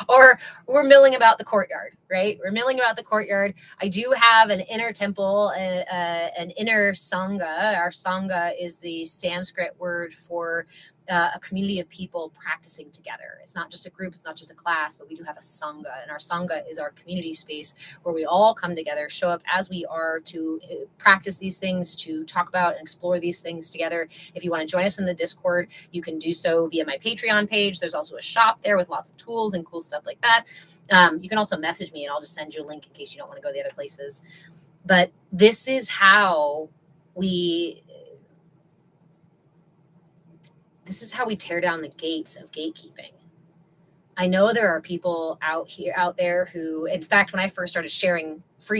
or we're milling about the courtyard, right? We're milling about the courtyard. I do have an inner temple, an inner sangha. Our sangha is the Sanskrit word for a community of people practicing together. It's not just a group, it's not just a class, but we do have a sangha, and our sangha is our community space where we all come together, show up as we are, to practice these things, to talk about and explore these things together. If you want to join us in the Discord, you can do so via my Patreon page. There's also a shop there with lots of tools and cool stuff like that. You can also message me and I'll just send you a link in case you don't want to go the other places. But this is how we tear down the gates of gatekeeping. I know there are people out there who, in fact, when I first started sharing for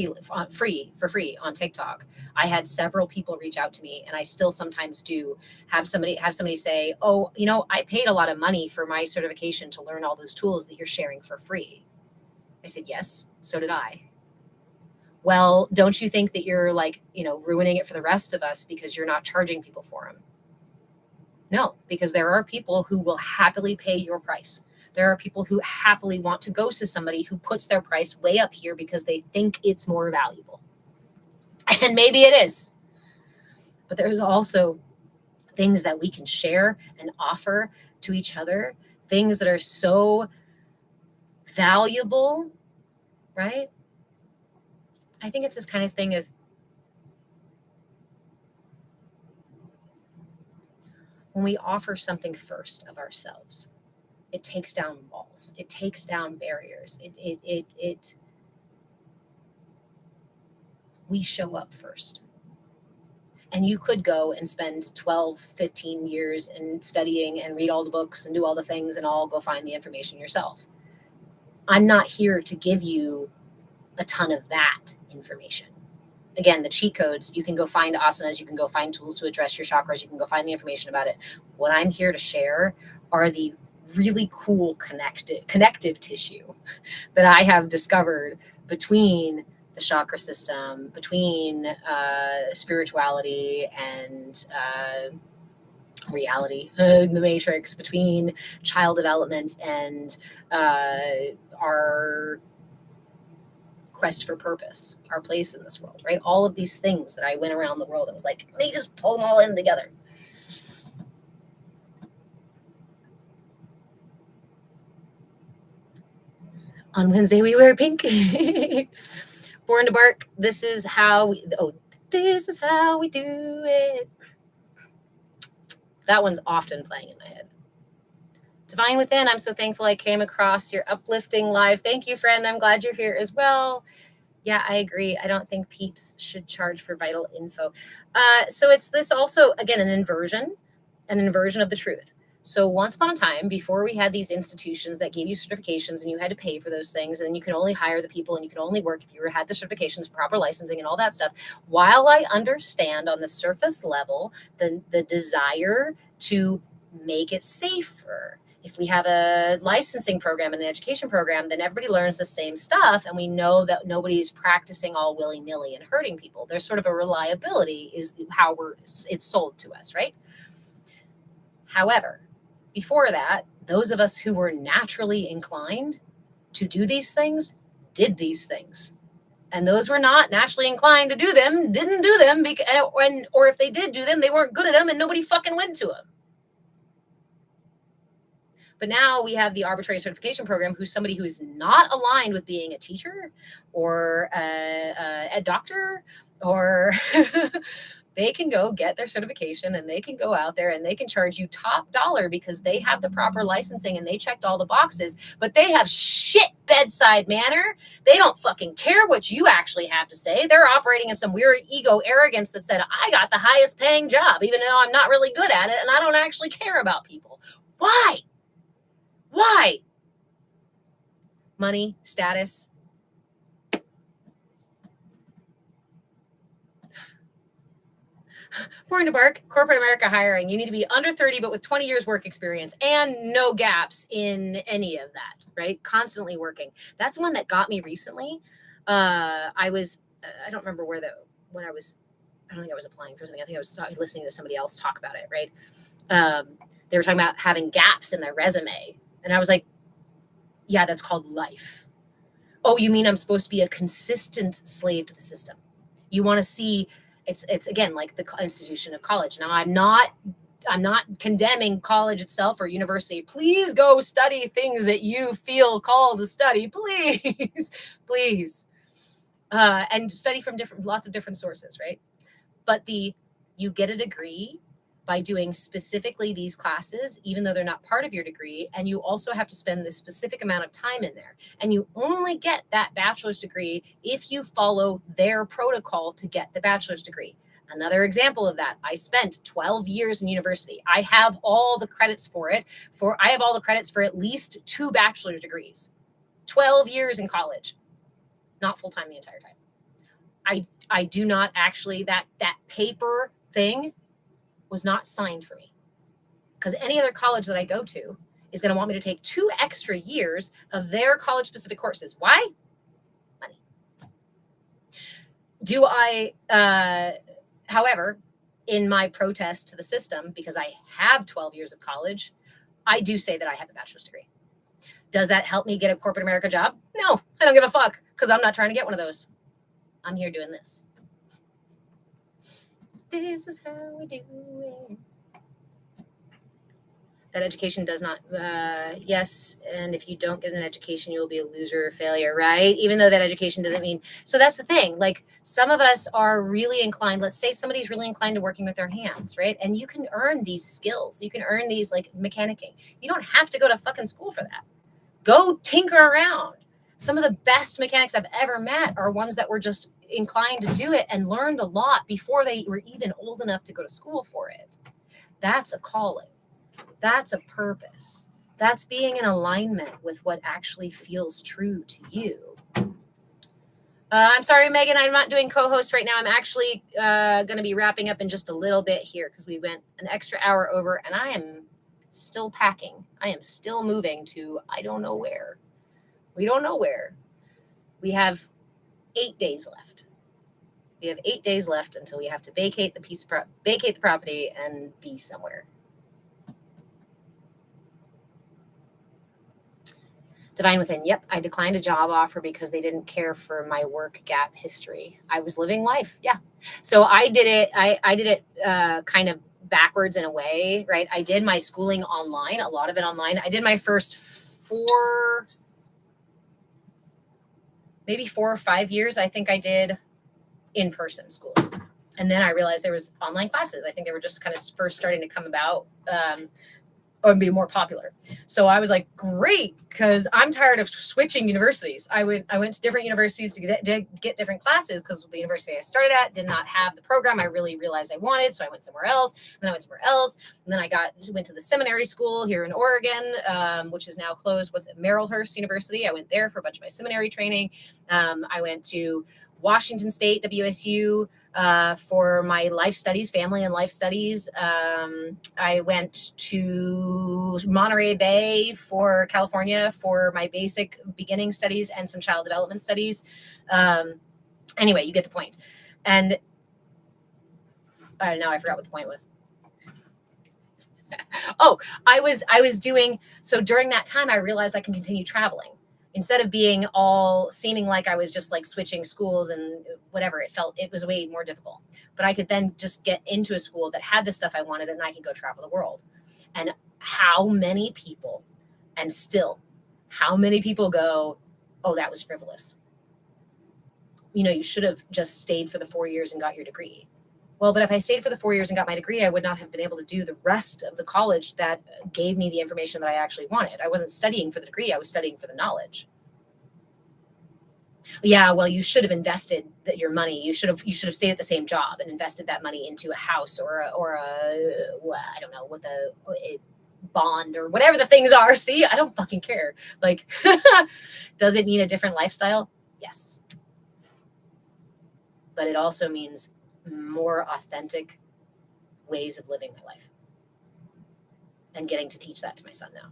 free on TikTok, I had several people reach out to me, and I still sometimes do have somebody say, oh, I paid a lot of money for my certification to learn all those tools that you're sharing for free. I said, yes, so did I. Well, don't you think that you're ruining it for the rest of us because you're not charging people for them? No, because there are people who will happily pay your price. There are people who happily want to go to somebody who puts their price way up here because they think it's more valuable. And maybe it is. But there's also things that we can share and offer to each other, things that are so valuable, right? I think it's this kind of thing of, when we offer something first of ourselves, it takes down walls, it takes down barriers, we show up first. And you could go and spend 12, 15 years in studying and read all the books and do all the things and all go find the information yourself. I'm not here to give you a ton of that information. Again, the cheat codes, you can go find asanas, you can go find tools to address your chakras, you can go find the information about it. What I'm here to share are the really cool connective tissue that I have discovered between the chakra system, between spirituality and reality, the matrix, between child development and our quest for purpose, our place in this world, right? All of these things that I went around the world and was like, let me just pull them all in together. On Wednesday, we wear pink. Born to Bark. This is how we do it. That one's often playing in my head. Divine Within, I'm so thankful I came across your uplifting live. Thank you, friend. I'm glad you're here as well. Yeah, I agree. I don't think peeps should charge for vital info. So it's this also, again, an inversion of the truth. So once upon a time, before we had these institutions that gave you certifications and you had to pay for those things, and you could only hire the people and you could only work if you had the certifications, proper licensing and all that stuff. While I understand on the surface level the desire to make it safer, if we have a licensing program and an education program, then everybody learns the same stuff. And we know that nobody's practicing all willy-nilly and hurting people. There's sort of a reliability is how it's sold to us, right? However, before that, those of us who were naturally inclined to do these things did these things. And those were not naturally inclined to do them, didn't do them, or if they did do them, they weren't good at them and nobody fucking went to them. But now we have the arbitrary certification program, who's somebody who is not aligned with being a teacher or a doctor, or they can go get their certification and they can go out there and they can charge you top dollar because they have the proper licensing and they checked all the boxes, but they have shit bedside manner. They don't fucking care what you actually have to say. They're operating in some weird ego arrogance that said, I got the highest paying job, even though I'm not really good at it and I don't actually care about people. Why? Why? Money, status. Born to Bark, corporate America hiring. You need to be under 30, but with 20 years work experience and no gaps in any of that, right? Constantly working. That's one that got me recently. I don't remember when I don't think I was applying for something. I think I was listening to somebody else talk about it, right? They were talking about having gaps in their resume. And I was like, yeah, that's called life. Oh, you mean I'm supposed to be a consistent slave to the system? You want to see, it's again, like the institution of college. Now, I'm not condemning college itself or university. Please go study things that you feel called to study, please, please. And study from lots of different sources, right? But you get a degree by doing specifically these classes, even though they're not part of your degree. And you also have to spend this specific amount of time in there. And you only get that bachelor's degree if you follow their protocol to get the bachelor's degree. Another example of that, I spent 12 years in university. I have all the credits for it. I have all the credits for at least 2 bachelor's degrees. 12 years in college, not full-time the entire time. I do not actually, that paper thing was not signed for me, because any other college that I go to is going to want me to take 2 extra years of their college specific courses. Why? Money. Do I, however, in my protest to the system, because I have 12 years of college, I do say that I have a bachelor's degree. Does that help me get a corporate America job? No, I don't give a fuck, because I'm not trying to get one of those. I'm here doing this. This is how we do it. That education does not, yes, and if you don't get an education, you will be a loser or failure, right? Even though that education doesn't mean, so that's the thing. Like, some of us are really inclined, let's say somebody's really inclined to working with their hands, right? And you can earn these skills. You can earn these, like mechanicking. You don't have to go to fucking school for that. Go tinker around. Some of the best mechanics I've ever met are ones that were just inclined to do it and learned a lot before they were even old enough to go to school for it. That's a calling. That's a purpose. That's being in alignment with what actually feels true to you. I'm sorry, Megan, I'm not doing co-host right now. I'm actually going to be wrapping up in just a little bit here because we went an extra hour over and I am still packing. I am still moving to I don't know where. We don't know where. We have 8 days left. We have 8 days left until we have to vacate the property and be somewhere. Divine Within. Yep, I declined a job offer because they didn't care for my work gap history. I was living life. Yeah. So I did it. I did it kind of backwards in a way, right? I did my schooling online, a lot of it online. I did my first maybe 4 or 5 years. I think I did in-person schooling. And then I realized there was online classes. I think they were just kind of first starting to come about. And be more popular. So I was like, great, because I'm tired of switching universities. I went to different universities to get different classes because the university I started at did not have the program I really realized I wanted. So I went somewhere else, and then I went somewhere else, and then I went to the seminary school here in Oregon, which is now closed. Merrillhurst University. I went there for a bunch of my seminary training. I went to Washington State, WSU, for my life studies, family and life studies. I went to Monterey Bay for California for my basic beginning studies and some child development studies. Anyway, you get the point. And now I forgot what the point was. Oh, I was doing, so during that time, I realized I can continue traveling. Instead of being all seeming like I was just like switching schools and whatever, it was way more difficult. But I could then just get into a school that had the stuff I wanted and I could go travel the world. And how many people go, oh, that was frivolous. You should have just stayed for the 4 years and got your degree. Well, but if I stayed for the 4 years and got my degree, I would not have been able to do the rest of the college that gave me the information that I actually wanted. I wasn't studying for the degree. I was studying for the knowledge. Yeah, well, you should have invested your money. You should have stayed at the same job and invested that money into a house or I don't know what a bond or whatever the things are. See, I don't fucking care. Like, does it mean a different lifestyle? Yes. But it also means more authentic ways of living my life and getting to teach that to my son now.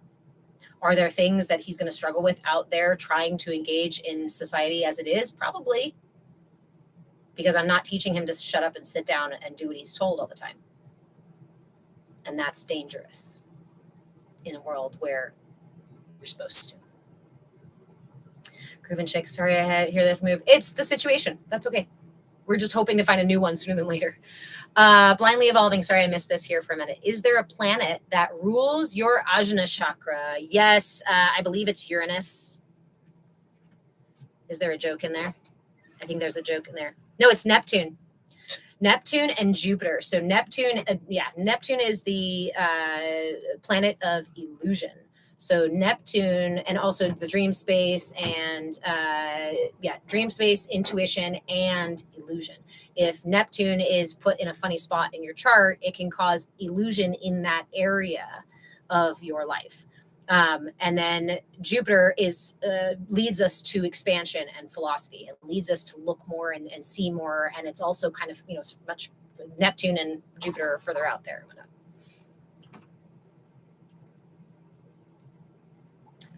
Are there things that he's going to struggle with out there trying to engage in society as it is? Probably. Because I'm not teaching him to shut up and sit down and do what he's told all the time. And that's dangerous in a world where you're supposed to. Groove and Shake, sorry I hear that move. It's the situation. That's okay. We're just hoping to find a new one sooner than later. Blindly Evolving. Sorry, I missed this here for a minute. Is there a planet that rules your Ajna chakra? Yes, I believe it's Uranus. Is there a joke in there? I think there's a joke in there. No, it's Neptune. Neptune and Jupiter. So Neptune is the planet of illusion. So Neptune and also the dream space and dream space, intuition, and illusion. If Neptune is put in a funny spot in your chart, it can cause illusion in that area of your life. And then Jupiter leads us to expansion and philosophy. It leads us to look more and see more. And it's also kind of, much Neptune and Jupiter are further out there.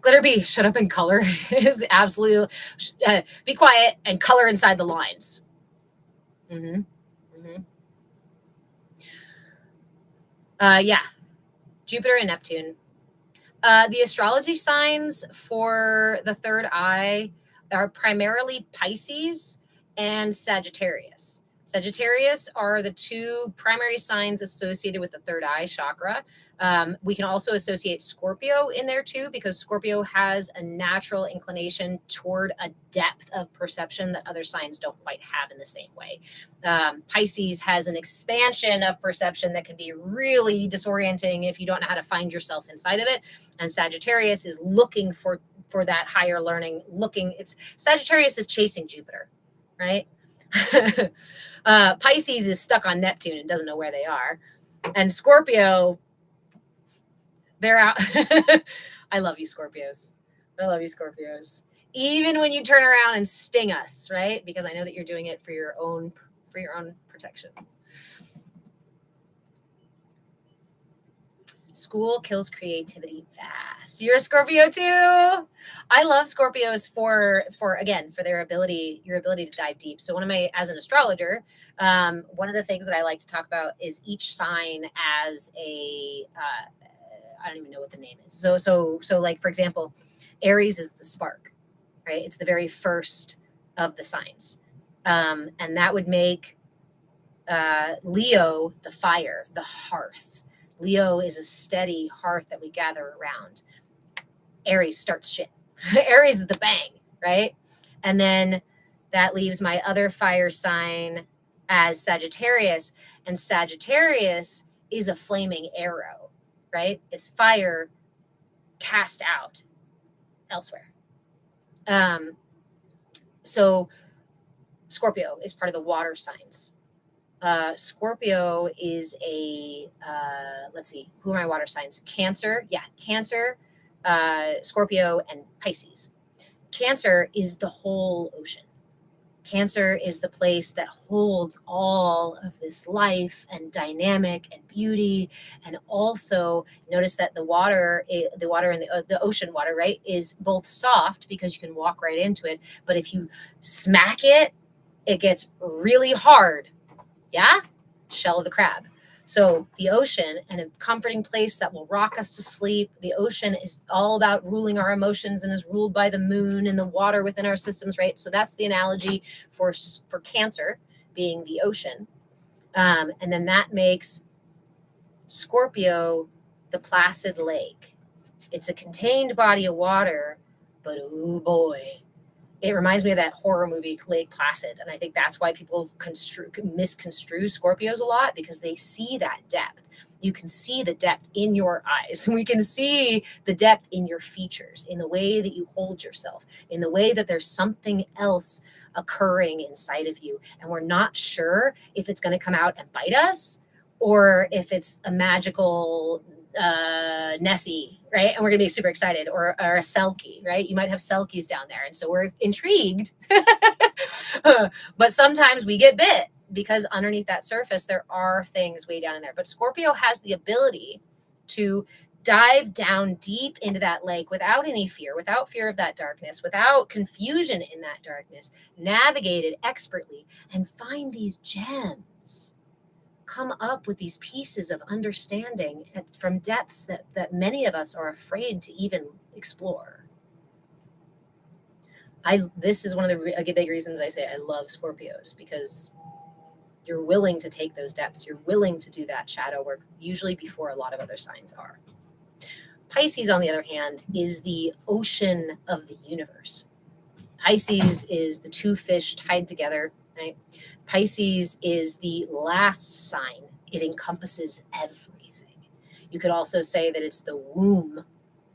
Glitter B, shut up and color is absolutely, be quiet and color inside the lines. Jupiter and Neptune. The astrology signs for the third eye are primarily Pisces and Sagittarius. Sagittarius are the two primary signs associated with the third eye chakra. We can also associate Scorpio in there too, because Scorpio has a natural inclination toward a depth of perception that other signs don't quite have in the same way. Pisces has an expansion of perception that can be really disorienting if you don't know how to find yourself inside of it. And Sagittarius is looking for for that higher learning. It's Sagittarius is chasing Jupiter, right? Pisces is stuck on Neptune and doesn't know where they are, and Scorpio, they're out. I love you, Scorpios. I love you, Scorpios. Even when you turn around and sting us, right? Because I know that you're doing it for your own protection. School kills creativity fast. You're a Scorpio too. I love Scorpios for their ability, your ability to dive deep. So as an astrologer, one of the things that I like to talk about is each sign as I don't even know what the name is. So like, for example, Aries is the spark, right? It's the very first of the signs. And that would make Leo the fire, the hearth. Leo is a steady hearth that we gather around. Aries starts shit. Aries is the bang, right? And then that leaves my other fire sign as Sagittarius. And Sagittarius is a flaming arrow, right? It's fire cast out elsewhere. So Scorpio is part of the water signs. Scorpio is let's see, who are my water signs? Cancer. Yeah, Cancer, Scorpio, and Pisces. Cancer is the whole ocean. Cancer is the place that holds all of this life and dynamic and beauty. And also notice that the water in the ocean water, right, is both soft because you can walk right into it. But if you smack it, it gets really hard. Yeah? Shell of the crab. So the ocean, and a comforting place that will rock us to sleep. The ocean is all about ruling our emotions and is ruled by the moon and the water within our systems, right? So that's the analogy for Cancer being the ocean. And then that makes Scorpio the placid lake. It's a contained body of water, but oh boy, it reminds me of that horror movie Lake Placid, and I think that's why people misconstrue Scorpios a lot, because they see that depth. You can see the depth in your eyes. We can see the depth in your features, in the way that you hold yourself, in the way that there's something else occurring inside of you, and we're not sure if it's going to come out and bite us or if it's a magical Nessie, right? And we're gonna be super excited, or a Selkie, right? You might have Selkies down there, and so we're intrigued. But sometimes we get bit because underneath that surface there are things way down in there. But Scorpio has the ability to dive down deep into that lake without any fear, without fear of that darkness, without confusion in that darkness, navigate it expertly and find these gems, come up with these pieces of understanding from depths that many of us are afraid to even explore. This is one of the big reasons I say I love Scorpios, because you're willing to take those depths. You're willing to do that shadow work, usually before a lot of other signs are. Pisces, on the other hand, is the ocean of the universe. Pisces is the two fish tied together, right? Pisces is the last sign. It encompasses everything. You could also say that it's the womb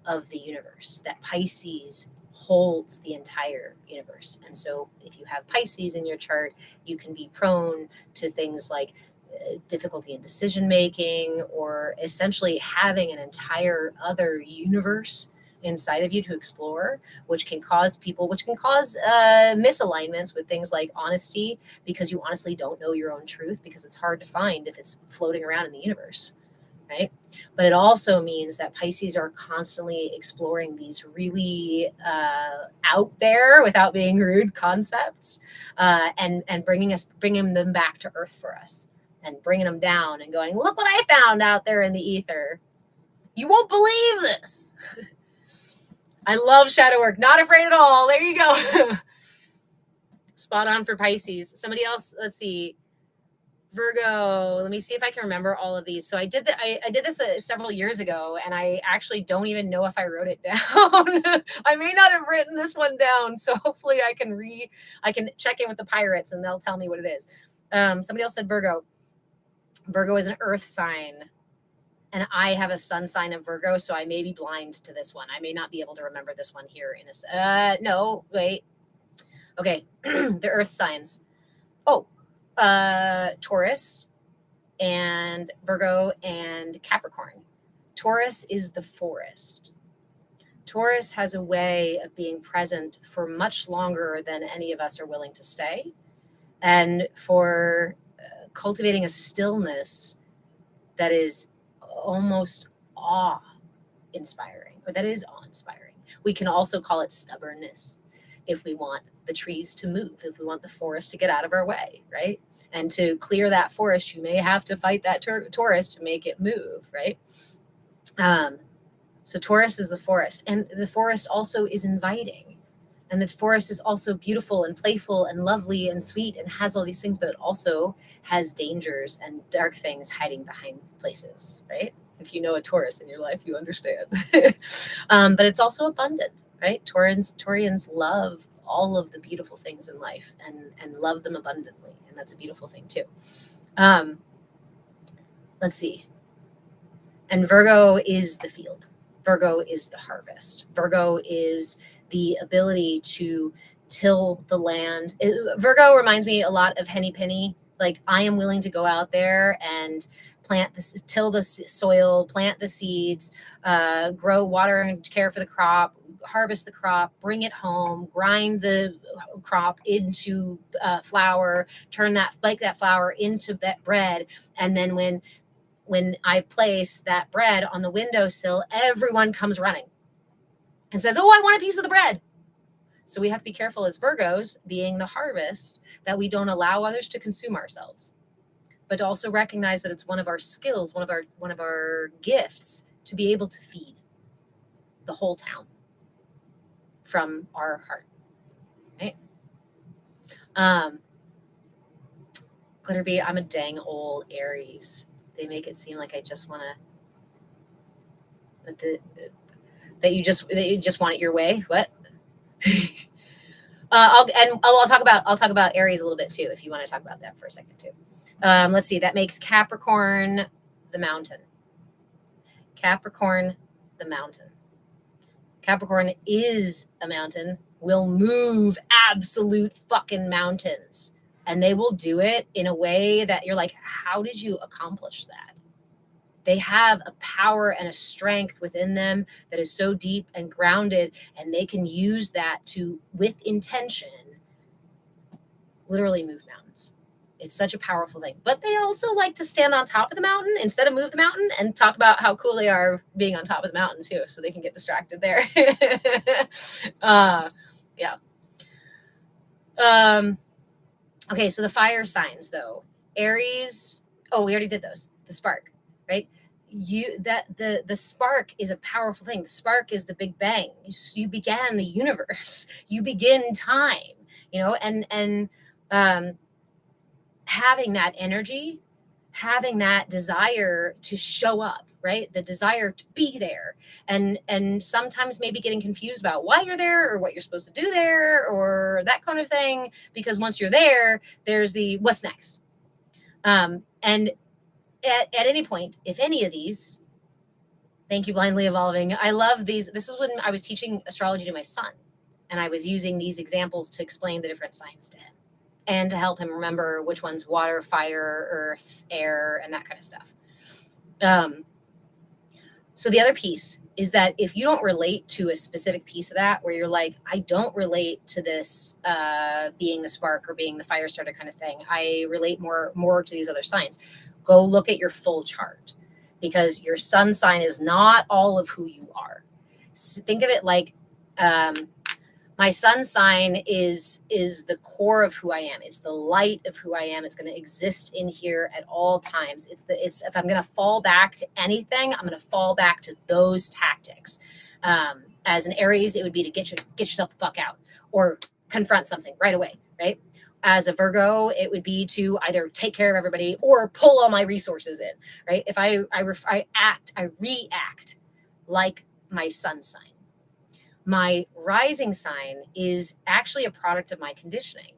of the universe, that Pisces holds the entire universe. And so if you have Pisces in your chart, you can be prone to things like difficulty in decision making, or essentially having an entire other universe inside of you to explore, which can cause misalignments with things like honesty, because you honestly don't know your own truth, because it's hard to find if it's floating around in the universe, right? But it also means that Pisces are constantly exploring these really out there, without being rude, concepts, and bringing them back to earth for us, and bringing them down and going, look what I found out there in the ether. You won't believe this. I love shadow work. Not afraid at all. There you go. Spot on for Pisces. Somebody else, let's see. Virgo. Let me see if I can remember all of these. So I did this several years ago, and I actually don't even know if I wrote it down. I may not have written this one down, so hopefully I can check in with the pirates and they'll tell me what it is. Somebody else said Virgo. Virgo is an earth sign. And I have a sun sign of Virgo, so I may be blind to this one. I may not be able to remember this one here in a no, wait. Okay, the earth signs. Oh, Taurus and Virgo and Capricorn. Taurus is the forest. Taurus has a way of being present for much longer than any of us are willing to stay, and for cultivating a stillness that is almost awe inspiring, or that is awe inspiring. We can also call it stubbornness if we want the trees to move, if we want the forest to get out of our way, right? And to clear that forest, you may have to fight that Taurus to make it move, right? So Taurus is the forest, and the forest also is inviting. And the forest is also beautiful and playful and lovely and sweet and has all these things, but it also has dangers and dark things hiding behind places, right? If you know a Taurus in your life, you understand. But it's also abundant, right? Taurians love all of the beautiful things in life and love them abundantly. And that's a beautiful thing too. Let's see. And Virgo is the field. Virgo is the harvest. Virgo is the ability to till the land. Virgo reminds me a lot of Henny Penny. Like, I am willing to go out there and till the soil, plant the seeds, grow, water, and care for the crop, harvest the crop, bring it home, grind the crop into flour, turn that flour into bread, and then when I place that bread on the windowsill, everyone comes running and says, "Oh, I want a piece of the bread." So we have to be careful as Virgos, being the harvest, that we don't allow others to consume ourselves, but to also recognize that it's one of our skills, one of our gifts, to be able to feed the whole town from our heart, right? Glitterbee, I'm a dang old Aries. They make it seem like I just want to, but that you just want it your way. What? I'll talk about Aries a little bit too, if you want to talk about that for a second too. Let's see. That makes Capricorn the mountain. Capricorn, the mountain. Capricorn is a mountain. Will move absolute fucking mountains, and they will do it in a way that you're like, how did you accomplish that? They have a power and a strength within them that is so deep and grounded, and they can use that to, with intention, literally move mountains. It's such a powerful thing. But they also like to stand on top of the mountain instead of move the mountain and talk about how cool they are being on top of the mountain too, so they can get distracted there. Yeah. Okay, so the fire signs though. Aries, oh, we already did those. The spark, right? The spark is a powerful thing. The spark is the Big Bang. You began the universe. You begin time, and having that energy, having that desire to show up, right? The desire to be there, and sometimes maybe getting confused about why you're there or what you're supposed to do there or that kind of thing, because once you're there, there's the what's next. And at any point, if any of these, thank you, Blindly Evolving. I love these. This is when I was teaching astrology to my son, and I was using these examples to explain the different signs to him and to help him remember which one's water, fire, earth, air, and that kind of stuff. So the other piece is that if you don't relate to a specific piece of that, where you're like, I don't relate to this being the spark or being the fire starter kind of thing, I relate more to these other signs, go look at your full chart, because your sun sign is not all of who you are. Think of it like my sun sign is the core of who I am. It's the light of who I am. It's going to exist in here at all times. It's if I'm going to fall back to anything, I'm going to fall back to those tactics. As an Aries, it would be to get yourself the fuck out or confront something right away, right? As a Virgo, it would be to either take care of everybody or pull all my resources in, right? If I react like my sun sign. My rising sign is actually a product of my conditioning.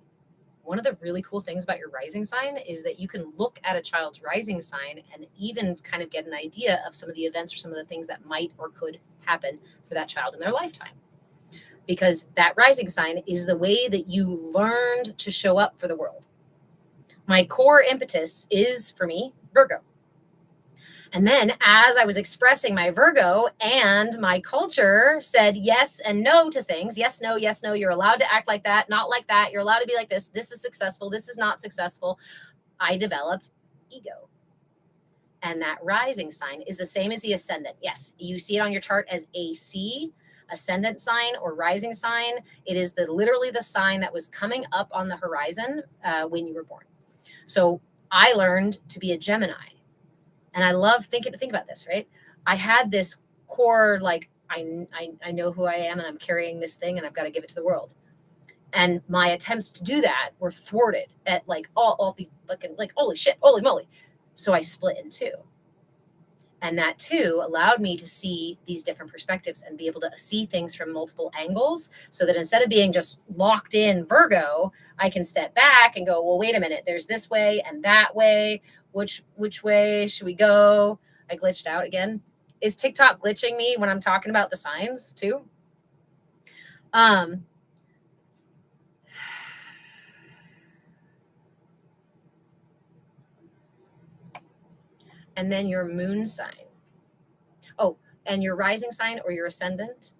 one of the really cool things about your rising sign is that you can look at a child's rising sign and even kind of get an idea of some of the events or some of the things that might or could happen for that child in their lifetime. Because that rising sign is the way that you learned to show up for the world. My core impetus is, for me, Virgo. And then as I was expressing my Virgo and my culture said yes and no to things, yes, no, you're allowed to act like that, not like that, you're allowed to be like this is successful, this is not successful, I developed ego. And that rising sign is the same as the ascendant. Yes, you see it on your chart as AC, ascendant sign or rising sign. It is literally the sign that was coming up on the horizon when you were born. So I learned to be a Gemini. And I love think about this, right? I had this core, like, I know who I am and I'm carrying this thing and I've got to give it to the world. And my attempts to do that were thwarted at like all these fucking, like, holy shit, holy moly. So I split in two. And that too allowed me to see these different perspectives and be able to see things from multiple angles, so that instead of being just locked in Virgo, I can step back and go, well, wait a minute, there's this way and that way. Which way should we go? I glitched out again. Is TikTok glitching me when I'm talking about the signs too? And then your moon sign. Oh, and your rising sign or your ascendant.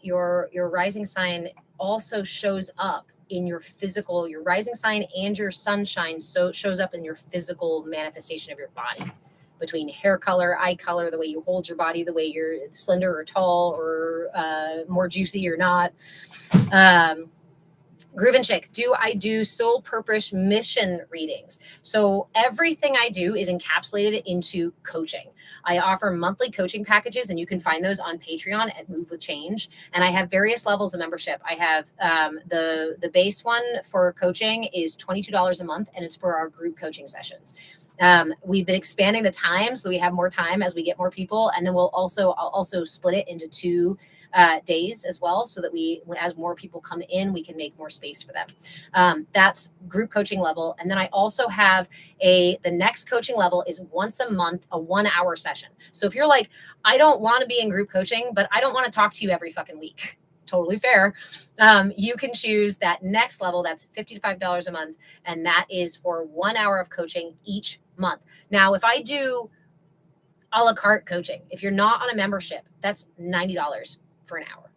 Your rising sign also shows up in your physical, your rising sign and your sunshine shows up in your physical manifestation of your body, between hair color, eye color, the way you hold your body, the way you're slender or tall or more juicy or not. Groove and Chick, I do soul purpose mission readings? So everything I do is encapsulated into coaching. I offer monthly coaching packages, and you can find those on Patreon at Move with Change. And I have various levels of membership. I have the base one for coaching is $22 a month, and it's for our group coaching sessions. We've been expanding the time so we have more time as we get more people, and then I'll also split it into 2 days as well, so that as more people come in, we can make more space for them. That's group coaching level. And then I also have the next coaching level is once a month, a 1-hour session. So if you're like, I don't want to be in group coaching, but I don't want to talk to you every fucking week. Totally fair. You can choose that next level. That's $55 a month. And that is for 1 hour of coaching each month. Now, if I do a la carte coaching, if you're not on a membership, that's $90 for an hour.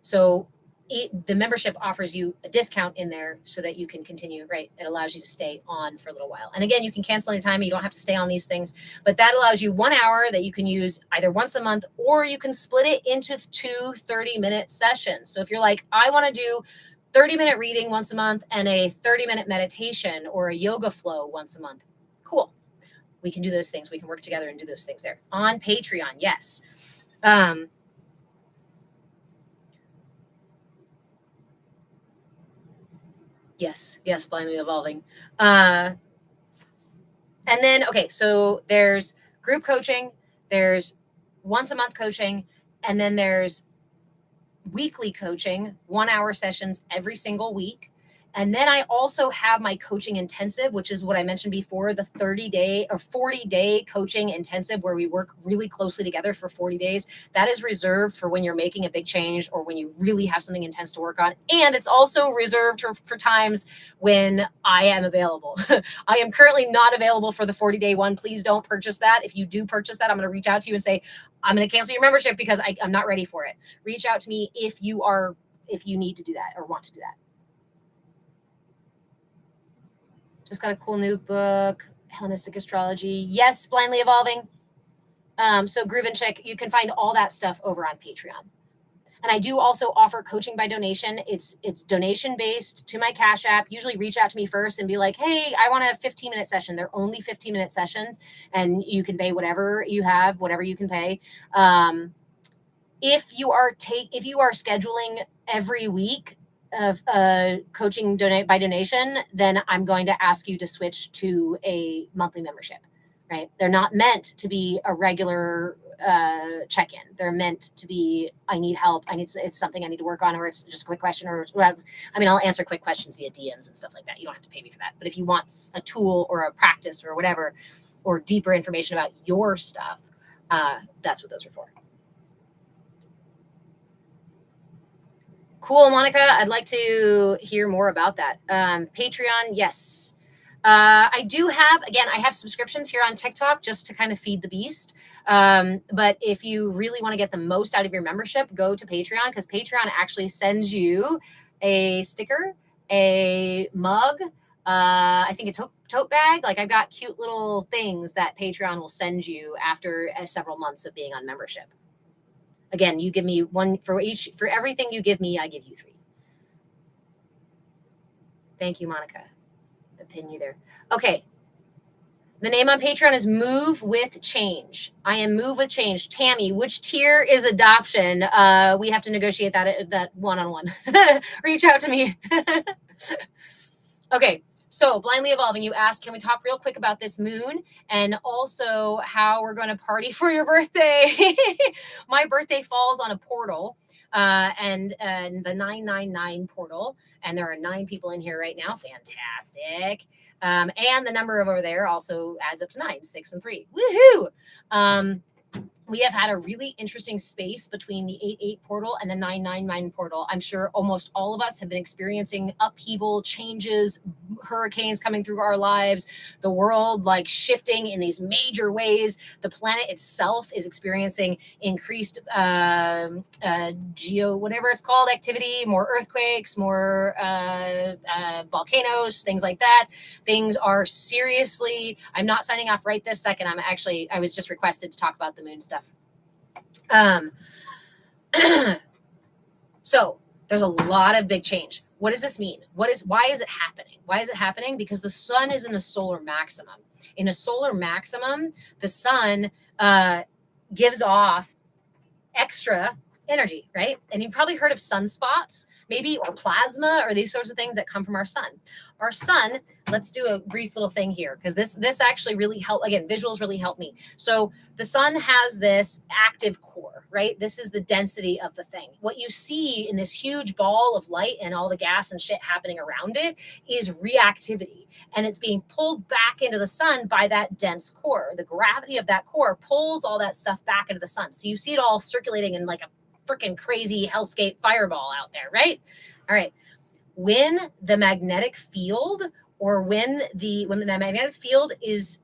So the membership offers you a discount in there so that you can continue, right? It allows you to stay on for a little while. And again, you can cancel anytime. You don't have to stay on these things, but that allows you 1 hour that you can use either once a month, or you can split it into 2 30-minute sessions. So if you're like, I want to do 30-minute reading once a month and a 30-minute meditation or a yoga flow once a month, cool. We can do those things. We can work together and do those things there on Patreon. Yes. Yes, blindly evolving. And then, okay, so there's group coaching, there's once a month coaching, and then there's weekly coaching, 1-hour sessions every single week. And then I also have my coaching intensive, which is what I mentioned before, the 30-day or 40-day coaching intensive, where we work really closely together for 40 days. That is reserved for when you're making a big change or when you really have something intense to work on. And it's also reserved for times when I am available. I am currently not available for the 40-day one. Please don't purchase that. If you do purchase that, I'm going to reach out to you and say, I'm going to cancel your membership because I'm not ready for it. Reach out to me if you need to do that or want to do that. Just got a cool new book, Hellenistic Astrology. Yes, Blindly Evolving. So Groove and Chick, you can find all that stuff over on Patreon. And I do also offer coaching by donation. It's donation based to my Cash App. Usually reach out to me first and be like, hey, I want a 15-minute session. They're only 15-minute sessions, and you can pay whatever you have, whatever you can pay. If you are scheduling every week of coaching by donation, then I'm going to ask you to switch to a monthly membership, right? They're not meant to be a regular check-in. They're meant to be, I need help. It's something I need to work on, or it's just a quick question, or whatever. I mean, I'll answer quick questions via DMs and stuff like that. You don't have to pay me for that. But if you want a tool or a practice or whatever, or deeper information about your stuff, that's what those are for. Cool, Monica. I'd like to hear more about that. Patreon, yes. I do have, again, I have subscriptions here on TikTok just to kind of feed the beast. But if you really want to get the most out of your membership, go to Patreon, because Patreon actually sends you a sticker, a mug, I think a tote bag. Like, I've got cute little things that Patreon will send you after several months of being on membership. Again, you give me one for everything you give me, I give you 3. Thank you, Monica. I'll pin you there. Okay. The name on Patreon is Move with Change. I am Move with Change. Tammy, which tier is adoption? We have to negotiate that one-on-one. Reach out to me. Okay. So, Blindly Evolving, you asked, can we talk real quick about this moon and also how we're going to party for your birthday? My birthday falls on a portal, and the 999 portal, and there are 9 people in here right now. Fantastic. And the number over there also adds up to 9, 6, and 3. Woohoo! We have had a really interesting space between the 88 portal and the 999 portal. I'm sure almost all of us have been experiencing upheaval, changes, hurricanes coming through our lives, the world like shifting in these major ways. The planet itself is experiencing increased whatever it's called, activity, more earthquakes, more volcanoes, things like that. Things are seriously, I'm not signing off right this second. I was just requested to talk about the moon stuff. So there's a lot of big change. What does this mean? Why is it happening? Why is it happening? Because the sun is in a solar maximum. In a solar maximum, the sun gives off extra energy, right? And you've probably heard of sunspots, maybe, or plasma, or these sorts of things that come from our sun. Our sun, let's do a brief little thing here, because this actually really helped. Again, visuals really help me. So the sun has this active core, right? This is the density of the thing. What you see in this huge ball of light and all the gas and shit happening around it is reactivity. And it's being pulled back into the sun by that dense core. The gravity of that core pulls all that stuff back into the sun. So you see it all circulating in like a freaking crazy hellscape fireball out there, right? All right. When the magnetic field, or when the magnetic field is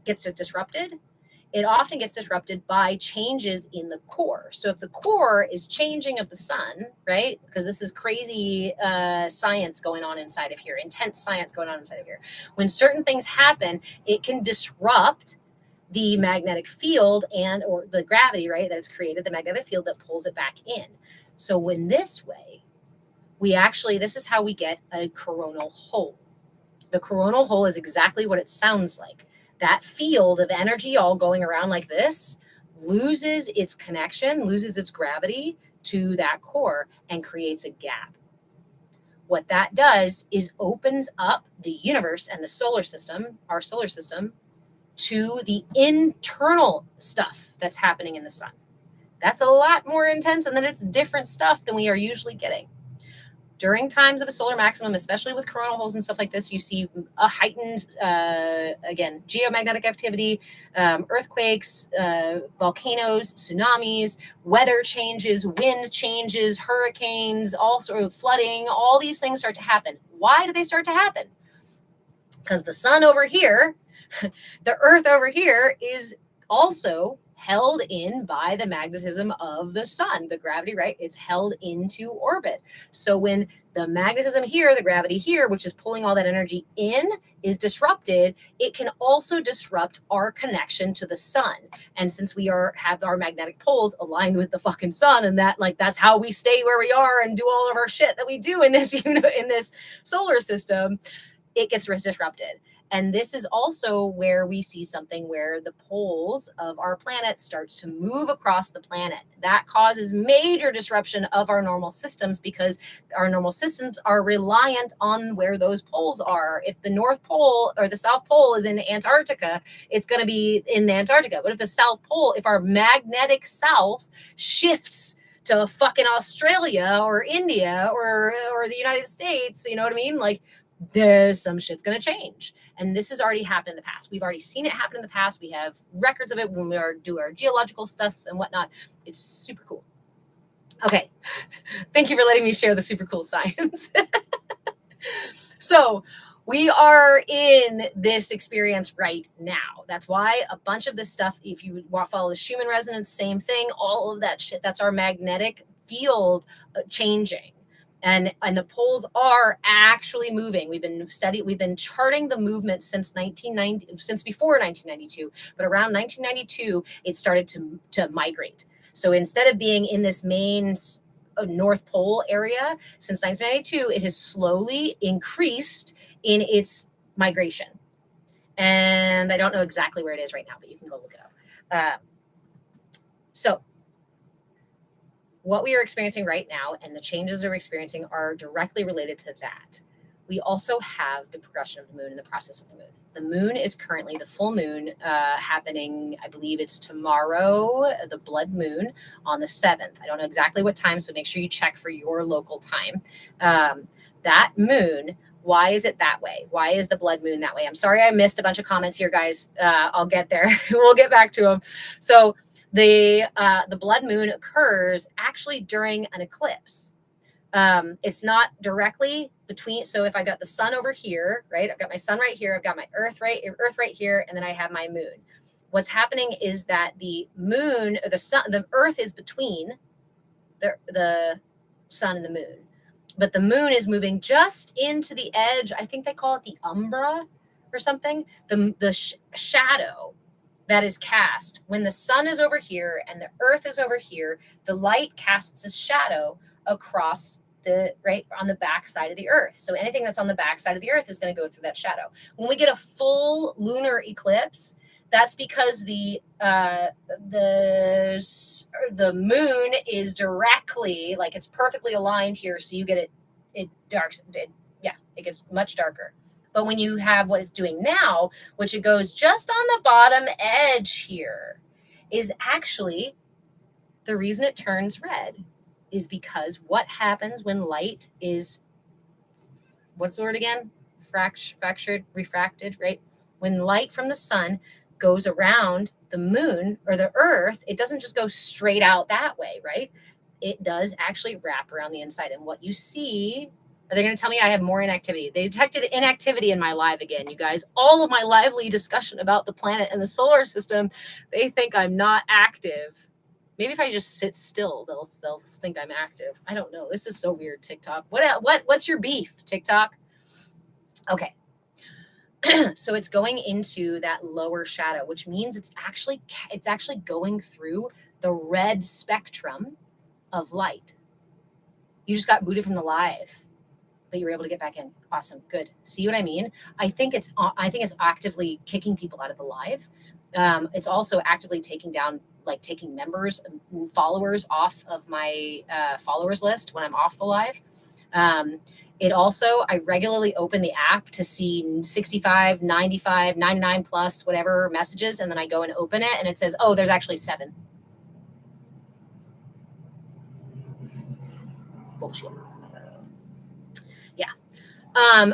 gets disrupted, it often gets disrupted by changes in the core. So if the core is changing of the sun, right? Because this is crazy science going on inside of here, intense science going on inside of here. When certain things happen, it can disrupt the magnetic field and or the gravity, right, that it's created, the magnetic field that pulls it back in. So in this way, this is how we get a coronal hole. The coronal hole is exactly what it sounds like. That field of energy all going around like this loses its connection, loses its gravity to that core and creates a gap. What that does is opens up the universe and the solar system, our solar system, to the internal stuff that's happening in the sun. That's a lot more intense, and then it's different stuff than we are usually getting. During times of a solar maximum, especially with coronal holes and stuff like this, you see a heightened, again, geomagnetic activity, earthquakes, volcanoes, tsunamis, weather changes, wind changes, hurricanes, all sort of flooding, all these things start to happen. Why do they start to happen? Because the sun over here, the earth over here is also held in by the magnetism of the sun, the gravity, right? It's held into orbit. So when the magnetism here, the gravity here, which is pulling all that energy in, is disrupted, it can also disrupt our connection to the sun. And since we have our magnetic poles aligned with the fucking sun, and that's how we stay where we are and do all of our shit that we do in this in this solar system, it gets disrupted. And this is also where we see something where the poles of our planet start to move across the planet. That causes major disruption of our normal systems because our normal systems are reliant on where those poles are. If the North Pole or the South Pole is in Antarctica, it's going to be in Antarctica. But if the South Pole, if our magnetic south shifts to fucking Australia or India or the United States, you know what I mean? Like, there's some shit's going to change. And this has already happened in the past. We've already seen it happen in the past. We have records of it when we do our geological stuff and whatnot. It's super cool. Okay. Thank you for letting me share the super cool science. So we are in this experience right now. That's why a bunch of this stuff, if you follow the Schumann resonance, same thing, all of that shit, that's our magnetic field changing. And the poles are actually moving. We've been charting the movement since before 1992, but around 1992, it started to migrate. So instead of being in this main North Pole area, since 1992, it has slowly increased in its migration. And I don't know exactly where it is right now, but you can go look it up. So what we are experiencing right now and the changes that we're experiencing are directly related to that. We also have the progression of the moon and the process of the moon. The moon is currently the full moon happening, I believe it's tomorrow, the blood moon on the 7th. I don't know exactly what time, so make sure you check for your local time. That moon, why is it that way? Why is the blood moon that way? I'm sorry I missed a bunch of comments here, guys. I'll get there. We'll get back to them. So the blood moon occurs actually during an eclipse. It's not directly between. So if I got the sun over here, right? I've got my sun right here. I've got my earth right here, and then I have my moon. What's happening is that the moon or the sun, the earth is between the sun and the moon, but the moon is moving just into the edge. I think they call it the umbra or something. The shadow that is cast when the sun is over here and the earth is over here. The light casts a shadow across on the back side of the earth. So anything that's on the back side of the earth is going to go through that shadow. When we get a full lunar eclipse, that's because the moon is directly, like, it's perfectly aligned here. So you get it darks. It gets much darker. But when you have what it's doing now, which it goes just on the bottom edge here, is actually the reason it turns red is because what happens when light is, what's the word again? Refracted, right? When light from the sun goes around the moon or the earth, it doesn't just go straight out that way, right? It does actually wrap around the inside. And what you see, are they going to tell me I have more inactivity? They detected inactivity in my live again, you guys. All of my lively discussion about the planet and the solar system, they think I'm not active. Maybe if I just sit still, they'll think I'm active. I don't know. This is so weird, TikTok. What's your beef, TikTok? Okay. So it's going into that lower shadow, which means it's actually going through the red spectrum of light. You just got booted from the live, but you were able to get back in. Awesome. Good. See what I mean? I think it's actively kicking people out of the live. It's also actively taking members and followers off of my followers list when I'm off the live. It also, I regularly open the app to see 65, 95, 99 plus, whatever messages. And then I go and open it and it says, oh, there's actually 7. Bullshit. Yeah.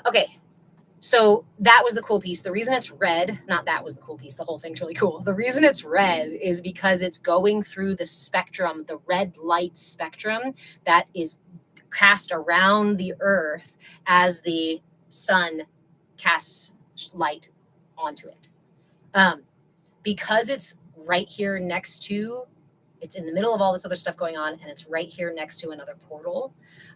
Okay. So that was the cool piece. The reason it's red, not that was the cool piece. The whole thing's really cool. The reason it's red is because it's going through the spectrum, the red light spectrum that is cast around the earth as the sun casts light onto it. Because it's right here next to, it's in the middle of all this other stuff going on, and it's right here next to another portal.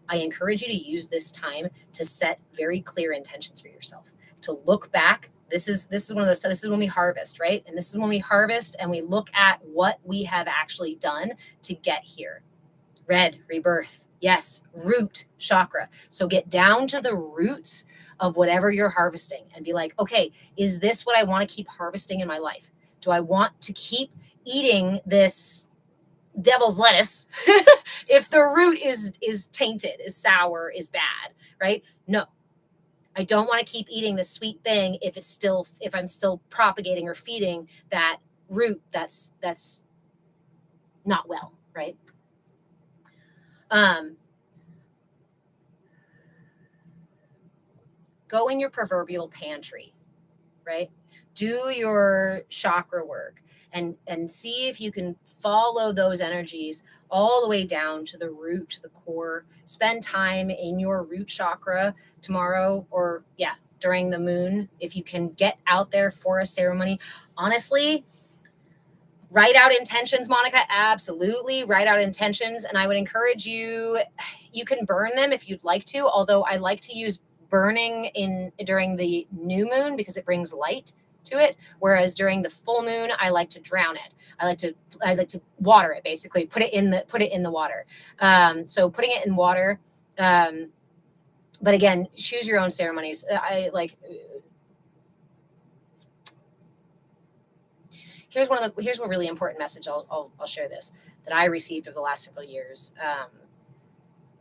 I encourage you to use this time to set very clear intentions for yourself, to look back. This is one of those, this is when we harvest, right? And this is when we harvest and we look at what we have actually done to get here. Red, rebirth. Yes, root chakra. So get down to the roots of whatever you're harvesting and be like, okay, is this what I want to keep harvesting in my life? Do I want to keep eating this devil's lettuce if the root is tainted, is sour, is bad, right? No. I don't want to keep eating this sweet thing if I'm still propagating or feeding that root that's not well, right? Go in your proverbial pantry, right? Do your chakra work and see if you can follow those energies all the way down to the root, to the core. Spend time in your root chakra tomorrow, or during the moon, if you can get out there for a ceremony. Honestly, write out intentions, Monica. Absolutely. Write out intentions. And I would encourage you can burn them if you'd like to, although I like to use burning during the new moon because it brings light to it. Whereas during the full moon, I like to drown it. I like to water it, basically put it in the water. So putting it in water. But again, choose your own ceremonies. Here's a really important message. I'll share this that I received over the last several years.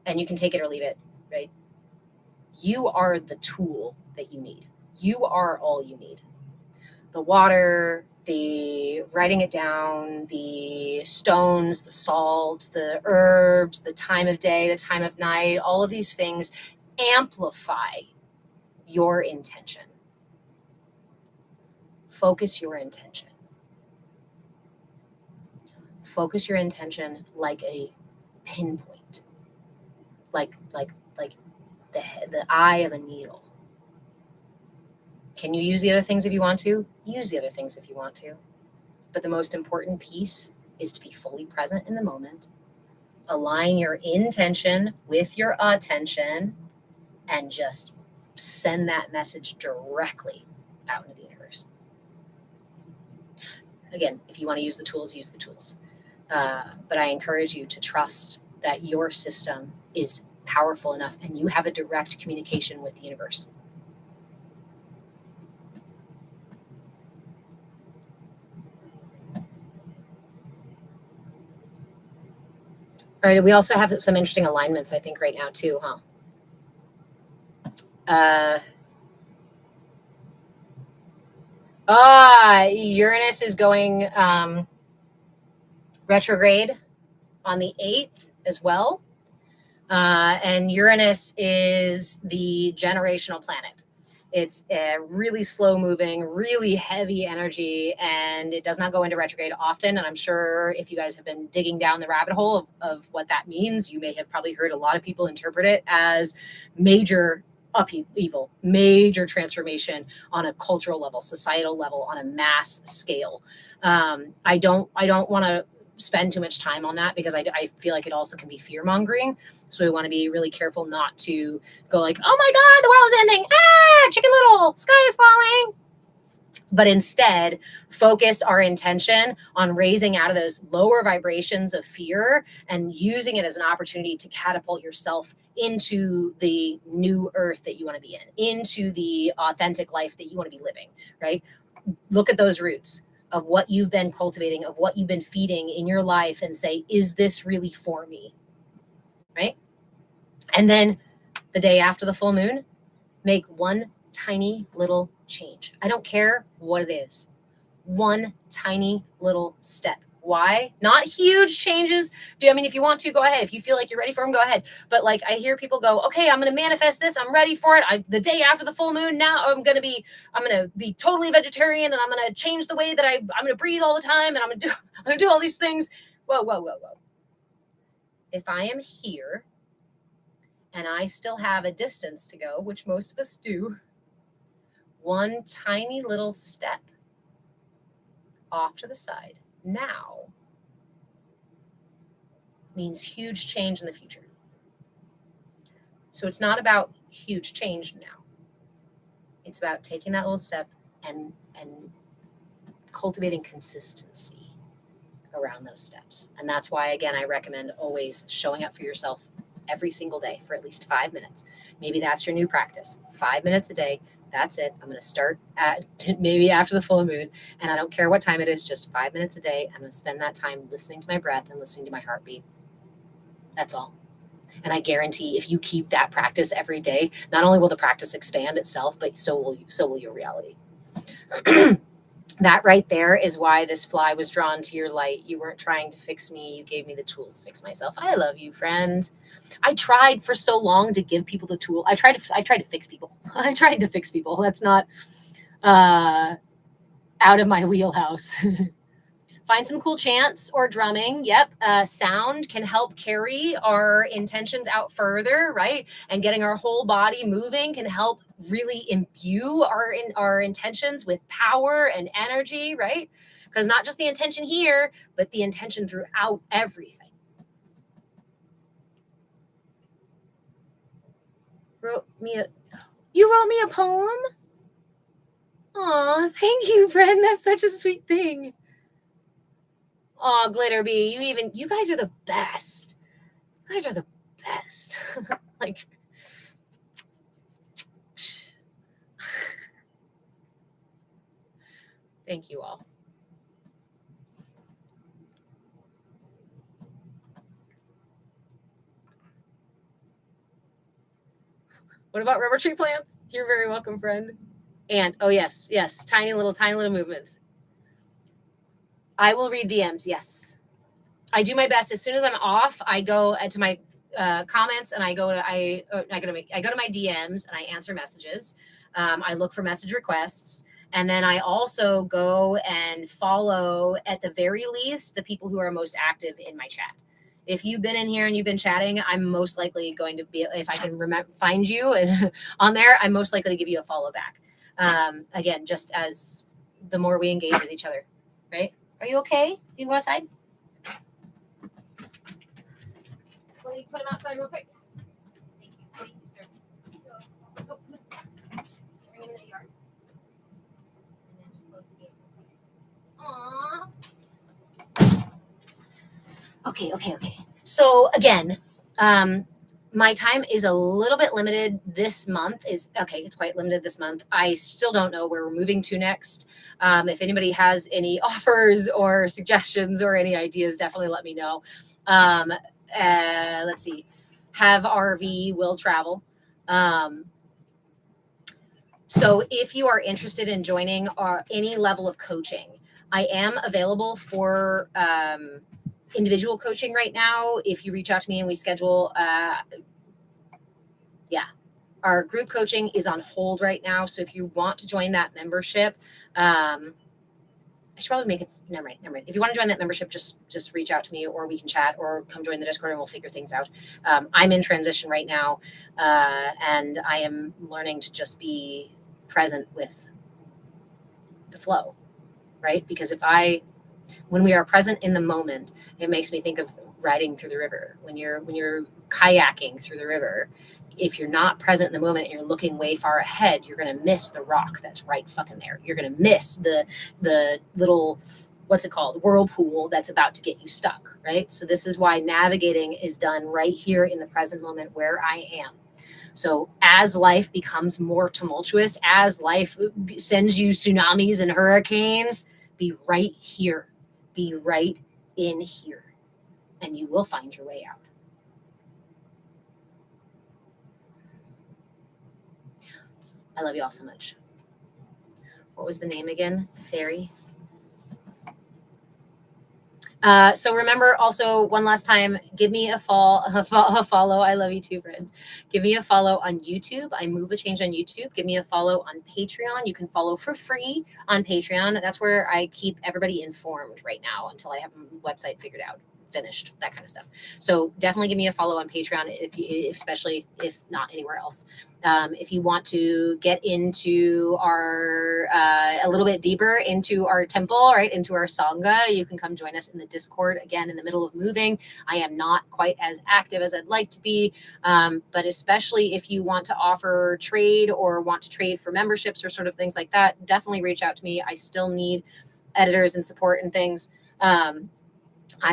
And you can take it or leave it, right? You are the tool that you need. You are all you need. The water, the writing it down, the stones, the salt, the herbs, the time of day, the time of night, all of these things amplify your intention. Focus your intention. Focus your intention like a pinpoint, like the eye of a needle. Can you use the other things if you want to? Use the other things if you want to. But the most important piece is to be fully present in the moment, align your intention with your attention, and just send that message directly out into the universe. Again, if you want to use the tools, use the tools. But I encourage you to trust that your system is powerful enough and you have a direct communication with the universe. All right, we also have some interesting alignments, I think, right now, too, huh? Uranus is going retrograde on the 8th as well. And Uranus is the generational planet. It's really slow moving, really heavy energy, and it does not go into retrograde often. And I'm sure if you guys have been digging down the rabbit hole of what that means, you may have probably heard a lot of people interpret it as major upheaval, major transformation on a cultural level, societal level, on a mass scale. I don't want to spend too much time on that because I feel like it also can be fear mongering. So we want to be really careful not to go like, oh my God, the world is ending. Chicken Little, sky is falling. But instead, focus our intention on raising out of those lower vibrations of fear and using it as an opportunity to catapult yourself into the new earth that you want to be in, into the authentic life that you want to be living, right? Look at those roots of what you've been cultivating, of what you've been feeding in your life, and say, is this really for me, right? And then the day after the full moon, make one tiny little change. I don't care what it is. One tiny little step. Why? Not huge changes. If you want to, go ahead. If you feel like you're ready for them, go ahead. But like I hear people go, okay, I'm going to manifest this. I'm ready for it. The day after the full moon, now I'm going to be totally vegetarian, and I'm going to change the way that I'm going to breathe all the time, and I'm going to do all these things. Whoa. If I am here and I still have a distance to go, which most of us do, one tiny little step off to the side now means huge change in the future. So it's not about huge change now. It's about taking that little step and cultivating consistency around those steps. And that's why, again, I recommend always showing up for yourself every single day for at least 5 minutes. Maybe that's your new practice. 5 minutes a day. That's it. I'm going to start at maybe after the full moon, and I don't care what time it is, just 5 minutes a day. I'm going to spend that time listening to my breath and listening to my heartbeat. That's all. And I guarantee if you keep that practice every day, not only will the practice expand itself, but so will your reality. That right there is why this fly was drawn to your light. You weren't trying to fix me. You gave me the tools to fix myself. I love you, friend. I tried for so long to give people the tool. I tried to fix people. I tried to fix people. That's not out of my wheelhouse. Find some cool chants or drumming. Yep. Sound can help carry our intentions out further, right? And getting our whole body moving can help really imbue our intentions with power and energy, right? Because not just the intention here, but the intention throughout everything. You wrote me a poem? Aw, thank you, friend. That's such a sweet thing. Oh, Glitterbee, you guys are the best. You guys are the best. Like, thank you all. What about rubber tree plants? You're very welcome, friend. And oh yes, tiny little movements. I will read DMs. Yes, I do my best. As soon as I'm off, I go to my comments and I go to my DMs and I answer messages. I look for message requests, and then I also go and follow, at the very least, the people who are most active in my chat. If you've been in here and you've been chatting, I'm most likely going to be, if I can find you on there, I'm most likely to give you a follow back. Again, just as the more we engage with each other, right? Are you okay? You go outside? Let me put him outside real quick. Thank you, sir. Oh, bring him in the yard. And then just close the gate for a second. Aww. Okay. So again, my time is a little bit limited this month. It's quite limited this month. I still don't know where we're moving to next. If anybody has any offers or suggestions or any ideas, definitely let me know. Let's see. Have RV, will travel. So if you are interested in joining any level of coaching, I am available for individual coaching right now. If you reach out to me and we schedule, our group coaching is on hold right now. So if you want to join that membership, I should probably make it. Never mind. If you want to join that membership, just reach out to me, or we can chat, or come join the Discord and we'll figure things out. I'm in transition right now, and I am learning to just be present with the flow, right? Because when we are present in the moment, it makes me think of riding through the river. When you're kayaking through the river, if you're not present in the moment and you're looking way far ahead, you're going to miss the rock that's right fucking there. You're going to miss the little, what's it called, whirlpool that's about to get you stuck, right? So this is why navigating is done right here in the present moment where I am. So as life becomes more tumultuous, as life sends you tsunamis and hurricanes, be right here. Be right in here, and you will find your way out. I love you all so much. What was the name again? The fairy. So remember, also, one last time, give me a follow. I love you too, friend. Give me a follow on YouTube. I move a change on YouTube. Give me a follow on Patreon. You can follow for free on Patreon. That's where I keep everybody informed right now until I have a website figured out, finished, that kind of stuff. So definitely give me a follow on Patreon, especially if not anywhere else. If you want to get into our a little bit deeper into our temple, right, into our Sangha, you can come join us in the Discord. Again, in the middle of moving, I am not quite as active as I'd like to be, but especially if you want to offer trade or want to trade for memberships or sort of things like that, definitely reach out to me. I still need editors and support and things. I'm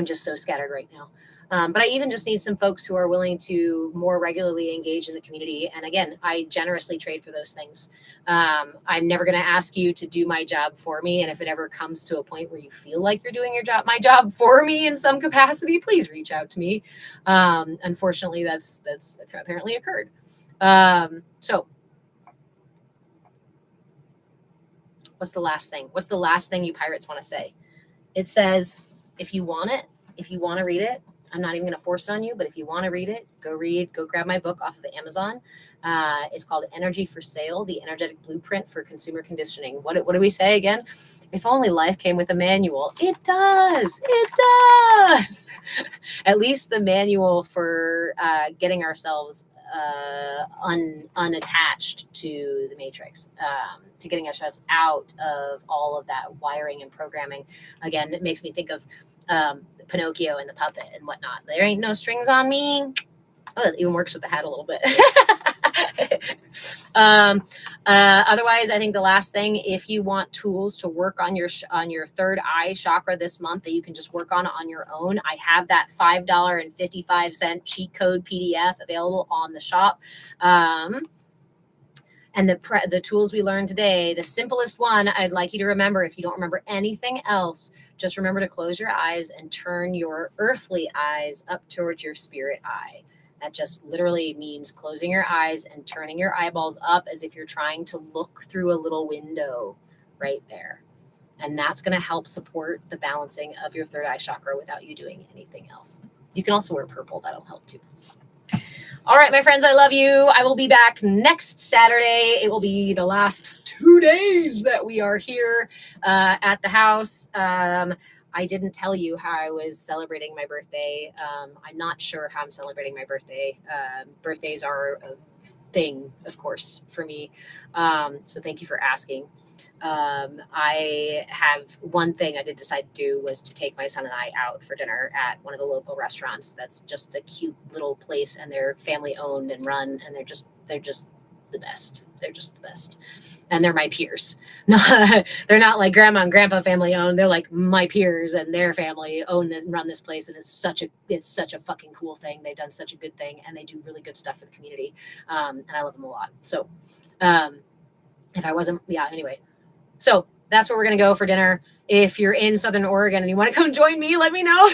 just so scattered right now. But I even just need some folks who are willing to more regularly engage in the community. And again, I generously trade for those things. I'm never going to ask you to do my job for me. And if it ever comes to a point where you feel like you're doing my job for me in some capacity, please reach out to me. Unfortunately, that's apparently occurred. So what's the last thing? What's the last thing you pirates want to say? It says, if you want it, if you want to read it, I'm not even going to force it on you, but if you want to read it, go grab my book off of Amazon. It's called Energy for Sale, The Energetic Blueprint for Consumer Conditioning. What do we say again? If only life came with a manual. It does. It does. At least the manual for getting ourselves unattached to the matrix, to getting ourselves out of all of that wiring and programming. Again, it makes me think of Pinocchio and the puppet and whatnot. There ain't no strings on me. Oh, it even works with the hat a little bit. Otherwise, I think the last thing, if you want tools to work on your third eye chakra this month that you can just work on your own, I have that $5.55 cheat code PDF available on the shop. And the tools we learned today, the simplest one, I'd like you to remember, if you don't remember anything else, just remember to close your eyes and turn your earthly eyes up towards your spirit eye. That just literally means closing your eyes and turning your eyeballs up as if you're trying to look through a little window right there. And that's going to help support the balancing of your third eye chakra without you doing anything else. You can also wear purple. That'll help too. All right, my friends, I love you. I will be back next Saturday. It will be the last 2 days that we are here at the house. I didn't tell you how I was celebrating my birthday. I'm not sure how I'm celebrating my birthday. Birthdays are a thing, of course, for me. So thank you for asking. I have one thing I did decide to do was to take my son and I out for dinner at one of the local restaurants. That's just a cute little place, and they're family owned and run, and they're just the best. They're just the best. And they're my peers. No, they're not like grandma and grandpa family owned. They're like my peers, and their family own and run this place. And it's such a fucking cool thing. They've done such a good thing, and they do really good stuff for the community. And I love them a lot. So, anyway. So that's where we're going to go for dinner. If you're in Southern Oregon and you want to come join me, let me know.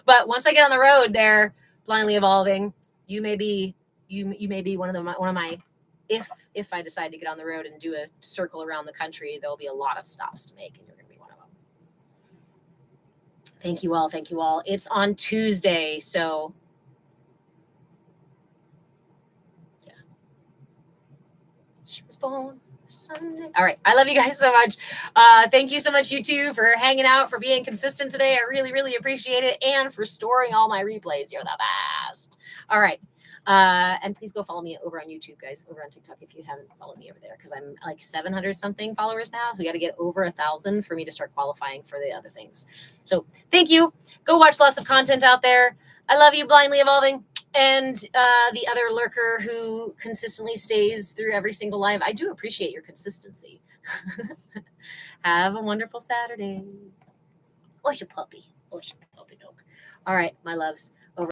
But once I get on the road there, blindly evolving, you may be one of my, if I decide to get on the road and do a circle around the country, there'll be a lot of stops to make, and you're going to be one of them. Thank you all. Thank you all. It's on Tuesday. So yeah. She was born Sunday. All right. I love you guys so much. Thank you so much, you two, for hanging out, for being consistent today. I really, really appreciate it. And for storing all my replays. You're the best. All right. And please go follow me over on YouTube, guys, over on TikTok if you haven't followed me over there, because I'm like 700 something followers now. We got to get over 1,000 for me to start qualifying for the other things. So thank you. Go watch lots of content out there. I love you, blindly evolving. And the other lurker who consistently stays through every single live. I do appreciate your consistency. Have a wonderful Saturday. Oh, your puppy. Oh, your puppy dog. All right, my loves.